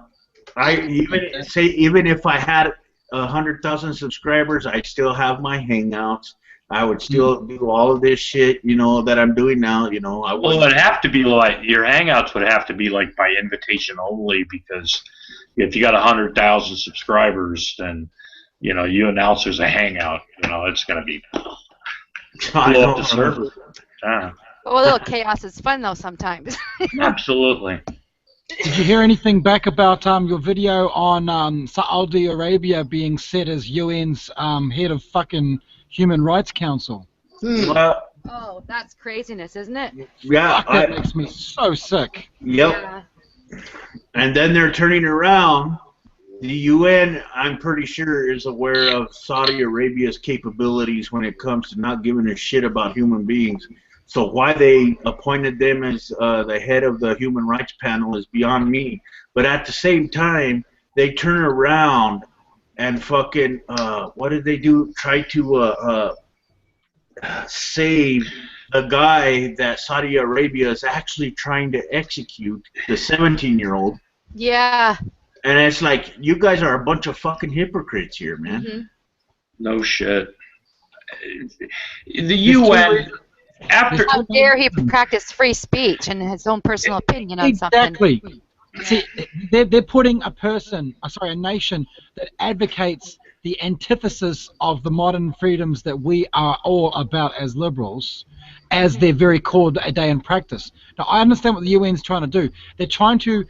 even if I had 100,000 subscribers, I'd still have my Hangouts. I would still do all of this shit, you know, that I'm doing now. You know, Well, it would have to be like your Hangouts would have to be like by invitation only, because if you got 100,000 subscribers, then you know you announce there's a Hangout. You know, it's gonna be blow up the server. Yeah. Well, a little chaos is fun though sometimes. Absolutely. Did you hear anything back about your video on Saudi Arabia being set as UN's head of fucking Human Rights Council? Well, Oh, that's craziness, isn't it? yeah, Fuck, that makes me so sick. Yep. Yeah. And then they're turning around. The UN, I'm pretty sure, is aware of Saudi Arabia's capabilities when it comes to not giving a shit about human beings. So why they appointed them as the head of the Human Rights Panel is beyond me. But at the same time, they turn around and fucking, what did they do? Try to save the guy that Saudi Arabia is actually trying to execute, the 17-year-old. Yeah. And it's like, you guys are a bunch of fucking hypocrites here, man. Mm-hmm. No shit. the UN, after... How dare he practice free speech and his own personal opinion on something? Exactly. See, they're putting a nation that advocates the antithesis of the modern freedoms that we are all about as liberals, as their very core day in practice. Now, I understand what the UN's trying to do. They're trying to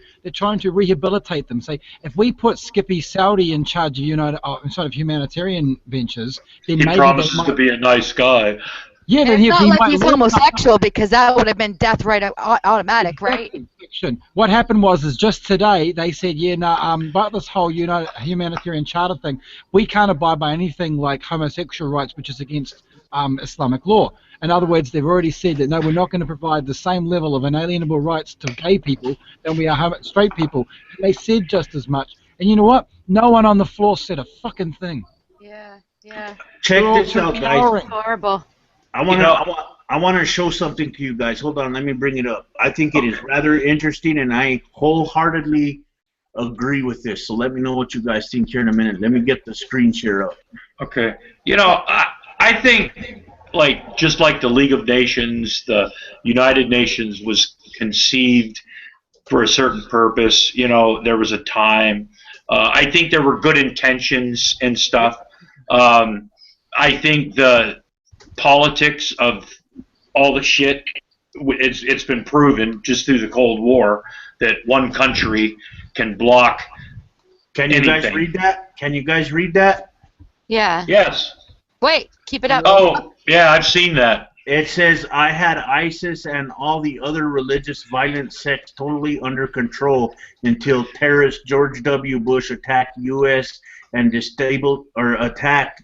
rehabilitate them. Say, if we put Skippy Saudi in charge of inside of humanitarian ventures, then He maybe promises they might, to be a nice guy. yeah, then It's he not like might he's work homosexual, because that would have been death right automatic, right? fiction. What happened was just today they said, about this whole humanitarian charter thing, we can't abide by anything like homosexual rights, which is against Islamic law. In other words, they've already said that no, we're not going to provide the same level of inalienable rights to gay people than we are straight people. And they said just as much. And you know what? No one on the floor said a fucking thing. Yeah. Check They're all this out, guys. Horrible. I want to show something to you guys. Hold on, let me bring it up. I think it is rather interesting, and I wholeheartedly agree with this. So let me know what you guys think here in a minute. Let me get the screen share up. Okay. I think, just like the League of Nations, the United Nations was conceived for a certain purpose. There was a time. I think there were good intentions and stuff. I think the politics of all the shit, it's been proven just through the Cold War that one country can block anything. Guys read that? Can you guys read that? Yeah. Yes. Wait, keep it up. Oh, yeah, I've seen that. It says, I had ISIS and all the other religious violent sects totally under control until terrorist George W. Bush attacked U.S. and attacked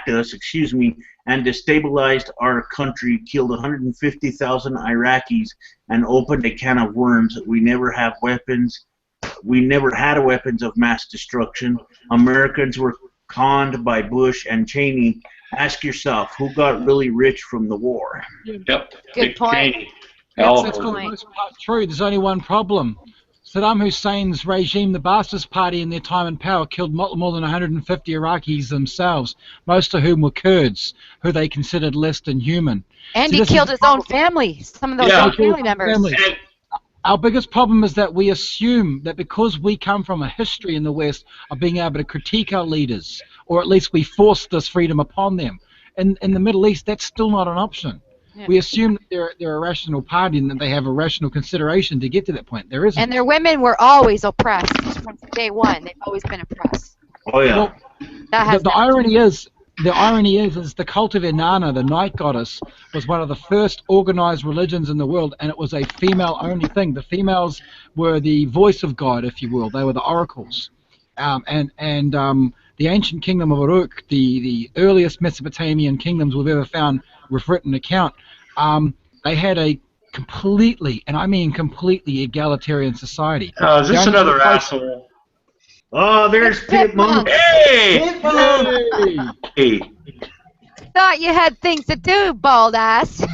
us, and destabilized our country, killed 150,000 Iraqis, and opened a can of worms. We never had weapons of mass destruction. Americans were conned by Bush and Cheney. Ask yourself, who got really rich from the war? Yep. Good point. Cheney. That's for the most part true. There's only one problem. Saddam Hussein's regime, the Ba'athist Party, in their time in power, killed more than 150 Iraqis themselves, most of whom were Kurds, who they considered less than human. And So he this killed is- his own family, some of those own family members. Our biggest problem is that we assume that because we come from a history in the West of being able to critique our leaders, or at least we force this freedom upon them. In the Middle East, that's still not an option. Yeah. We assume that they're a rational party and that they have a rational consideration to get to that point. There isn't. And their women were always oppressed from day one. They've always been oppressed. Oh yeah. Well, the irony is the cult of Inanna, the night goddess, was one of the first organized religions in the world, and it was a female-only thing. The females were the voice of God, if you will. They were the oracles. The ancient kingdom of Uruk, the earliest Mesopotamian kingdoms we've ever found with written account, they had a completely, and I mean completely, egalitarian society. Is this another asshole? Oh, there's Pit Monk. Hey! Pit Monk! Hey! Thought you had things to do, bald ass.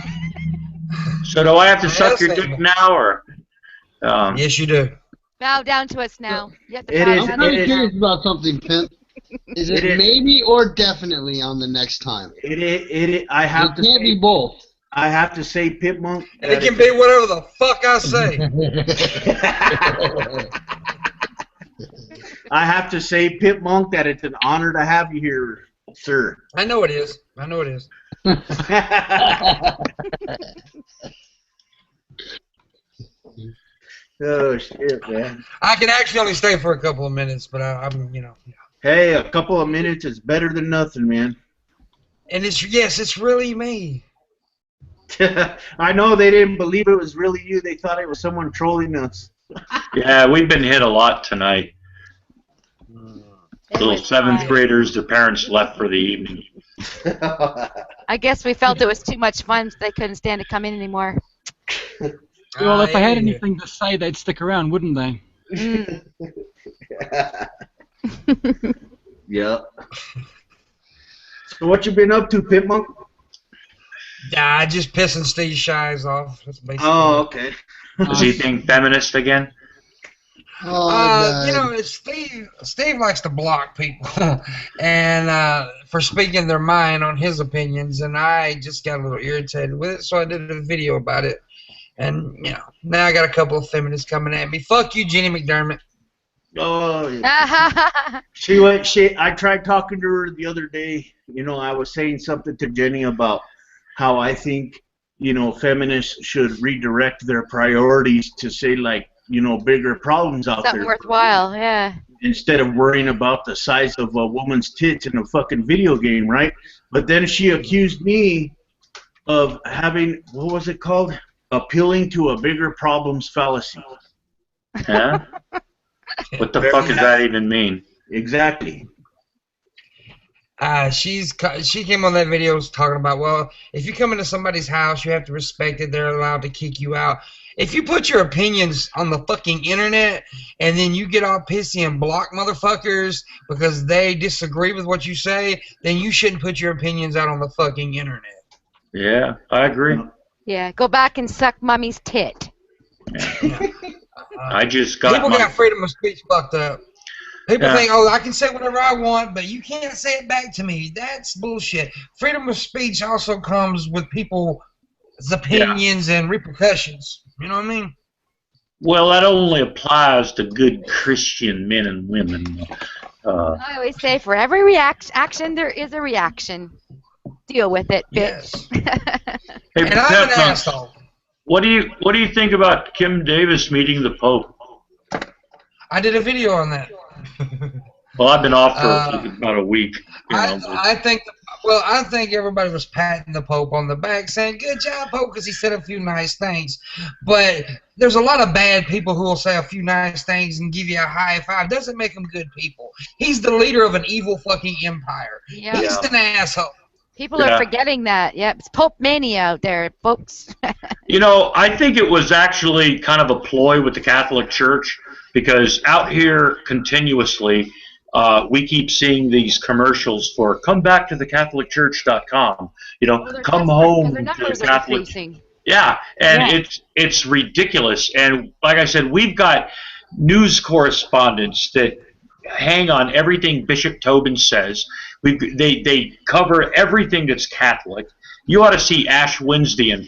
So do I have to suck your dick now, or? Yes, you do. Bow down to us now. You have to It bow is. down I'm to us curious now. about something, Pimp. Is it maybe or definitely on the next time? I have to It can't say be both. I have to say, Pit Monk. It can be whatever the fuck I say. I have to say, Pit Monk, that it's an honor to have you here, sir. I know it is. I know it is. Oh shit, man. I can actually only stay for a couple of minutes, but I'm, Hey, a couple of minutes is better than nothing, man. And it's really me. I know they didn't believe it was really you. They thought it was someone trolling us. Yeah, we've been hit a lot tonight. Little seventh graders, their parents left for the evening. I guess we felt it was too much fun, so they couldn't stand to come in anymore. Well, if they had anything to say, they'd stick around, wouldn't they? Yeah. So what you been up to, Pit Monk? Yeah, just pissing Steve Shives off. That's basically Oh, okay. Is he being feminist again? Oh, You know, Steve likes to block people, and for speaking their mind on his opinions, and I just got a little irritated with it, so I did a video about it. And you know, now I got a couple of feminists coming at me. Fuck you, Jenny McDermott. Oh, I tried talking to her the other day. You know, I was saying something to Jenny about how I think, you know, feminists should redirect their priorities to say, like, you know, bigger problems out Something there. worthwhile, yeah. Instead of worrying about the size of a woman's tits in a fucking video game, right? But then she accused me of having, what was it called? Appealing to a bigger problems fallacy. Yeah? What the fuck does that even mean? Exactly. She came on that video talking about, well, if you come into somebody's house, you have to respect it. They're allowed to kick you out. If you put your opinions on the fucking internet and then you get all pissy and block motherfuckers because they disagree with what you say, then you shouldn't put your opinions out on the fucking internet. Yeah, I agree. Yeah, go back and suck mommy's tit. I just got People got freedom of speech fucked up. People Yeah. think, oh, I can say whatever I want, but you can't say it back to me. That's bullshit. Freedom of speech also comes with people's opinions and repercussions. You know what I mean? Well, that only applies to good Christian men and women. I always say, for every action, there is a reaction. Deal with it, bitch. Hey, And I'm an Patron, asshole. what do you think about Kim Davis meeting the Pope? I did a video on that. Well, I've been off for about a week. You know, but- I think everybody was patting the Pope on the back, saying, "Good job, Pope," because he said a few nice things. But there's a lot of bad people who will say a few nice things and give you a high five. Doesn't make them good people. He's the leader of an evil fucking empire. Yeah. He's an asshole. People are forgetting that. Yep, it's Pope Mania out there, folks. You know, I think it was actually kind of a ploy with the Catholic Church, because out here continuously we keep seeing these commercials for come back to thecatholicchurch.com. You know, come home to the Catholic. Yeah, and it's ridiculous. And like I said, we've got news correspondents that hang on everything Bishop Tobin says. They cover everything that's Catholic. You ought to see Ash Wednesday in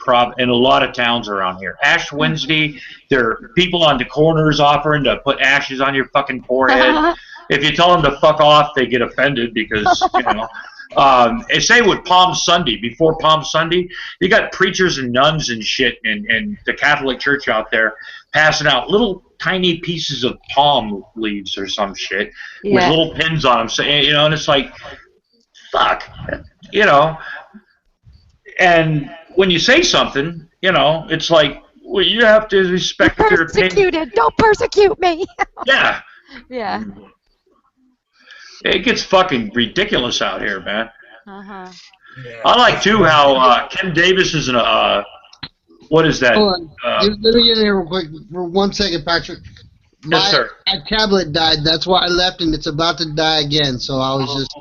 a lot of towns around here. Ash Wednesday, there are people on the corners offering to put ashes on your fucking forehead. If you tell them to fuck off, they get offended because, you know. And say with Palm Sunday, before Palm Sunday, you got preachers and nuns and shit and the Catholic Church out there passing out little tiny pieces of palm leaves or some shit with little pins on them. So, you know, and it's like, fuck, you know. And when you say something, you know, it's like, well, you have to respect your opinion. Persecuted. Don't persecute me. Yeah. Yeah. It gets fucking ridiculous out here, man. Uh-huh. I like, too, how Kim Davis is in a, what is that? Hold on. Let me get in here real quick for 1 second, Patrick. Yes, sir. My tablet died. That's why I left, and it's about to die again. So I was just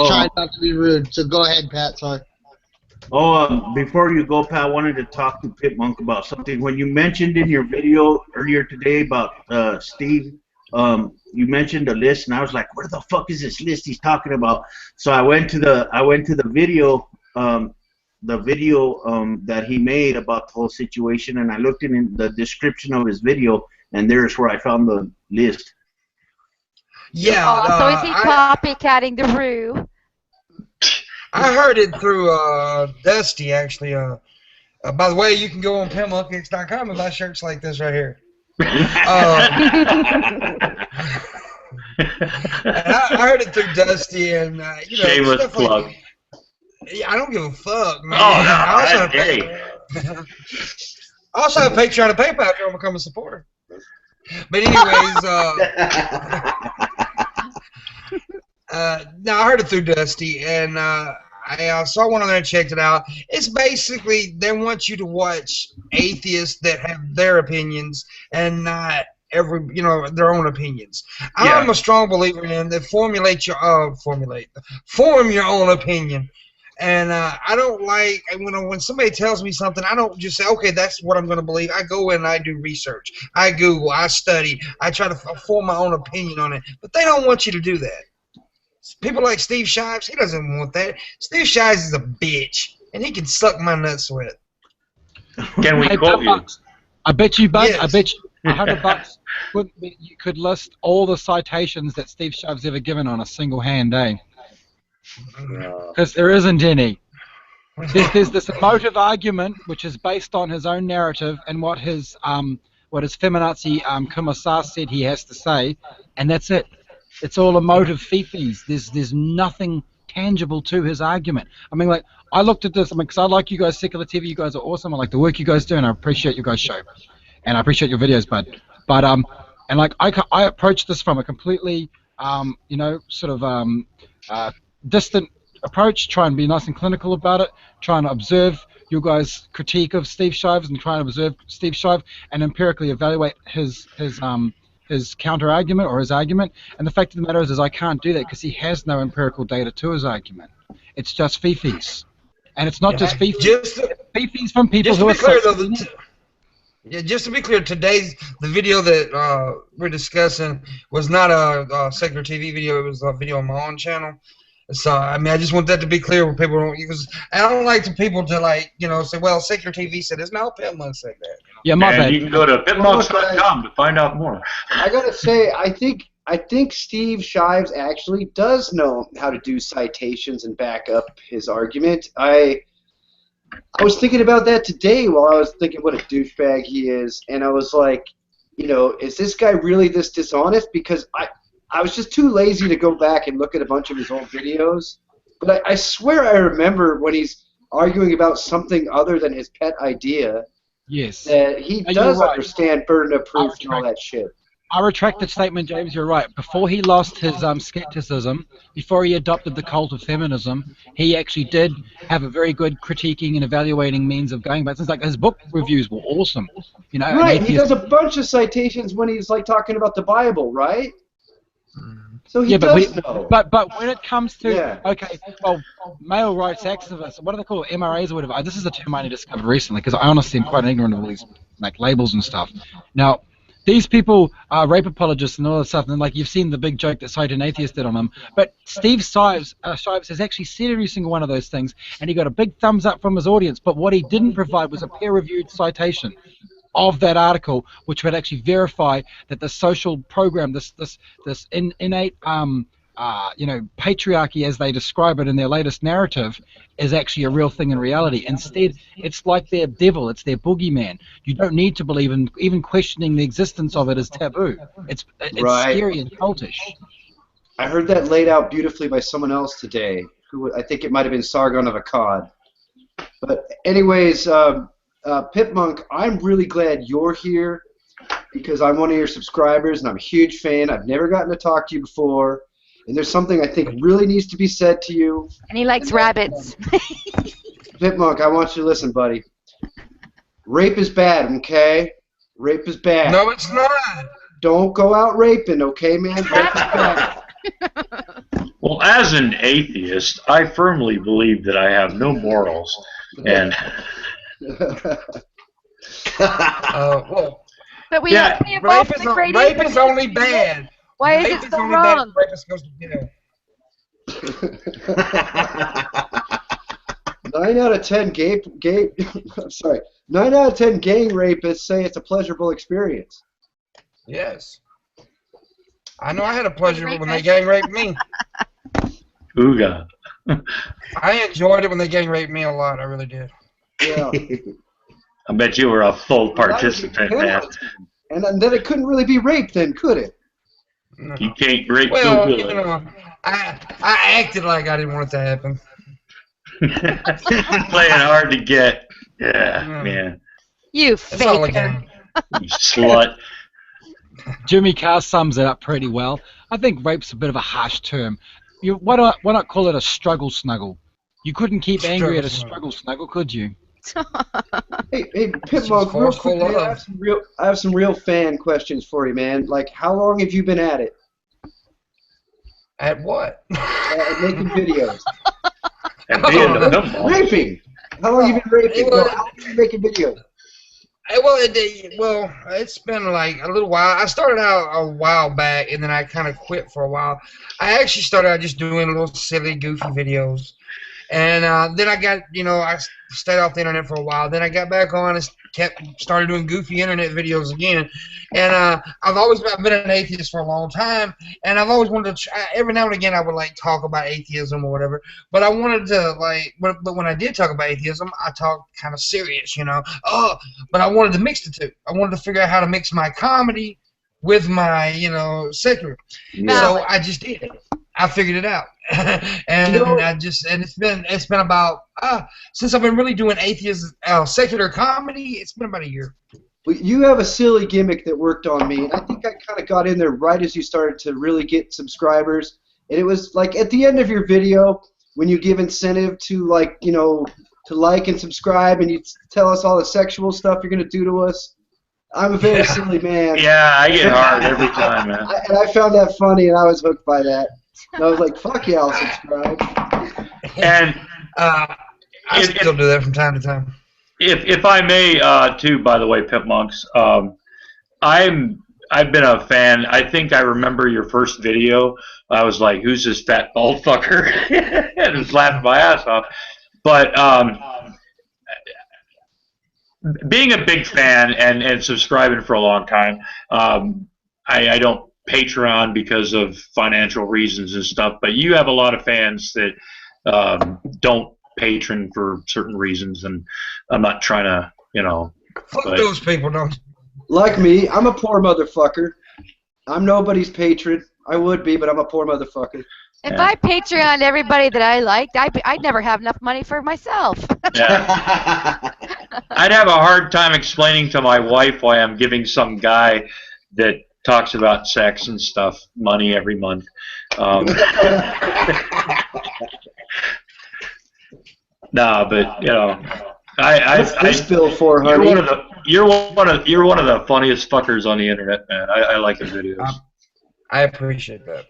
trying not to be rude. So go ahead, Pat. Sorry. Before you go, Pat, I wanted to talk to Pit Monk about something. When you mentioned in your video earlier today about Steve, you mentioned a list, and I was like, "Where the fuck is this list he's talking about?" So I went to the video, that he made about the whole situation, and I looked in the description of his video, and there's where I found the list. Yeah. So is he copycatting the Roo? I heard it through Dusty, actually. By the way, you can go on PimMonkix.com and buy shirts like this right here. And I heard it through Dusty, and you know, shameless plug. Like, yeah, I don't give a fuck, man. Oh, I also have Patreon and PayPal if you want to become a supporter. But anyways, no, I heard it through Dusty, and I saw one on there and checked it out. It's basically they want you to watch atheists that have their opinions and not their own opinions. I'm a strong believer in that form your own opinion. And I don't like when somebody tells me something, I don't just say, okay, that's what I'm going to believe. I go in and I do research. I Google. I study. I try to form my own opinion on it. But they don't want you to do that. People like Steve Shives, he doesn't want that. Steve Shives is a bitch, and he can suck my nuts with. Can we quote you? I bet you, bud. Yes. I bet you $100 you could list all the citations that Steve Shives ever given on a single hand, eh? Because there isn't any. There's this emotive argument which is based on his own narrative and what his feminazi commissar said he has to say, and that's it. It's all emotive fifis. There's nothing tangible to his argument. I mean, like, I looked at this, because I like you guys, Secular TV, you guys are awesome. I like the work you guys do, and I appreciate you guys' show. And I appreciate your videos, bud. But, and like, I approach this from a completely, distant approach, try and be nice and clinical about it, try and observe your guys' critique of Steve Shives and try and observe Steve Shive and empirically evaluate his counter-argument or his argument. And the fact of the matter is I can't do that because he has no empirical data to his argument. It's just fifis. And it's not just fifis. It's fifis from people who are... Just to be clear, the video that we're discussing was not a secular TV video. It was a video on my own channel. So, I mean, I just want that to be clear where people don't... Because I don't like people to, like, say, well, secular TV said this. No, Pitmonk said that. Yeah, my bad. You can go to pitmonks.com to find out more. I gotta say, I think Steve Shives actually does know how to do citations and back up his argument. I was thinking about that today while I was thinking what a douchebag he is, and I was like, is this guy really this dishonest? Because I was just too lazy to go back and look at a bunch of his old videos. But I swear I remember when he's arguing about something other than his pet idea. Yes. That he does understand burden of proof and all that shit. I retract that statement, James. You're right. Before he lost his skepticism, before he adopted the cult of feminism, he actually did have a very good critiquing and evaluating means of going about things. Like his book reviews were awesome. Right. He does a bunch of citations when he's like talking about the Bible, right? So he does know. But when it comes to male rights activists, what do they call it, MRAs or whatever? This is a term I only discovered recently because I honestly am quite ignorant of all these like labels and stuff. Now, these people are rape apologists and all that stuff, and like you've seen the big joke that Mysterious Atheist did on them. But Steve Shives has actually said every single one of those things, and he got a big thumbs up from his audience. But what he didn't provide was a peer-reviewed citation of that article, which would actually verify that the social program, this innate patriarchy, as they describe it in their latest narrative, is actually a real thing in reality. Instead, it's like their devil, it's their boogeyman. You don't need to believe in, even questioning the existence of it is taboo. It's right. Scary and cultish. I heard that laid out beautifully by someone else today, who I think it might have been Sargon of Akkad. But anyways, Pitmonk, I'm really glad you're here because I'm one of your subscribers and I'm a huge fan. I've never gotten to talk to you before. And there's something I think really needs to be said to you. And he likes rabbits. Pitmonk, I want you to listen, buddy. Rape is bad, okay? Rape is bad. No, it's not. Don't go out raping, okay, man? Rape is bad. Well, as an atheist, I firmly believe that I have no morals. And but we have to be involved in the great rape is only bad. Why is it so wrong? Rapist goes to jail. 9 out of 10 9 out of 10 gang rapists say it's a pleasurable experience. Yes. I know I had a pleasure when they gang raped me. Ooga. I enjoyed it when they gang raped me a lot. I really did. Yeah. I bet you were a full participant, man. And then it couldn't really be rape then, could it? No. You can't rape well, so good. I acted like I didn't want it to happen. Playing hard to get. Yeah, man. You faker. You slut. Jimmy Carr sums it up pretty well. I think rape's a bit of a harsh term. Why not call it a struggle snuggle? You couldn't keep angry at a struggle snuggle, could you? Hey, Pitmonk, real quickly, I have some real fan questions for you, man. Like, how long have you been at it? At what? Making videos. And being the pimp monk. Raping. How long you been raping? No, how long you been making videos? Well, it's been like a little while. I started out a while back, and then I kind of quit for a while. I actually started out just doing little silly, goofy videos. And then I got, I stayed off the internet for a while. Then I got back on and started doing goofy internet videos again. And I've been an atheist for a long time, and I've always wanted to every now and again I would like talk about atheism or whatever. But I wanted to but when I did talk about atheism, I talked kind of serious, but I wanted to mix the two. I wanted to figure out how to mix my comedy with my, secular. Yeah. So I just did it. I figured it out, and it's been about since I've been really doing secular comedy. It's been about a year. Well, you have a silly gimmick that worked on me, and I think I kind of got in there right as you started to really get subscribers. And it was like at the end of your video when you give incentive to to like and subscribe, and you tell us all the sexual stuff you're gonna do to us. I'm a very silly man. Yeah, I get hard every time, man. And I found that funny, and I was hooked by that. And I was like, fuck yeah, I'll subscribe. And I still do that from time to time. If I may, too, by the way, Pimp Monks, I've been a fan. I think I remember your first video. I was like, who's this fat bald fucker? And was laughing my ass off. But being a big fan and subscribing for a long time, I don't Patreon because of financial reasons and stuff, but you have a lot of fans that don't patron for certain reasons, and I'm not trying to, Fuck those people, no. Like me, I'm a poor motherfucker. I'm nobody's patron. I would be, but I'm a poor motherfucker. If I Patreon everybody that I liked, I'd never have enough money for myself. Yeah. I'd have a hard time explaining to my wife why I'm giving some guy that talks about sex and stuff money every month. Nah, but I spill 400. You're one of the funniest fuckers on the internet, man. I like the videos. I appreciate that.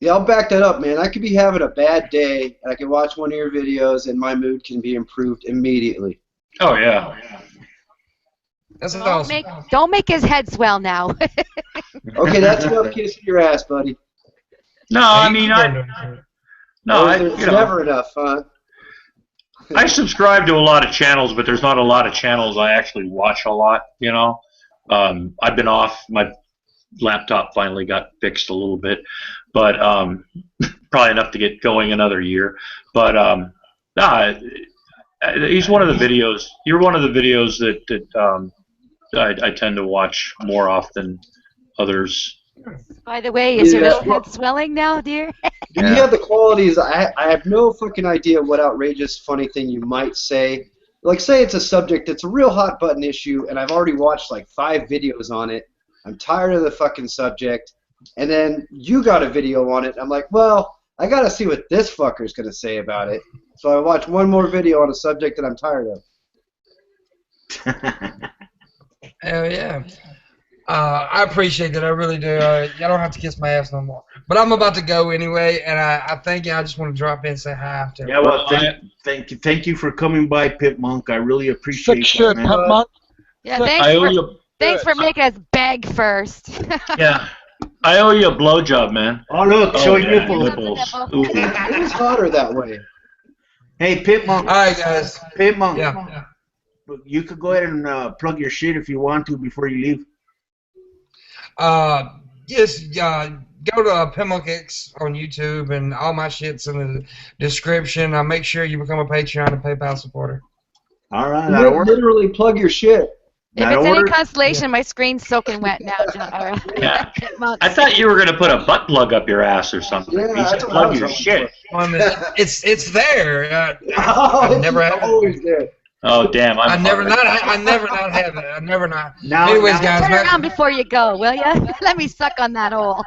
Yeah, I'll back that up, man. I could be having a bad day, and I can watch one of your videos, and my mood can be improved immediately. Oh yeah. That's awesome. Don't make his head swell now. Okay, that's enough kissing your ass, buddy. No, I mean it's never enough, huh? I subscribe to a lot of channels, but there's not a lot of channels I actually watch a lot. I've been off. My laptop finally got fixed a little bit, but probably enough to get going another year. But he's one of the videos. You're one of the videos that I tend to watch more often others. By the way, is your little head swelling now, dear? You have the qualities. I have no fucking idea what outrageous, funny thing you might say. Like, say it's a subject that's a real hot button issue, and I've already watched like 5 videos on it. I'm tired of the fucking subject, and then you got a video on it. And I'm like, well, I gotta see what this fucker's gonna say about it. So I watch one more video on a subject that I'm tired of. Hell yeah. I appreciate that. I really do. I don't have to kiss my ass no more. But I'm about to go anyway, and I thank you. I just want to drop in and say hi. Yeah, well, thank you for coming by, Pimp Monk. I really appreciate it, man. Pimp Monk. Yeah, thanks for making us beg first. Yeah. I owe you a blowjob, man. Oh, look, show your nipples. It was hotter that way. Hey, Pimp Monk. All right, guys. Pimp Monk. Yeah. You could go ahead and plug your shit if you want to before you leave. Yes, go to Pimp Monk X on YouTube, and all my shit's in the description. Make sure you become a Patreon and PayPal supporter. All right, literally plug your shit. If it's any consolation, my screen's soaking wet now. Yeah. I thought you were going to put a butt plug up your ass or something. Yeah, you should plug your shit. It's there. I've never had always it. There. Oh damn! I never not have it. I never not. Now, anyways, guys, turn around before you go, will ya? Let me suck on that hole.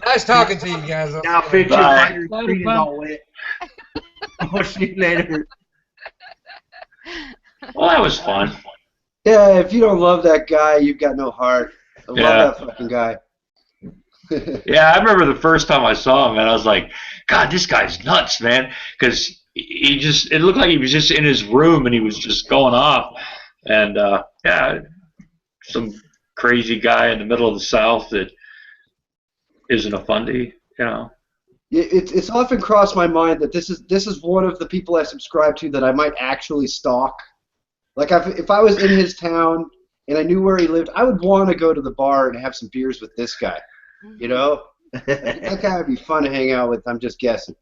Nice talking to you guys. Now fix your screen all wet. I'll see you later. Well, that was fun. Yeah, if you don't love that guy, you've got no heart. I love that fucking guy. Yeah, I remember the first time I saw him, and I was like, God, this guy's nuts, man. Because it looked like he was just in his room, and he was just going off. And, yeah, some crazy guy in the middle of the South that isn't a fundy, you know. It's often crossed my mind that this is one of the people I subscribe to that I might actually stalk. Like if I was in his town and I knew where he lived, I would want to go to the bar and have some beers with this guy. You know, that guy would be fun to hang out with. I'm just guessing.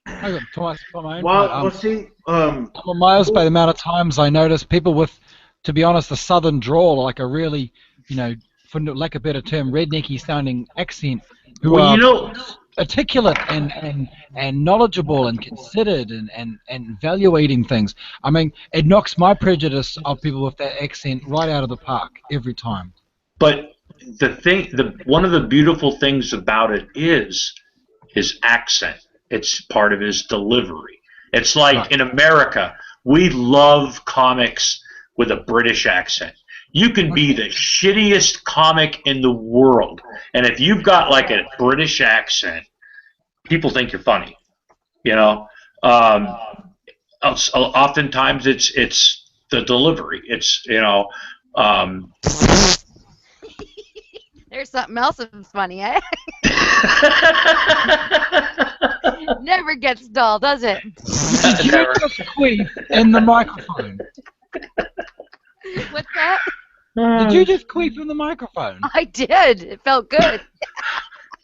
I got twice for my own Well, part. well, see, I'm amazed by the amount of times I notice people with, to be honest, a southern drawl, like a really, you know, for lack of a better term, rednecky sounding accent, who well, are you know, articulate and knowledgeable and considered and evaluating things. I mean, it knocks my prejudice of people with that accent right out of the park every time. But one of the beautiful things about it is his accent. It's part of his delivery. It's like in America, we love comics with a British accent. You can be the shittiest comic in the world, and if you've got like a British accent, people think you're funny. You know, oftentimes it's the delivery. It's There's something else that's funny, eh? Never gets dull, does it? Did you just queef in the microphone? What's that? Did you just queef in the microphone? I did. It felt good.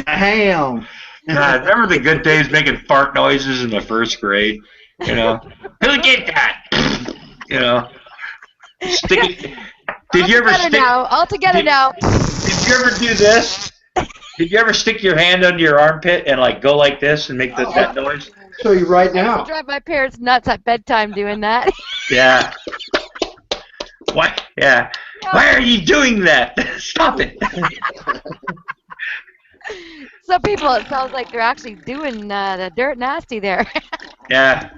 Damn. God, remember the good days making fart noises in the first grade? You know, who did that? You know, Did you ever stick? All together now. Did you ever do this? Did you ever stick your hand under your armpit and like go like this and make that noise? Show you right I now. drive my parents nuts at bedtime doing that. Yeah. Why? Yeah. Why are you doing that? Stop it. Some people, it sounds like they're actually doing the dirt nasty there. Yeah.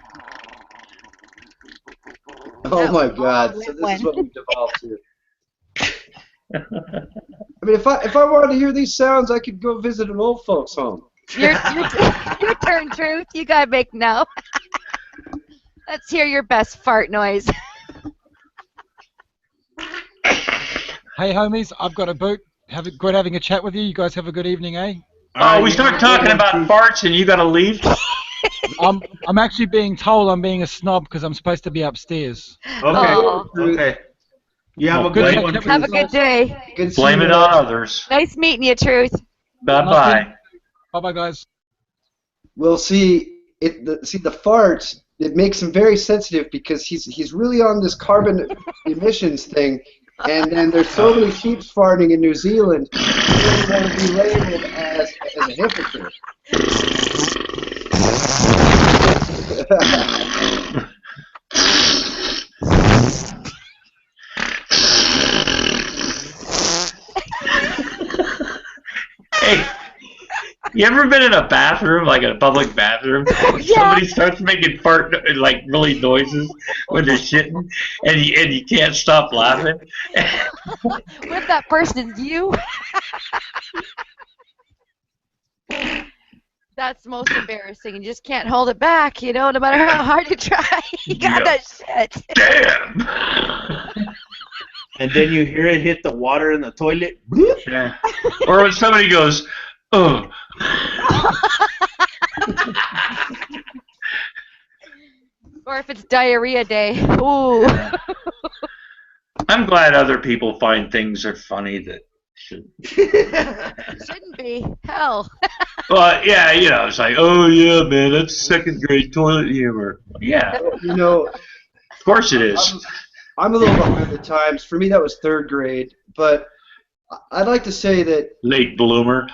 Oh my God! So this is what we've devolved to. I mean, if I wanted to hear these sounds, I could go visit an old folks' home. Your turn, Truth. You gotta make now. Let's hear your best fart noise. Hey, homies, I've got a boot. Good having a chat with you. You guys have a good evening, eh? Oh, we start talking about farts and you gotta leave? I'm actually being told I'm being a snob because I'm supposed to be upstairs. Okay. Oh. Okay. You have a good good one. Have a good day. Good Blame it on others. Nice meeting you, Truth. Bye-bye. Bye-bye, guys. Well, see, the fart, it makes him very sensitive because he's really on this carbon emissions thing, and then there's so many sheep farting in New Zealand, he doesn't want to be labeled as a hypocrite. Hey, you ever been in a bathroom, like a public bathroom? Yeah. Somebody starts making fart, like really noises when they're shitting, and you can't stop laughing. What if that person is you? That's most embarrassing. You just can't hold it back, you know, no matter how hard you try. You gotta shit. Damn! And then you hear it hit the water in the toilet. Yeah. Or when somebody goes, oh. Or if it's diarrhea day. Ooh. I'm glad other people find things are funny that shouldn't. Shouldn't be. Hell. Well, yeah, you know, it's like, oh yeah, man, that's second grade toilet humor. Yeah. You know, of course it is. I'm a little behind the times. For me, that was third grade. But I'd like to say that, Late bloomer.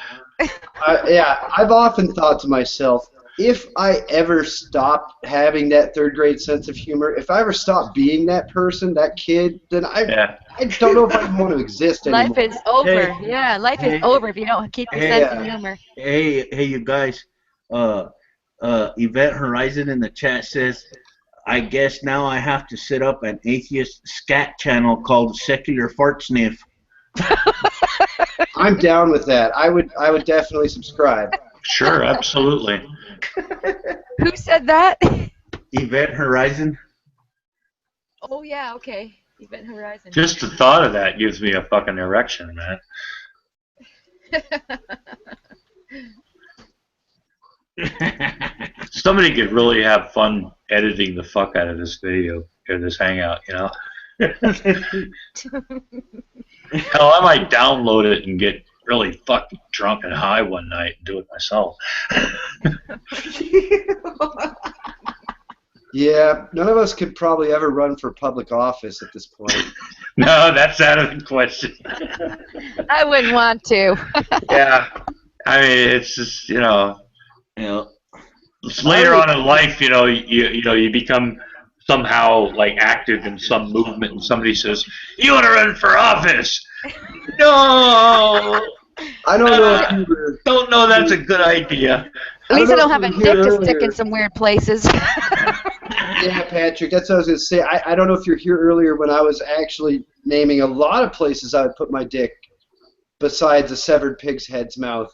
I've often thought to myself, if I ever stop having that third grade sense of humor, if I ever stop being that person, that kid, then I don't know if I want to exist anymore. Life is over. Hey. Yeah, life is over if you don't keep your sense of humor. Hey, you guys. Event Horizon in the chat says, I guess now I have to set up an atheist scat channel called Secular Fart Sniff. I'm down with that. I would definitely subscribe. Sure, absolutely. Who said that? Event Horizon. Oh yeah, okay. Event Horizon. Just the thought of that gives me a fucking erection, man. Somebody could really have fun editing the fuck out of this video or this hangout, you know? Hell, I might download it and get really fucking drunk and high one night and do it myself. Yeah, none of us could probably ever run for public office at this point. No, that's out of the question. I wouldn't want to. Yeah, I mean, it's just it's later on in life, you become somehow like active in some movement, and somebody says, "You want to run for office?" No, I don't know. If you were, don't know that's a good idea. At least I don't have a if you dick were to earlier. stick in some weird places. Yeah, Patrick, that's what I was going to say. I don't know if you're here earlier when I was actually naming a lot of places I would put my dick besides a severed pig's head's mouth.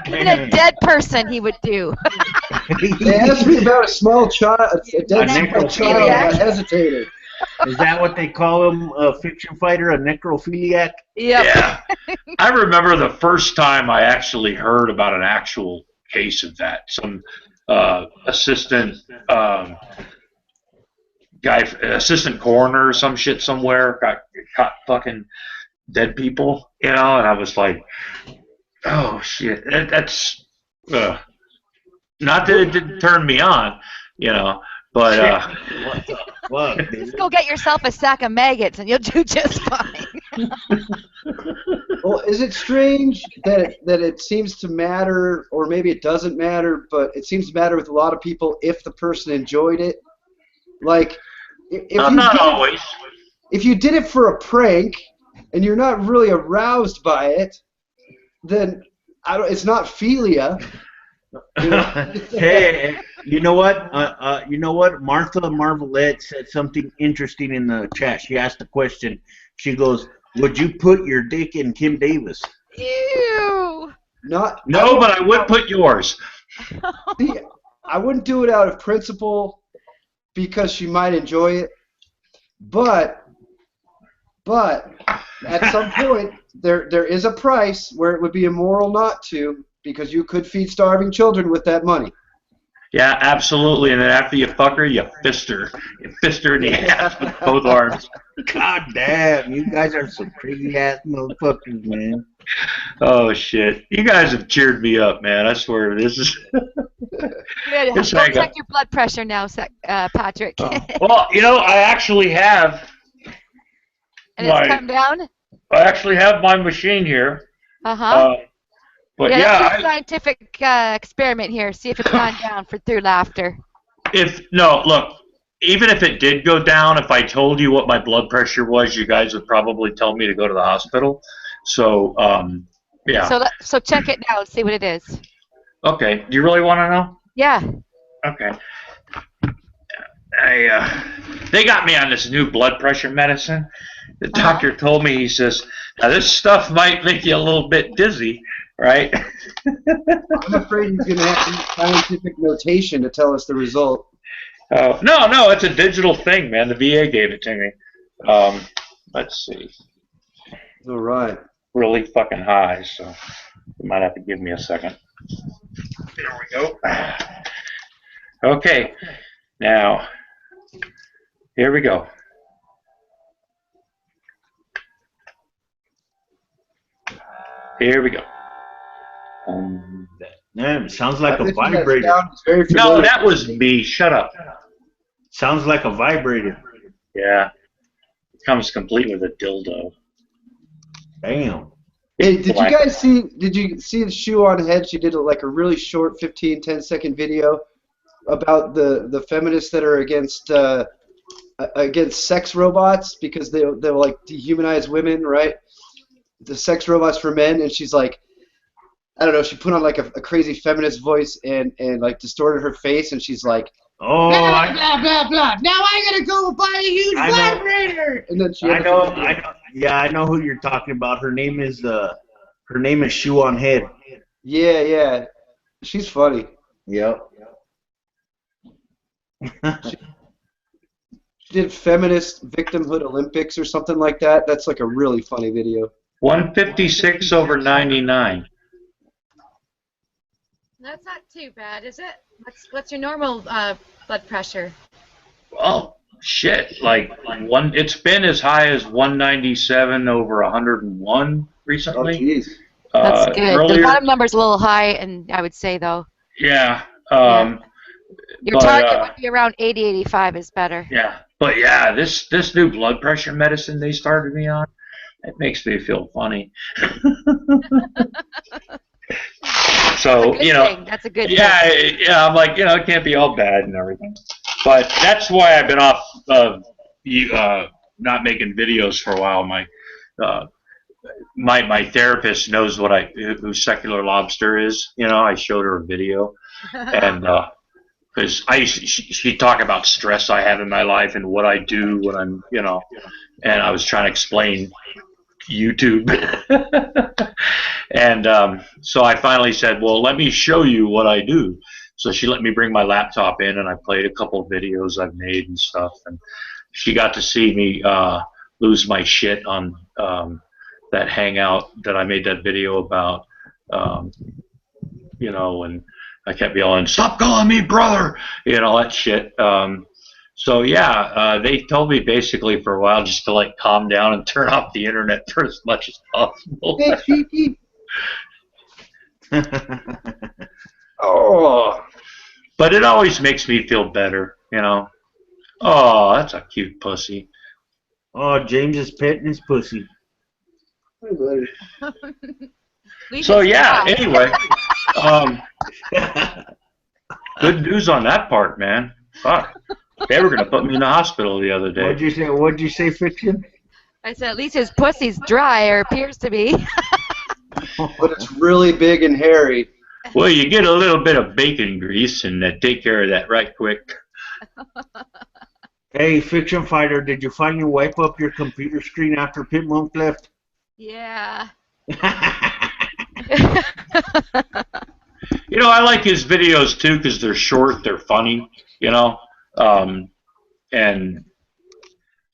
Even a dead person he would do. They asked me about a small child, a dead small child. I hesitated. Is that what they call him, a fiction fighter, a necrophiliac? Yep. Yeah. I remember the first time I actually heard about an actual case of that. Some assistant assistant coroner or some shit somewhere got caught fucking dead people, and I was like, oh shit, that's not that it didn't turn me on, but what the fuck, dude? Just go get yourself a sack of maggots and you'll do just fine. Well, is it strange that it seems to matter, or maybe it doesn't matter, but it seems to matter with a lot of people if the person enjoyed it? Like, if you did it for a prank and you're not really aroused by it, then it's not philia. Hey, you know what? Martha Marvelette said something interesting in the chat. She asked a question. She goes, "Would you put your dick in Kim Davis?" Ew. No, but I would put yours. See, I wouldn't do it out of principle because she might enjoy it, but at some point there is a price where it would be immoral not to, because you could feed starving children with that money. Yeah, absolutely. And then after you fuck her, you fist her. You fist her in the ass with both arms. God damn, you guys are some crazy ass motherfuckers, man. Oh shit, you guys have cheered me up, man. I swear, this is. Good. Go check your blood pressure now, Patrick. Well, I actually have. And it's come down? I actually have my machine here. Uh-huh. But let's do a scientific experiment here. See if it's gone down through laughter. Look, even if it did go down, if I told you what my blood pressure was, you guys would probably tell me to go to the hospital. So, yeah. So check it now and see what it is. Okay. Do you really want to know? Yeah. Okay. They got me on this new blood pressure medicine. The doctor told me, he says, now this stuff might make you a little bit dizzy, right? I'm afraid he's going to have to use scientific notation to tell us the result. No, it's a digital thing, man. The VA gave it to me. Let's see. All right. Really fucking high, so you might have to give me a second. There we go. Okay. Now, here we go. Here we go. Man, sounds like a vibrator. No, that was me. Shut up. Sounds like a vibrator. Yeah. It comes complete with a dildo. Damn. Hey, did you guys see? Did you see the Shoe on Head? She did like a really short 10-second video about the feminists that are against sex robots because they'll like dehumanize women, right? The sex robots for men, and she's like, I don't know, she put on like a crazy feminist voice and like distorted her face, and she's like, oh, blah blah blah blah. Now I gotta go buy a huge vibrator. And then she I know Yeah, I know who you're talking about. Her name is Shoe on Head. Yeah, yeah. She's funny. Yep. She did Feminist Victimhood Olympics or something like that. That's like a really funny video. 156/99. That's not too bad, is it? What's your normal blood pressure? Oh shit! Like it's been as high as 197/101 recently. Oh jeez. That's good. The Earlier, bottom number's a little high, and I would say though. yeah. Your target would be around 80-85 is better. Yeah, but yeah, this new blood pressure medicine they started me on, it makes me feel funny. So That's a good thing. Yeah. I'm like, it can't be all bad and everything, but that's why I've been off not making videos for a while. My therapist knows who Secular Lobster is. I showed her a video, and because she'd talk about stress I have in my life and what I do when I'm, and I was trying to explain YouTube. And so I finally said, well, let me show you what I do. So she let me bring my laptop in, and I played a couple of videos I've made and stuff. And she got to see me lose my shit on that hangout that I made that video about, and I kept yelling, "Stop calling me brother!" That shit. So yeah, they told me basically for a while just to like calm down and turn off the internet for as much as possible. Oh, but it always makes me feel better, Oh, that's a cute pussy. Oh, James is petting his pussy. So yeah, anyway, good news on that part, man. Fuck, they were gonna put me in the hospital the other day. What'd you say, Fiction? I said at least his pussy's dry, or appears to be. But it's really big and hairy. Well, you get a little bit of bacon grease and take care of that right quick. Hey, Fiction Fighter, did you finally wipe up your computer screen after Pit Monk left? Yeah. I like his videos too because they're short, they're funny, and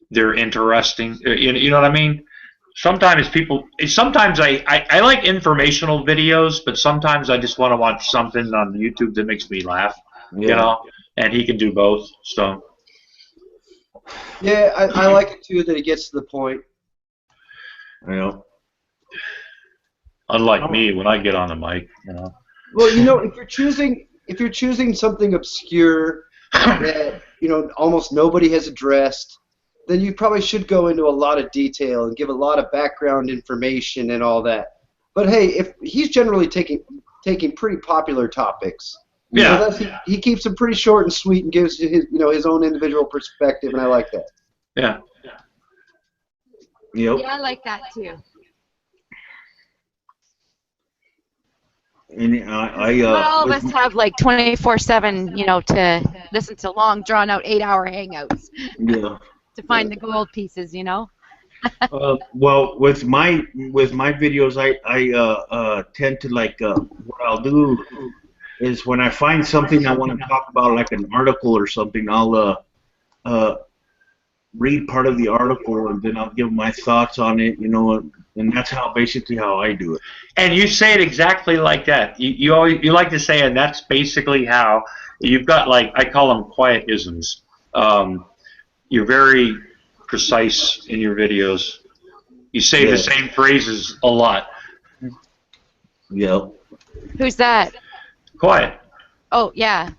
they're interesting. You know what I mean? Sometimes I like informational videos, but sometimes I just want to watch something on YouTube that makes me laugh, and he can do both, so. Yeah, I like it too that he gets to the point. Unlike me when I get on the mic, Well, if you're choosing something obscure that almost nobody has addressed, then you probably should go into a lot of detail and give a lot of background information and all that. But hey, if he's generally taking pretty popular topics, he keeps them pretty short and sweet and gives his own individual perspective, and I like that. Yeah. Yep. Yeah, I like that too. And not all of us have like 24/7, to listen to long, drawn-out 8-hour hangouts. Yeah. To find the gold pieces, Well, with my videos, I tend to what I'll do is when I find something I want to talk about, like an article or something, I'll read part of the article and then I'll give my thoughts on it, and that's basically how I do it. And you say it exactly like that. You like to say, and that's basically how you've got I call them quiet-isms. You're very precise in your videos. You say the same phrases a lot. Yeah. Who's that? Quiet. Oh, yeah.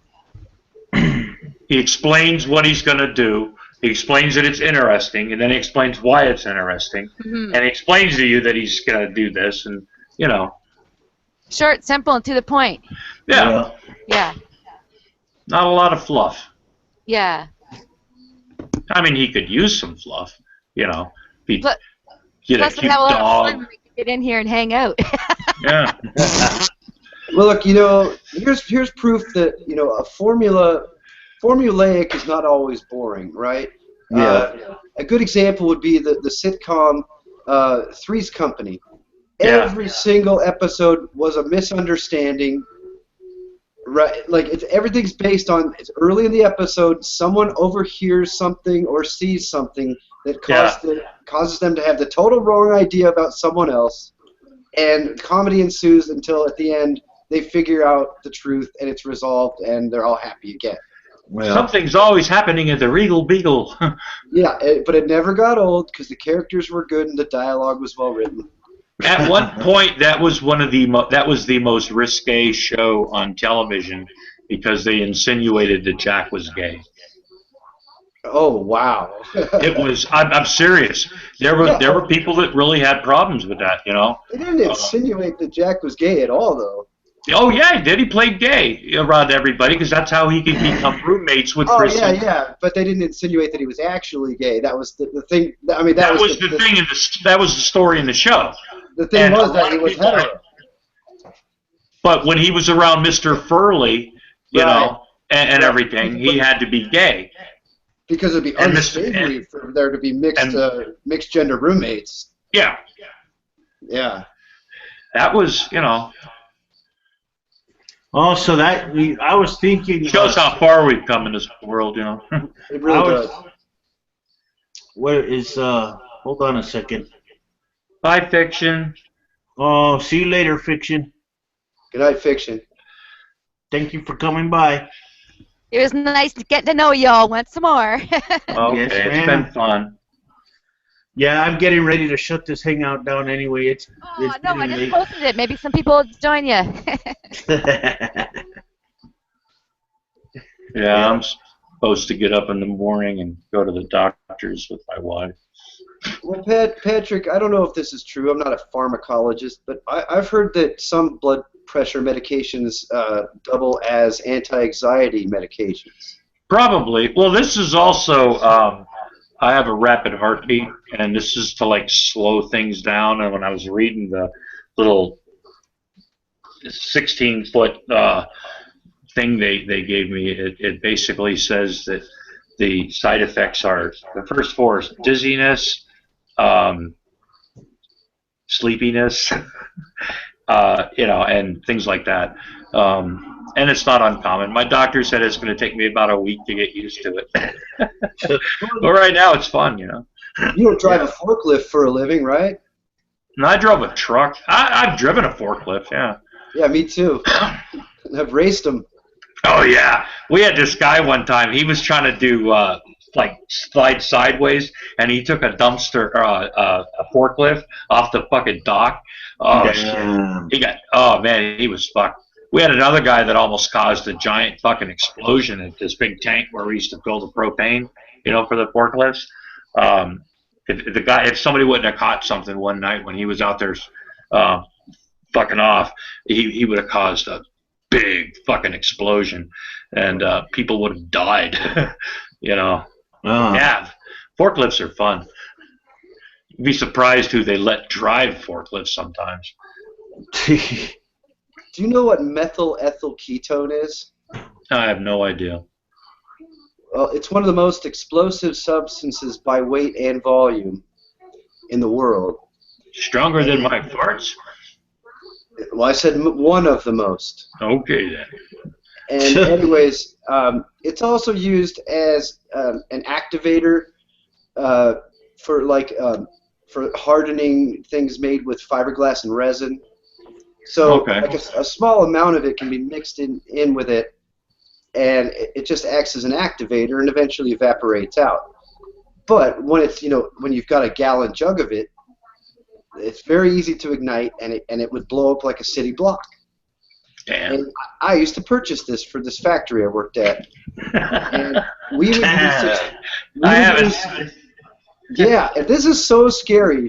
He explains what he's going to do. He explains that it's interesting, and then he explains why it's interesting. Mm-hmm. And he explains to you that he's going to do this, and, Short, simple, and to the point. Yeah. Yeah. Not a lot of fluff. Yeah. I mean, he could use some fluff, Get a cute dog. We can get in here and hang out. Yeah. Well, look, here's proof that a formulaic is not always boring, right? Yeah. A good example would be the sitcom Three's Company. Yeah. Every single episode was a misunderstanding. Right, like everything's based on. It's early in the episode. Someone overhears something or sees something that causes them to have the total wrong idea about someone else, and comedy ensues until at the end they figure out the truth and it's resolved and they're all happy again. Well, Something's always happening at the Regal Beagle. Yeah, but it never got old because the characters were good and the dialogue was well written. At one point, that was the most risque show on television because they insinuated that Jack was gay. Oh wow! It was. I'm serious. There were people that really had problems with that. You know. They didn't insinuate that Jack was gay at all, though. Oh yeah, he did. He played gay around everybody because that's how he could become roommates with Chris. Oh yeah. But they didn't insinuate that he was actually gay. That was the thing. I mean, that was the thing in the. That was the story in the show. The thing was that he was hetero. But when he was around Mr. Furley, you know, and everything, he had to be gay. Because it'd be unsavory for there to be mixed gender roommates. Yeah. Yeah. That was, you know. Oh, so I was thinking. Shows how far we've come in this world, you know. It really does. Where is hold on a second. Bye, Fiction. Oh, see you later, Fiction. Good night, Fiction. Thank you for coming by. It was nice to get to know y'all once more. Okay, Yes, it's ma'am. been fun. Yeah, I'm getting ready to shut this hangout down anyway. It's No, I getting just late. posted it. Maybe some people will join you. Yeah, I'm supposed to get up in the morning and go to the doctor's with my wife. Well, Patrick, I don't know if this is true. I'm not a pharmacologist, but I've heard that some blood pressure medications double as anti-anxiety medications. Probably. Well, this is also, I have a rapid heartbeat, and this is to, like, slow things down. And when I was reading the little 16-foot thing they gave me, it basically says that the side effects are, the first four is dizziness, sleepiness, you know, and things like that. And it's not uncommon. My doctor said it's going to take me about a week to get used to it. But right now it's fun, you know. You don't drive a forklift for a living, right? And I drove a truck. I've driven a forklift, yeah. Yeah, me too. I've raced them. Oh, yeah. We had this guy one time. He was trying to do, like, slide sideways, and he took a dumpster, a forklift off the fucking dock. Oh, Damn. shit. Oh, man, he was fucked. We had another guy that almost caused a giant fucking explosion at this big tank where we used to fill the propane, you know, for the forklifts. If somebody wouldn't have caught something one night when he was out there fucking off, he would have caused a big fucking explosion, and people would have died. You know. Yeah, forklifts are fun. You'd be surprised who they let drive forklifts sometimes. Do you know what methyl ethyl ketone is? I have no idea. Well, it's one of the most explosive substances by weight and volume in the world. Stronger than my farts? Well, I said one of the most. Okay, then. And anyways, it's also used as an activator for hardening things made with fiberglass and resin. So like a small amount of it can be mixed in with it, and it just acts as an activator and eventually evaporates out. But when it's, you know, when you've got a gallon jug of it, it's very easy to ignite, and it would blow up like a city block. Damn. And I used to purchase this for this factory I worked at, and we would use it. Yeah, and this is so scary.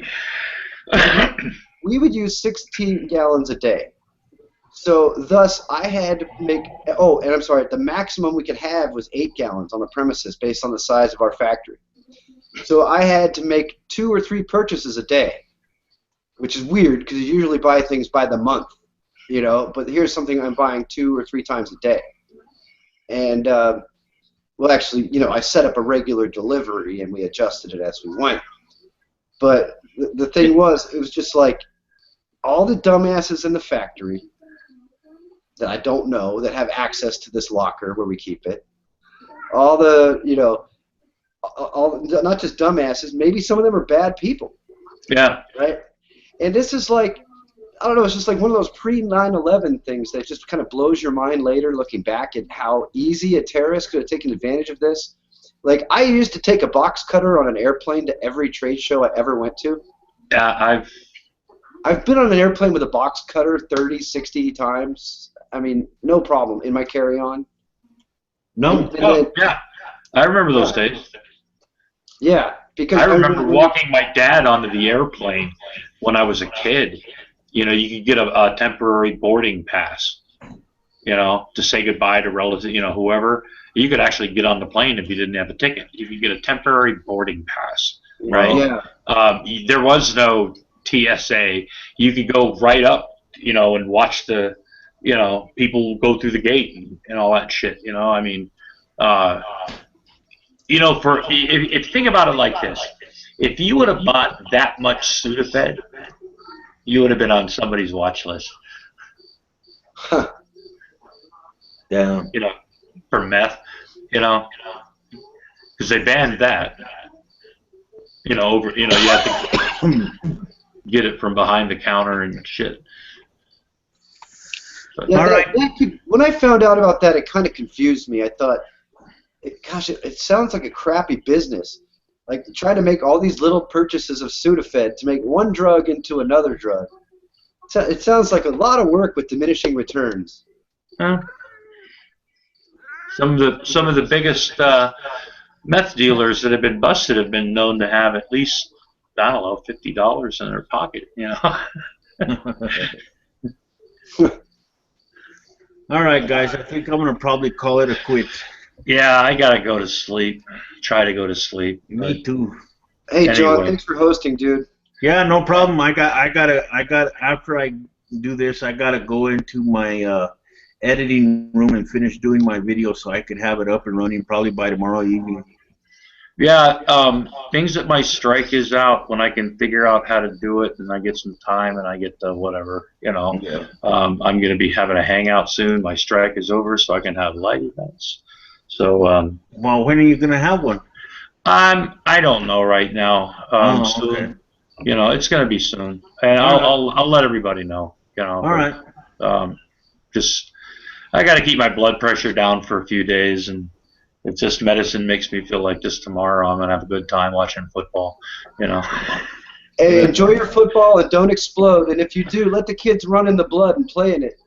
We would use 16 gallons a day. So thus, I had to make, oh, and I'm sorry, the maximum we could have was 8 gallons on the premises based on the size of our factory. So I had to make 2 or 3 purchases a day, which is weird because you usually buy things by the month, you know, but here's something I'm buying 2 or 3 times a day. And, well, actually, you know, I set up a regular delivery and we adjusted it as we went. But the thing was, it was just like all the dumbasses in the factory that I don't know that have access to this locker where we keep it. All the, all not just dumbasses, maybe some of them are bad people. Yeah. Right? And this is like, I don't know, it's just like one of those pre-9/11 things that just kind of blows your mind later looking back at how easy a terrorist could have taken advantage of this. Like, I used to take a box cutter on an airplane to every trade show I ever went to. Yeah, I've been on an airplane with a box cutter 30, 60 times. I mean, no problem in my carry-on. No. Yeah. I remember those days. Yeah, because I remember walking my dad onto the airplane when I was a kid. You could get a temporary boarding pass, to say goodbye to relatives, whoever. You could actually get on the plane if you didn't have a ticket. You could get a temporary boarding pass, right? Yeah. There was no TSA. You could go right up, and watch the, people go through the gate and all that shit. I mean, if think about it like this, if you would have bought that much Sudafed, you would have been on somebody's watch list. Yeah. For meth, because they banned that. You have to get it from behind the counter and shit. But, yeah, when I found out about that, it kind of confused me. I thought, gosh, it sounds like a crappy business. Like, try to make all these little purchases of Sudafed to make one drug into another drug. It sounds like a lot of work with diminishing returns. Some of the biggest meth dealers that have been busted have been known to have at least, I don't know, $50 in their pocket. All right, guys. I think I'm gonna probably call it a quit. Yeah, I gotta go to sleep. Try to go to sleep. Me too. Hey, John, Anyway. thanks for hosting, dude. Yeah, no problem. I gotta after I do this, I gotta go into my editing room and finish doing my video so I can have it up and running probably by tomorrow evening. Yeah, things that my strike is out, when I can figure out how to do it and I get some time and I get the whatever, Yeah. I'm going to be having a hangout soon. My strike is over, so I can have live events. So, well, when are you going to have one? I don't know right now. Soon. It's going to be soon, and I'll let everybody know. All right. Just I got to keep my blood pressure down for a few days, and it's just medicine makes me feel like just tomorrow I'm gonna have a good time watching football. Hey, enjoy your football and don't explode. And if you do, let the kids run in the blood and play in it.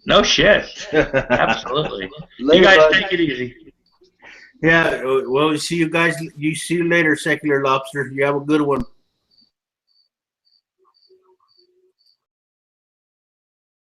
No shit. Absolutely. Later, you guys bud. take it easy. Yeah. Well, see you guys. See you later, Secular Lobster. You have a good one.